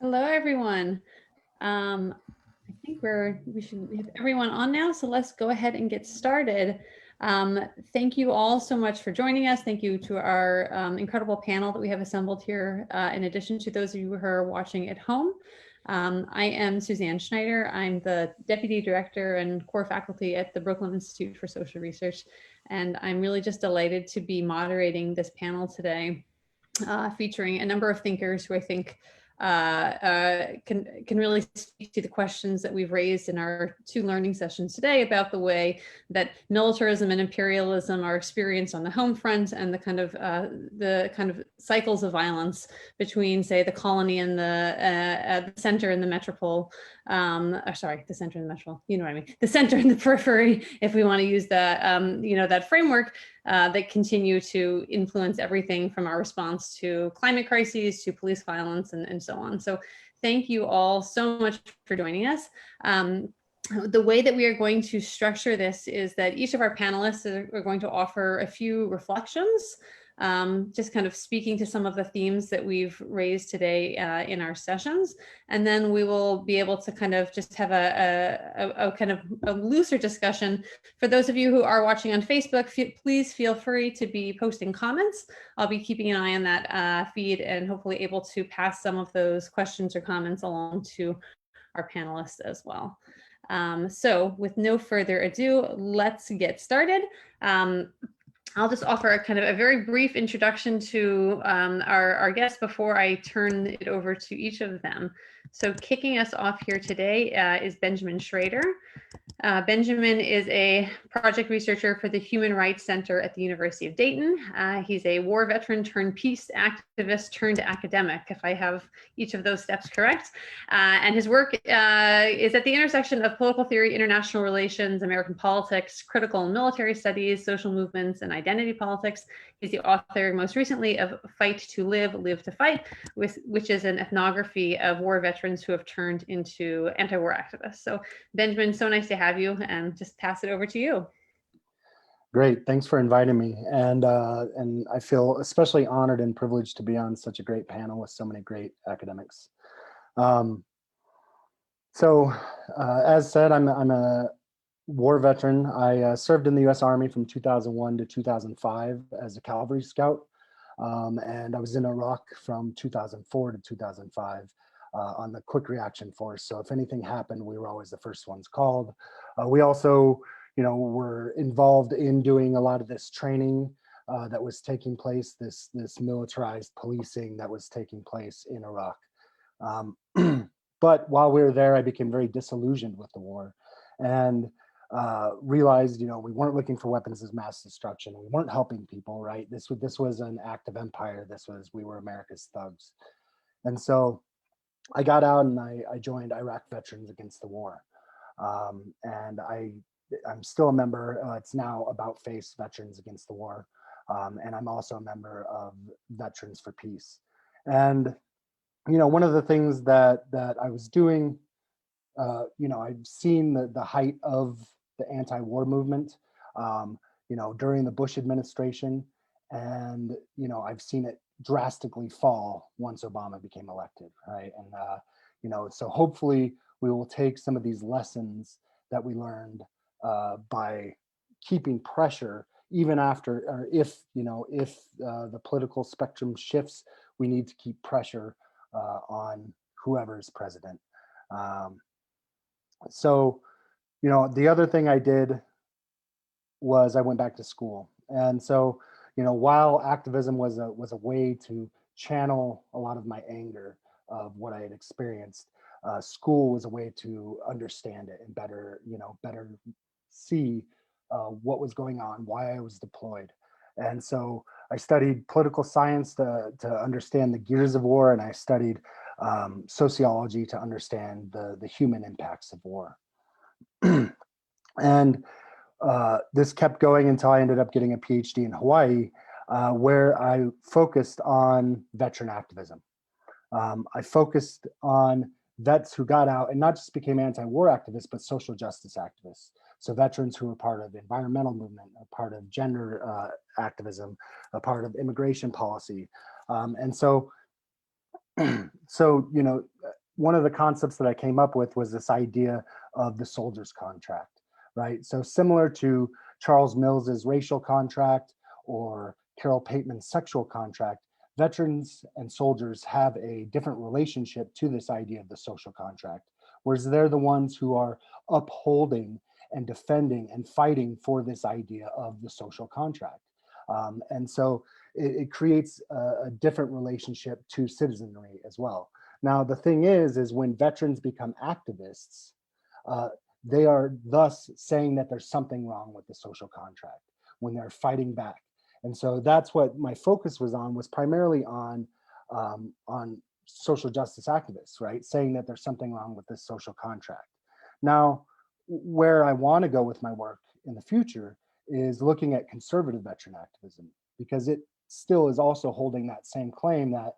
Hello, everyone. I think we should have everyone on now, so let's go ahead and get started. Thank you all so much for joining us. Thank you to our incredible panel that we have assembled here, in addition to those of you who are watching at home. I am Suzanne Schneider. I'm the Deputy Director and Core Faculty at the Brooklyn Institute for Social Research, and I'm really just delighted to be moderating this panel today, featuring a number of thinkers who I think can really speak to the questions that we've raised in our two learning sessions today about the way that militarism and imperialism are experienced on the home front, and the kind of cycles of violence between, say, the colony and the center and the metropole or sorry, the center and the metro, you know what I mean, the center and the periphery, if we want to use that, you know, that framework, that continue to influence everything from our response to climate crises, to police violence, and so on. So thank you all so much for joining us. The way that we are going to structure this is that each of our panelists are going to offer a few reflections, just kind of speaking to some of the themes that we've raised today in our sessions. And then we will be able to kind of just have a kind of a looser discussion. For those of you who are watching on Facebook, please feel free to be posting comments. I'll be keeping an eye on that feed and hopefully able to pass some of those questions or comments along to our panelists as well. So with no further ado, let's get started. I'll just offer a kind of a very brief introduction to our guests before I turn it over to each of them. So kicking us off here today is Benjamin Schrader. Benjamin is a project researcher for the Human Rights Center at the University of Dayton. He's a war veteran turned peace activist turned academic, if I have each of those steps correct. And his work is at the intersection of political theory, international relations, American politics, critical and military studies, social movements, and identity politics. He's the author most recently of Fight to Live, Live to Fight, which is an ethnography of war veterans who have turned into anti-war activists. So Benjamin, so nice to have you, and just pass it over to you. Great, thanks for inviting me. And I feel especially honored and privileged to be on such a great panel with so many great academics. As said, I'm a war veteran. I served in the US Army from 2001 to 2005 as a cavalry scout. And I was in Iraq from 2004 to 2005 on the Quick Reaction Force. So if anything happened, we were always the first ones called. We also, you know, were involved in doing a lot of this training that was taking place, this militarized policing that was taking place in Iraq. But while we were there, I became very disillusioned with the war and realized, you know, we weren't looking for weapons of mass destruction. We weren't helping people, right? This was an act of empire. We were America's thugs. And so I got out and I joined Iraq Veterans Against the War. And I'm still a member. It's now About Face Veterans Against the War. And I'm also a member of Veterans for Peace. And, you know, one of the things that I was doing, you know, I've seen the height of the anti-war movement, you know, during the Bush administration. And, you know, I've seen it drastically fall once Obama became elected, right? And, you know, so hopefully we will take some of these lessons that we learned by keeping pressure, even after, or if, you know, if the political spectrum shifts, we need to keep pressure on whoever is president. So, you know, the other thing I did was I went back to school. And so, you know, while activism was a way to channel a lot of my anger of what I had experienced, school was a way to understand it and better see what was going on, why I was deployed. And so I studied political science to understand the gears of war, and I studied sociology to understand the human impacts of war. And this kept going until I ended up getting a PhD in Hawaii, where I focused on veteran activism. I focused on vets who got out and not just became anti-war activists, but social justice activists. So veterans who were part of the environmental movement, a part of gender activism, a part of immigration policy. And so, you know, one of the concepts that I came up with was this idea of the soldier's contract, right? So similar to Charles Mills's racial contract or Carol Pateman's sexual contract, veterans and soldiers have a different relationship to this idea of the social contract, whereas they're the ones who are upholding and defending and fighting for this idea of the social contract. And so it creates a different relationship to citizenry as well. Now, the thing is when veterans become activists, they are thus saying that there's something wrong with the social contract when they're fighting back. And so that's what my focus was primarily on social justice activists, right? Saying that there's something wrong with this social contract. Now, where I want to go with my work in the future is looking at conservative veteran activism, because it still is also holding that same claim that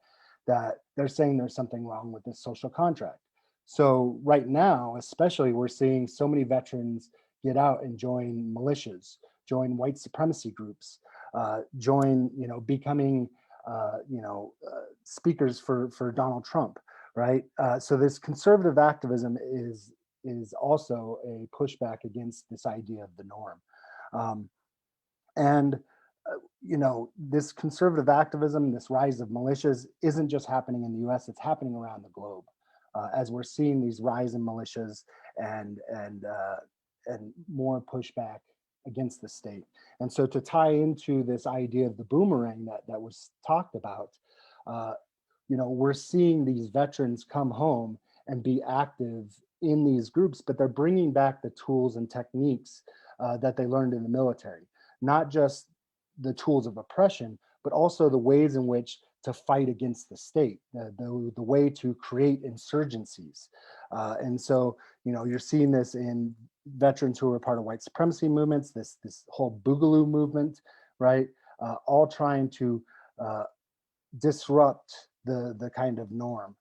they're saying there's something wrong with this social contract. So right now, especially, we're seeing so many veterans get out and join militias, join white supremacy groups, join, becoming, speakers for Donald Trump, right? So this conservative activism is also a pushback against this idea of the norm. This conservative activism, this rise of militias isn't just happening in the US, it's happening around the globe. As we're seeing these rise in militias and more pushback against the state. And so to tie into this idea of the boomerang that was talked about, we're seeing these veterans come home and be active in these groups, but they're bringing back the tools and techniques that they learned in the military, not just the tools of oppression, but also the ways in which to fight against the state, the way to create insurgencies. And so, you're seeing this in veterans who are part of white supremacy movements, this whole Boogaloo movement, right? All trying to disrupt the kind of norm.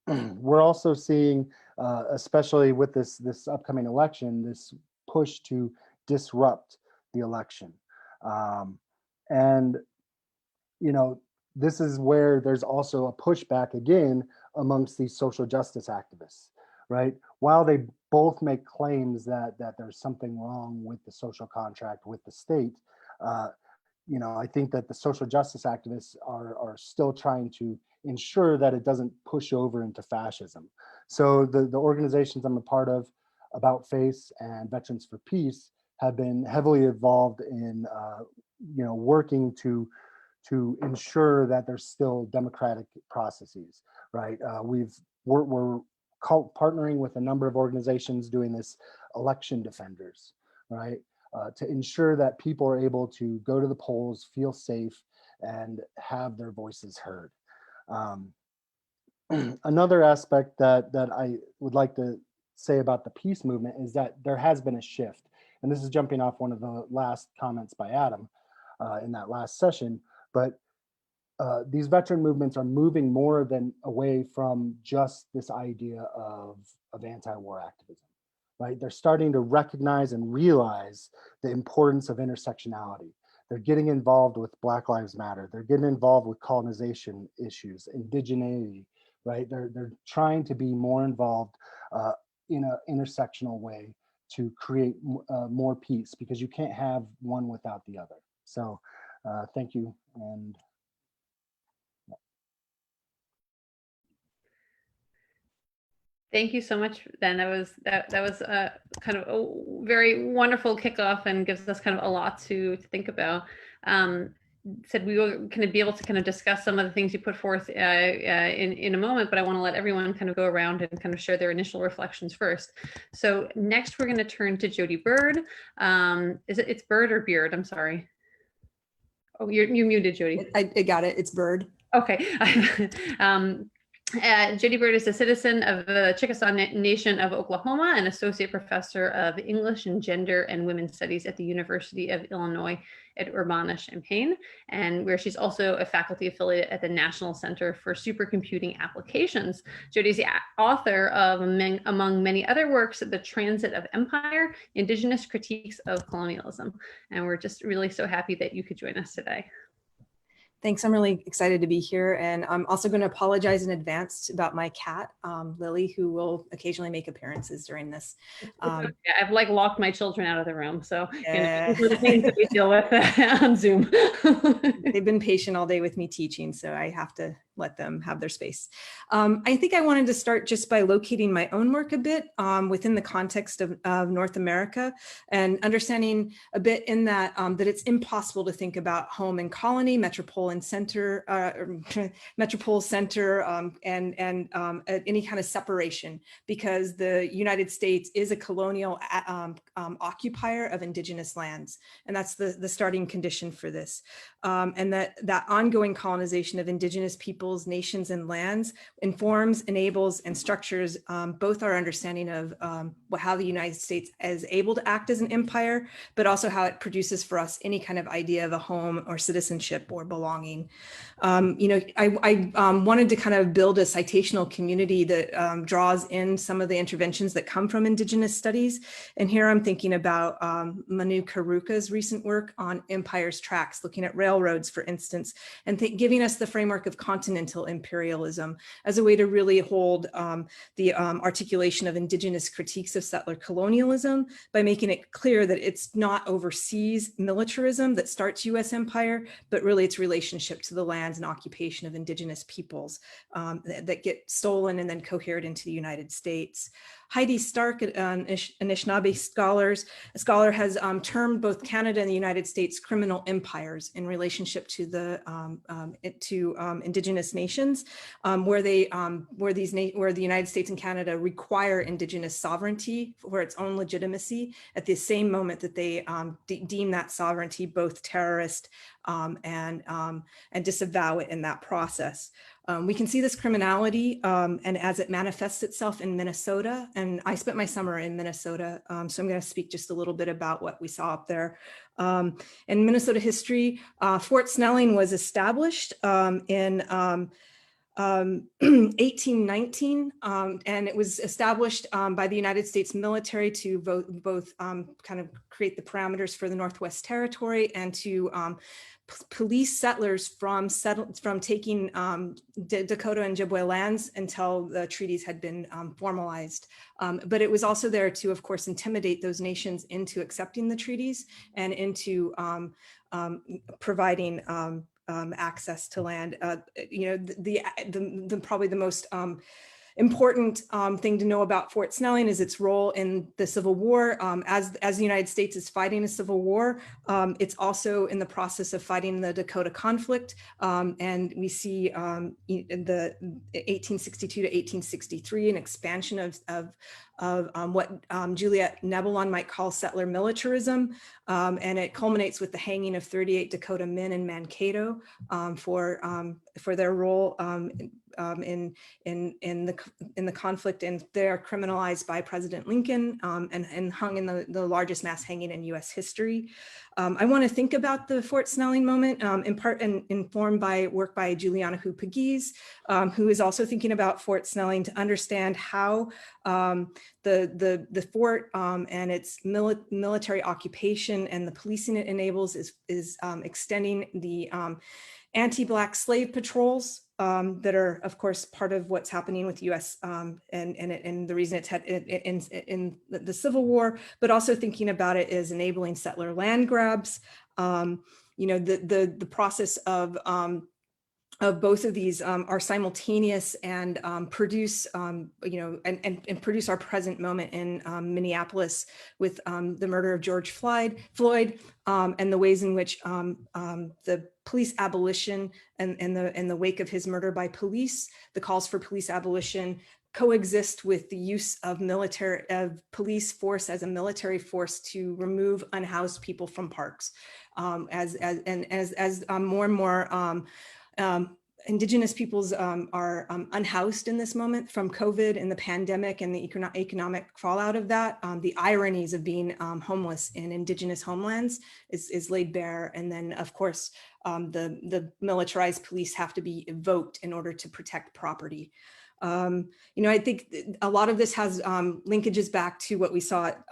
We're also seeing, especially with this upcoming election, this push to disrupt the election. This is where there's also a pushback again amongst these social justice activists, right? While they both make claims that there's something wrong with the social contract with the state, I think that the social justice activists are still trying to ensure that it doesn't push over into fascism. So the organizations I'm a part of, About Face and Veterans for Peace, have been heavily involved in working to ensure that there's still democratic processes, right? We're partnering with a number of organizations doing this election defenders, right? To ensure that people are able to go to the polls, feel safe, and have their voices heard. Another aspect that I would like to say about the peace movement is that there has been a shift. And this is jumping off one of the last comments by Adam in that last session, but these veteran movements are moving more than away from just this idea of anti-war activism, right? They're starting to recognize and realize the importance of intersectionality. They're getting involved with Black Lives Matter. They're getting involved with colonization issues, indigeneity, right? They're trying to be more involved in an intersectional way to create more peace, because you can't have one without the other. So thank you. And thank you so much, Ben. That was a kind of a very wonderful kickoff and gives us kind of a lot to think about. Said we were going to be able to kind of discuss some of the things you put forth in a moment, but I want to let everyone kind of go around and kind of share their initial reflections first. So next we're going to turn to Jodi Byrd. It's Byrd or Beard? I'm sorry. Oh, you're muted, Jodi. I got it. It's Byrd. Okay. Jodi Byrd is a citizen of the Chickasaw Nation of Oklahoma and associate professor of English and Gender and Women's Studies at the University of Illinois at Urbana-Champaign, and where she's also a faculty affiliate at the National Center for Supercomputing Applications. Jodi's the author of, among many other works, The Transit of Empire, Indigenous Critiques of Colonialism. And we're just really so happy that you could join us today. Thanks. I'm really excited to be here. And I'm also going to apologize in advance about my cat, Lily, who will occasionally make appearances during this. Yeah, I've locked my children out of the room. So these are the things that we deal with on Zoom. They've been patient all day with me teaching, so I have to let them have their space. I think I wanted to start just by locating my own work a bit within the context of North America, and understanding a bit in that that it's impossible to think about home and colony, metropole and center, metropole center, and any kind of separation, because the United States is a colonial occupier of indigenous lands, and that's the starting condition for this, and that ongoing colonization of indigenous people peoples, nations, and lands informs, enables, and structures both our understanding of how the United States is able to act as an empire, but also how it produces for us any kind of idea of a home or citizenship or belonging. I wanted to kind of build a citational community that draws in some of the interventions that come from Indigenous studies. And here I'm thinking about Manu Karuka's recent work on empire's tracks, looking at railroads, for instance, and giving us the framework of continental imperialism as a way to really hold the articulation of Indigenous critiques of settler colonialism by making it clear that it's not overseas militarism that starts US empire, but really its relationship to the lands and occupation of Indigenous peoples that get stolen and then cohered into the United States. Heidi Stark, an Anishinaabe scholar, has termed both Canada and the United States criminal empires in relationship to the Indigenous nations, where the United States and Canada require Indigenous sovereignty for its own legitimacy at the same moment that they deem that sovereignty both terrorist and disavow it in that process. We can see this criminality and as it manifests itself in Minnesota. And I spent my summer in Minnesota, so I'm going to speak just a little bit about what we saw up there. In Minnesota history, Fort Snelling was established in 1819, and it was established by the United States military to both kind of create the parameters for the Northwest Territory and to police settlers from taking Dakota and Ojibwe lands until the treaties had been formalized. But it was also there to, of course, intimidate those nations into accepting the treaties and into providing access to land. Probably the most important thing to know about Fort Snelling is its role in the Civil War. As the United States is fighting a civil war, it's also in the process of fighting the Dakota conflict. And we see in the 1862 to 1863 an expansion of what Juliet Nebelon might call settler militarism. And it culminates with the hanging of 38 Dakota men in Mankato for their role in the conflict, and they are criminalized by President Lincoln and hung in the largest mass hanging in U.S. history. I want to think about the Fort Snelling moment in part and informed by work by Juliana Hu-Pegues, who is also thinking about Fort Snelling to understand how the fort and its military occupation and the policing it enables is extending the anti-Black slave patrols that are, of course, part of what's happening with U.S. And the reason it's had in the Civil War, but also thinking about it as enabling settler land grabs. The process of both of these are simultaneous and produce, and produce our present moment in Minneapolis with the murder of George Floyd, and the ways in which the police abolition and in the wake of his murder by police, the calls for police abolition coexist with the use of police force as a military force to remove unhoused people from parks, as more and more Indigenous peoples are unhoused in this moment from COVID and the pandemic and the economic fallout of that. The ironies of being homeless in Indigenous homelands is laid bare. And then, of course, the militarized police have to be evoked in order to protect property. I think a lot of this has linkages back to what we saw at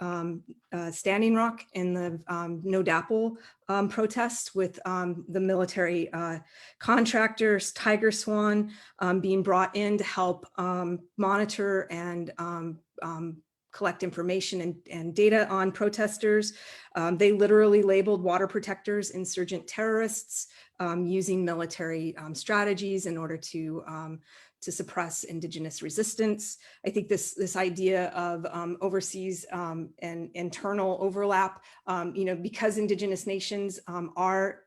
Standing Rock in the No DAPL protests with the military contractors, Tiger Swan, being brought in to help monitor and collect information and data on protesters. They literally labeled water protectors insurgent terrorists, using military strategies in order to suppress Indigenous resistance. I think this idea of overseas and internal overlap, because Indigenous nations are,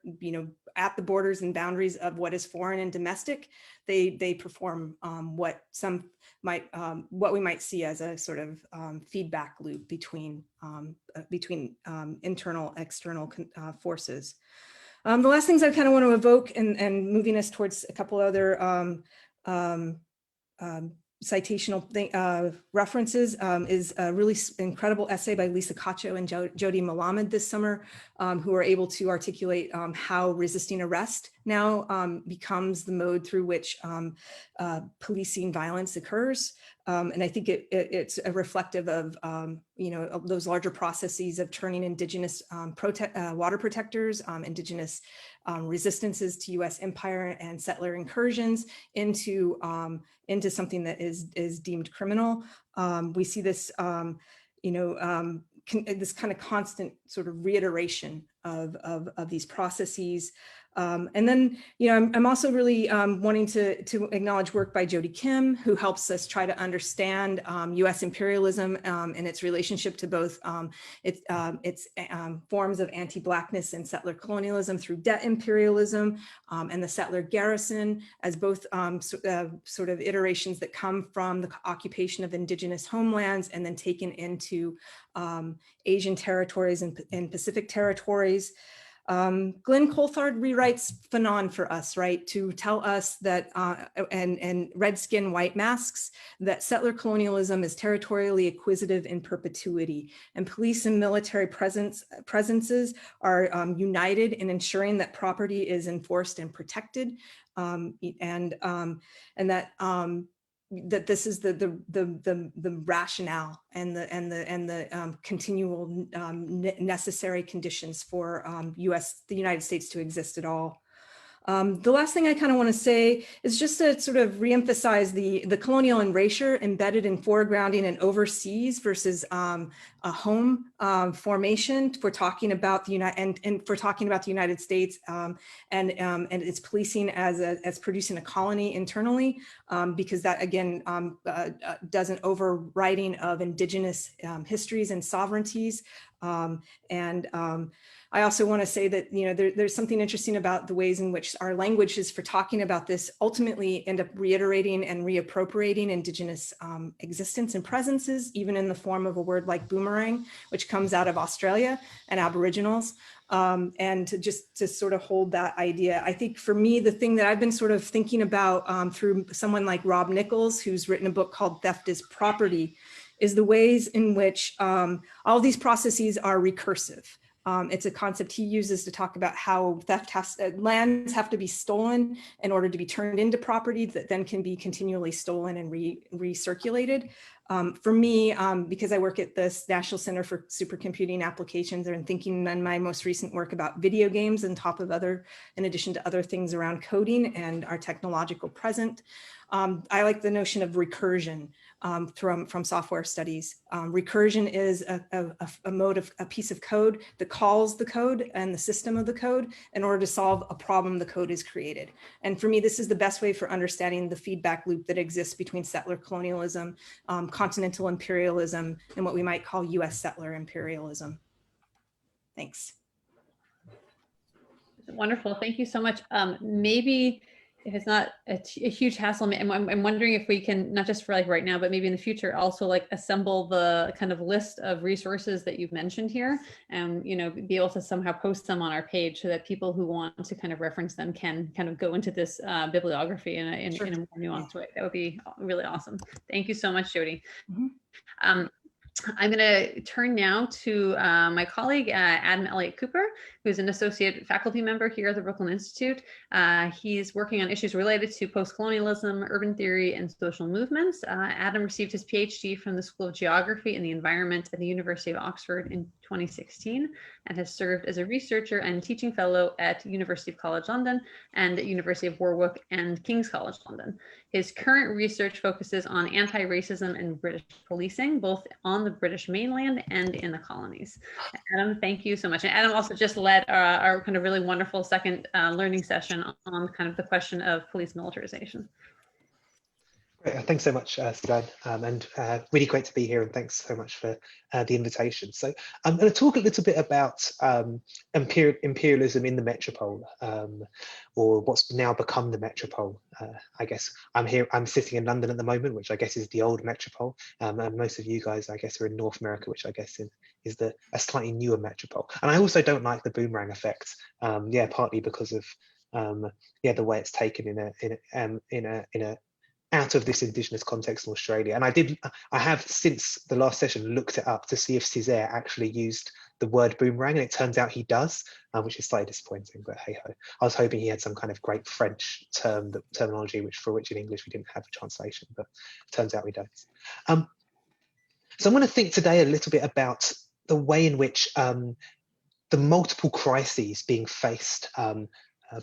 at the borders and boundaries of what is foreign and domestic, they perform what we might see as a sort of feedback loop between internal, external forces. The last things I kind of want to evoke, and moving us towards a couple other citational references, is a really incredible essay by Lisa Cacho and Jodi Byrd this summer, who are able to articulate how resisting arrest now becomes the mode through which policing violence occurs. And I think it's a reflective of, of those larger processes of turning indigenous water protectors, indigenous resistances to U.S. empire and settler incursions into something that is deemed criminal. We see this, this kind of constant sort of reiteration of these processes. And then, I'm also really wanting to acknowledge work by Jodi Kim, who helps us try to understand U.S. imperialism and its relationship to both its forms of anti-Blackness and settler colonialism through debt imperialism and the settler garrison as both sort of iterations that come from the occupation of indigenous homelands and then taken into Asian territories and Pacific territories. Glenn Coulthard rewrites Fanon for us, right, to tell us that, and red skin, white masks, that settler colonialism is territorially acquisitive in perpetuity, and police and military presences are united in ensuring that property is enforced and protected, and that this is the rationale and the continual necessary conditions for the United States to exist at all. The last thing I kind of want to say is just to sort of reemphasize the colonial erasure embedded in foregrounding and overseas versus a home formation for talking about the United States and its policing as producing a colony internally, because that again does an overwriting of indigenous histories and sovereignties. I also want to say that there's something interesting about the ways in which our languages for talking about this ultimately end up reiterating and reappropriating indigenous existence and presences, even in the form of a word like boomerang, which comes out of Australia and Aboriginals. And to sort of hold that idea. I think for me, the thing that I've been sort of thinking about through someone like Rob Nichols, who's written a book called Theft is Property, is the ways in which all these processes are recursive. It's a concept he uses to talk about how lands have to be stolen in order to be turned into property that then can be continually stolen and recirculated. For me, because I work at the National Center for Supercomputing Applications and thinking in my most recent work about video games in addition to other things around coding and our technological present, I like the notion of recursion from software studies. Recursion is a mode of a piece of code that calls the code and the system of the code in order to solve a problem the code is created. And for me, this is the best way for understanding the feedback loop that exists between settler colonialism, continental imperialism, and what we might call US settler imperialism. Thanks. Wonderful, thank you so much. Maybe if it's not a huge hassle, I'm wondering if we can, not just for like right now, but maybe in the future, also like assemble the kind of list of resources that you've mentioned here and, be able to somehow post them on our page so that people who want to kind of reference them can kind of go into this bibliography in a more nuanced way. That would be really awesome. Thank you so much, Jodi. Mm-hmm. I'm going to turn now to my colleague, Adam Elliott-Cooper, who's an associate faculty member here at the Brooklyn Institute. He's working on issues related to post-colonialism, urban theory, and social movements. Adam received his PhD from the School of Geography and the Environment at the University of Oxford in 2016 and has served as a researcher and teaching fellow at University of College London and at University of Warwick and King's College London. His current research focuses on anti-racism and British policing, both on the British mainland and in the colonies. Adam, thank you so much. And Adam also just led our kind of really wonderful second learning session on kind of the question of police militarization. Great. Thanks so much, Suzanne, and really great to be here, and thanks so much for the invitation. So I'm going to talk a little bit about imperialism in the metropole, or what's now become the metropole. I guess I'm sitting in London at the moment, which I guess is the old metropole, and most of you guys, I guess, are in North America, which I guess is a slightly newer metropole. And I also don't like the boomerang effect, yeah, partly because of yeah, the way it's taken in a out of this indigenous context in Australia. And I have since the last session looked it up to see if Césaire actually used the word boomerang, and it turns out he does, which is slightly disappointing, but hey ho. I was hoping he had some kind of great French terminology, for which in English we didn't have a translation, but it turns out we don't. So I'm going to think today a little bit about the way in which the multiple crises being faced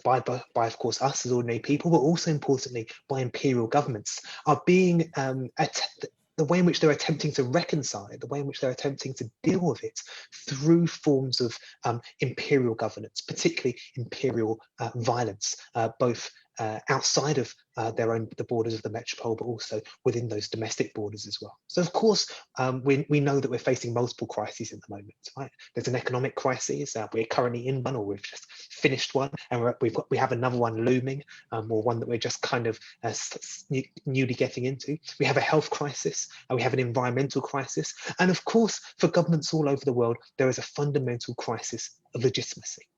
by of course us as ordinary people, but also importantly by imperial governments are being the way in which they're attempting to reconcile it, the way in which they're attempting to deal with it through forms of imperial governance, particularly imperial violence, both outside of the borders of the metropole, but also within those domestic borders as well. So of course, we know that we're facing multiple crises at the moment, right? There's an economic crisis, we're currently in one, or we've just finished one, and we have another one looming, or one that we're just kind of newly getting into. We have a health crisis, and we have an environmental crisis, and of course, for governments all over the world, there is a fundamental crisis of legitimacy.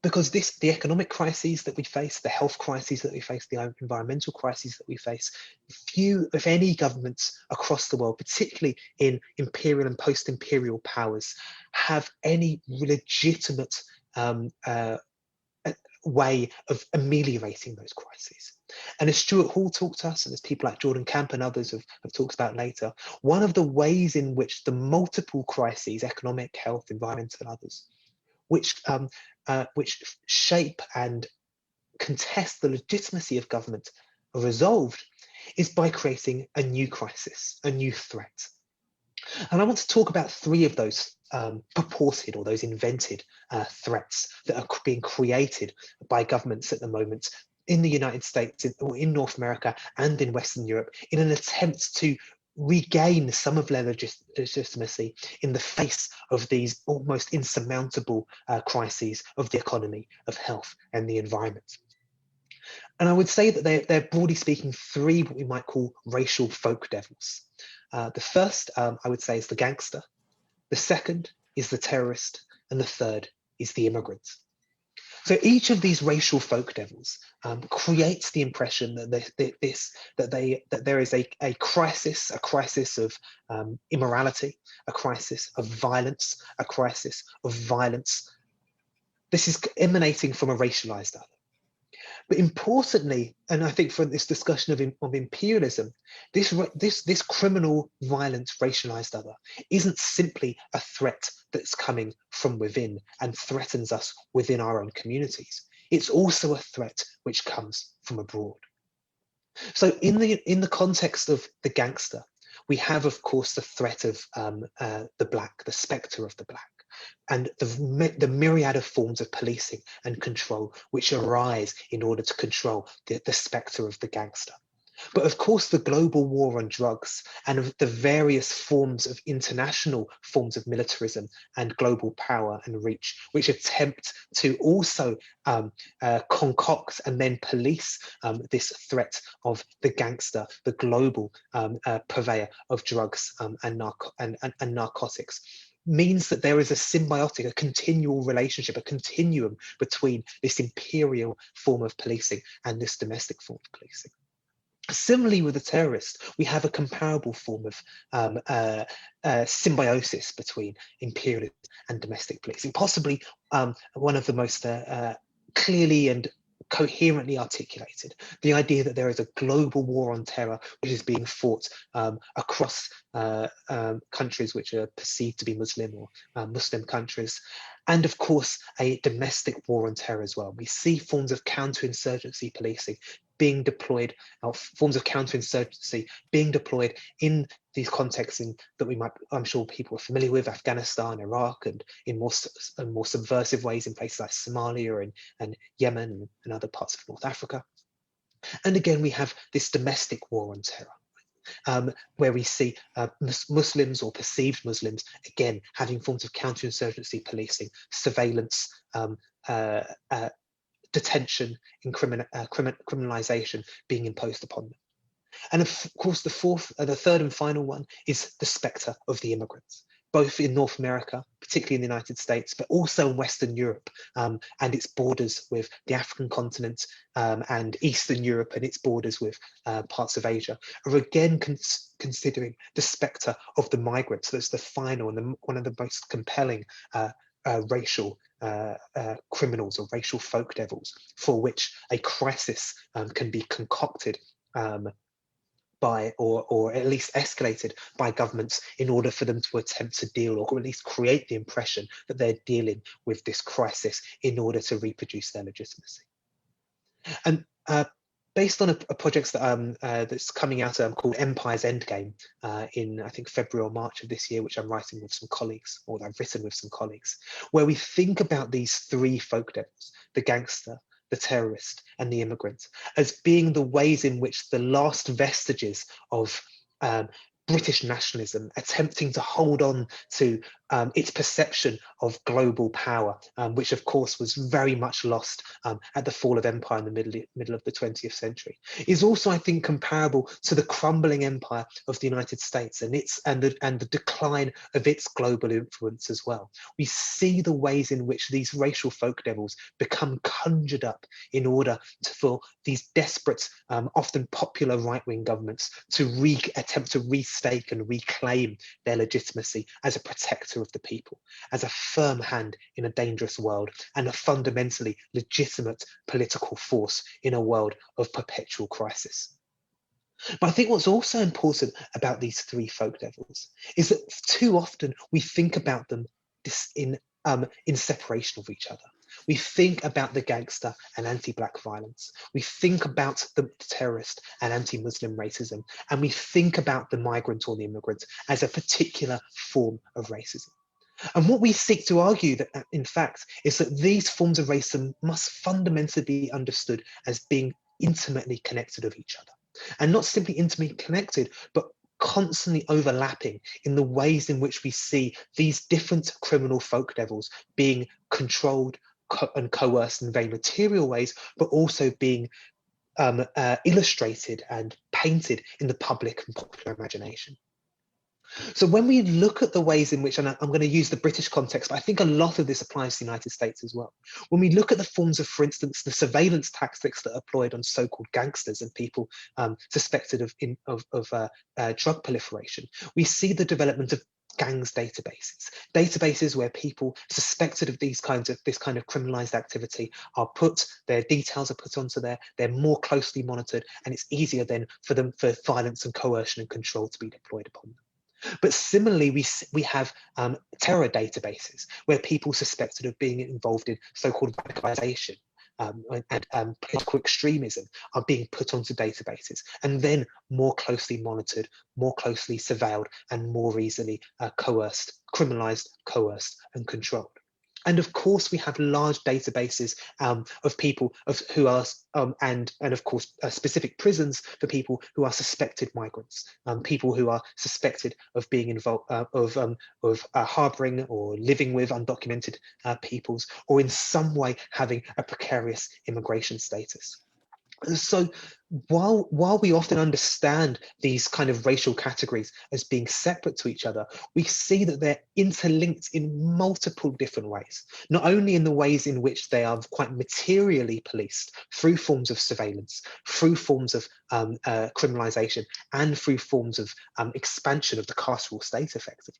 Because the economic crises that we face, the health crises that we face, the environmental crises that we face, few, if any, governments across the world, particularly in imperial and post-imperial powers, have any legitimate way of ameliorating those crises. And as Stuart Hall talked to us, and as people like Jordan Camp and others have talked about later, one of the ways in which the multiple crises, economic, health, environmental, and others, which shape and contest the legitimacy of government are resolved, is by creating a new crisis, a new threat. And I want to talk about three of those purported, or those invented threats that are being created by governments at the moment in the United States, or in North America and in Western Europe, in an attempt to regain some of their legitimacy in the face of these almost insurmountable crises of the economy, of health, and the environment. And I would say that they're broadly speaking three what we might call racial folk devils. The first, I would say, is the gangster. The second is the terrorist, and the third is the immigrant. So each of these racial folk devils creates the impression that there is a crisis of immorality, a crisis of violence, a crisis of violence. This is emanating from a racialized other. But importantly, and I think for this discussion of imperialism, this criminal, violent, racialized other isn't simply a threat that's coming from within and threatens us within our own communities. It's also a threat which comes from abroad. So in the context of the gangster, we have, of course, the threat of the black, the spectre of the black, and the myriad of forms of policing and control which arise in order to control the spectre of the gangster. But of course, the global war on drugs and of the various forms of international forms of militarism and global power and reach, which attempt to also concoct and then police this threat of the gangster, the global purveyor of drugs and narcotics, means that there is a symbiotic, a continual relationship, a continuum between this imperial form of policing and this domestic form of policing. Similarly, with the terrorist, we have a comparable form of symbiosis between imperialism and domestic policing, possibly one of the most clearly and coherently articulated, the idea that there is a global war on terror which is being fought across countries which are perceived to be Muslim or Muslim countries, and of course a domestic war on terror as well. We see forms of counterinsurgency policing being deployed, forms of counterinsurgency being deployed in these contexts that I'm sure people are familiar with, Afghanistan, Iraq, and in more subversive ways in places like Somalia and Yemen and other parts of North Africa. And again, we have this domestic war on terror, where we see Muslims or perceived Muslims, again, having forms of counterinsurgency policing, surveillance, detention, and criminalization being imposed upon them. And of course, the third and final one is the spectre of the immigrants, both in North America, particularly in the United States, but also in Western Europe and its borders with the African continent and Eastern Europe and its borders with parts of Asia, are again considering the spectre of the migrants. That's the final and one of the most compelling racial criminals or racial folk devils for which a crisis can be concocted by, or at least escalated by governments in order for them to attempt to deal, or at least create the impression that they're dealing with this crisis in order to reproduce their legitimacy. And based on a project that, that's coming out called Empire's Endgame in, I think, February or March of this year, which I'm writing with some colleagues, or I've written with some colleagues, where we think about these three folk devils, the gangster, the terrorist, and the immigrant, as being the ways in which the last vestiges of British nationalism attempting to hold on to its perception of global power, which of course was very much lost at the fall of empire in the middle of the 20th century, is also, I think, comparable to the crumbling empire of the United States and the decline of its global influence as well. We see the ways in which these racial folk devils become conjured up in order for these desperate, often popular right-wing governments to attempt to restake and reclaim their legitimacy as a protector of the people, as a firm hand in a dangerous world, and a fundamentally legitimate political force in a world of perpetual crisis. But I think what's also important about these three folk devils is that too often we think about them in separation of each other. We think about the gangster and anti-Black violence. We think about the terrorist and anti-Muslim racism. And we think about the migrant or the immigrant as a particular form of racism. And what we seek to argue, that, in fact, is that these forms of racism must fundamentally be understood as being intimately connected with each other. And not simply intimately connected, but constantly overlapping in the ways in which we see these different criminal folk devils being controlled and coerced in very material ways, but also being illustrated and painted in the public and popular imagination. So when we look at the ways in which, and I'm going to use the British context, but I think a lot of this applies to the United States as well. When we look at the forms of, for instance, the surveillance tactics that are employed on so-called gangsters and people suspected of drug proliferation, we see the development of gangs databases where people suspected of this kind of criminalized activity their details are put onto there, they're more closely monitored, and it's easier then for violence and coercion and control to be deployed upon them. But similarly, we have terror databases where people suspected of being involved in so-called radicalization and political extremism are being put onto databases and then more closely monitored, more closely surveilled, and more easily criminalized, coerced, and controlled. And of course, we have large databases of people who are, and of course, specific prisons for people who are suspected migrants, people who are suspected of being involved, of harboring or living with undocumented peoples, or in some way having a precarious immigration status. So while we often understand these kind of racial categories as being separate to each other, we see that they're interlinked in multiple different ways, not only in the ways in which they are quite materially policed through forms of surveillance, through forms of criminalization, and through forms of expansion of the carceral state effectively.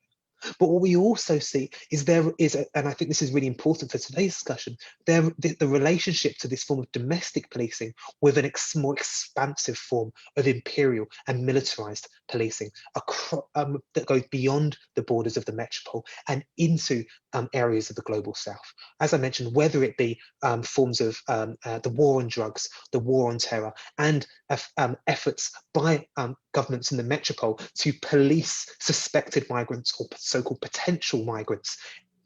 But what we also see is and I think this is really important for today's discussion, the relationship to this form of domestic policing with a more expansive form of imperial and militarized policing that goes beyond the borders of the metropole and into areas of the global south. As I mentioned, whether it be forms of the war on drugs, the war on terror, and efforts by governments in the metropole to police suspected migrants or so-called potential migrants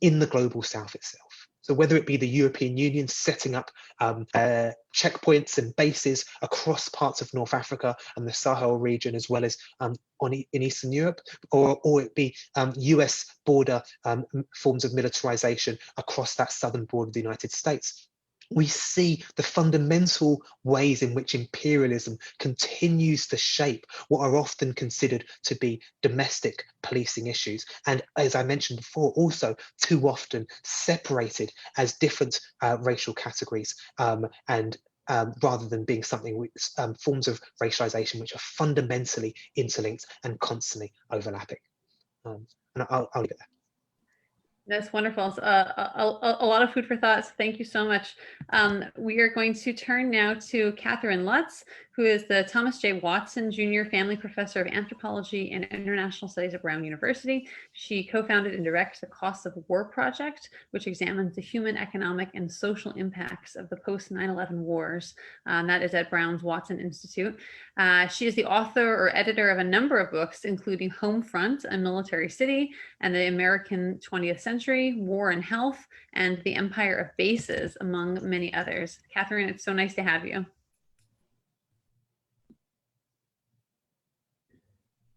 in the global south itself. So whether it be the European Union setting up checkpoints and bases across parts of North Africa and the Sahel region, as well as in Eastern Europe, or it be US border forms of militarization across that southern border of the United States, we see the fundamental ways in which imperialism continues to shape what are often considered to be domestic policing issues. And as I mentioned before, also too often separated as different racial categories and rather than being something which forms of racialization which are fundamentally interlinked and constantly overlapping. And I'll leave it there. That's wonderful. A lot of food for thought. So thank you so much. We are going to turn now to Catherine Lutz, who is the Thomas J. Watson Jr. Family Professor of Anthropology and International Studies at Brown University. She co-founded and directs the Costs of War Project, which examines the human, economic, and social impacts of the post 9/11 wars. That is at Brown's Watson Institute. She is the author or editor of a number of books, including Home Front, A Military City, and the American 20th Century, War and Health, and The Empire of Bases, among many others. Catherine, it's so nice to have you.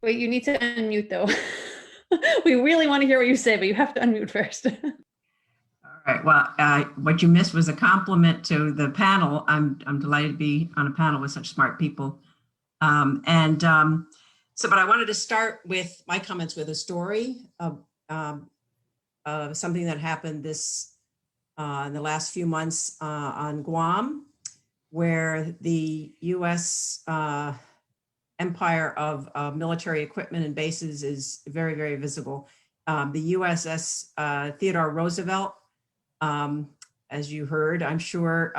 Wait, you need to unmute though. We really want to hear what you say, but you have to unmute first. All right, well, what you missed was a compliment to the panel. I'm delighted to be on a panel with such smart people. But I wanted to start with my comments with a story of something that happened in the last few months on Guam, where the US empire of military equipment and bases is very, very visible. The USS Theodore Roosevelt, as you heard, I'm sure,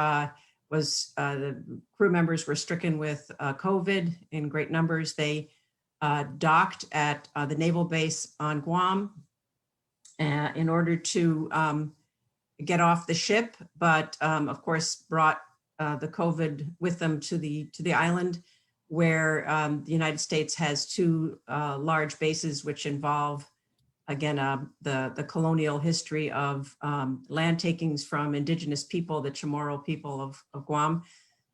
the crew members were stricken with COVID in great numbers. They docked at the naval base on Guam in order to get off the ship, but of course brought the COVID with them to the island, where the United States has two large bases which involve, again, the colonial history of land takings from indigenous people, the Chamorro people of Guam,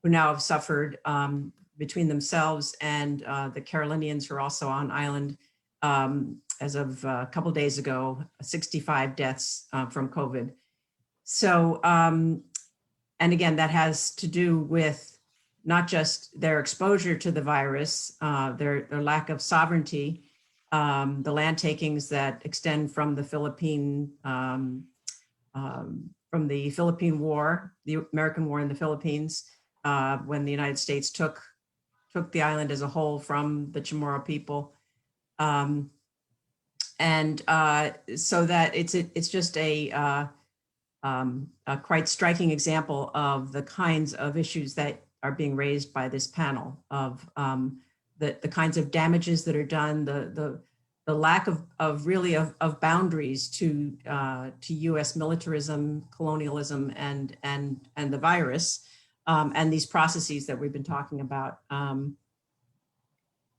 who now have suffered between themselves and the Carolinians who are also on island. As of a couple of days ago, 65 deaths from COVID. So, and again, that has to do with not just their exposure to the virus, their lack of sovereignty, the land takings that extend from the Philippine War, the American War in the Philippines, when the United States took the island as a whole from the Chamorro people. So that it's just a quite striking example of the kinds of issues that are being raised by this panel, of the kinds of damages that are done, the lack of boundaries to U.S. militarism, colonialism, and the virus, and these processes that we've been talking about.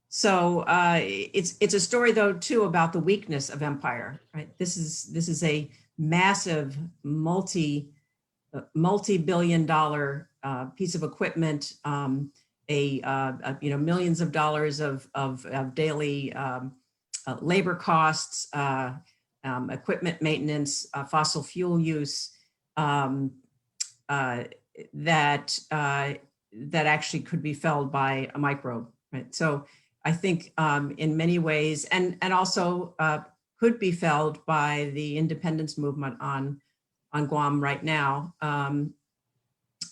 So it's a story, though, too, about the weakness of empire. Right? This is a massive multi-billion-dollar piece of equipment, millions of dollars of daily labor costs, equipment maintenance, fossil fuel use, that actually could be felled by a microbe. Right? So I think in many ways, and also could be felled by the independence movement on Guam right now,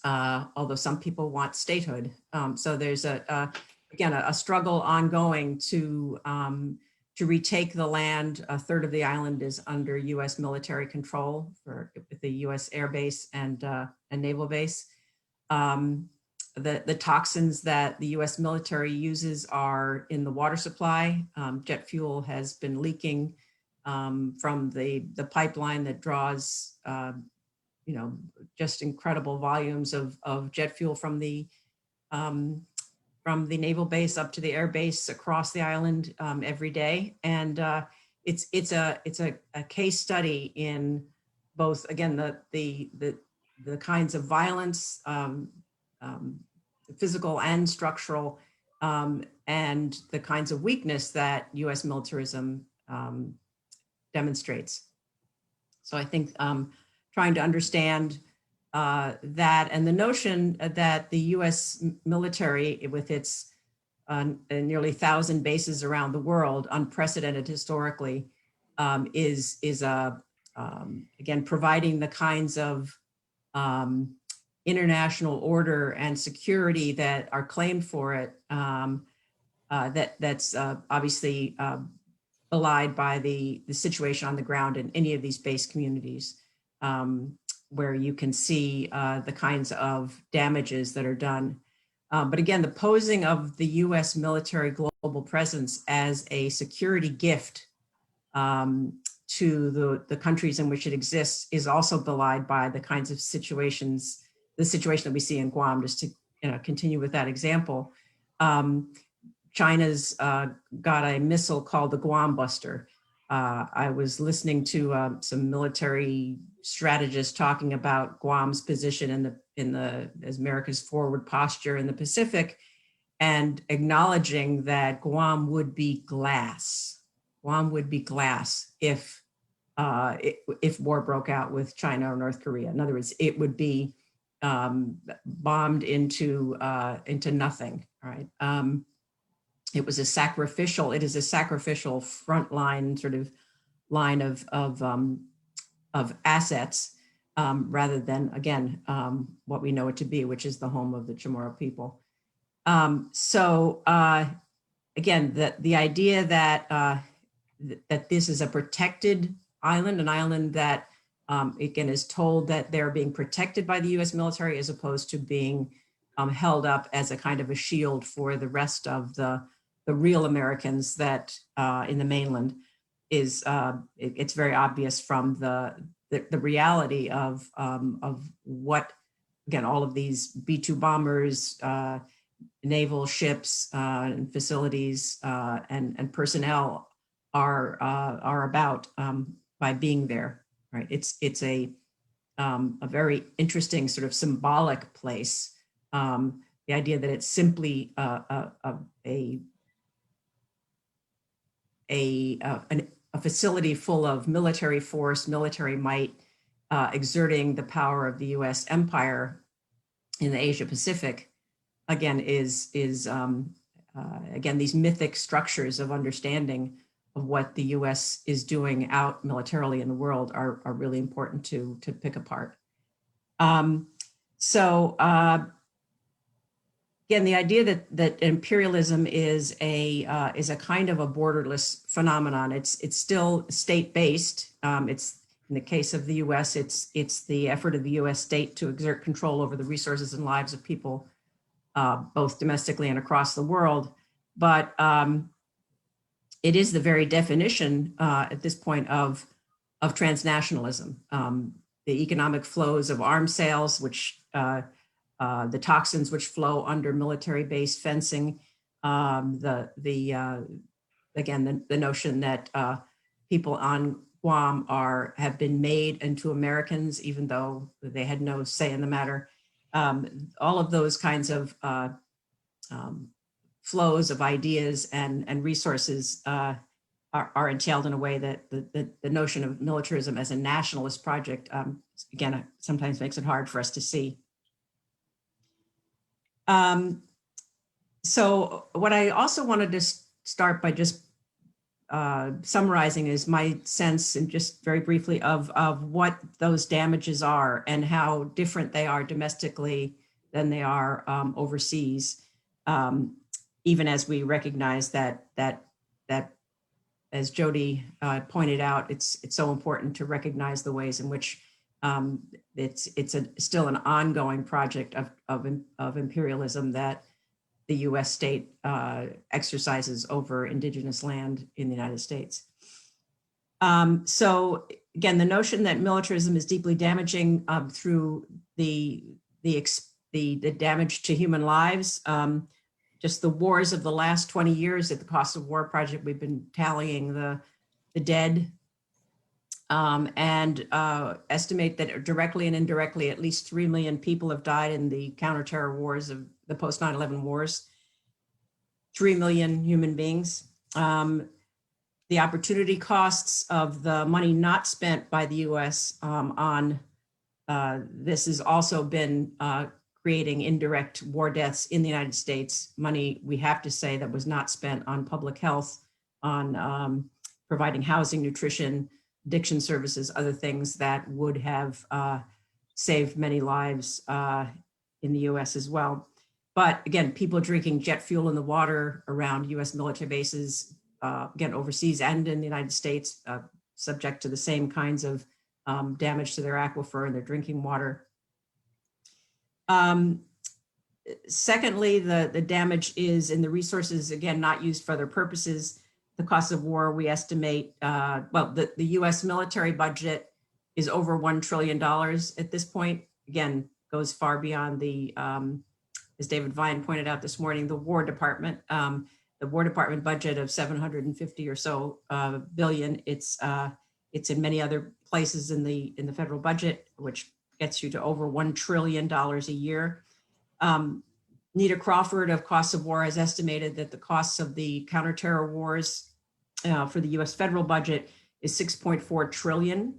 although some people want statehood. So there's again a struggle ongoing to retake the land. A third of the island is under U.S. military control with the U.S. Air Base and naval base. The toxins that the U.S. military uses are in the water supply. Jet fuel has been leaking from the pipeline that draws, just incredible volumes of jet fuel from the naval base up to the air base across the island every day. And it's a case study in both, again, the kinds of violence, physical and structural, and the kinds of weakness that US militarism demonstrates. So I think trying to understand that, and the notion that the US military, with its nearly 1,000 bases around the world, unprecedented historically, is again, providing the kinds of international order and security that are claimed for it, that's obviously belied by the situation on the ground in any of these base communities, where you can see the kinds of damages that are done. But again, the posing of the US military global presence as a security gift to the countries in which it exists is also belied by the kinds of situations, the situation that we see in Guam, just to continue with that example. China's got a missile called the Guam Buster. I was listening to some military strategists talking about Guam's position as America's forward posture in the Pacific, and acknowledging that Guam would be glass. Guam would be glass if war broke out with China or North Korea. In other words, it would be bombed into nothing. Right? It is a sacrificial frontline sort of line of assets, rather than, again, what we know it to be, which is the home of the Chamorro people. Again, the idea that this is a protected island, an island that, again, is told that they're being protected by the US military, as opposed to being held up as a kind of a shield for the rest of the real Americans that in the mainland, is it's very obvious from the reality of what, again, all of these B-2 bombers, naval ships and facilities and personnel are about by being there. Right? It's a very interesting sort of symbolic place. The idea that it's simply a facility full of military force, military might, exerting the power of the US empire in the Asia Pacific, again, is again, these mythic structures of understanding of what the US is doing out militarily in the world are really important to pick apart. Again, the idea that imperialism is a kind of a borderless phenomenon. It's still state-based. It's, in the case of the US, it's the effort of the US state to exert control over the resources and lives of people, both domestically and across the world. But it is the very definition at this point of transnationalism. The economic flows of arms sales, which the toxins which flow under military-based fencing, again, the notion that people on Guam have been made into Americans, even though they had no say in the matter. All of those kinds of flows of ideas and resources are entailed in a way that the notion of militarism as a nationalist project, again, sometimes makes it hard for us to see. So what I also wanted to start by just summarizing is my sense, and just very briefly, of what those damages are and how different they are domestically than they are overseas. Even as we recognize that as Jodi pointed out, it's so important to recognize the ways in which it's still an ongoing project of imperialism that the US state exercises over indigenous land in the United States. So again, the notion that militarism is deeply damaging through the damage to human lives, just the wars of the last 20 years at the Cost of War Project, we've been tallying the dead and estimate that directly and indirectly at least 3 million people have died in the counterterror wars of the post 9/11 wars. 3 million human beings. The opportunity costs of the money not spent by the US on this has also been creating indirect war deaths in the United States. Money, we have to say, that was not spent on public health, on providing housing, nutrition, addiction services, other things that would have saved many lives in the US as well. But again, people drinking jet fuel in the water around US military bases, again, overseas and in the United States, subject to the same kinds of damage to their aquifer and their drinking water. Secondly, the damage is in the resources, again, not used for other purposes. The cost of war, we estimate, well, the US military budget is over $1 trillion at this point. Again, goes far beyond the, as David Vine pointed out this morning, the War Department. The War Department budget of 750 or so billion. It's in many other places in the federal budget, which gets you to over $1 trillion a year. Nita Crawford of Costs of War has estimated that the costs of the counterterror wars for the US federal budget is 6.4 trillion.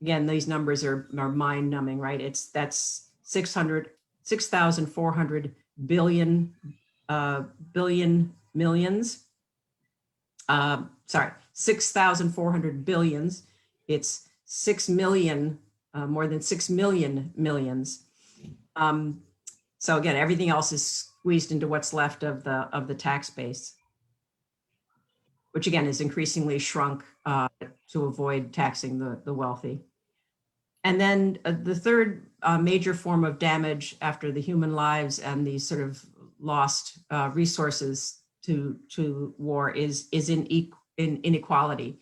Again, these numbers are mind numbing, right? That's 6,400 billion, millions. Sorry, 6,400 billions. It's 6 million, more than 6 million millions. So again, everything else is squeezed into what's left of the tax base, which again is increasingly shrunk to avoid taxing the wealthy. And then the third major form of damage after the human lives and the sort of lost resources to war is in inequality.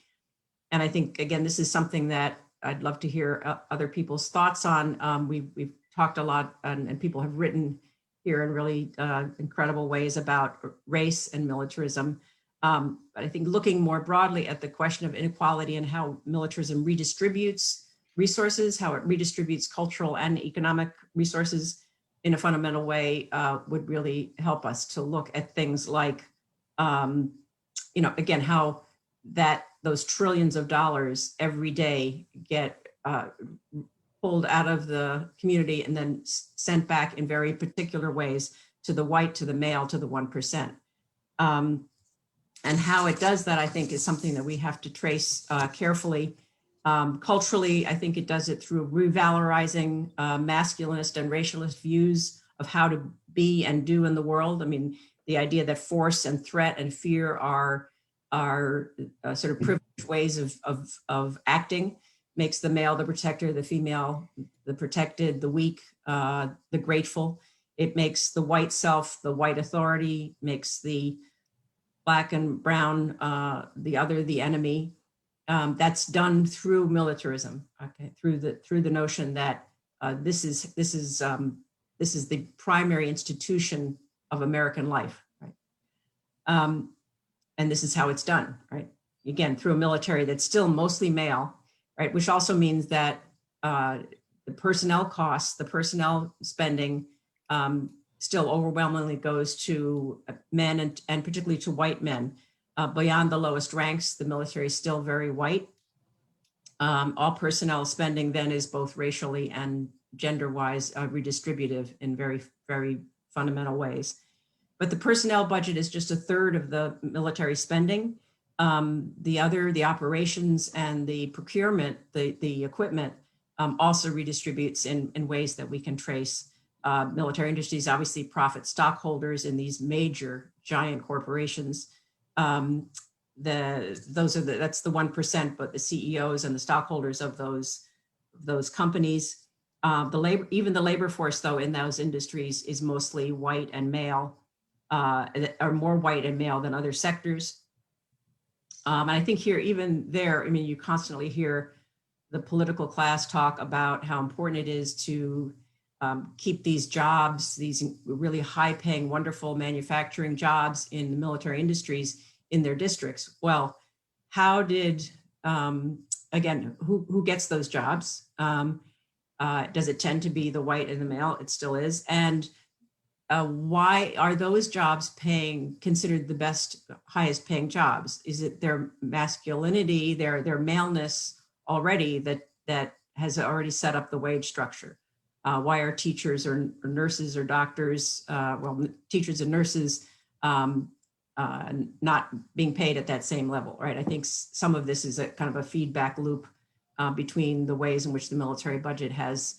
And I think, again, this is something that I'd love to hear other people's thoughts on. We've talked a lot and people have written here in really incredible ways about race and militarism. But I think looking more broadly at the question of inequality and how militarism redistributes resources, how it redistributes cultural and economic resources in a fundamental way would really help us to look at things like, again, how those trillions of dollars every day get pulled out of the community and then sent back in very particular ways to the white, to the male, to the 1%. And how it does that, I think, is something that we have to trace carefully. Culturally, I think it does it through revalorizing masculinist and racialist views of how to be and do in the world. I mean, the idea that force and threat and fear are sort of privileged ways of acting makes the male the protector, the female the protected, the weak the grateful. It makes the white self the white authority, makes the Black and brown the other, the enemy. That's done through militarism, okay, through the notion that this is the primary institution of American life, right? And this is how it's done, right? Again, through a military that's still mostly male, right? Which also means that the personnel costs, the personnel spending still overwhelmingly goes to men and particularly to white men. Beyond the lowest ranks, the military is still very white. All personnel spending then is both racially and gender-wise redistributive in very, very fundamental ways. But the personnel budget is just a third of the military spending. The operations and the procurement, the equipment also redistributes in ways that we can trace. Military industries obviously profit stockholders in these major giant corporations. That's the 1%, but the CEOs and the stockholders of those companies, even the labor force though in those industries is mostly white and male, are more white and male than other sectors. And I think here, even there, I mean, you constantly hear the political class talk about how important it is to keep these jobs, these really high-paying, wonderful manufacturing jobs in the military industries in their districts. Well, how did again, who gets those jobs? Does it tend to be the white and the male? It still is. And why are those jobs considered the best, highest paying jobs? Is it their masculinity, their maleness already that has already set up the wage structure? Why are teachers or nurses or doctors, teachers and nurses not being paid at that same level, right? I think some of this is a kind of a feedback loop between the ways in which the military budget has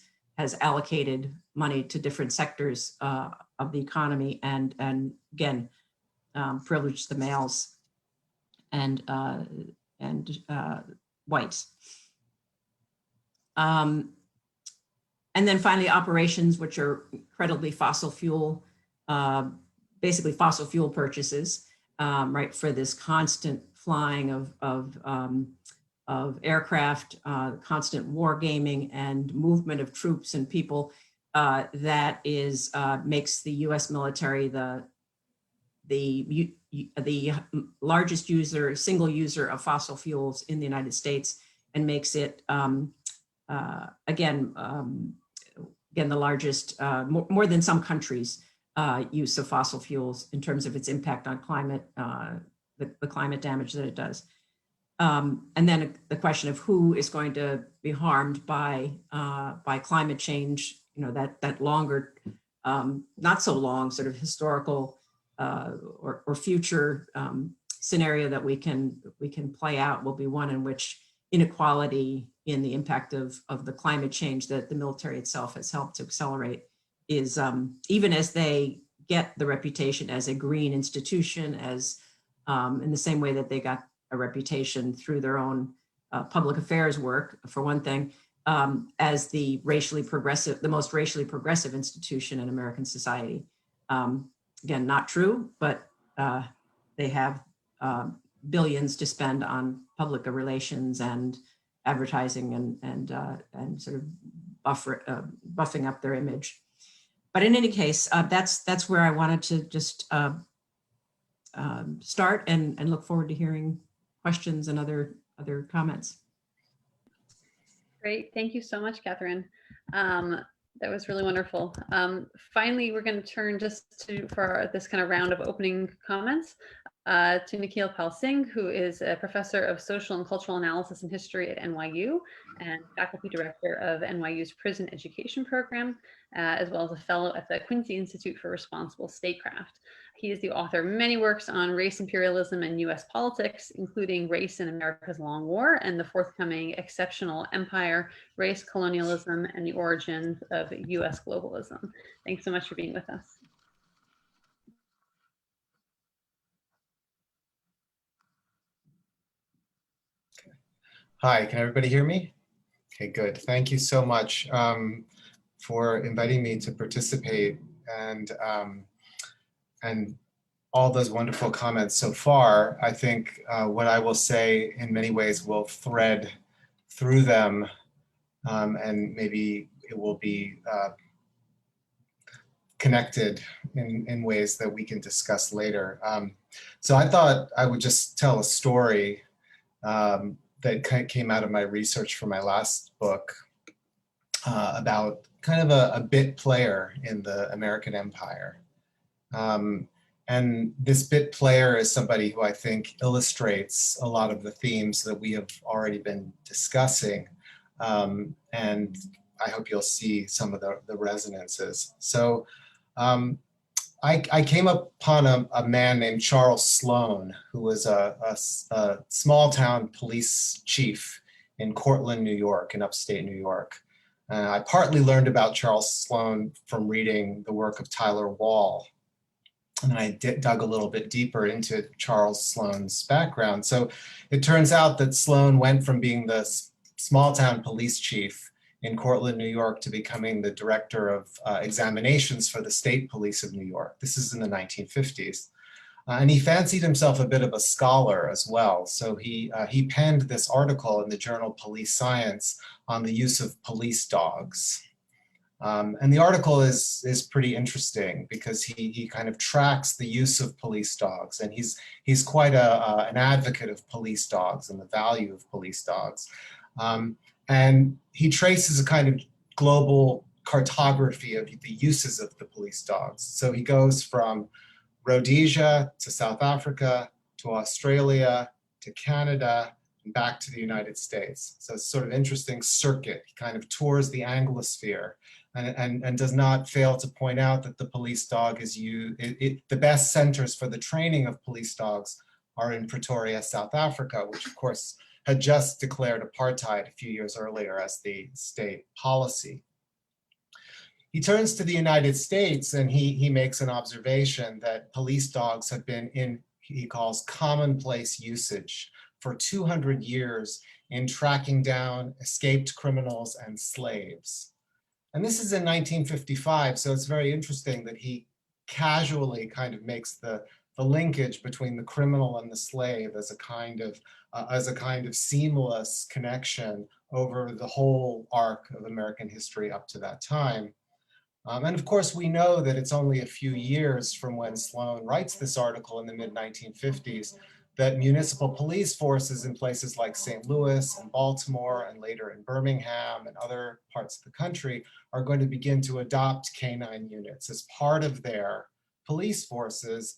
allocated money to different sectors of the economy, and again, privileged the males and whites. And then finally, operations, which are incredibly fossil fuel, basically fossil fuel purchases, right, for this constant flying of aircraft, constant war gaming and movement of troops and people that is makes the U.S. military the largest single user of fossil fuels in the United States, and makes it again the largest, more than some countries, use of fossil fuels in terms of its impact on climate, the climate damage that it does. And then the question of who is going to be harmed by climate change, that longer, not so long sort of historical or future scenario that we can play out will be one in which inequality in the impact of the climate change that the military itself has helped to accelerate is, even as they get the reputation as a green institution, as in the same way that they got a reputation through their own public affairs work, for one thing, as the most racially progressive institution in American society. Again, not true, but they have billions to spend on public relations and advertising and sort of buffing up their image. But in any case, that's where I wanted to just start and look forward to hearing questions and other comments. Great, thank you so much, Catherine. That was really wonderful. Finally, we're going to turn for this kind of round of opening comments to Nikhil Pal Singh, who is a professor of social and cultural analysis and history at NYU and faculty director of NYU's prison education program, as well as a fellow at the Quincy Institute for Responsible Statecraft. He is the author of many works on race, imperialism, and US politics, including Race in America's Long War and the forthcoming Exceptional Empire, Race, Colonialism, and the Origins of US Globalism. Thanks so much for being with us. Hi, can everybody hear me? Okay, good. Thank you so much for inviting me to participate and all those wonderful comments so far. I think what I will say in many ways will thread through them, and maybe it will be connected in ways that we can discuss later. So I thought I would just tell a story that came out of my research for my last book about kind of a bit player in the American Empire. And this bit player is somebody who I think illustrates a lot of the themes that we have already been discussing. And I hope you'll see some of the resonances. So I came upon a man named Charles Sloan, who was a small town police chief in Cortland, New York, in upstate New York. I partly learned about Charles Sloan from reading the work of Tyler Wall. And I dug a little bit deeper into Charles Sloan's background. So it turns out that Sloan went from being the small town police chief in Cortland, New York, to becoming the director of examinations for the state police of New York. This is in the 1950s. And he fancied himself a bit of a scholar as well. So he penned this article in the journal Police Science on the use of police dogs. And the article is pretty interesting because he kind of tracks the use of police dogs, and he's quite an advocate of police dogs and the value of police dogs. And he traces a kind of global cartography of the uses of the police dogs. So he goes from Rhodesia to South Africa to Australia to Canada and back to the United States. So it's sort of interesting circuit. He kind of tours the Anglosphere and does not fail to point out that the police dog is the best centers for the training of police dogs are in Pretoria, South Africa, which of course had just declared apartheid a few years earlier as the state policy. He turns to the United States and he makes an observation that police dogs have been in, he calls, commonplace usage for 200 years in tracking down escaped criminals and slaves. And this is in 1955, so it's very interesting that he casually kind of makes the linkage between the criminal and the slave as a kind of seamless connection over the whole arc of American history up to that time. And of course, we know that it's only a few years from when Sloan writes this article in the mid-1950s that municipal police forces in places like St. Louis and Baltimore and later in Birmingham and other parts of the country are going to begin to adopt canine units as part of their police forces,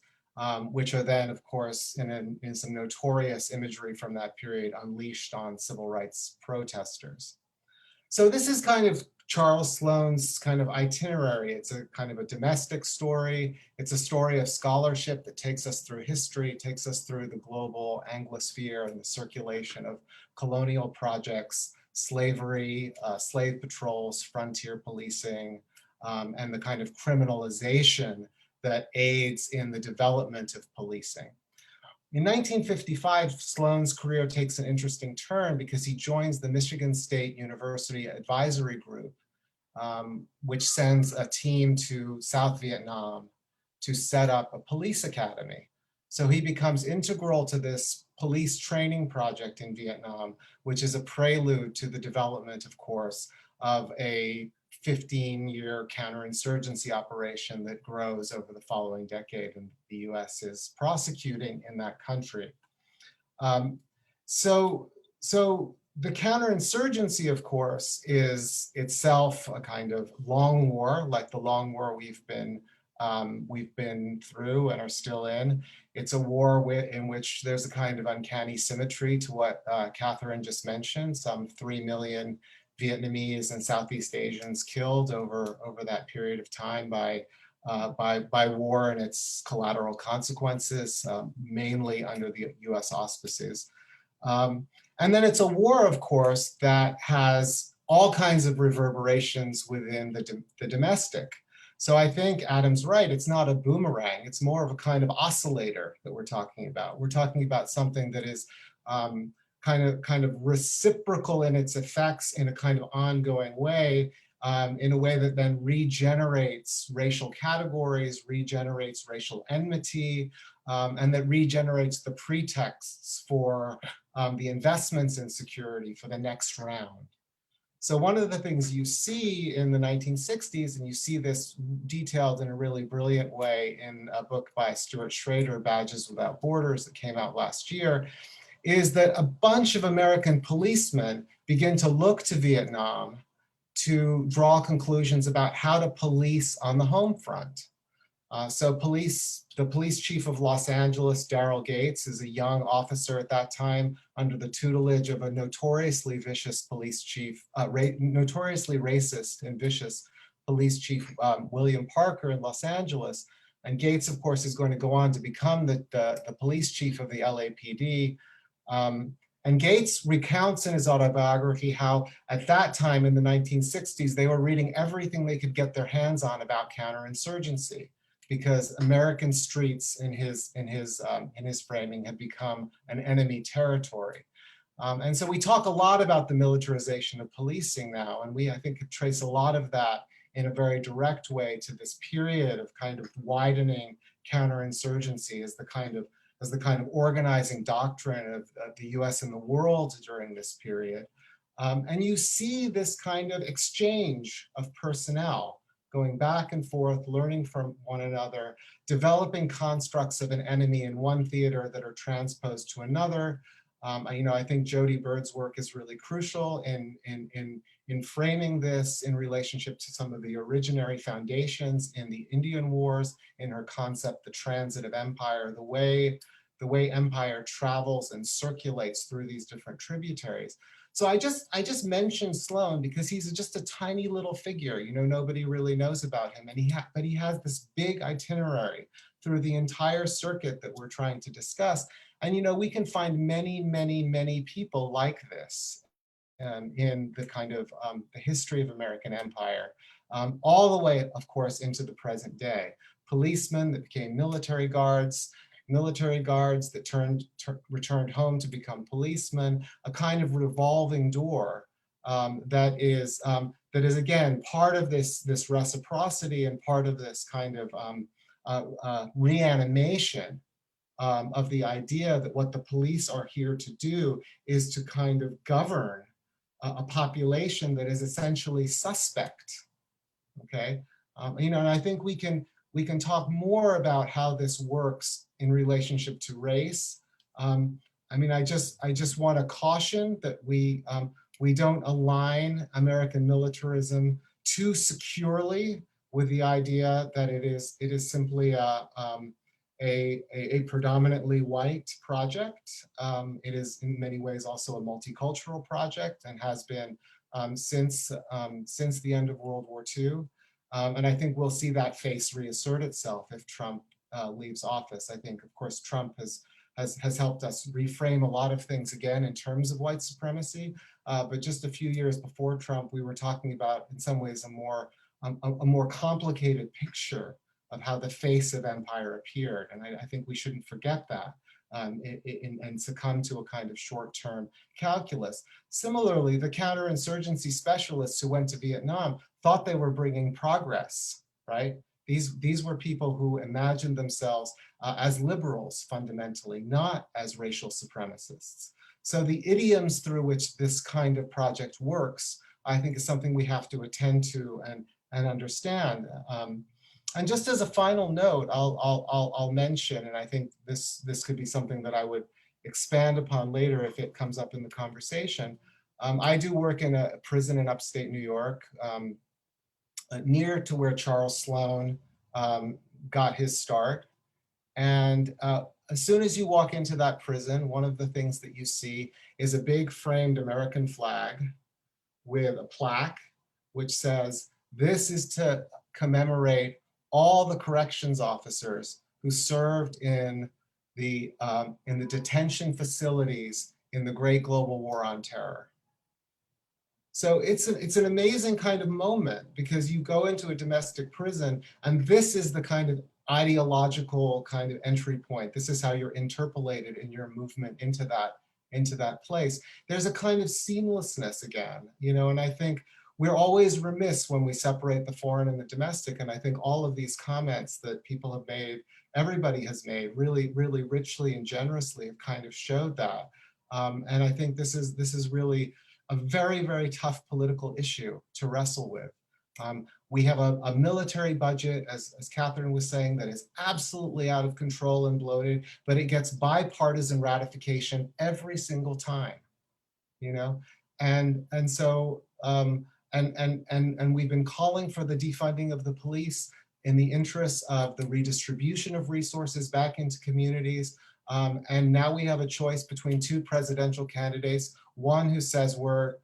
which are then, of course, in some notorious imagery from that period, unleashed on civil rights protesters. So this is kind of Charles Sloan's kind of itinerary. It's a kind of a domestic story. It's a story of scholarship that takes us through history, takes us through the global Anglosphere and the circulation of colonial projects, slavery, slave patrols, frontier policing, and the kind of criminalization that aids in the development of policing. In 1955, Sloan's career takes an interesting turn because he joins the Michigan State University Advisory Group, which sends a team to South Vietnam to set up a police academy. So he becomes integral to this police training project in Vietnam, which is a prelude to the development, of course, of a 15-year counterinsurgency operation that grows over the following decade and the US is prosecuting in that country. So the counterinsurgency, of course, is itself a kind of long war, like the long war we've been through and are still in. It's a war in which there's a kind of uncanny symmetry to what Catherine just mentioned, some 3 million Vietnamese and Southeast Asians killed over that period of time by war and its collateral consequences, mainly under the US auspices. And then it's a war, of course, that has all kinds of reverberations within the domestic. So I think Adam's right, it's not a boomerang, it's more of a kind of oscillator that we're talking about. We're talking about something that is kind of reciprocal in its effects in a kind of ongoing way, in a way that then regenerates racial categories, regenerates racial enmity, and that regenerates the pretexts for the investments in security for the next round. So one of the things you see in the 1960s, and you see this detailed in a really brilliant way in a book by Stuart Schrader, Badges Without Borders, that came out last year, is that a bunch of American policemen begin to look to Vietnam to draw conclusions about how to police on the home front. So the police chief of Los Angeles, Daryl Gates, is a young officer at that time under the tutelage of a notoriously vicious police chief, notoriously racist and vicious police chief, William Parker in Los Angeles. And Gates, of course, is going to go on to become the police chief of the LAPD. And Gates recounts in his autobiography how at that time in the 1960s, they were reading everything they could get their hands on about counterinsurgency, because American streets in his framing had become an enemy territory. And so we talk a lot about the militarization of policing now, and I think could trace a lot of that in a very direct way to this period of kind of widening counterinsurgency as the kind of organizing doctrine of the US and the world during this period. And you see this kind of exchange of personnel going back and forth, learning from one another, developing constructs of an enemy in one theater that are transposed to another, I think Jodi Byrd's work is really crucial in framing this in relationship to some of the originary foundations in the Indian Wars, in her concept, the transit of empire, the way empire travels and circulates through these different tributaries. So I just mentioned Sloan because he's just a tiny little figure. Nobody really knows about him, and but he has this big itinerary through the entire circuit that we're trying to discuss. And we can find many, many, many people like this in the kind of the history of American empire, all the way, of course, into the present day. Policemen that became military guards that returned home to become policemen, a kind of revolving door that is again part of this reciprocity and part of this kind of reanimation of the idea that what the police are here to do is to kind of govern a population that is essentially suspect. Okay, and I think we can talk more about how this works in relationship to race. I just want to caution that we don't align American militarism too securely with the idea that it is simply a predominantly white project. It is in many ways also a multicultural project and has been since the end of World War II. And I think we'll see that face reassert itself if Trump leaves office. I think, of course, Trump has helped us reframe a lot of things again in terms of white supremacy. But just a few years before Trump, we were talking about, in some ways, a more complicated picture of how the face of empire appeared. And I think we shouldn't forget that and succumb to a kind of short-term calculus. Similarly, the counterinsurgency specialists who went to Vietnam thought they were bringing progress, right? These were people who imagined themselves as liberals fundamentally, not as racial supremacists. So the idioms through which this kind of project works, I think, is something we have to attend to and understand. And just as a final note, I'll mention, and I think this could be something that I would expand upon later if it comes up in the conversation. I do work in a prison in upstate New York, near to where Charles Sloan got his start. And as soon as you walk into that prison, one of the things that you see is a big framed American flag with a plaque which says, "This is to commemorate all the corrections officers who served in the detention facilities in the Great Global War on Terror." So it's an amazing kind of moment because you go into a domestic prison and this is the kind of ideological kind of entry point. This is how you're interpolated in your movement into that place. There's a kind of seamlessness again, and I think we're always remiss when we separate the foreign and the domestic. And I think all of these comments that people have made, everybody has made really, really richly and generously have kind of showed that. And I think this is really a very, very tough political issue to wrestle with. We have a military budget, as Catherine was saying, that is absolutely out of control and bloated, but it gets bipartisan ratification every single time, and so and we've been calling for the defunding of the police in the interest of the redistribution of resources back into communities. And now we have a choice between two presidential candidates, one who says we're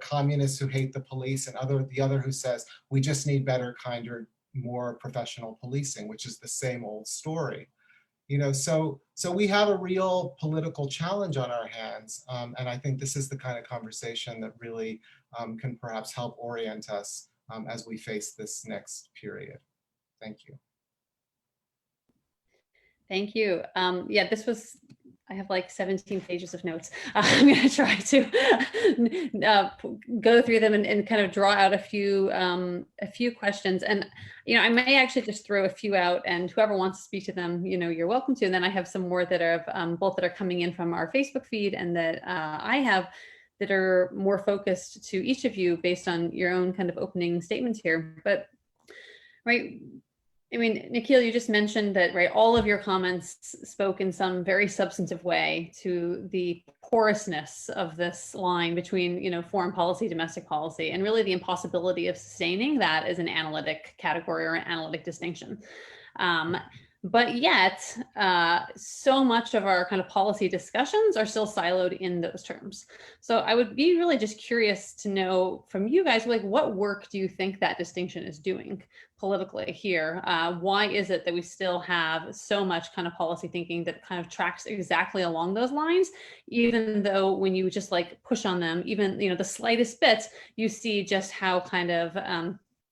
communists who hate the police, and the other who says we just need better, kinder, more professional policing, which is the same old story. So we have a real political challenge on our hands, and I think this is the kind of conversation that really can perhaps help orient us as we face this next period. Thank you. Thank you. Yeah, I have like 17 pages of notes. I'm going to try to go through them and kind of draw out a few questions. And, I may actually just throw a few out, and whoever wants to speak to them, you're welcome to. And then I have some more that are both that are coming in from our Facebook feed and that I have that are more focused to each of you based on your own kind of opening statements here. But, right, I mean, Nikhil, you just mentioned that, right, all of your comments spoke in some very substantive way to the porousness of this line between, you know, foreign policy, domestic policy, and really the impossibility of sustaining that as an analytic category or an analytic distinction. But yet, so much of our kind of policy discussions are still siloed in those terms. So I would be really just curious to know from you guys, like, what work do you think that distinction is doing politically here? Why is it that we still have so much kind of policy thinking that kind of tracks exactly along those lines, even though when you just like push on them, even, you know, the slightest bit, you see just how kind of,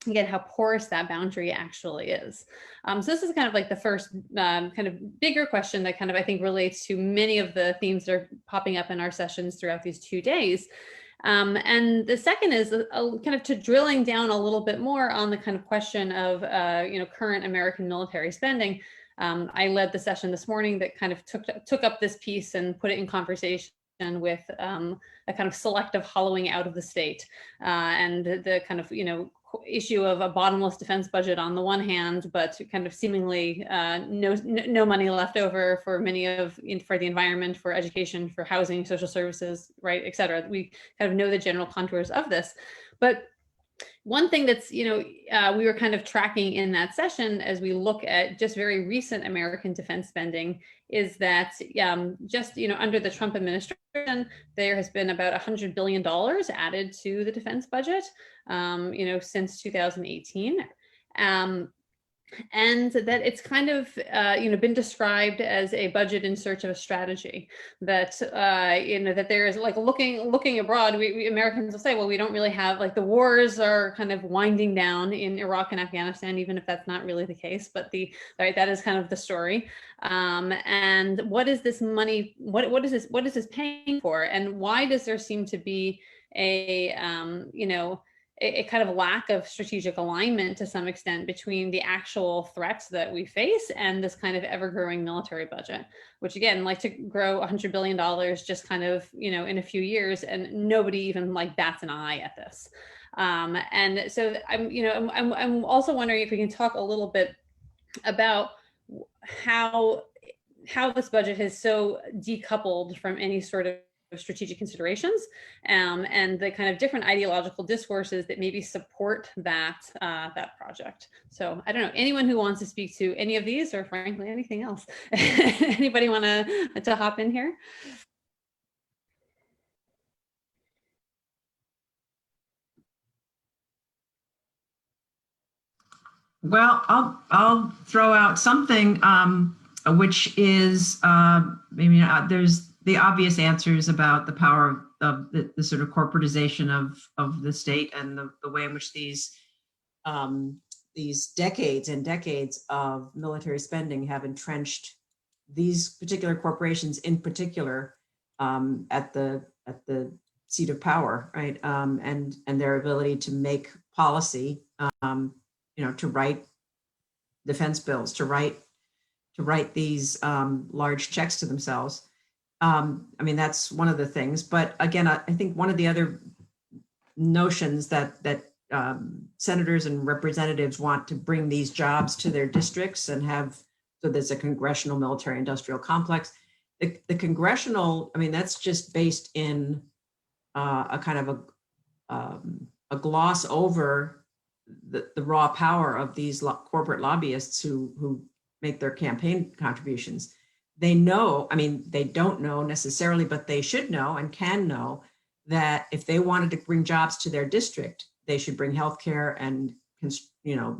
again, how porous that boundary actually is. So this is kind of like the first kind of bigger question that kind of, I think, relates to many of the themes that are popping up in our sessions throughout these 2 days. And the second is kind of to drilling down a little bit more on the kind of question of, you know, current American military spending. I led the session this morning that kind of took up this piece and put it in conversation with a kind of selective hollowing out of the state and the kind of, you know, issue of a bottomless defense budget on the one hand, but kind of seemingly no money left over for many of, for the environment, for education, for housing, social services, right, et cetera. We kind of know the general contours of this. But one thing that's, you know, we were kind of tracking in that session as we look at just very recent American defense spending is that just, you know, under the Trump administration, there has been about $100 billion added to the defense budget, you know, since 2018. And that it's kind of, you know, been described as a budget in search of a strategy. That, you know, that there is like looking abroad, we Americans will say, well, we don't really have, like, the wars are kind of winding down in Iraq and Afghanistan, even if that's not really the case, but right, that is kind of the story. And what is this money, what is this paying for? And why does there seem to be a, you know, a kind of lack of strategic alignment to some extent between the actual threats that we face and this kind of ever-growing military budget, which again, like to grow $100 billion just kind of, you know, in a few years, and nobody even like bats an eye at this. And so I'm also wondering if we can talk a little bit about how this budget is so decoupled from any sort of strategic considerations and the kind of different ideological discourses that maybe support that project. So I don't know, anyone who wants to speak to any of these, or frankly anything else? Anybody want to hop in here? Well, I'll throw out something which is maybe there's the obvious answers about the power of the sort of corporatization of the state and the way in which these decades and decades of military spending have entrenched these particular corporations in particular at the seat of power, right? And their ability to make policy, you know, to write defense bills, to write these large checks to themselves. I mean, that's one of the things. But again, I think one of the other notions that senators and representatives want to bring these jobs to their districts and have, so there's a congressional military industrial complex. The congressional, I mean, that's just based in a kind of a gloss over the raw power of these corporate lobbyists who make their campaign contributions. They know, I mean, they don't know necessarily, but they should know and can know that if they wanted to bring jobs to their district, they should bring healthcare and, you know,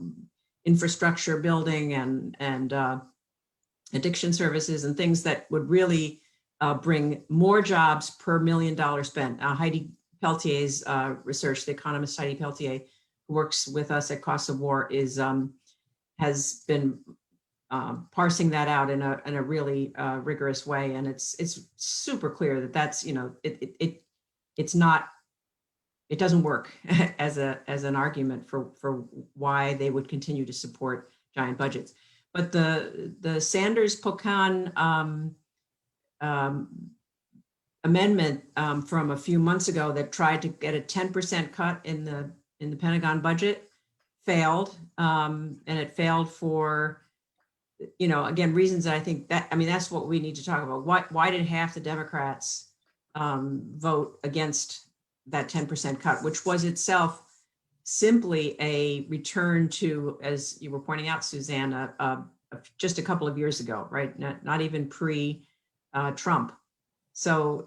infrastructure building and addiction services and things that would really bring more jobs per $1 million spent. Heidi Peltier's research, the economist Heidi Peltier, who works with us at Costs of War, has been parsing that out in a really rigorous way, and it's super clear that that's, you know, it's not, it doesn't work as an argument for why they would continue to support giant budgets. But the Sanders-Pocan amendment from a few months ago that tried to get a 10% cut in the Pentagon budget failed, and it failed for, again, reasons that I think that, that's what we need to talk about. Why did half the Democrats vote against that 10% cut, which was itself simply a return to, as you were pointing out, Suzanne, just a couple of years ago, right? Not even pre-Trump. So,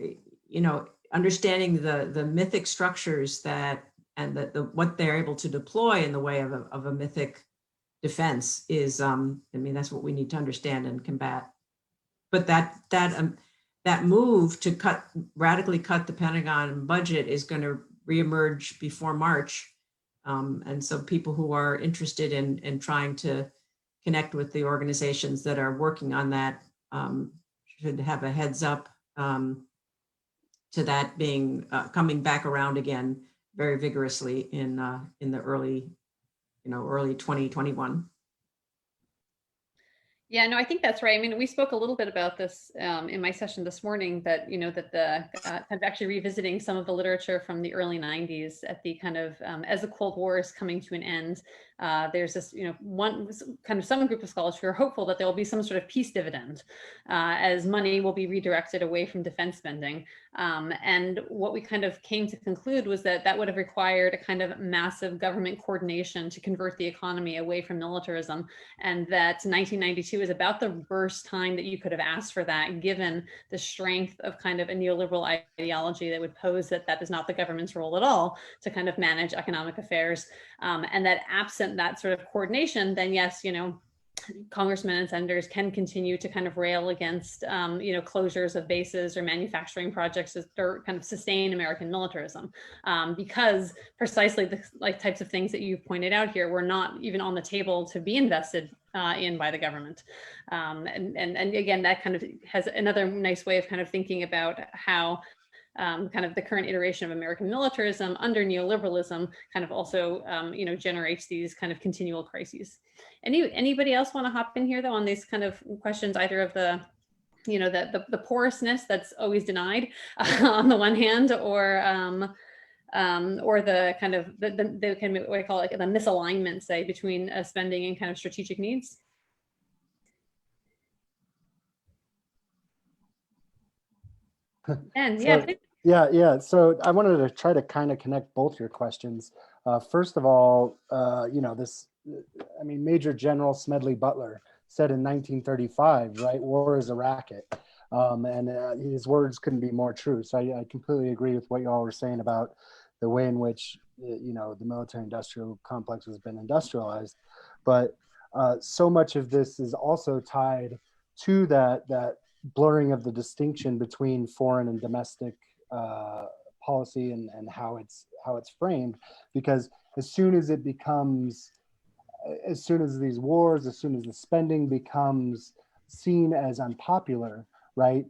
understanding the mythic structures that, and what they're able to deploy in the way of a mythic defense is, that's what we need to understand and combat. But that move to radically cut the Pentagon budget is going to reemerge before March. And so people who are interested in trying to connect with the organizations that are working on that should have a heads up to that being coming back around again very vigorously in the early 2021. Yeah, no, I think that's right. I mean, we spoke a little bit about this in my session this morning, that, that the kind of actually revisiting some of the literature from the early 90s at the kind of, as the Cold War is coming to an end, there's this, some group of scholars who are hopeful that there will be some sort of peace dividend as money will be redirected away from defense spending. And what we kind of came to conclude was that would have required a kind of massive government coordination to convert the economy away from militarism, and that 1992 is about the worst time that you could have asked for that, given the strength of kind of a neoliberal ideology that would pose that is not the government's role at all to kind of manage economic affairs. And that absent that sort of coordination, then yes, congressmen and senators can continue to kind of rail against, closures of bases or manufacturing projects that are kind of sustain American militarism, because precisely the types of things that you pointed out here were not even on the table to be invested in by the government. And again, that kind of has another nice way of kind of thinking about how kind of the current iteration of American militarism under neoliberalism kind of also, generates these kind of continual crises. Anybody else want to hop in here though on these kind of questions, either of the, the porousness that's always denied on the one hand, or the kind of the kind of what I call it, the misalignment, say, between spending and kind of strategic needs? And yeah. So I wanted to try to kind of connect both your questions. First of all, Major General Smedley Butler said in 1935, right, war is a racket. And his words couldn't be more true. So I completely agree with what you all were saying about the way in which, the military-industrial complex has been industrialized. But so much of this is also tied to that blurring of the distinction between foreign and domestic policy and how it's framed, because as soon as these wars, as soon as the spending becomes seen as unpopular, right?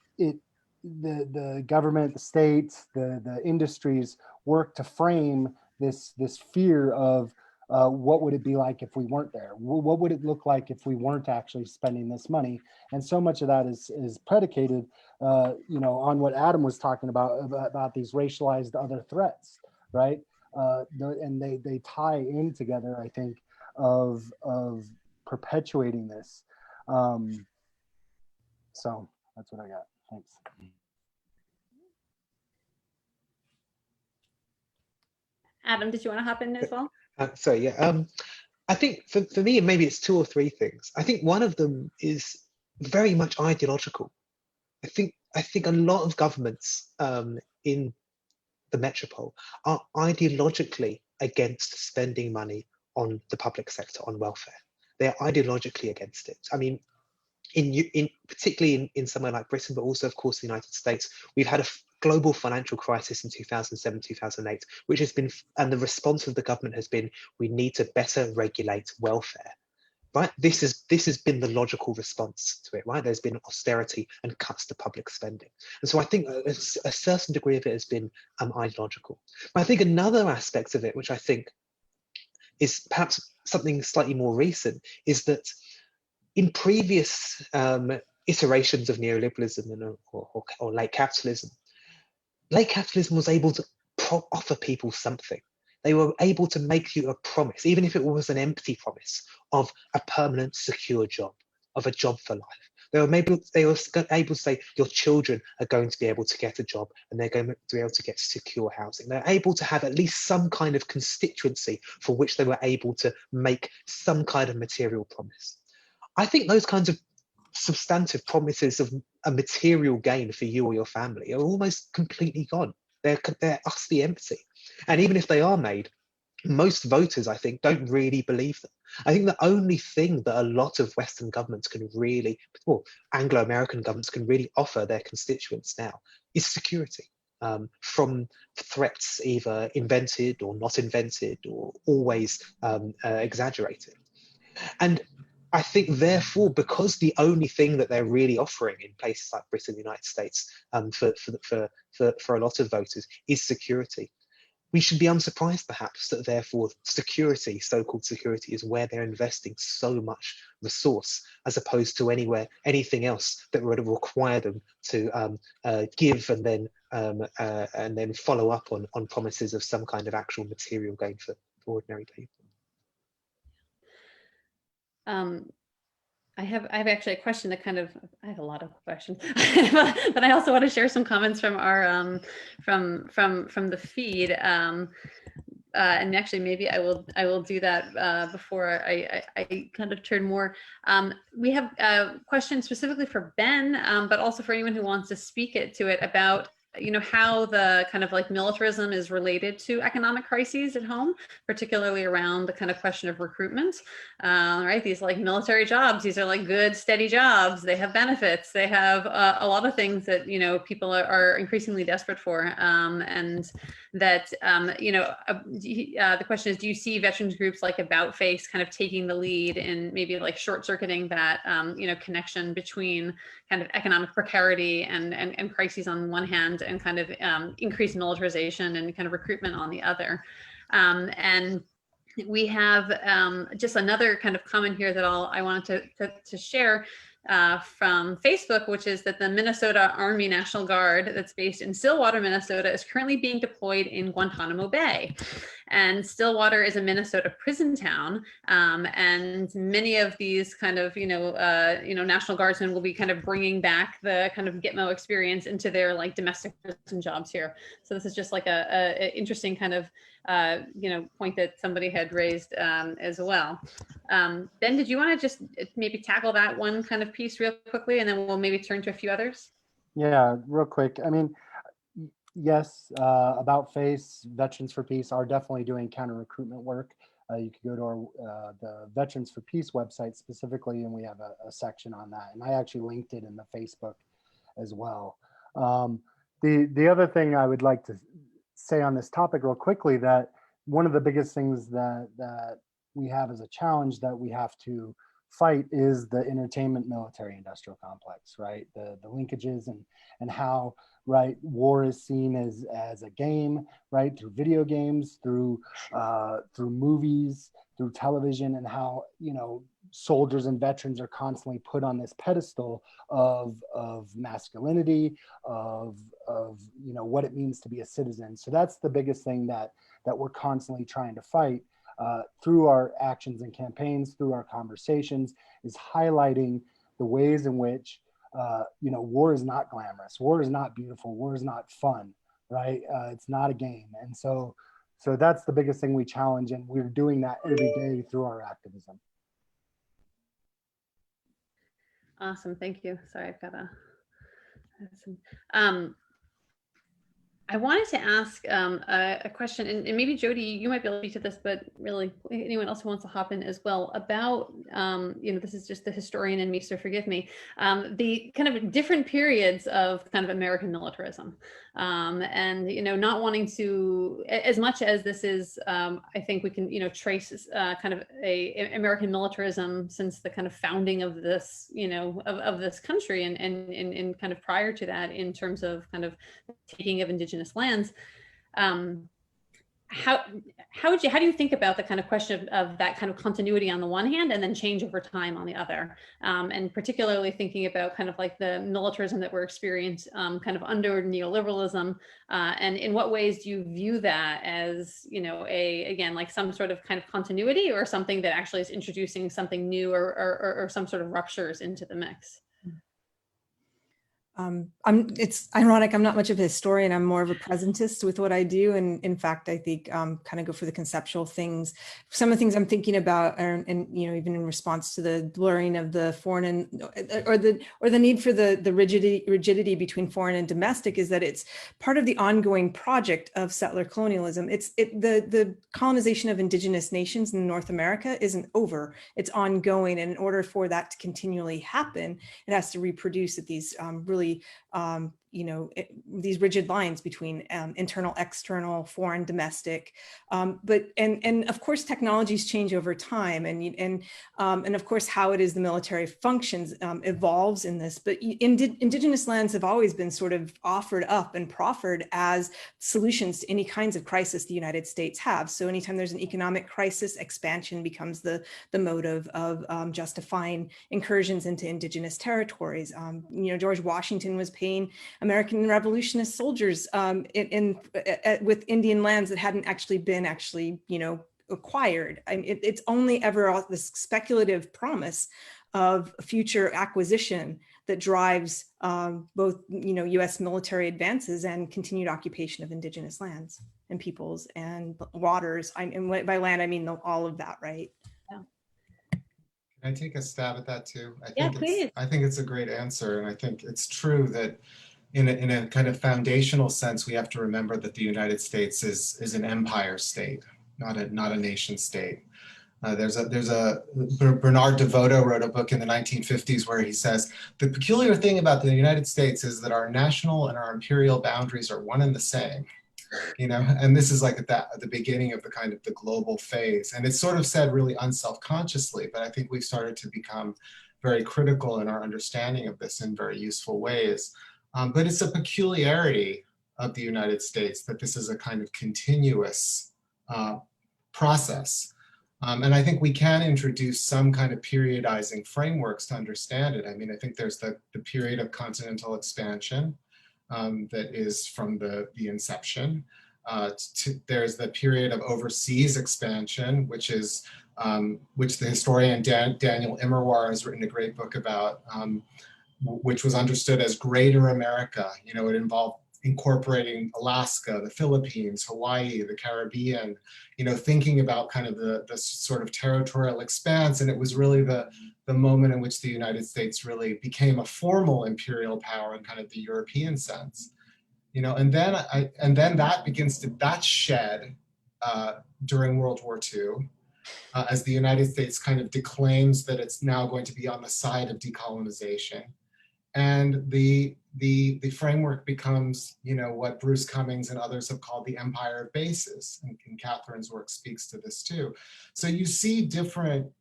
The government, the states, the industries work to frame this fear of what would it be like if we weren't there? What would it look like if we weren't actually spending this money? And so much of that is predicated, on what Adam was talking about these racialized other threats, right? And they tie in together, I think, of perpetuating this. So that's what I got. Thanks. Adam, did you want to hop in as well? I think for me, maybe it's two or three things. I think one of them is very much ideological. I think a lot of governments in the metropole are ideologically against spending money on the public sector, on welfare. They are ideologically against it. I mean, particularly in somewhere like Britain, but also, of course, the United States, we've had a global financial crisis in 2007, 2008, which has been, and the response of the government has been, we need to better regulate welfare, right? This has been the logical response to it, right? There's been austerity and cuts to public spending. And so I think a certain degree of it has been ideological. But I think another aspect of it, which I think is perhaps something slightly more recent, is that in previous iterations of neoliberalism or late capitalism was able to offer people something. They were able to make you a promise, even if it was an empty promise, of a permanent, secure job, of a job for life. They were able to say your children are going to be able to get a job and they're going to be able to get secure housing. They're able to have at least some kind of constituency for which they were able to make some kind of material promise. I think those kinds of substantive promises of a material gain for you or your family are almost completely gone. They're utterly empty. And even if they are made, most voters, I think, don't really believe them. I think the only thing that a lot of Western governments can really, well, Anglo-American governments can really offer their constituents now is security from threats either invented or not invented or always exaggerated. And I think, therefore, because the only thing that they're really offering in places like Britain, the United States, for a lot of voters is security, we should be unsurprised, perhaps, that therefore security, so-called security, is where they're investing so much resource, as opposed to anything else that would require them to give and then follow up on promises of some kind of actual material gain for ordinary people. I have actually a question that I have a lot of questions, but I also want to share some comments from our from the feed. And actually, maybe I will do that before I kind of turn more. We have questions specifically for Ben, but also for anyone who wants to speak to it about, you know, how the kind of like militarism is related to economic crises at home, particularly around the kind of question of recruitment, right? These like military jobs, these are like good, steady jobs. They have benefits. They have a lot of things that, you know, people are increasingly desperate for. And that, you know, the question is, do you see veterans groups like About Face kind of taking the lead in maybe like short circuiting that, you know, connection between kind of economic precarity and crises on one hand, and kind of increased militarization and kind of recruitment on the other. And we have just another kind of comment here that I wanted to share from Facebook, which is that the Minnesota Army National Guard that's based in Stillwater, Minnesota, is currently being deployed in Guantanamo Bay. And Stillwater is a Minnesota prison town, and many of these kind of, you know, National Guardsmen will be kind of bringing back the kind of Gitmo experience into their like domestic prison jobs here. So this is just like a interesting kind of, you know, point that somebody had raised as well. Ben, did you want to just maybe tackle that one kind of piece real quickly, and then we'll maybe turn to a few others? Yeah, real quick. I mean, yes, About Face, Veterans for Peace are definitely doing counter recruitment work. You can go to our the Veterans for Peace website specifically, and we have a section on that. And I actually linked it in the Facebook as well. The other thing I would like to say on this topic real quickly, that one of the biggest things that we have as a challenge that we have to fight is the entertainment military industrial complex, right? The linkages and how, right, war is seen as a game, right, through video games, through movies, through television, and how, you know, soldiers and veterans are constantly put on this pedestal of masculinity, of you know, what it means to be a citizen. So that's the biggest thing that we're constantly trying to fight through our actions and campaigns, through our conversations, is highlighting the ways in which you know, war is not glamorous, war is not beautiful, war is not fun, right? It's not a game. And so that's the biggest thing we challenge, and we're doing that every day through our activism. Awesome, thank you. Sorry, I've got I wanted to ask a question, and maybe Jodi, you might be able to speak to this, but really anyone else who wants to hop in as well, about, you know, this is just the historian in me, so forgive me, the kind of different periods of kind of American militarism. And, you know, not wanting to, as much as this is, I think we can, you know, trace kind of a American militarism since the kind of founding of this, you know, of this country, and kind of prior to that in terms of kind of taking of indigenous lands. how do you think about the kind of question of that kind of continuity on the one hand and then change over time on the other, and particularly thinking about kind of like the militarism that we're experiencing kind of under neoliberalism, and in what ways do you view that as, you know, again, like some sort of kind of continuity or something that actually is introducing something new or some sort of ruptures into the mix? It's ironic, I'm not much of a historian, I'm more of a presentist with what I do. And in fact, I think kind of go for the conceptual things. Some of the things I'm thinking about are, and you know, even in response to the blurring of the foreign and, or the need for the rigidity between foreign and domestic, is that it's part of the ongoing project of settler colonialism. The colonization of indigenous nations in North America isn't over, it's ongoing. And in order for that to continually happen, it has to reproduce at these really these rigid lines between internal, external, foreign, domestic, but of course technologies change over time, and of course how it is the military functions evolves in this. But indigenous lands have always been sort of offered up and proffered as solutions to any kinds of crisis the United States have. So anytime there's an economic crisis, expansion becomes the motive of justifying incursions into indigenous territories. George Washington was paying American revolutionist soldiers with Indian lands that hadn't actually been acquired. It's only ever this speculative promise of future acquisition that drives both U.S. military advances and continued occupation of indigenous lands and peoples and waters. And by land, I mean all of that, right? Can I take a stab at that too? Please. I think it's a great answer. And I think it's true that in a kind of foundational sense, we have to remember that the United States is an empire state, not a nation state. There's a Bernard DeVoto wrote a book in the 1950s where he says, the peculiar thing about the United States is that our national and our imperial boundaries are one and the same. And this is like at the beginning of the global phase. And it's sort of said really unselfconsciously, but I think we've started to become very critical in our understanding of this in very useful ways. But it's a peculiarity of the United States that this is a kind of continuous process. And I think we can introduce some kind of periodizing frameworks to understand it. I mean, I think there's the period of continental expansion, that is from the inception. There's the period of overseas expansion, which the historian Daniel Immerwahr has written a great book about, which was understood as Greater America. It involved incorporating Alaska, the Philippines, Hawaii, the Caribbean, thinking about kind of the sort of territorial expanse. And it was really the moment in which the United States really became a formal imperial power in kind of the European sense. And then that shed during World War II, as the United States kind of declaims that it's now going to be on the side of decolonization. And the framework becomes, what Bruce Cummings and others have called the empire of bases, and Catherine's work speaks to this too. So you see different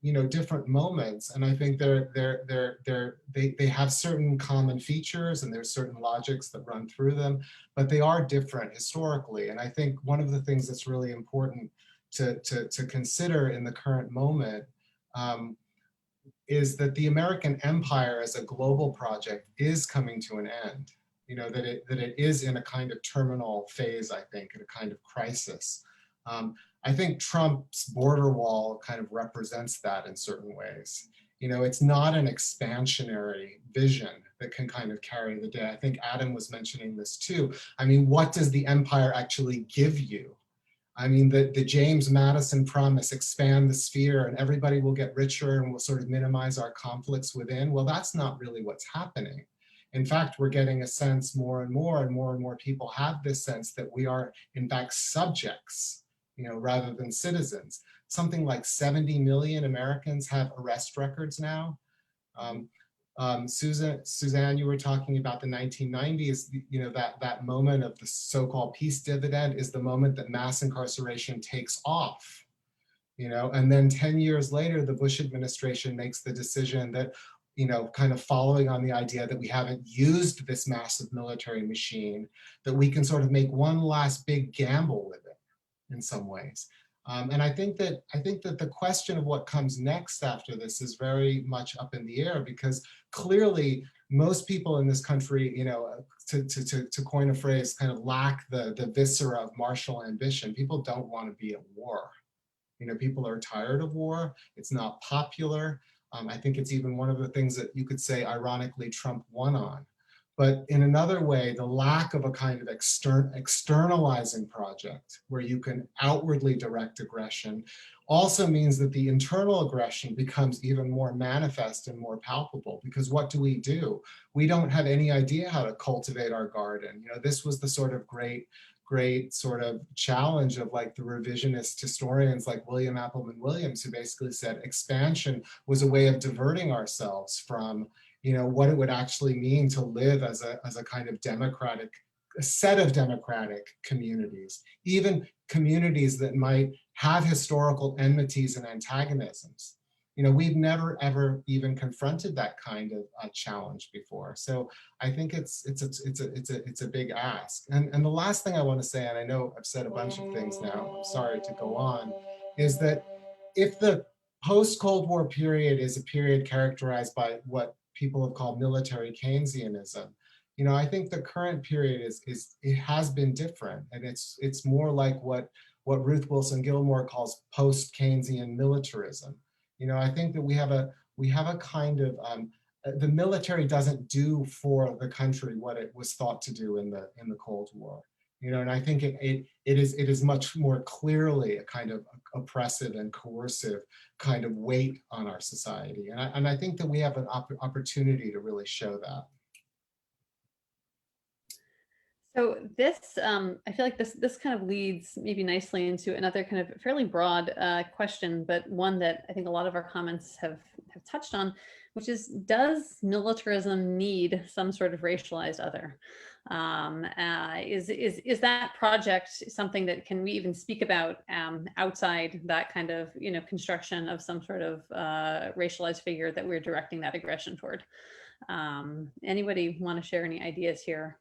moments, and I think they have certain common features, and there's certain logics that run through them, but they are different historically. And I think one of the things that's really important to consider in the current moment is that the American empire as a global project is coming to an end. That it is in a kind of terminal phase, I think, in a kind of crisis. I think Trump's border wall kind of represents that in certain ways. It's not an expansionary vision that can kind of carry the day. I think Adam was mentioning this too. I mean, what does the empire actually give you? I mean, the James Madison promise, expand the sphere and everybody will get richer and we'll sort of minimize our conflicts within. Well, that's not really what's happening. In fact, we're getting a sense more and more people have this sense that we are in fact subjects, rather than citizens. Something like 70 million Americans have arrest records now. Suzanne, you were talking about the 1990s, that moment of the so-called peace dividend is the moment that mass incarceration takes off, and then 10 years later, the Bush administration makes the decision that, kind of following on the idea that we haven't used this massive military machine, that we can sort of make one last big gamble with it. in some ways. And I think that the question of what comes next after this is very much up in the air, because clearly most people in this country, you know, to coin a phrase, kind of lack the viscera of martial ambition. People don't want to be at war. You know, people are tired of war. It's not popular. I think it's even one of the things that you could say, ironically, Trump won on. But in another way, the lack of a kind of externalizing project where you can outwardly direct aggression also means that the internal aggression becomes even more manifest and more palpable, because what do? We don't have any idea how to cultivate our garden. You know, this was the sort of great sort of challenge of like the revisionist historians like William Appleman Williams, who basically said expansion was a way of diverting ourselves from, you know, what it would actually mean to live as a kind of democratic, a set of democratic communities, even communities that might have historical enmities and antagonisms. You know, we've never ever even confronted that kind of challenge before. So I think it's a big ask. And the last thing I want to say, and I know I've said a bunch of things now, I'm sorry to go on, is that if the post-Cold War period is a period characterized by what people have called military Keynesianism, you know, I think the current period it has been different, and it's more like what Ruth Wilson Gilmore calls post-Keynesian militarism. You know, I think that we have a kind of the military doesn't do for the country what it was thought to do in the Cold War. You know, and I think it is much more clearly a kind of oppressive and coercive kind of weight on our society, and I think that we have an opportunity to really show that. So this, I feel like this kind of leads maybe nicely into another kind of fairly broad question, but one that I think a lot of our comments have touched on, which is, does militarism need some sort of racialized other? Is that project something that can we even speak about outside that kind of, you know, construction of some sort of racialized figure that we're directing that aggression toward? Anybody want to share any ideas here?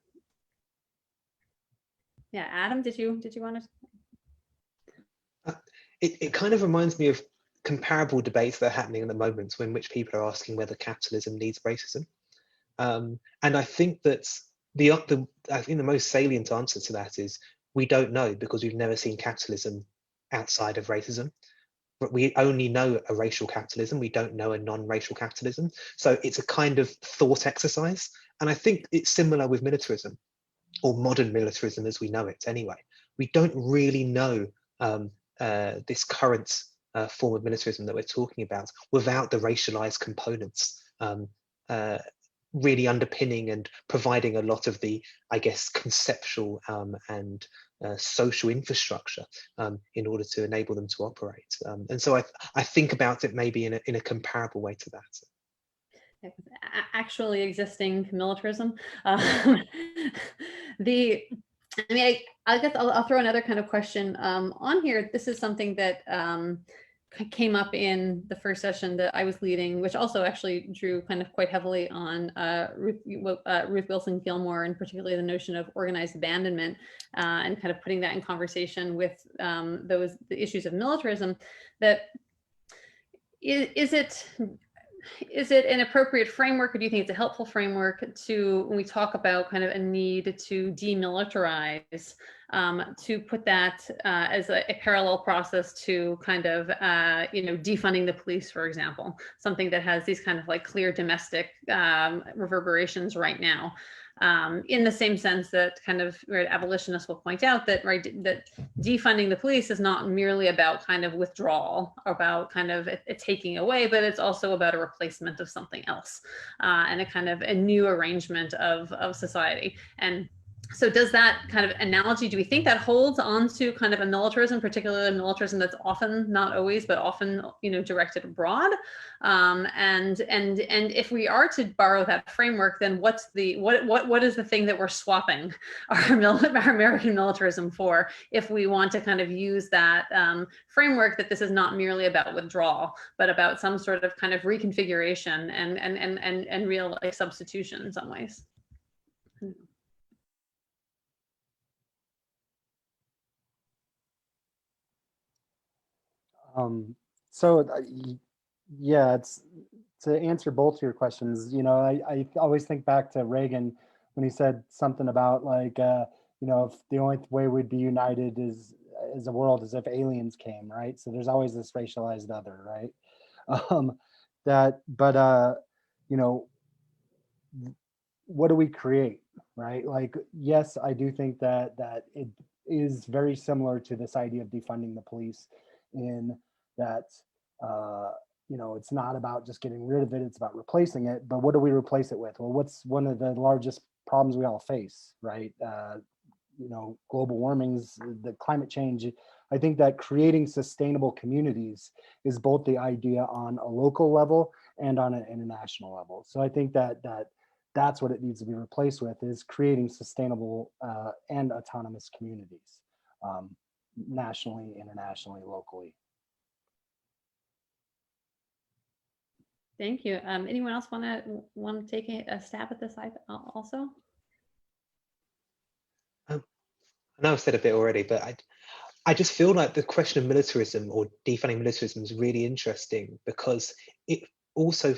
Yeah, Adam, did you want to? It kind of reminds me of comparable debates that are happening at the moment, in which people are asking whether capitalism needs racism. And I think that the most salient answer to that is we don't know, because we've never seen capitalism outside of racism. But we only know a racial capitalism. We don't know a non-racial capitalism. So it's a kind of thought exercise. And I think it's similar with militarism, or modern militarism as we know it anyway. We don't really know this current form of militarism that we're talking about without the racialized components really underpinning and providing a lot of the, I guess, conceptual and social infrastructure in order to enable them to operate. And so I think about it maybe in a comparable way to that. Actually existing militarism. I guess I'll throw another kind of question on here. This is something that came up in the first session that I was leading, which also actually drew kind of quite heavily on Ruth Wilson Gilmore, and particularly the notion of organized abandonment, and kind of putting that in conversation with the issues of militarism. That is it an appropriate framework, or do you think it's a helpful framework to, when we talk about kind of a need to demilitarize, to put that as a parallel process to kind of, defunding the police, for example, something that has these kind of like clear domestic reverberations right now. In the same sense that kind of abolitionists will point out that that defunding the police is not merely about kind of withdrawal, about kind of it taking away, but it's also about a replacement of something else, and a kind of a new arrangement of society. And so does that kind of analogy, do we think that holds on to kind of a militarism, particularly a militarism that's often, not always, but often, directed abroad? And if we are to borrow that framework, then what is the thing that we're swapping our American militarism for, if we want to kind of use that framework, that this is not merely about withdrawal, but about some sort of kind of reconfiguration and real like substitution in some ways? So yeah, it's to answer both your questions. You know, I always think back to Reagan when he said something about like, you know, if the only way we'd be united as a world is if aliens came, right? So there's always this racialized other, right? You know, what do we create, right? Like, yes, I do think that it is very similar to this idea of defunding the police, in that, you know, it's not about just getting rid of it, it's about replacing it. But what do we replace it with? Well, what's one of the largest problems we all face, right? You know, global warming's, the climate change. I think that creating sustainable communities is both the idea on a local level and on an international level. So I think that's what it needs to be replaced with, is creating sustainable and autonomous communities, nationally, internationally, locally. Thank you. Anyone else want to take a stab at this also? I know I've said a bit already, but I just feel like the question of militarism or defunding militarism is really interesting, because it also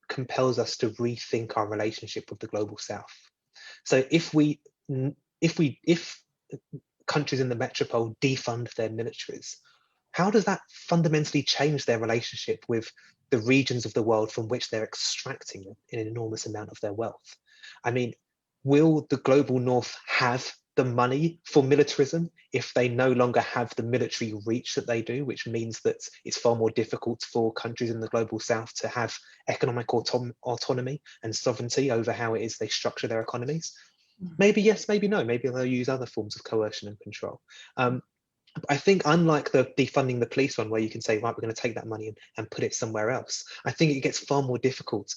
compels us to rethink our relationship with the global south. So if countries in the metropole defund their militaries, how does that fundamentally change their relationship with the regions of the world from which they're extracting an enormous amount of their wealth? I mean, will the global north have the money for militarism if they no longer have the military reach that they do, which means that it's far more difficult for countries in the global south to have economic autonomy and sovereignty over how it is they structure their economies? Maybe yes, maybe no, maybe they'll use other forms of coercion and control. I think, unlike the defunding the police one, where you can say, right, we're going to take that money and put it somewhere else, I think it gets far more difficult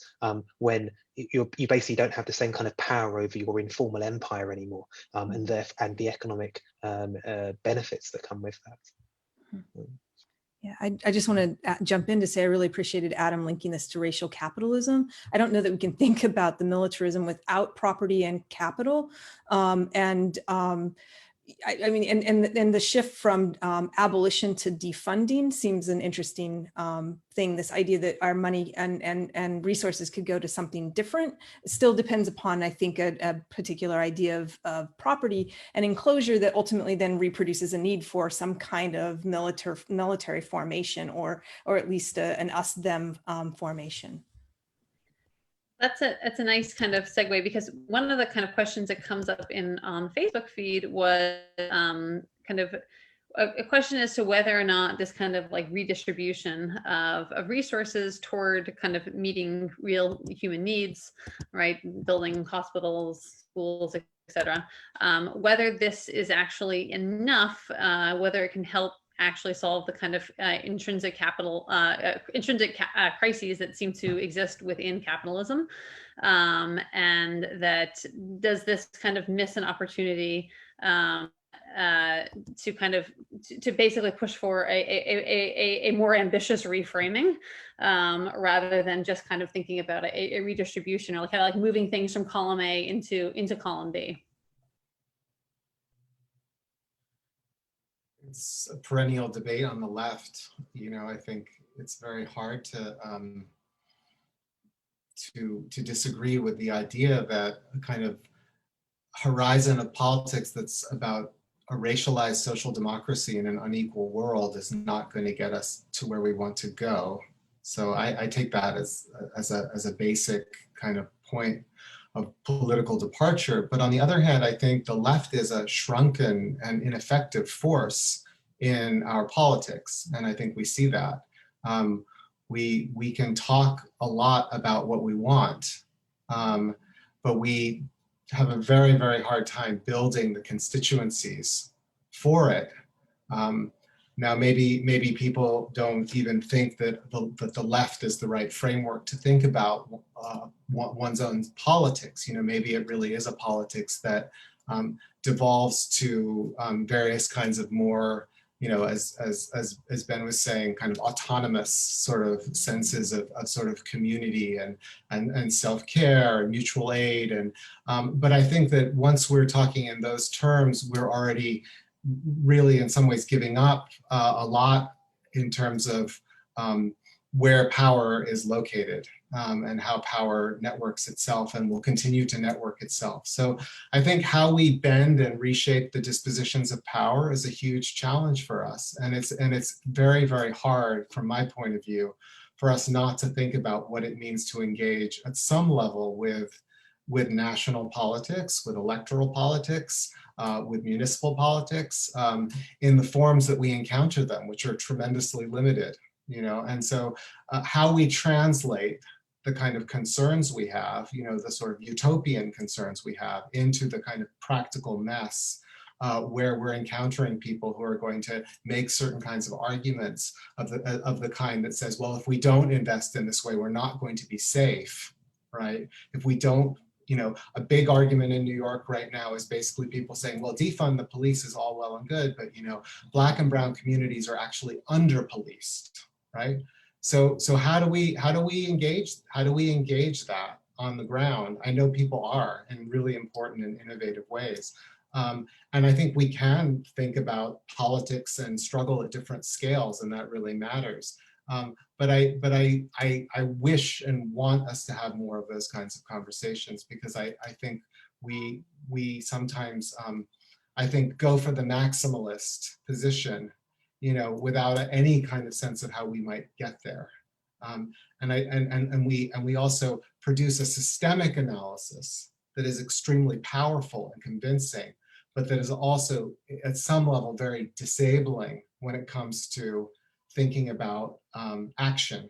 when you basically don't have the same kind of power over your informal empire anymore, and the economic benefits that come with that. Yeah, I just want to jump in to say I really appreciated Adam linking this to racial capitalism. I don't know that we can think about the militarism without property and capital. I mean, and the shift from abolition to defunding seems an interesting thing. This idea that our money and resources could go to something different. It still depends upon, I think, a particular idea of property and enclosure that ultimately then reproduces a need for some kind of military formation, or at least an us-them formation. That's a nice kind of segue, because one of the kind of questions that comes up in Facebook feed was kind of a question as to whether or not this kind of like redistribution of resources toward kind of meeting real human needs, right, building hospitals, schools, etc., whether this is actually enough, whether it can help actually solve the kind of intrinsic crises that seem to exist within capitalism, and that does this kind of miss an opportunity to kind of to basically push for a more ambitious reframing, rather than just kind of thinking about a redistribution, or kind of like moving things from column A into column B. It's a perennial debate on the left. You know, I think it's very hard to disagree with the idea that a kind of horizon of politics that's about a racialized social democracy in an unequal world is not going to get us to where we want to go. So I take that as a basic kind of point of political departure. But on the other hand, I think the left is a shrunken and ineffective force in our politics. And I think we see that. We can talk a lot about what we want, but we have a very, very hard time building the constituencies for it. Now, maybe people don't even think that the left is the right framework to think about one's own politics. You know, maybe it really is a politics that devolves to various kinds of more, you know, as Ben was saying, kind of autonomous sort of senses of sort of community and self-care and mutual aid. And but I think that once we're talking in those terms, we're already really in some ways giving up a lot in terms of where power is located and how power networks itself and will continue to network itself. So I think how we bend and reshape the dispositions of power is a huge challenge for us. And it's very, very hard from my point of view for us not to think about what it means to engage at some level with national politics, with electoral politics, with municipal politics, in the forms that we encounter them, which are tremendously limited. And so how we translate the kind of concerns we have, the sort of utopian concerns we have, into the kind of practical mess where we're encountering people who are going to make certain kinds of arguments of the kind that says, well, if we don't invest in this way, we're not going to be safe, right? If we don't, a big argument in New York right now is basically people saying, well, defund the police is all well and good, but Black and brown communities are actually under-policed, right? So how do we engage that on the ground? I know people are in really important and innovative ways. And I think we can think about politics and struggle at different scales, and that really matters. But I wish and want us to have more of those kinds of conversations, because I think we sometimes I think go for the maximalist position, without any kind of sense of how we might get there. And we also produce a systemic analysis that is extremely powerful and convincing, but that is also at some level very disabling when it comes to thinking about action,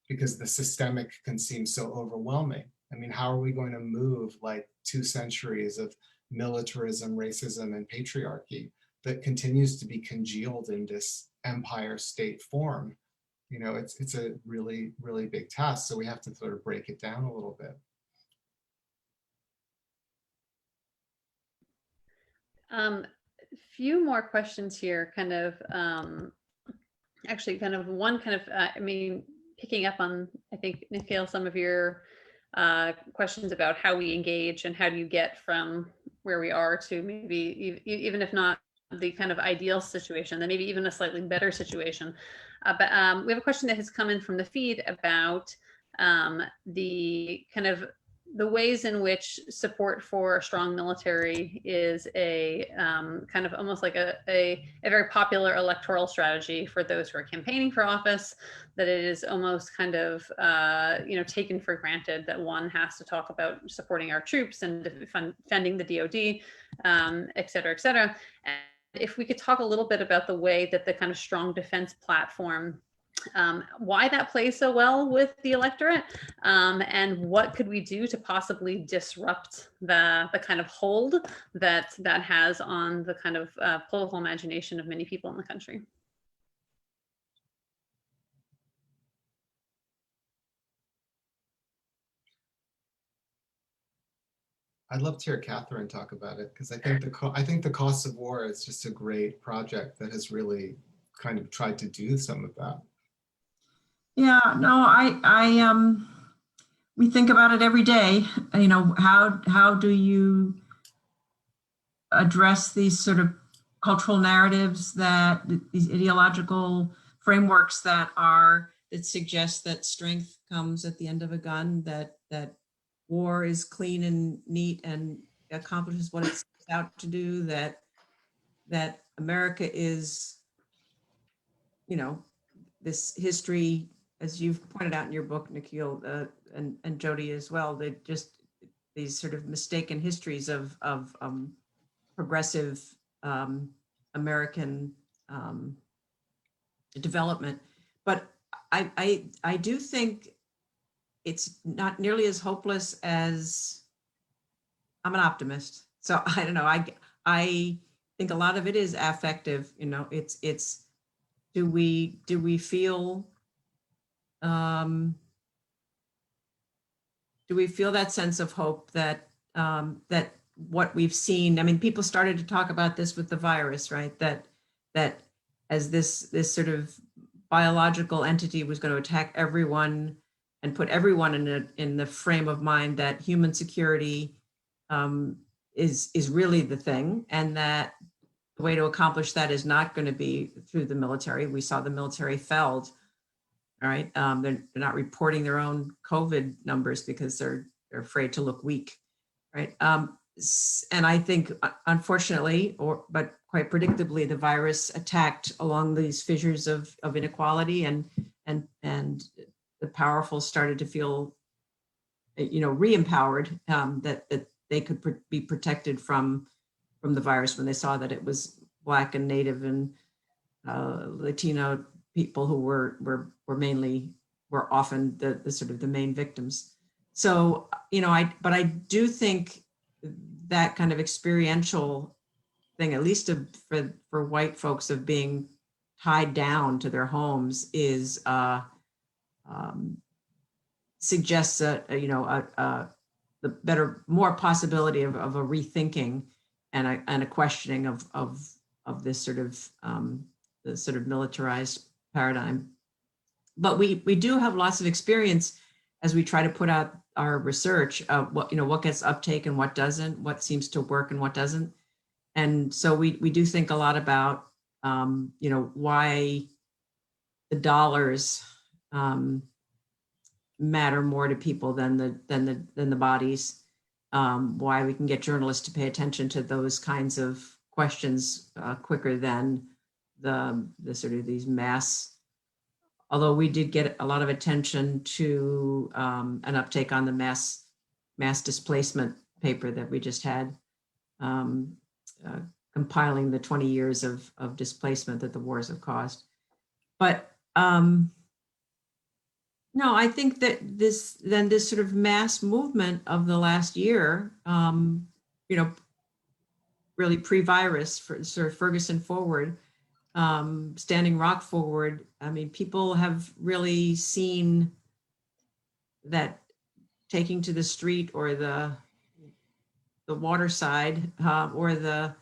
because the systemic can seem so overwhelming. I mean, how are we going to move like 2 centuries of militarism, racism, and patriarchy that continues to be congealed in this empire state form? It's a really, really big task. So we have to sort of break it down a little bit. Few more questions here, kind of, actually kind of one kind of, picking up on, I think, Nikhil, some of your questions about how we engage and how do you get from where we are to maybe, even if not the kind of ideal situation, then maybe even a slightly better situation. But we have a question that has come in from the feed about the kind of the ways in which support for a strong military is a kind of almost like a very popular electoral strategy for those who are campaigning for office, that it is almost kind of taken for granted that one has to talk about supporting our troops and defending the DoD, et cetera, et cetera. And if we could talk a little bit about the way that the kind of strong defense platform, why that plays so well with the electorate, and what could we do to possibly disrupt the kind of hold that has on the kind of political imagination of many people in the country. I'd love to hear Catherine talk about it, because I think the Cost of War is just a great project that has really kind of tried to do some of that. Yeah, no, we think about it every day. How do you address these sort of cultural narratives, that these ideological frameworks that suggest that strength comes at the end of a gun, that war is clean and neat and accomplishes what it's out to do, that America is, this history, as you've pointed out in your book, Nikhil, and Jodi as well, that just these sort of mistaken histories of progressive American development. But I do think it's not nearly as hopeless as, I'm an optimist. So I don't know, I think a lot of it is affective, it's do we feel that sense of hope that that what we've seen, people started to talk about this with the virus, right? That as this sort of biological entity was going to attack everyone and put everyone in the frame of mind that human security is really the thing, and that the way to accomplish that is not going to be through the military. We saw the military failed. All right, they're not reporting their own COVID numbers because they're afraid to look weak, right? And I think, unfortunately, but quite predictably, the virus attacked along these fissures of inequality, and the powerful started to feel, re-empowered, that they could be protected from the virus when they saw that it was Black and Native and Latino people who were often the sort of the main victims. So, but I do think that kind of experiential thing, at least for white folks, of being tied down to their homes is suggests the more possibility of a rethinking and a questioning of this sort of the sort of militarized paradigm. But we do have lots of experience as we try to put out our research of what gets uptake and what doesn't, what seems to work and what doesn't. And so we do think a lot about why the dollars matter more to people than the bodies. Why we can get journalists to pay attention to those kinds of questions quicker than the sort of these mass. Although we did get a lot of attention to an uptake on the mass displacement paper that we just had, compiling the 20 years of displacement that the wars have caused. But no, I think that this sort of mass movement of the last year, really pre-virus, for sort of Ferguson forward, Standing Rock forward, I mean, people have really seen that taking to the street or the waterside or that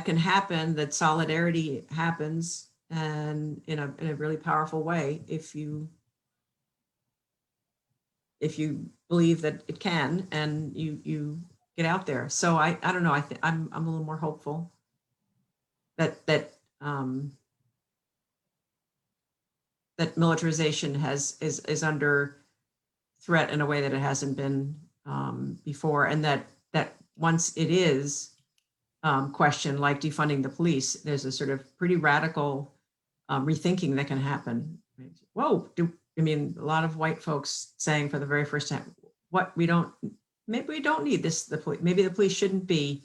can happen, that solidarity happens, and in a really powerful way if you believe that it can, and you get out there. So I don't know. I'm a little more hopeful that militarization is under threat in a way that it hasn't been before, and that once it is questioned, like defunding the police, there's a sort of pretty radical rethinking that can happen. Whoa! A lot of white folks saying for the very first time, maybe we don't need this. Maybe the police shouldn't be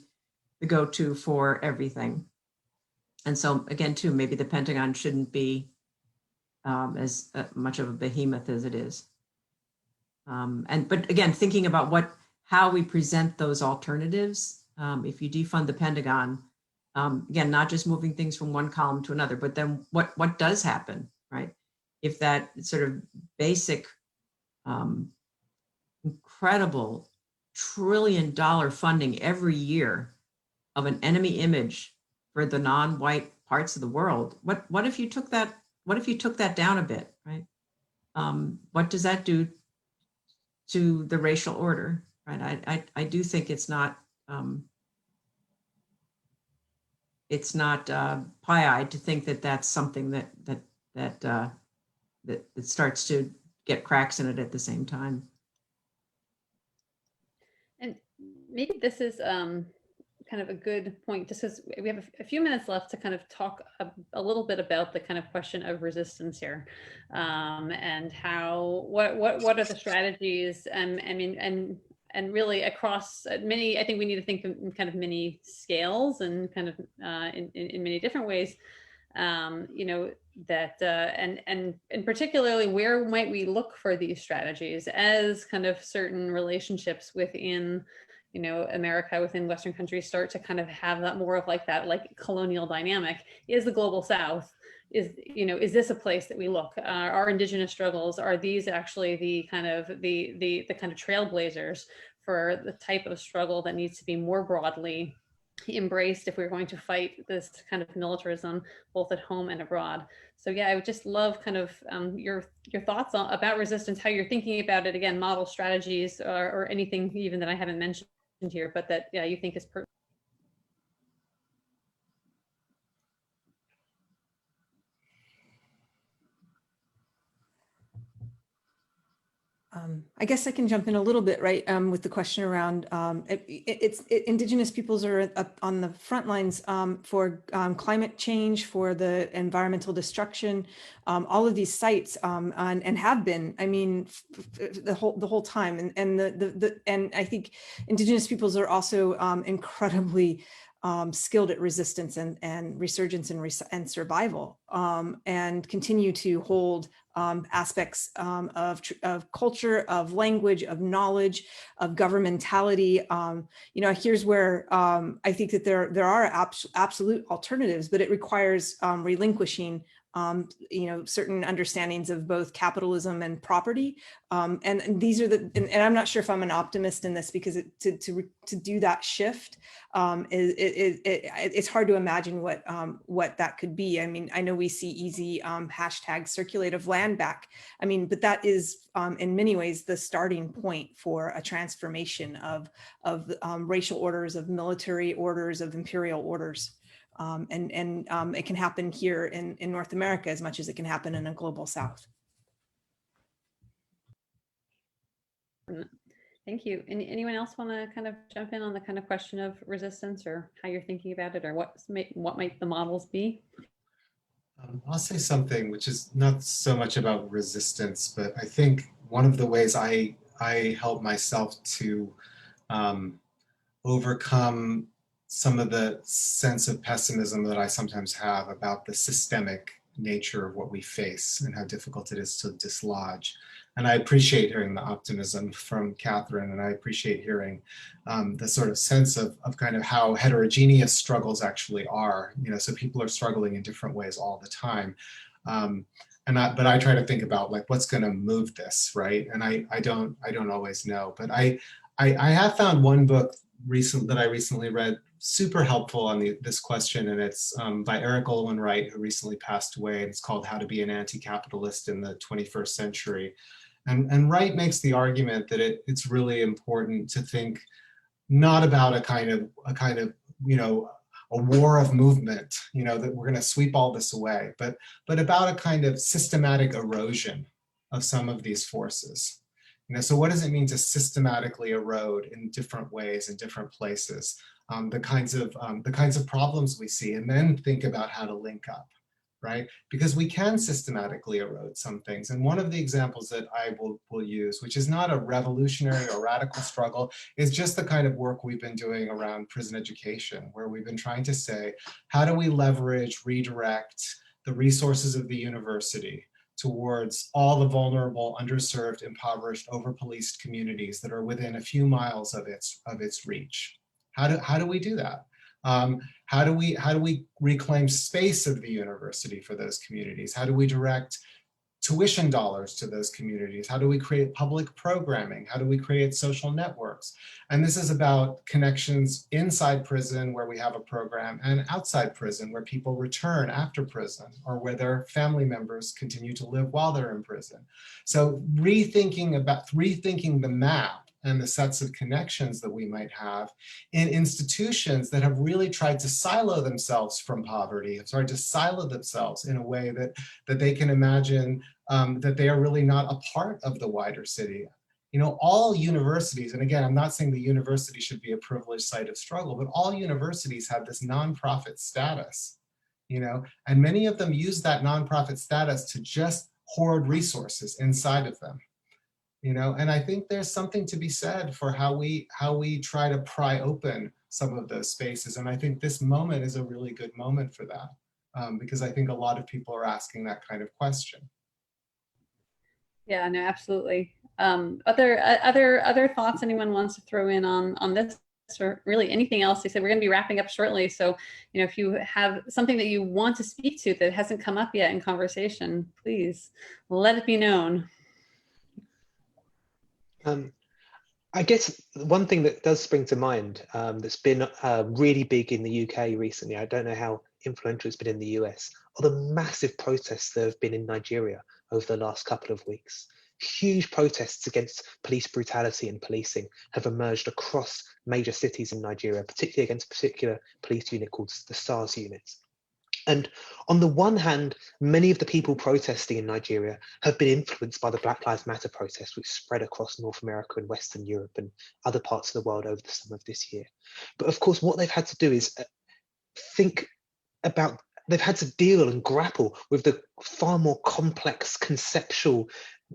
the go-to for everything. And so again, too, maybe the Pentagon shouldn't be as much of a behemoth as it is. But again, thinking about how we present those alternatives. If you defund the Pentagon, again, not just moving things from one column to another, but then what does happen, right? If that sort of basic, incredible $1 trillion funding every year of an enemy image for the non-white parts of the world, what if you took that down a bit, right? What does that do to the racial order, right? I do think it's not pie-eyed to think that that's something that starts to get cracks in it at the same time. And maybe this is kind of a good point, just because we have a few minutes left to kind of talk a little bit about the kind of question of resistance here, and what are the strategies, and really across many. I think we need to think in kind of many scales and kind of in many different ways. And particularly, where might we look for these strategies as kind of certain relationships within America, within Western countries, start to kind of have that more of like colonial dynamic? Is the global South, is this a place that we look? Our indigenous struggles, are these actually the kind of trailblazers for the type of struggle that needs to be more broadly embraced if we were going to fight this kind of militarism, both at home and abroad. So yeah, I would just love kind of your thoughts about resistance, how you're thinking about it, again, model strategies or anything even that I haven't mentioned here, but that you think is pertinent. I guess I can jump in a little bit, right, with the question around Indigenous peoples are up on the front lines for climate change, for the environmental destruction, all of these sites, and have been, I mean, the whole time, and I think Indigenous peoples are also incredibly skilled at resistance and resurgence and survival, and continue to hold aspects of culture, of language, of knowledge, of governmentality. You know, here's where I think that there are absolute alternatives, but it requires relinquishing you know, certain understandings of both capitalism and property. And these are and I'm not sure if I'm an optimist in this, because to do that shift, it's hard to imagine what that could be. I mean, I know we see easy hashtag circulate of land back. I mean, but that is in many ways the starting point for a transformation of racial orders, of military orders, of imperial orders. And it can happen here in North America as much as it can happen in a global South. Thank you. Anyone else want to kind of jump in on the kind of question of resistance, or how you're thinking about it, or what might the models be? I'll say something which is not so much about resistance, but I think one of the ways I help myself to overcome some of the sense of pessimism that I sometimes have about the systemic nature of what we face and how difficult it is to dislodge. And I appreciate hearing the optimism from Catherine, and I appreciate hearing the sort of sense of kind of how heterogeneous struggles actually are. You know, so people are struggling in different ways all the time. But I try to think about like what's going to move this, right? And I don't always know. But I have found one book that I recently read super helpful on this question, and it's by Eric Olin Wright, who recently passed away. It's called How to Be an Anti-Capitalist in the 21st Century. And Wright makes the argument that it's really important to think not about a kind of you know, a war of movement, you know, that we're going to sweep all this away, but about a kind of systematic erosion of some of these forces. You know, so what does it mean to systematically erode in different ways in different places, the kinds of problems we see, and then think about how to link up, right? Because we can systematically erode some things. And one of the examples that I will use, which is not a revolutionary or radical struggle, is just the kind of work we've been doing around prison education, where we've been trying to say, how do we leverage, redirect the resources of the university towards all the vulnerable, underserved, impoverished, over-policed communities that are within a few miles of its reach? How do we do that? How do we reclaim space of the university for those communities? How do we direct tuition dollars to those communities? How do we create public programming? How do we create social networks? And this is about connections inside prison, where we have a program, and outside prison, where people return after prison, or where their family members continue to live while they're in prison. So rethinking the map and the sets of connections that we might have in institutions that have really tried to silo themselves from poverty, have tried to silo themselves in a way that they can imagine that they are really not a part of the wider city. You know, all universities, and again, I'm not saying the university should be a privileged site of struggle, but all universities have this nonprofit status, you know, and many of them use that nonprofit status to just hoard resources inside of them. You know, and I think there's something to be said for how we try to pry open some of those spaces. And I think this moment is a really good moment for that, because I think a lot of people are asking that kind of question. Yeah, no, absolutely. Other thoughts anyone wants to throw in on this, or really anything else? They said we're going to be wrapping up shortly, so you know, if you have something that you want to speak to that hasn't come up yet in conversation, please let it be known. I guess one thing that does spring to mind that's been really big in the UK recently, I don't know how influential it's been in the US, are the massive protests that have been in Nigeria over the last couple of weeks. Huge protests against police brutality and policing have emerged across major cities in Nigeria, particularly against a particular police unit called the SARS unit. And on the one hand, many of the people protesting in Nigeria have been influenced by the Black Lives Matter protests, which spread across North America and Western Europe and other parts of the world over the summer of this year. But of course, what they've had to do is they've had to deal and grapple with the far more complex conceptual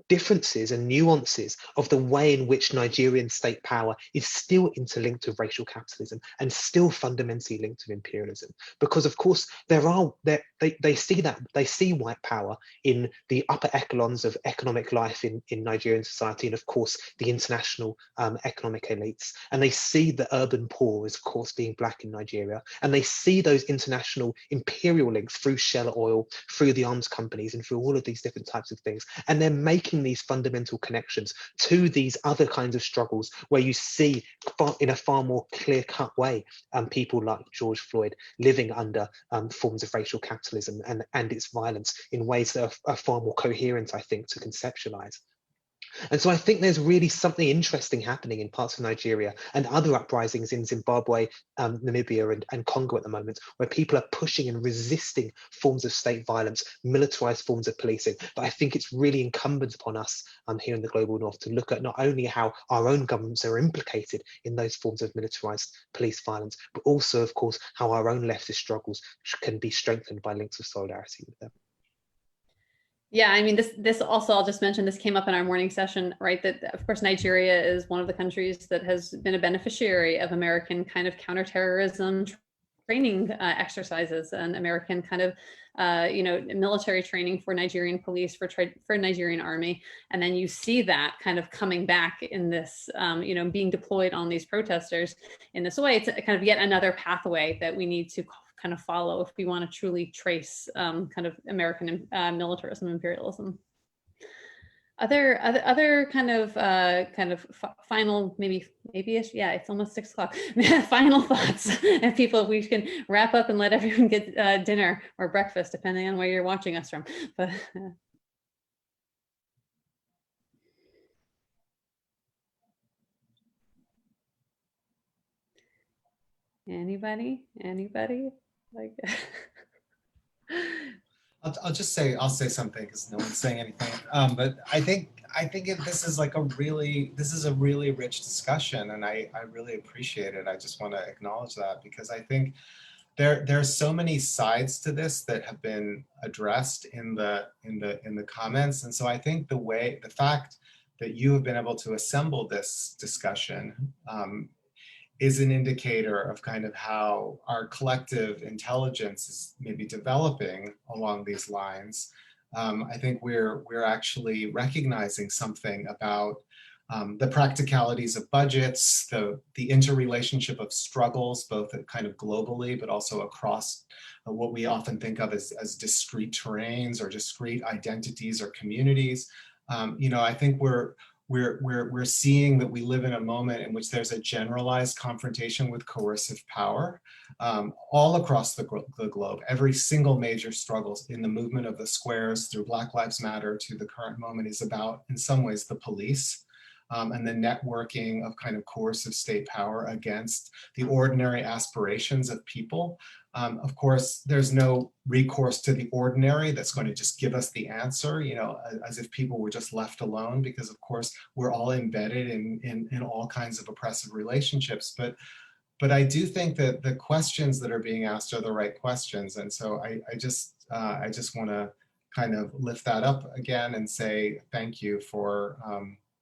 differences and nuances of the way in which Nigerian state power is still interlinked with racial capitalism and still fundamentally linked with imperialism. Because of course they see white power in the upper echelons of economic life in Nigerian society, and of course the international economic elites, and they see the urban poor as of course being black in Nigeria, and they see those international imperial links through Shell Oil, through the arms companies, and through all of these different types of things, and they're making these fundamental connections to these other kinds of struggles where you see in a far more clear-cut way people like George Floyd living under forms of racial capitalism and its violence in ways that are far more coherent, I think, to conceptualize. And so I think there's really something interesting happening in parts of Nigeria and other uprisings in Zimbabwe, Namibia and Congo at the moment, where people are pushing and resisting forms of state violence, militarized forms of policing. But I think it's really incumbent upon us here in the global north to look at not only how our own governments are implicated in those forms of militarized police violence, but also, of course, how our own leftist struggles can be strengthened by links of solidarity with them. Yeah, I mean, this also, I'll just mention, this came up in our morning session, right? That of course, Nigeria is one of the countries that has been a beneficiary of American kind of counterterrorism training exercises and American kind of, military training for Nigerian police, for Nigerian army. And then you see that kind of coming back in this, being deployed on these protesters in this way. It's kind of yet another pathway that we need to kind of follow if we want to truly trace kind of American militarism, imperialism. Other kind of final, maybe yeah, it's almost 6 o'clock. Final thoughts, and people, if we can wrap up and let everyone get dinner or breakfast, depending on where you're watching us from. But anybody? Like, I'll say something because no one's saying anything. But I think this is a really rich discussion, and I really appreciate it. I just want to acknowledge that because I think there's so many sides to this that have been addressed in the comments, and so I think the fact that you have been able to assemble this discussion is an indicator of kind of how our collective intelligence is maybe developing along these lines. I think we're actually recognizing something about the practicalities of budgets, the interrelationship of struggles, both kind of globally, but also across what we often think of as discrete terrains or discrete identities or communities. I think we're seeing that we live in a moment in which there's a generalized confrontation with coercive power all across the globe. Every single major struggles in the movement of the squares through Black Lives Matter to the current moment is about, in some ways, the police and the networking of kind of coercive state power against the ordinary aspirations of people. Of course, there's no recourse to the ordinary that's going to just give us the answer, as if people were just left alone, because of course, we're all embedded in all kinds of oppressive relationships. But I do think that the questions that are being asked are the right questions. And so I just want to kind of lift that up again and say thank you for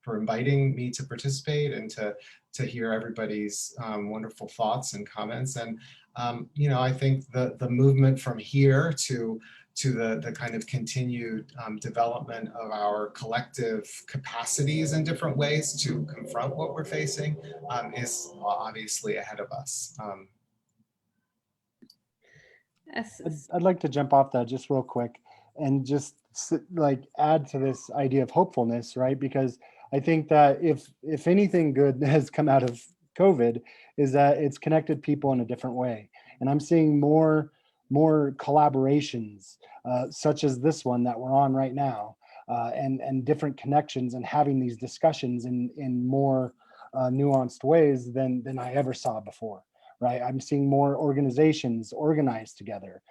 inviting me to participate and to hear everybody's wonderful thoughts and comments. And I think the movement from here to the kind of continued development of our collective capacities in different ways to confront what we're facing is obviously ahead of us. I'd like to jump off that just real quick and just like add to this idea of hopefulness, right? Because I think that if anything good has come out of COVID is that it's connected people in a different way. And I'm seeing more collaborations, such as this one that we're on right now, and different connections, and having these discussions in more nuanced ways than I ever saw before, right? I'm seeing more organizations organized together,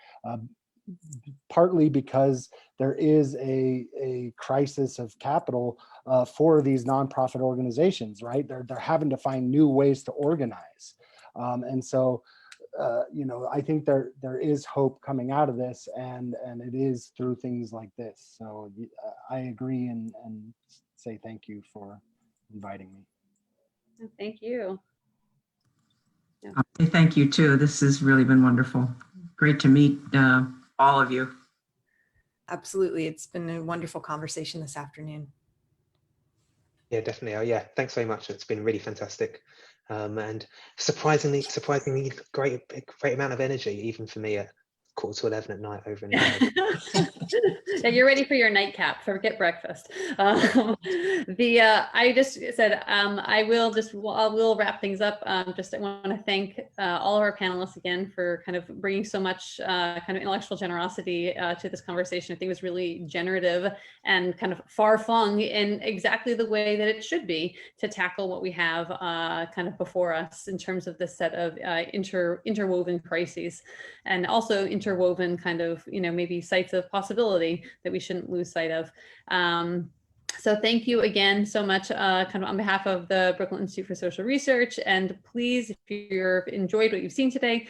partly because there is a crisis of capital for these nonprofit organizations, right? They're having to find new ways to organize. And so, I think there is hope coming out of this, and it is through things like this. So I agree and say thank you for inviting me. Thank you. Yeah. Thank you too. This has really been wonderful. Great to meet all of you. Absolutely. It's been a wonderful conversation this afternoon. Yeah, definitely. Oh, yeah. Thanks very much. It's been really fantastic. And surprisingly great amount of energy, even for me at 11:15 at night over in England. Yeah, you're ready for your nightcap. Forget breakfast. I just said I will wrap things up. I want to thank all of our panelists again for kind of bringing so much kind of intellectual generosity to this conversation. I think it was really generative and kind of far-flung in exactly the way that it should be to tackle what we have kind of before us in terms of this set of interwoven crises, and also interwoven kind of, maybe sites of possibility that we shouldn't lose sight of. So thank you again so much kind of on behalf of the Brooklyn Institute for Social Research. And please, if you've enjoyed what you've seen today,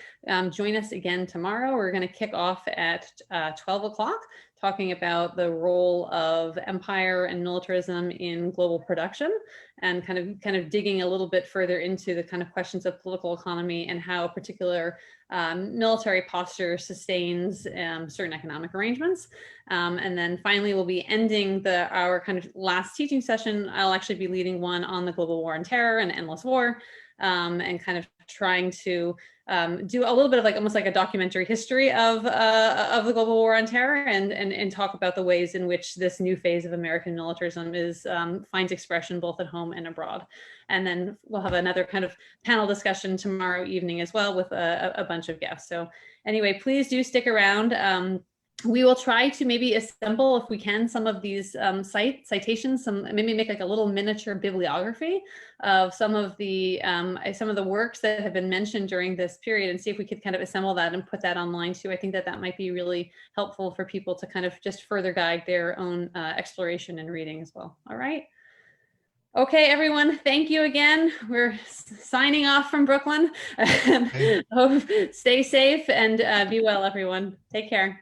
join us again tomorrow. We're going to kick off at 12 o'clock, talking about the role of empire and militarism in global production, and kind of digging a little bit further into the kind of questions of political economy and how a particular military posture sustains certain economic arrangements. And then finally, we'll be ending our kind of last teaching session. I'll actually be leading one on the global war on terror and endless war, and kind of trying to do a little bit of almost like a documentary history of the global war on terror, and talk about the ways in which this new phase of American militarism finds expression both at home and abroad. And then we'll have another kind of panel discussion tomorrow evening as well with a bunch of guests. So anyway, please do stick around. We will try to maybe assemble, if we can, some of these citations, maybe make like a little miniature bibliography of some of the works that have been mentioned during this period, and see if we could kind of assemble that and put that online too. I think that might be really helpful for people to kind of just further guide their own exploration and reading as well. All right. Okay, everyone, thank you again. We're signing off from Brooklyn. Stay safe and be well, everyone. Take care.